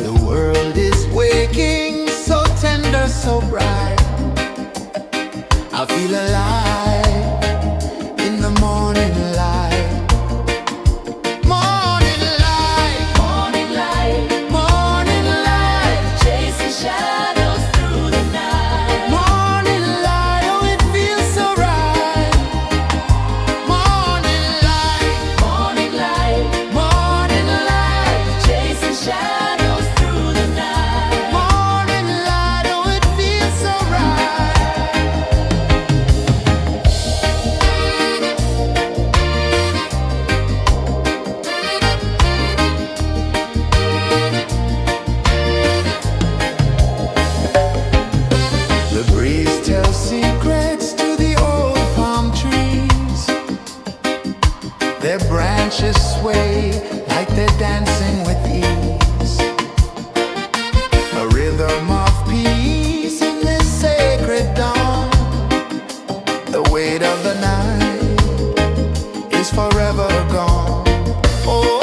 The world is waking, so tender, so bright. I feel alive in the morning light. Morning light, Morning light, morning light, chasing shadows through the night. morning light, oh it feels so right. Morning light, Morning light, morning light, chasing shadows through the night. morning light, oh it feels so right. The breeze tells secrets to the old palm trees. Their branches sway like they're dancing with ease. A rhythm of peace in this sacred dawn. The weight of the night is forever gone. Oh,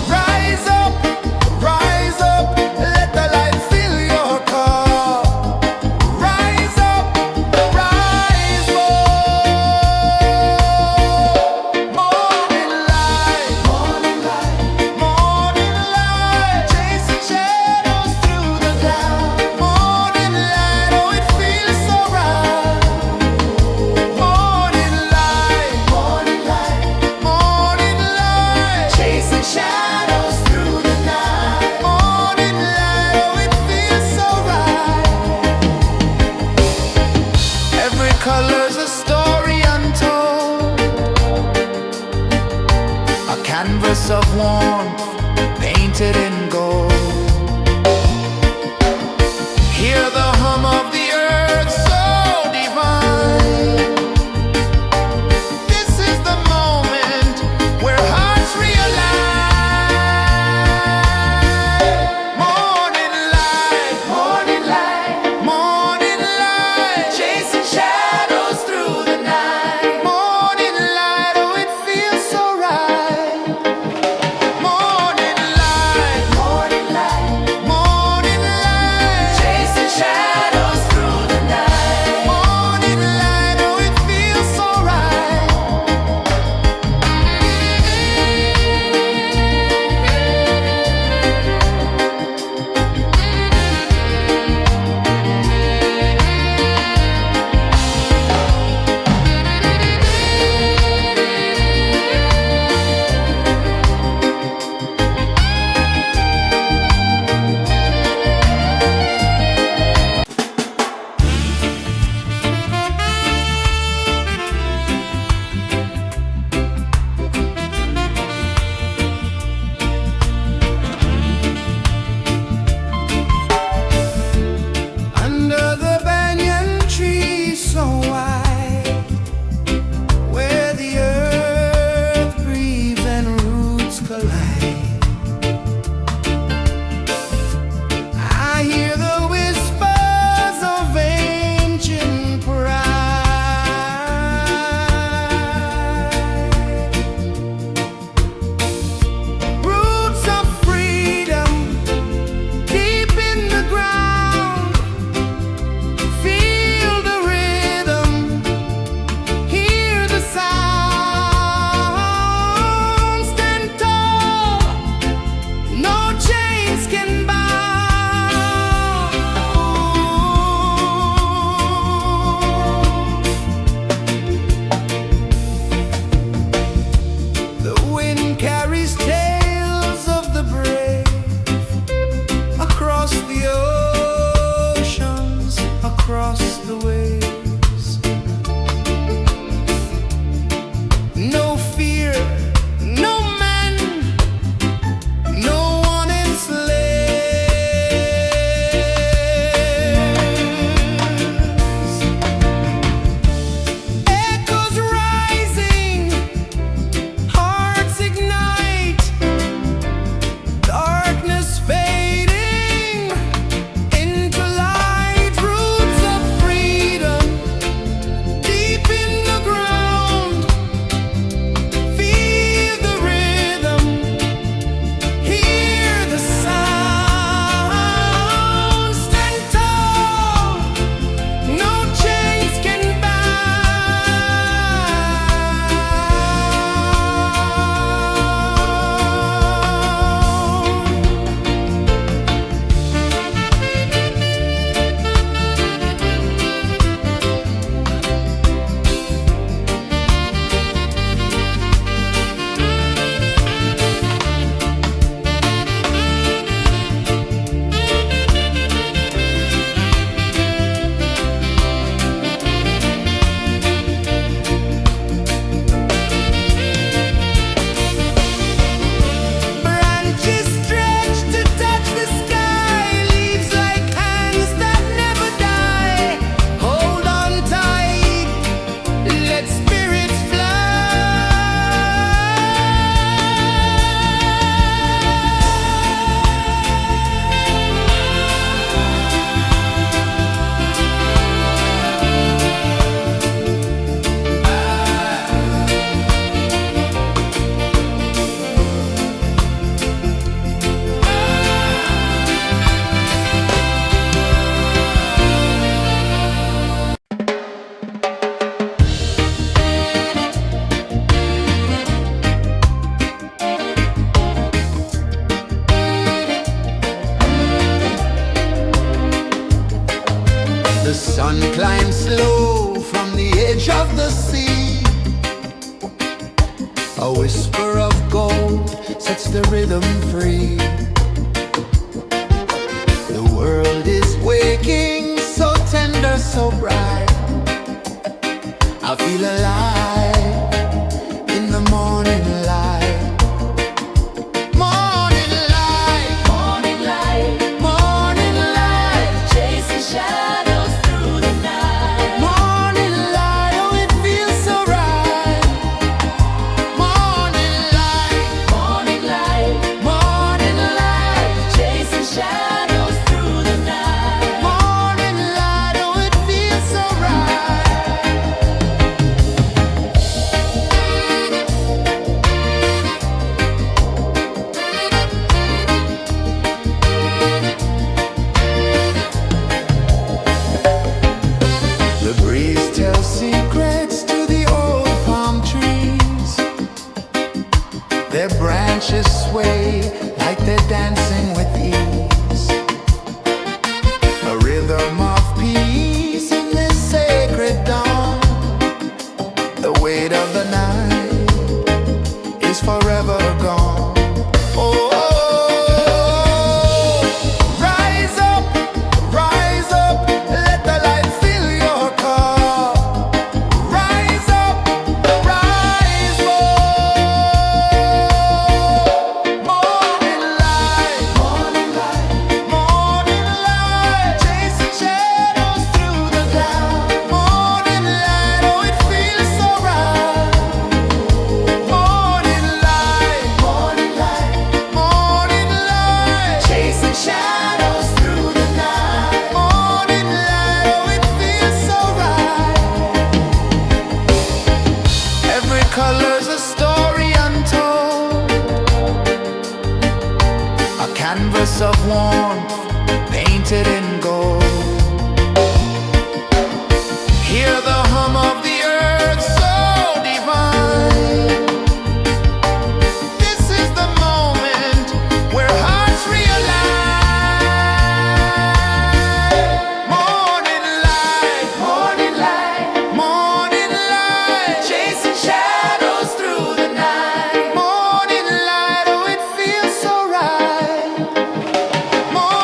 rise up, let the light fill your cup. Rise up, rise up. Morning light, morning light, morning light, chasing shadows through the cloud. Morning light, oh it feels so right. Morning light, morning light, morning light, chasing shadows through the night. Morning light, oh it feels so right. Every color's a story untold, a canvas of warmth painted in gold. Hear the hum of the earth so divine. This is the moment where hearts realign. Morning light, morning light, morning light, chasing shadows through the night. Morning light, oh it feels so right. Morning light, morning of gold sets the rhythm free. The world is waking, so tender, so bright. I feel alive in the morning light. Morning light, Morning light, morning light, chasing shadows through the night. morning light, oh it feels so right. Morning light, Morning light, morning light, chasing shadows through the night. morning light, oh it feels so right. The breeze tells secrets to the old palm trees. Their branches sway like they're dancing with ease. A rhythm of peace in this sacred dawn. The weight of the night is forever gone. Oh, rise up, let the light fill your cup. Rise up, rise up. Morning light, morning light, morning light, chasing shadows through the cloud. Morning light, oh it feels so right. Morning light, morning light, morning light, chasing shadows through the night. Morning light, oh it feels so right. Every color's a story untold, a canvas of warmth painted in gold. Hear the hum of the earth so divine. This is the moment where hearts realign. Morning light, morning light, morning light, chasing shadows through the night. Morning light, oh it feels so right. Morning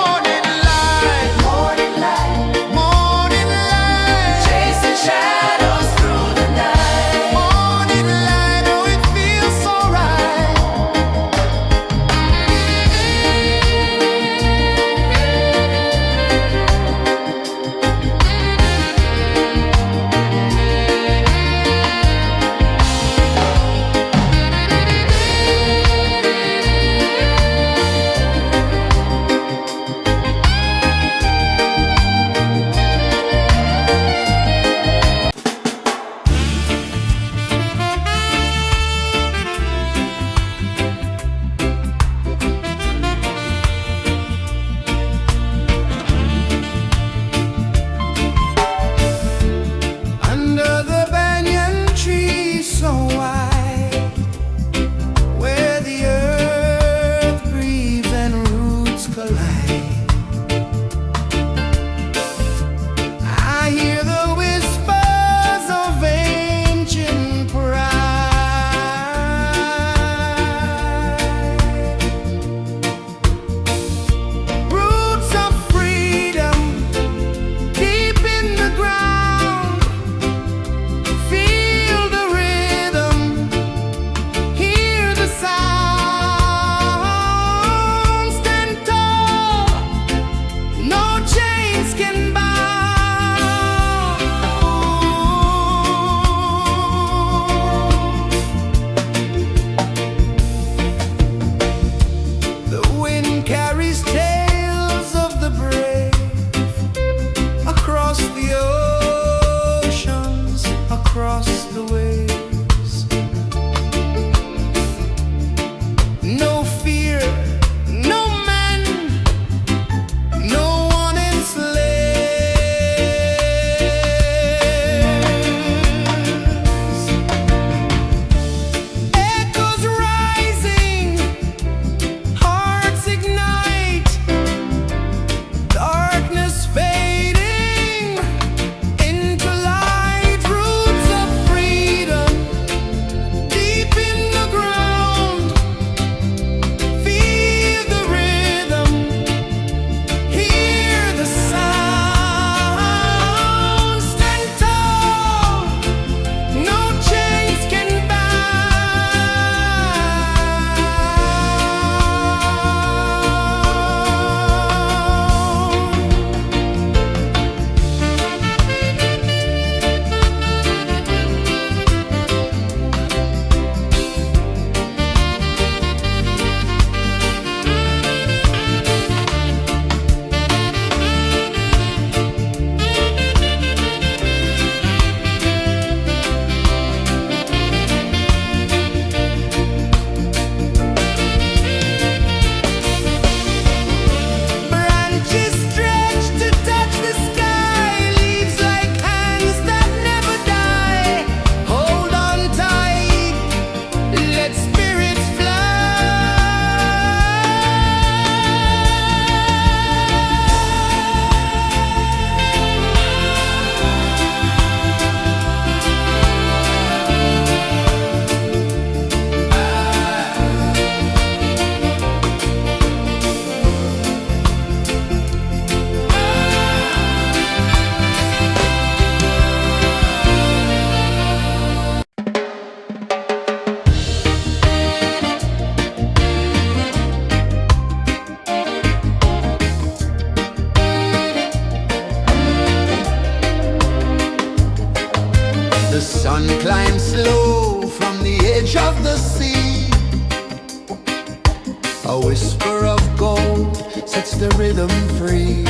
A whisper of gold sets the rhythm free.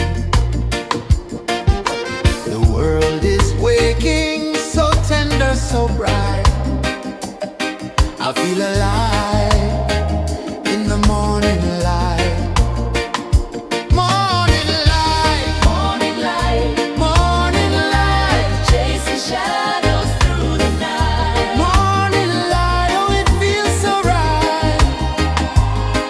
The world is waking, so tender, so bright. I feel alive in the morning light. Morning light, Morning light, morning light, chasing shadows through the night. morning light, oh it feels so right.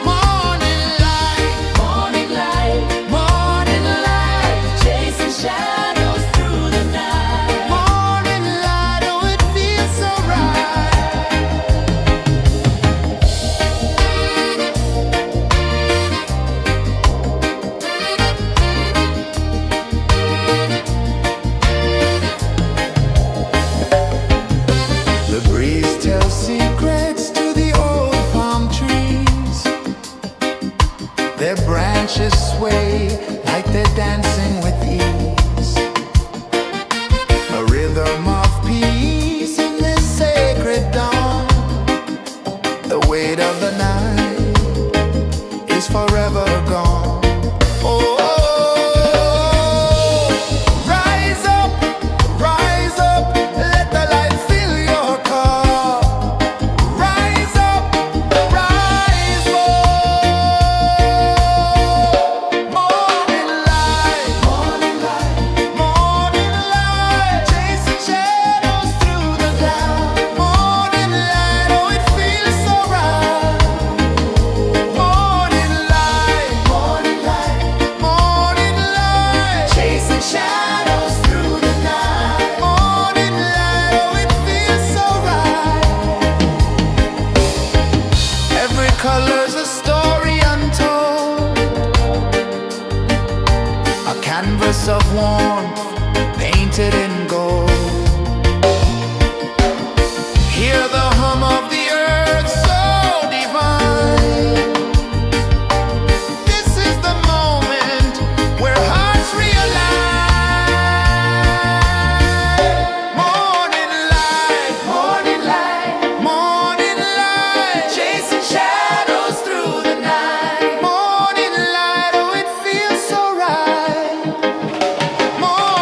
Morning light, Morning light, morning light, chasing shadows through the night. morning light, oh it feels so right. The breeze tells secrets to the old palm trees. Their branches sway like they're dancing with ease. A rhythm of peace in this sacred dawn. The weight of the night is forever gone. Oh, rise up, let the light fill your cup. Rise up, rise up. Morning light, morning light, chasing shadows through the cloud. Morning light, oh it feels so right. Morning light, morning light, chasing shadows through the night. Morning light, oh it feels so right. Every color's a story untold, a canvas of warmth painted in gold. Hear the hum of the earth so divine. This is the moment where hearts realign. Morning light, morning light, chasing shadows through the night. Morning light, oh it feels so right. Morning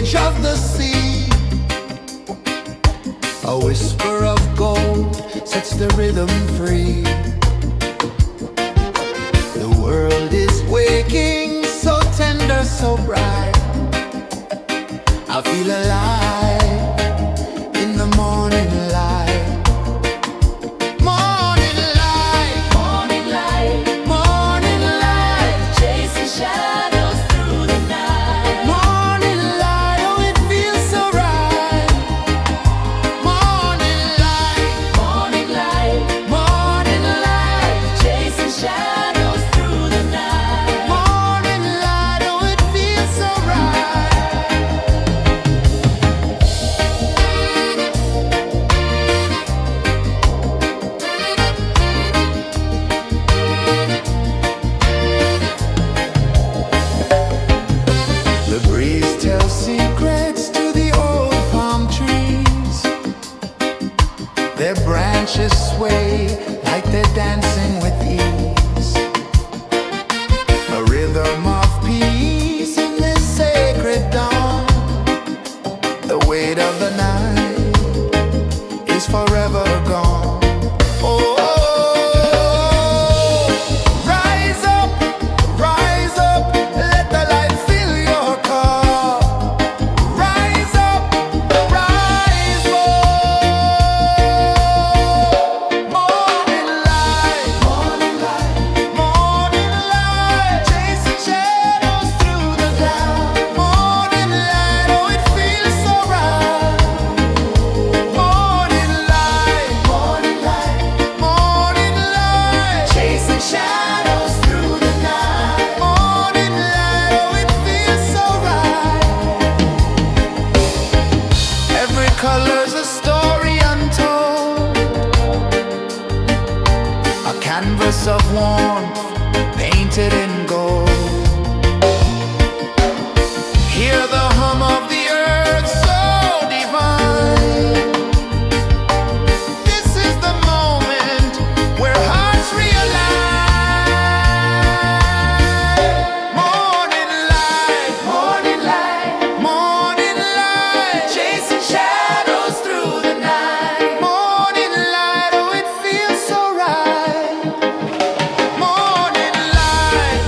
edge of the sea. A whisper of gold sets the rhythm free. The world is waking, so tender, so bright. I feel alive in the morning light. Morning light, Morning light, morning light, chasing shadows through the night. morning light, oh it feels so right. Morning light, Morning light, morning light, chasing shadows through the night. morning light, oh it feels so right. The breeze tells secrets to the old palm trees. Their branches sway like they're dancing with ease. A rhythm of peace in this sacred dawn. The weight of the night is forever gone. Oh, rise up, let the light fill your cup. Rise up, rise more. Morning light, morning light, chasing shadows through the cloud. Morning light, oh it feels so right. Morning light, morning light, chasing shadows through the night. Morning light, oh it feels so right. Every color's a story untold, a canvas of warmth painted in gold. Hear the hum of the earth so divine. This is the moment where hearts realign. Morning light, morning light, chasing shadows through the night. Morning light, oh it feels so right. Morning light,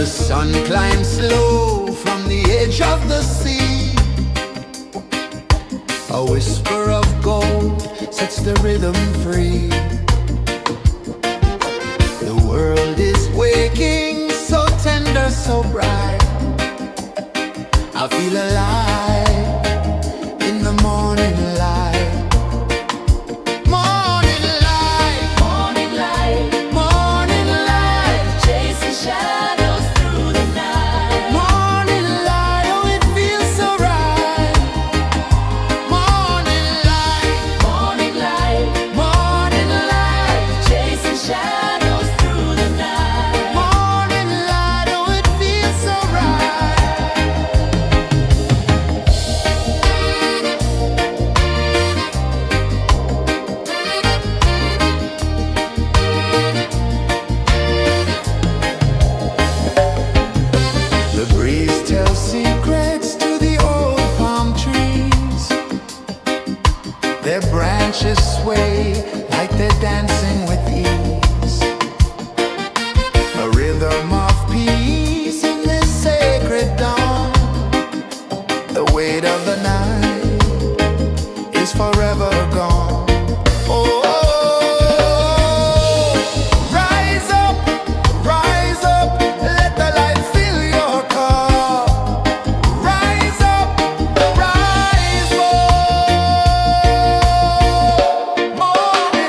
The sun climbs slow from the edge of the sea. A whisper of gold sets the rhythm free. The world is waking, so tender, so bright. I feel alive in the morning light. Morning light, Morning light, morning light, chasing shadows through the night. morning light, oh it feels so right. Morning light, Morning light, morning light, chasing shadows through the night. morning light, oh it feels so right. The breeze tells secrets to the old palm trees. Their branches sway like they're dancing with ease. A rhythm of peace in this sacred dawn. The weight of the night is forever gone. Oh, rise up, let the light fill your cup. Rise up, rise more. Morning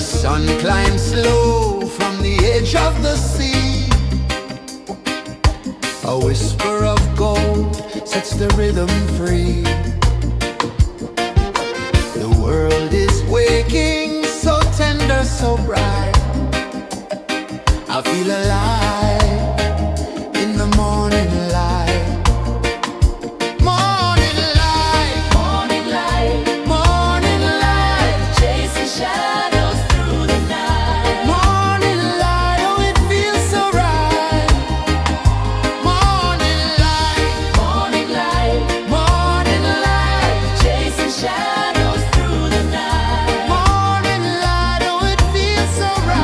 sun climbs slow from the edge of the sea. A whisper of gold sets the rhythm free. The world is waking, so tender, so bright. I feel alive in the morning light. Morning light, Morning light, morning light, chasing shadows through the night. morning light, oh it feels so right. Morning light, Morning light, morning light, chasing shadows through the night. morning light, oh it feels so right.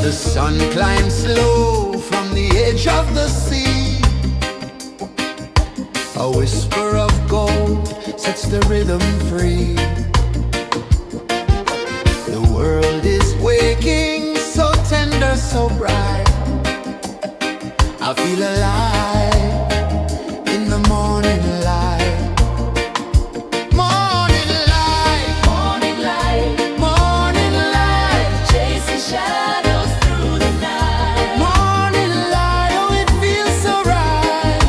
The sun climbs slow from the edge of the sea. A whisper of gold sets the rhythm free. The world is waking, so tender, so bright. I feel alive in the morning light. Morning light, Morning light, morning light, chasing shadows through the night. morning light, oh it feels so right.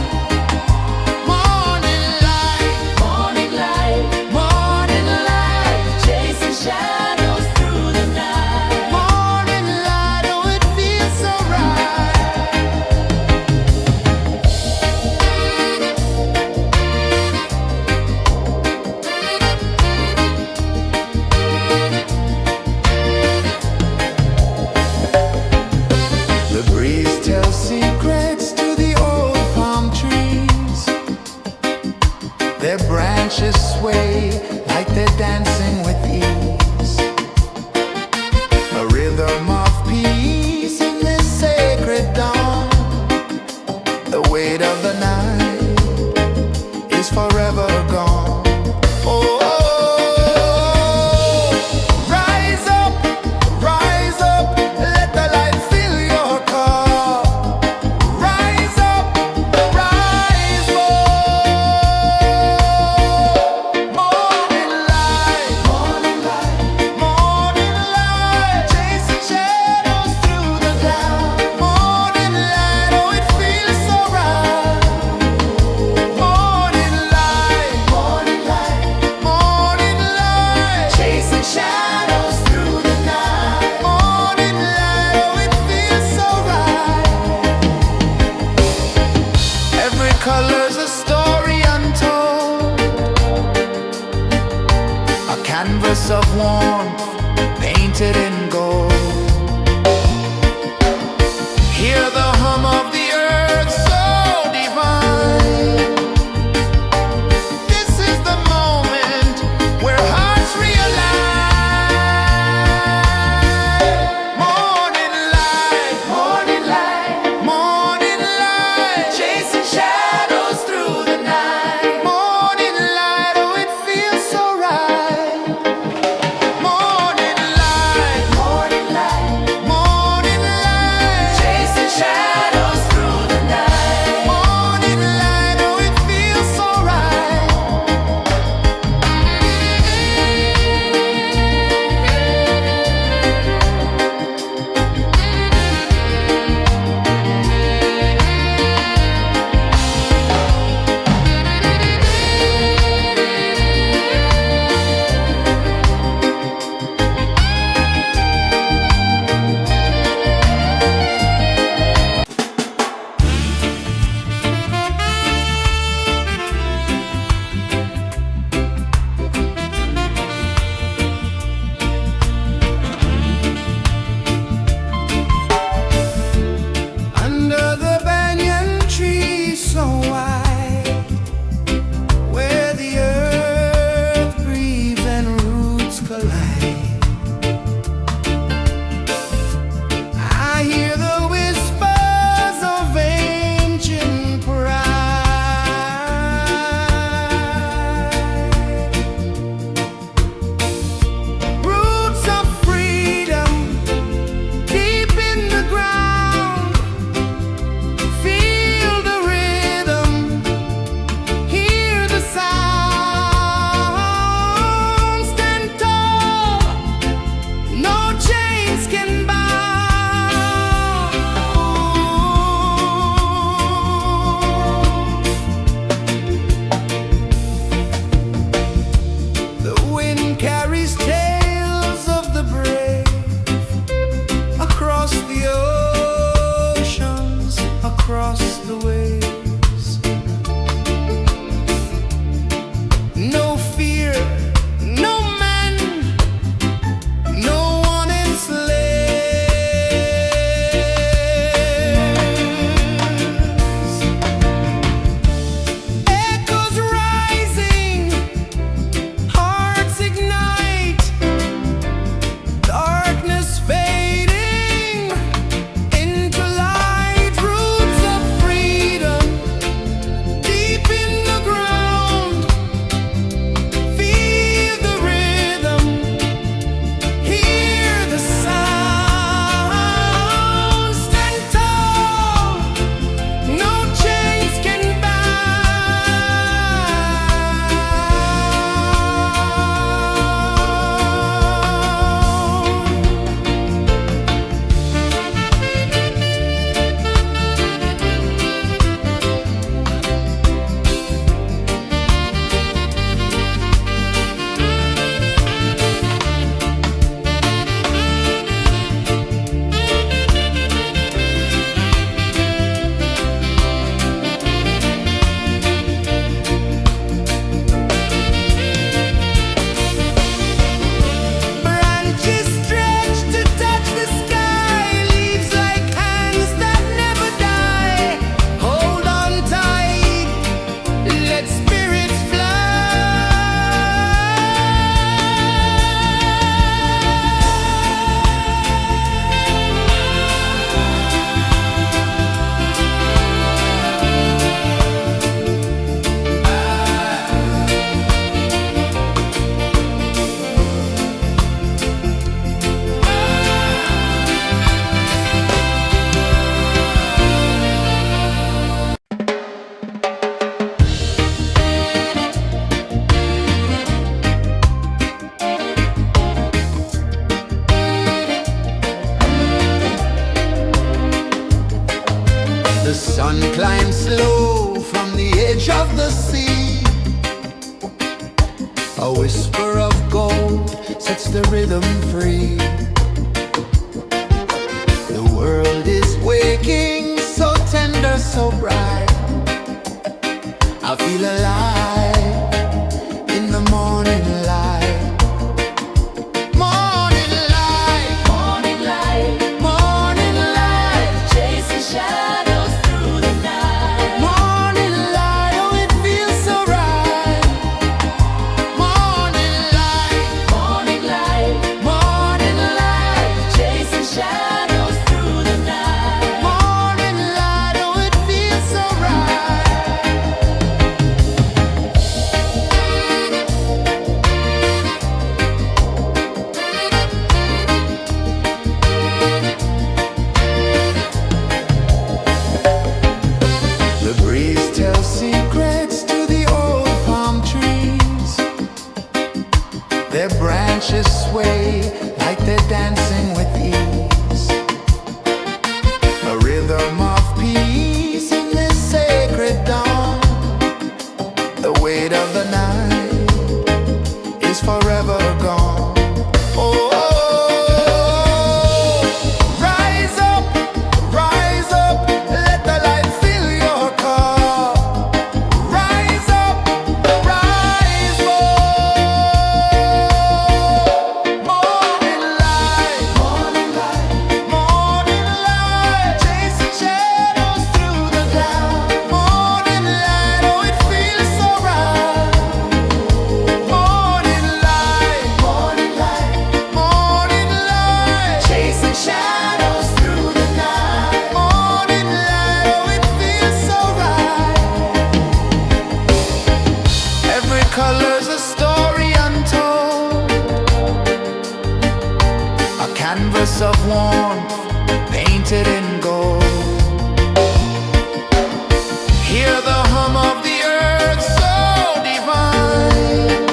Morning light, Morning light, morning light, chasing shadows through the night. morning light, oh it feels so right. The breeze tells secrets to the old palm trees. Their branches sway like they're dancing with ease. A rhythm of peace in this sacred dawn. The weight of the night is forever gone. Oh, rise up, let the light fill your cup. Rise up, rise up. Morning light, morning light, morning light, chasing shadows through the cloud. Morning light, oh it feels so right. Morning light, morning light, morning light, chasing shadows through the night. Morning light, oh it feels so right. Every color's a story untold, a canvas of warmth painted in gold. Hear the hum of the earth so divine. This is the moment where hearts realign. Morning light, morning light, morning light, chasing shadows through the night. Morning light, oh it feels so right. Morning light, morning light. whisper of gold sets the rhythm free. The world is waking, so tender, so bright. I feel alive in the morning light. Morning light, Morning light, morning light, chasing shadows through the night. morning light, oh it feels so right. Morning light, Morning light, morning light, chasing shadows through the night. morning light, oh it feels so right. The breeze tells secrets to the old palm trees. Their branches sway like they're dancing with ease. A rhythm of peace in this sacred dawn. The weight of the night is forever gone. Oh, rise up, let the light fill your car. Rise up, rise up. Morning light, morning light, morning light, chasing shadows through the cloud. Morning light, oh it feels so right. Morning light, morning light, morning light, chasing shadows through the night. Morning light, oh it feels so right. Every color's a story untold, a canvas of warmth painted in gold. Hear the hum of the earth so divine.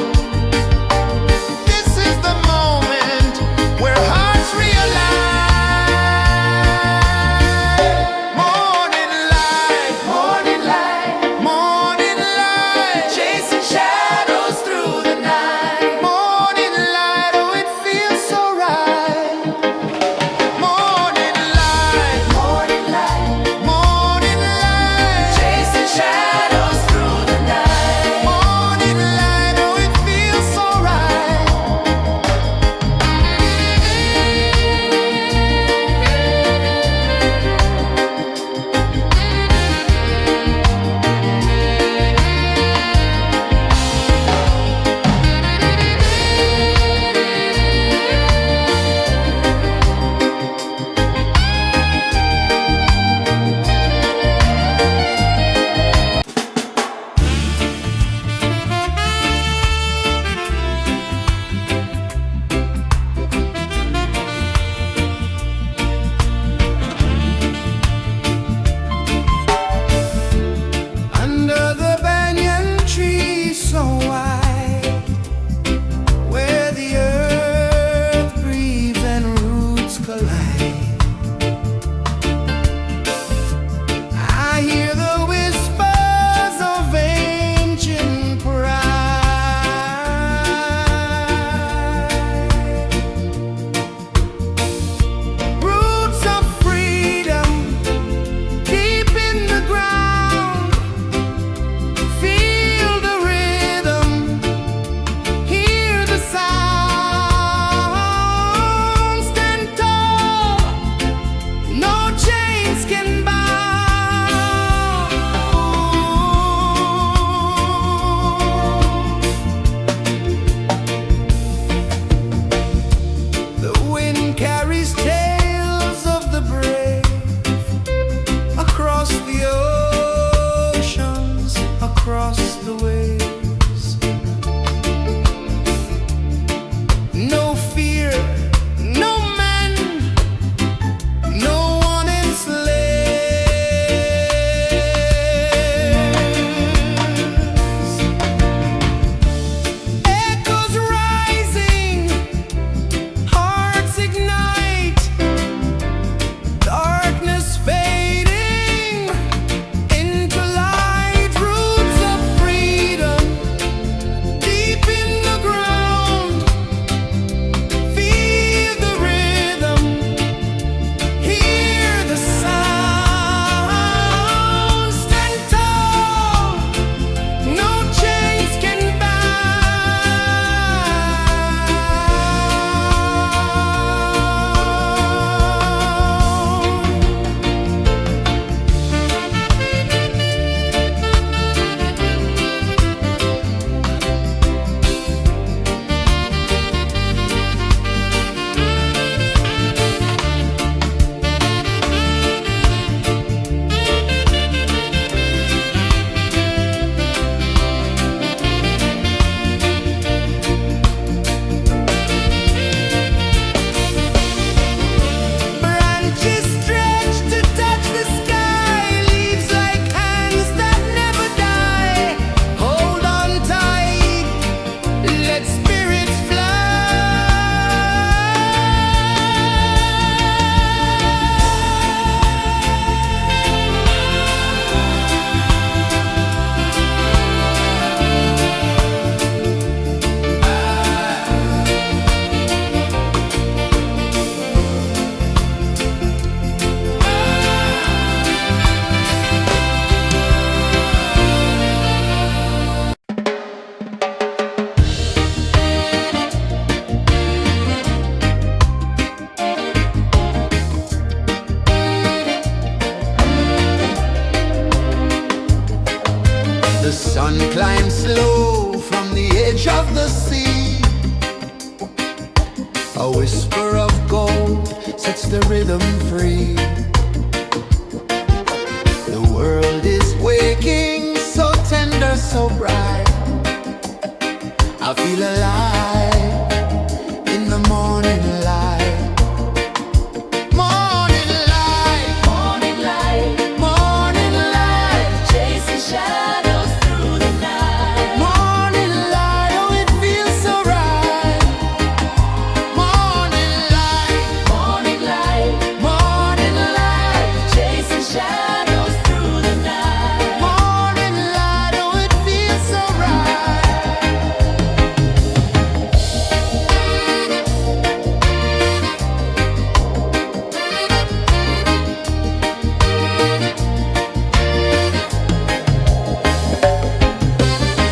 This is the moment where hearts realign. Morning light, morning light, morning light, chasing shadows through the night. Morning light, oh it feels so right. Morning light, A whisper of gold sets the rhythm free. The world is waking, so tender, so bright. I feel alive in the morning light. Morning light, Morning light, morning light, chasing shadows through the night. morning light, oh it feels so right. Morning light, Morning light, morning light, chasing shadows through the night. morning light, oh it feels so right.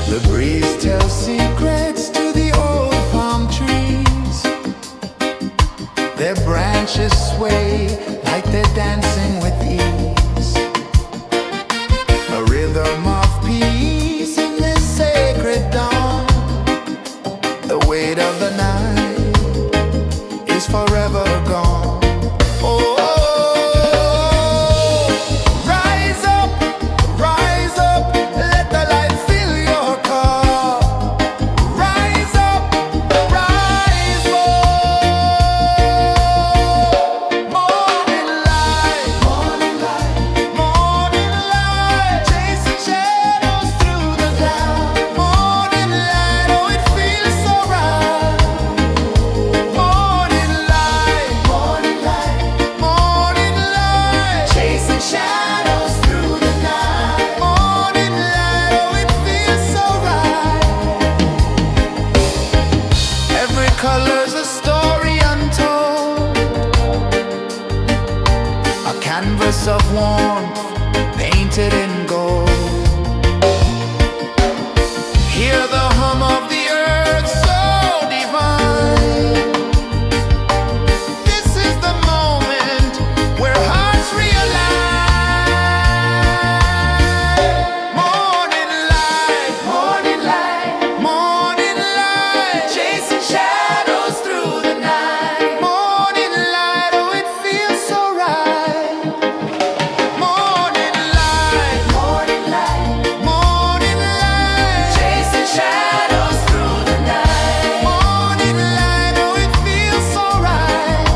The breeze tells secrets to the old palm trees. Their branches sway like they're dancing with ease. A rhythm of peace in this sacred dawn. The weight of the night is forever gone. Oh, rise up, let the light fill your cup. Rise up, rise up. Morning light, morning light, morning light, chasing shadows through the cloud. Morning light, oh it feels so right. Morning light, morning light, morning light, chasing shadows through the night. Morning light, oh it feels so right. Every color's a story untold, a canvas of warmth painted in gold. Hear the hum of the earth so divine. This is the moment where hearts realign. Morning light, morning light, morning light, chasing shadows through the night. Morning light, oh it feels so right. Morning light, morning light, morning light, chasing shadows through the night. Morning light, oh it feels so right.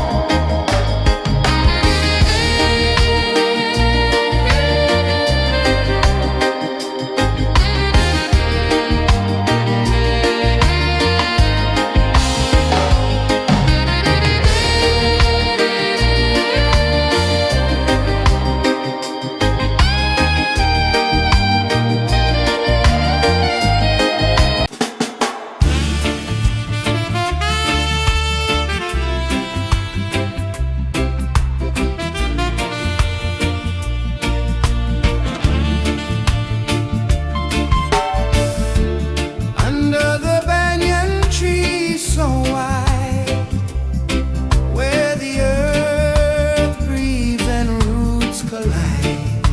Under the banyan tree so wide, where the earth breathes and roots collide,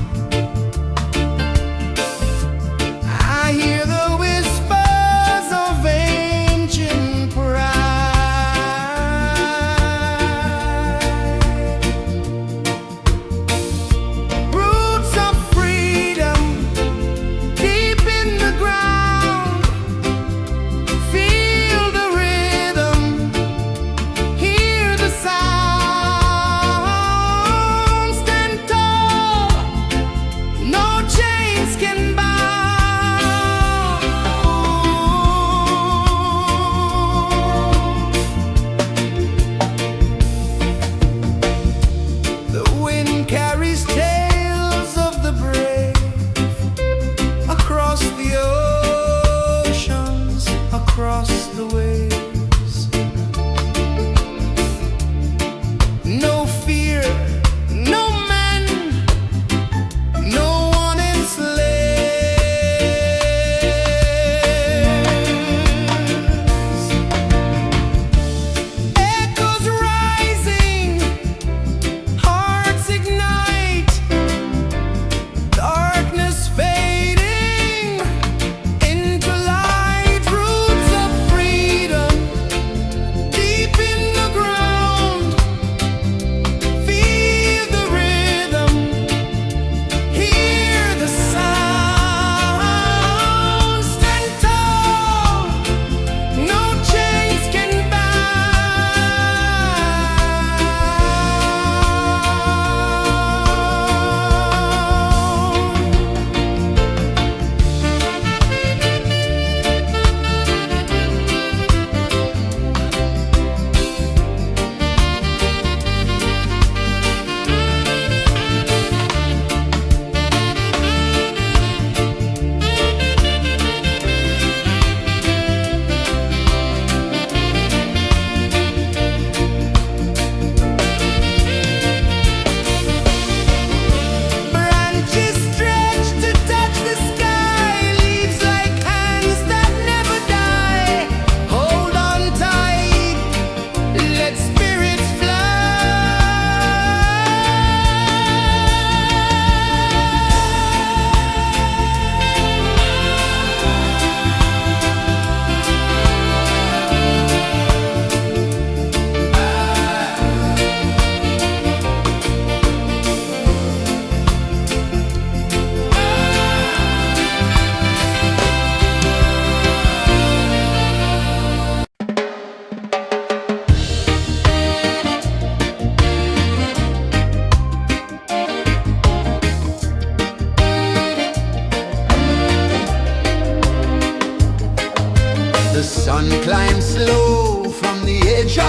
I hear the whispers of ancient pride. Roots of freedom deep in the ground. Feel the rhythm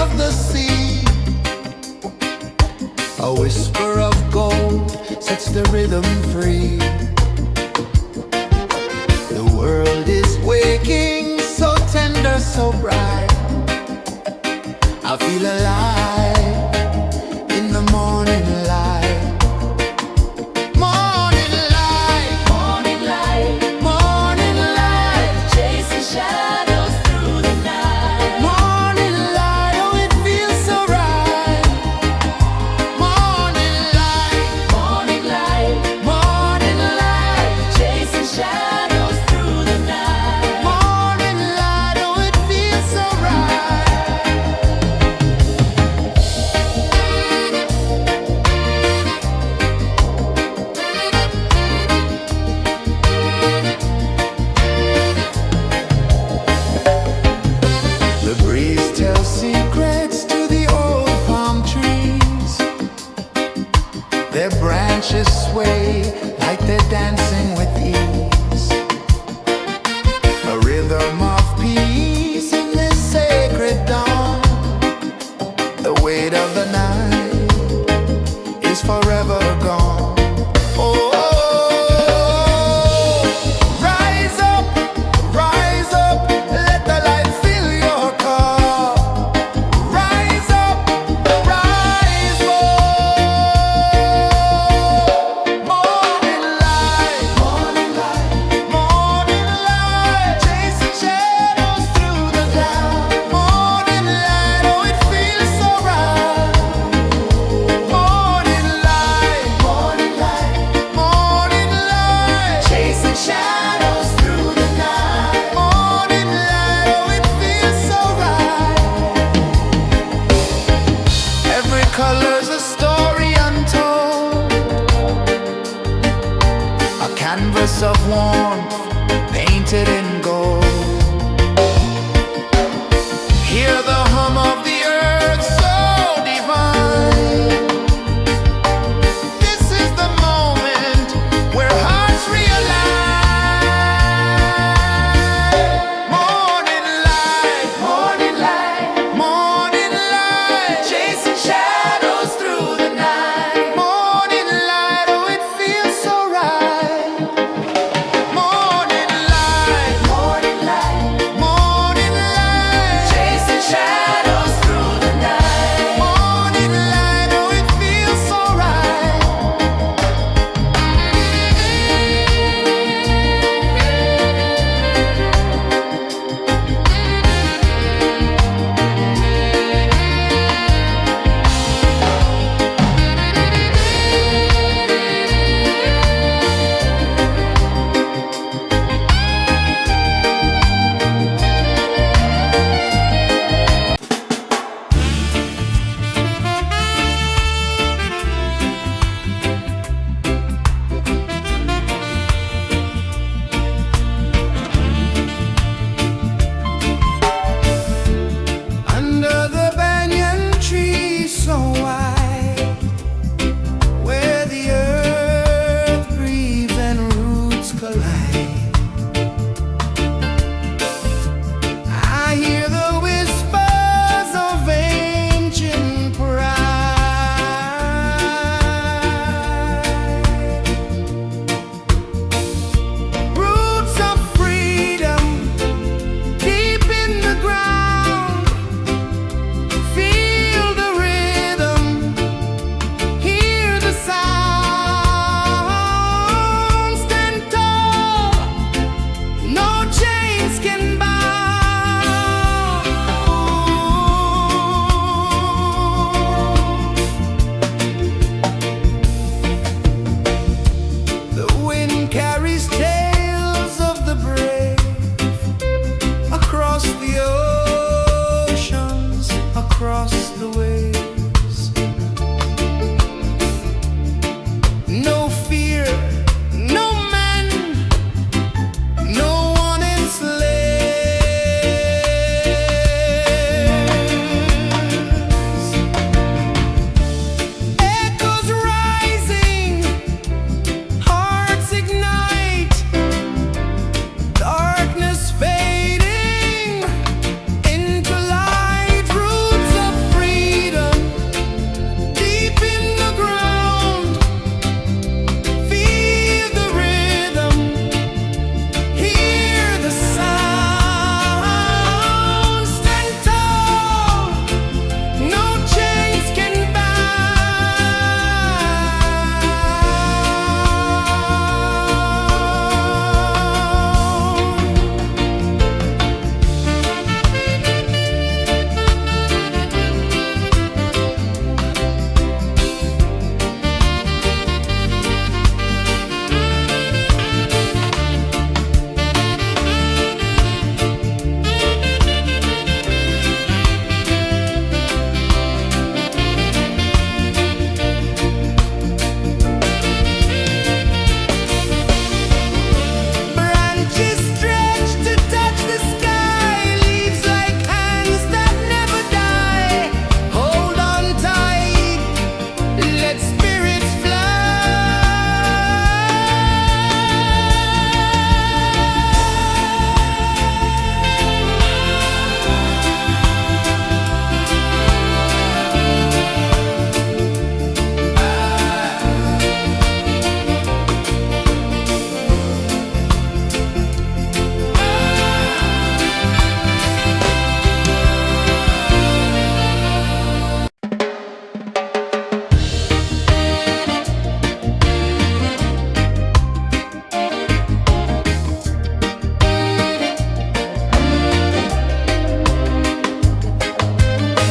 of the sea. A whisper of gold sets the rhythm free. The world is waking, so tender, so bright. I feel alive in the morning light. Morning light, Morning light, morning light, chasing shadows through the night. morning light, oh it feels so right. Morning light, Morning light, morning light, chasing shadows through the night. morning light, oh it feels so right. The breeze tells secrets to the old palm trees. Their branches sway like they're dancing with ease. A rhythm of peace in this sacred dawn. The weight of the night is forever gone. Oh, rise up, let the light fill your cup. Rise up, rise up. Morning light, morning light, morning light, chasing shadows through the cloud. Morning light, oh it feels so right. Morning light, morning light, morning light, chasing shadows through the night. Morning light, oh it feels so right. Every color's a story untold, a canvas of warmth painted in gold. Hear the hum of the earth so divine. This is the moment where hearts realign. Morning light, morning light, morning light, chasing shadows through the night. Morning light, oh it feels so right. Morning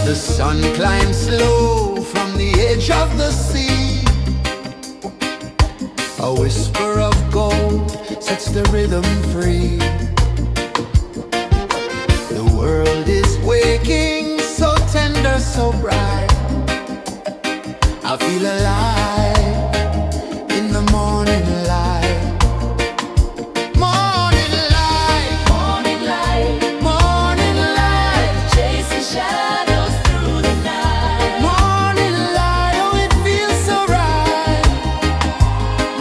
The sun climbs slow from the edge of the sea. A whisper of gold sets the rhythm free. The world is waking, so tender, so bright. I feel alive in the morning light. Morning light, Morning light, morning light, chasing shadows through the night. morning light, oh it feels so right.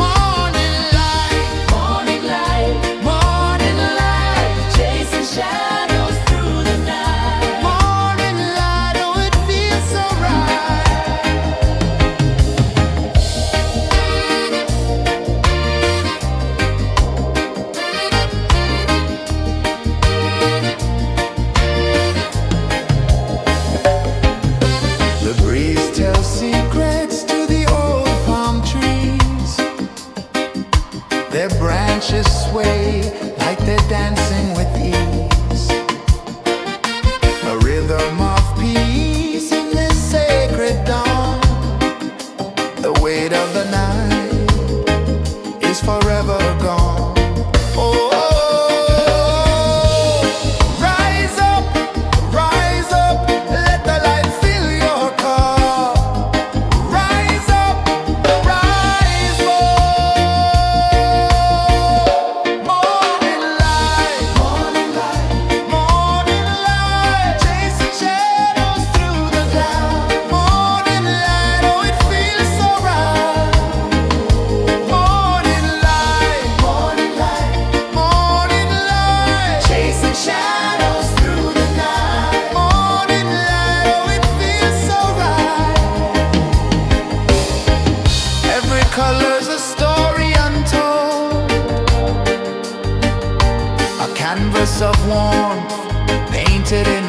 Morning light, Morning light, morning light, chasing shadows through the night. morning light, oh it feels so right. The breeze tells secrets to the old palm trees. Their branches sway like they're dancing with ease. A rhythm of peace in this sacred dawn. The weight of the night is forever gone. Oh, rise up, let the light fill your cup. Rise up, rise up. Morning light, morning light, morning light, chasing shadows through the cloud. Morning light, oh it feels so right. Morning light, morning light, morning light, chasing shadows through the night. Morning light, oh it feels so right. Every color's a story untold, a canvas of warmth painted in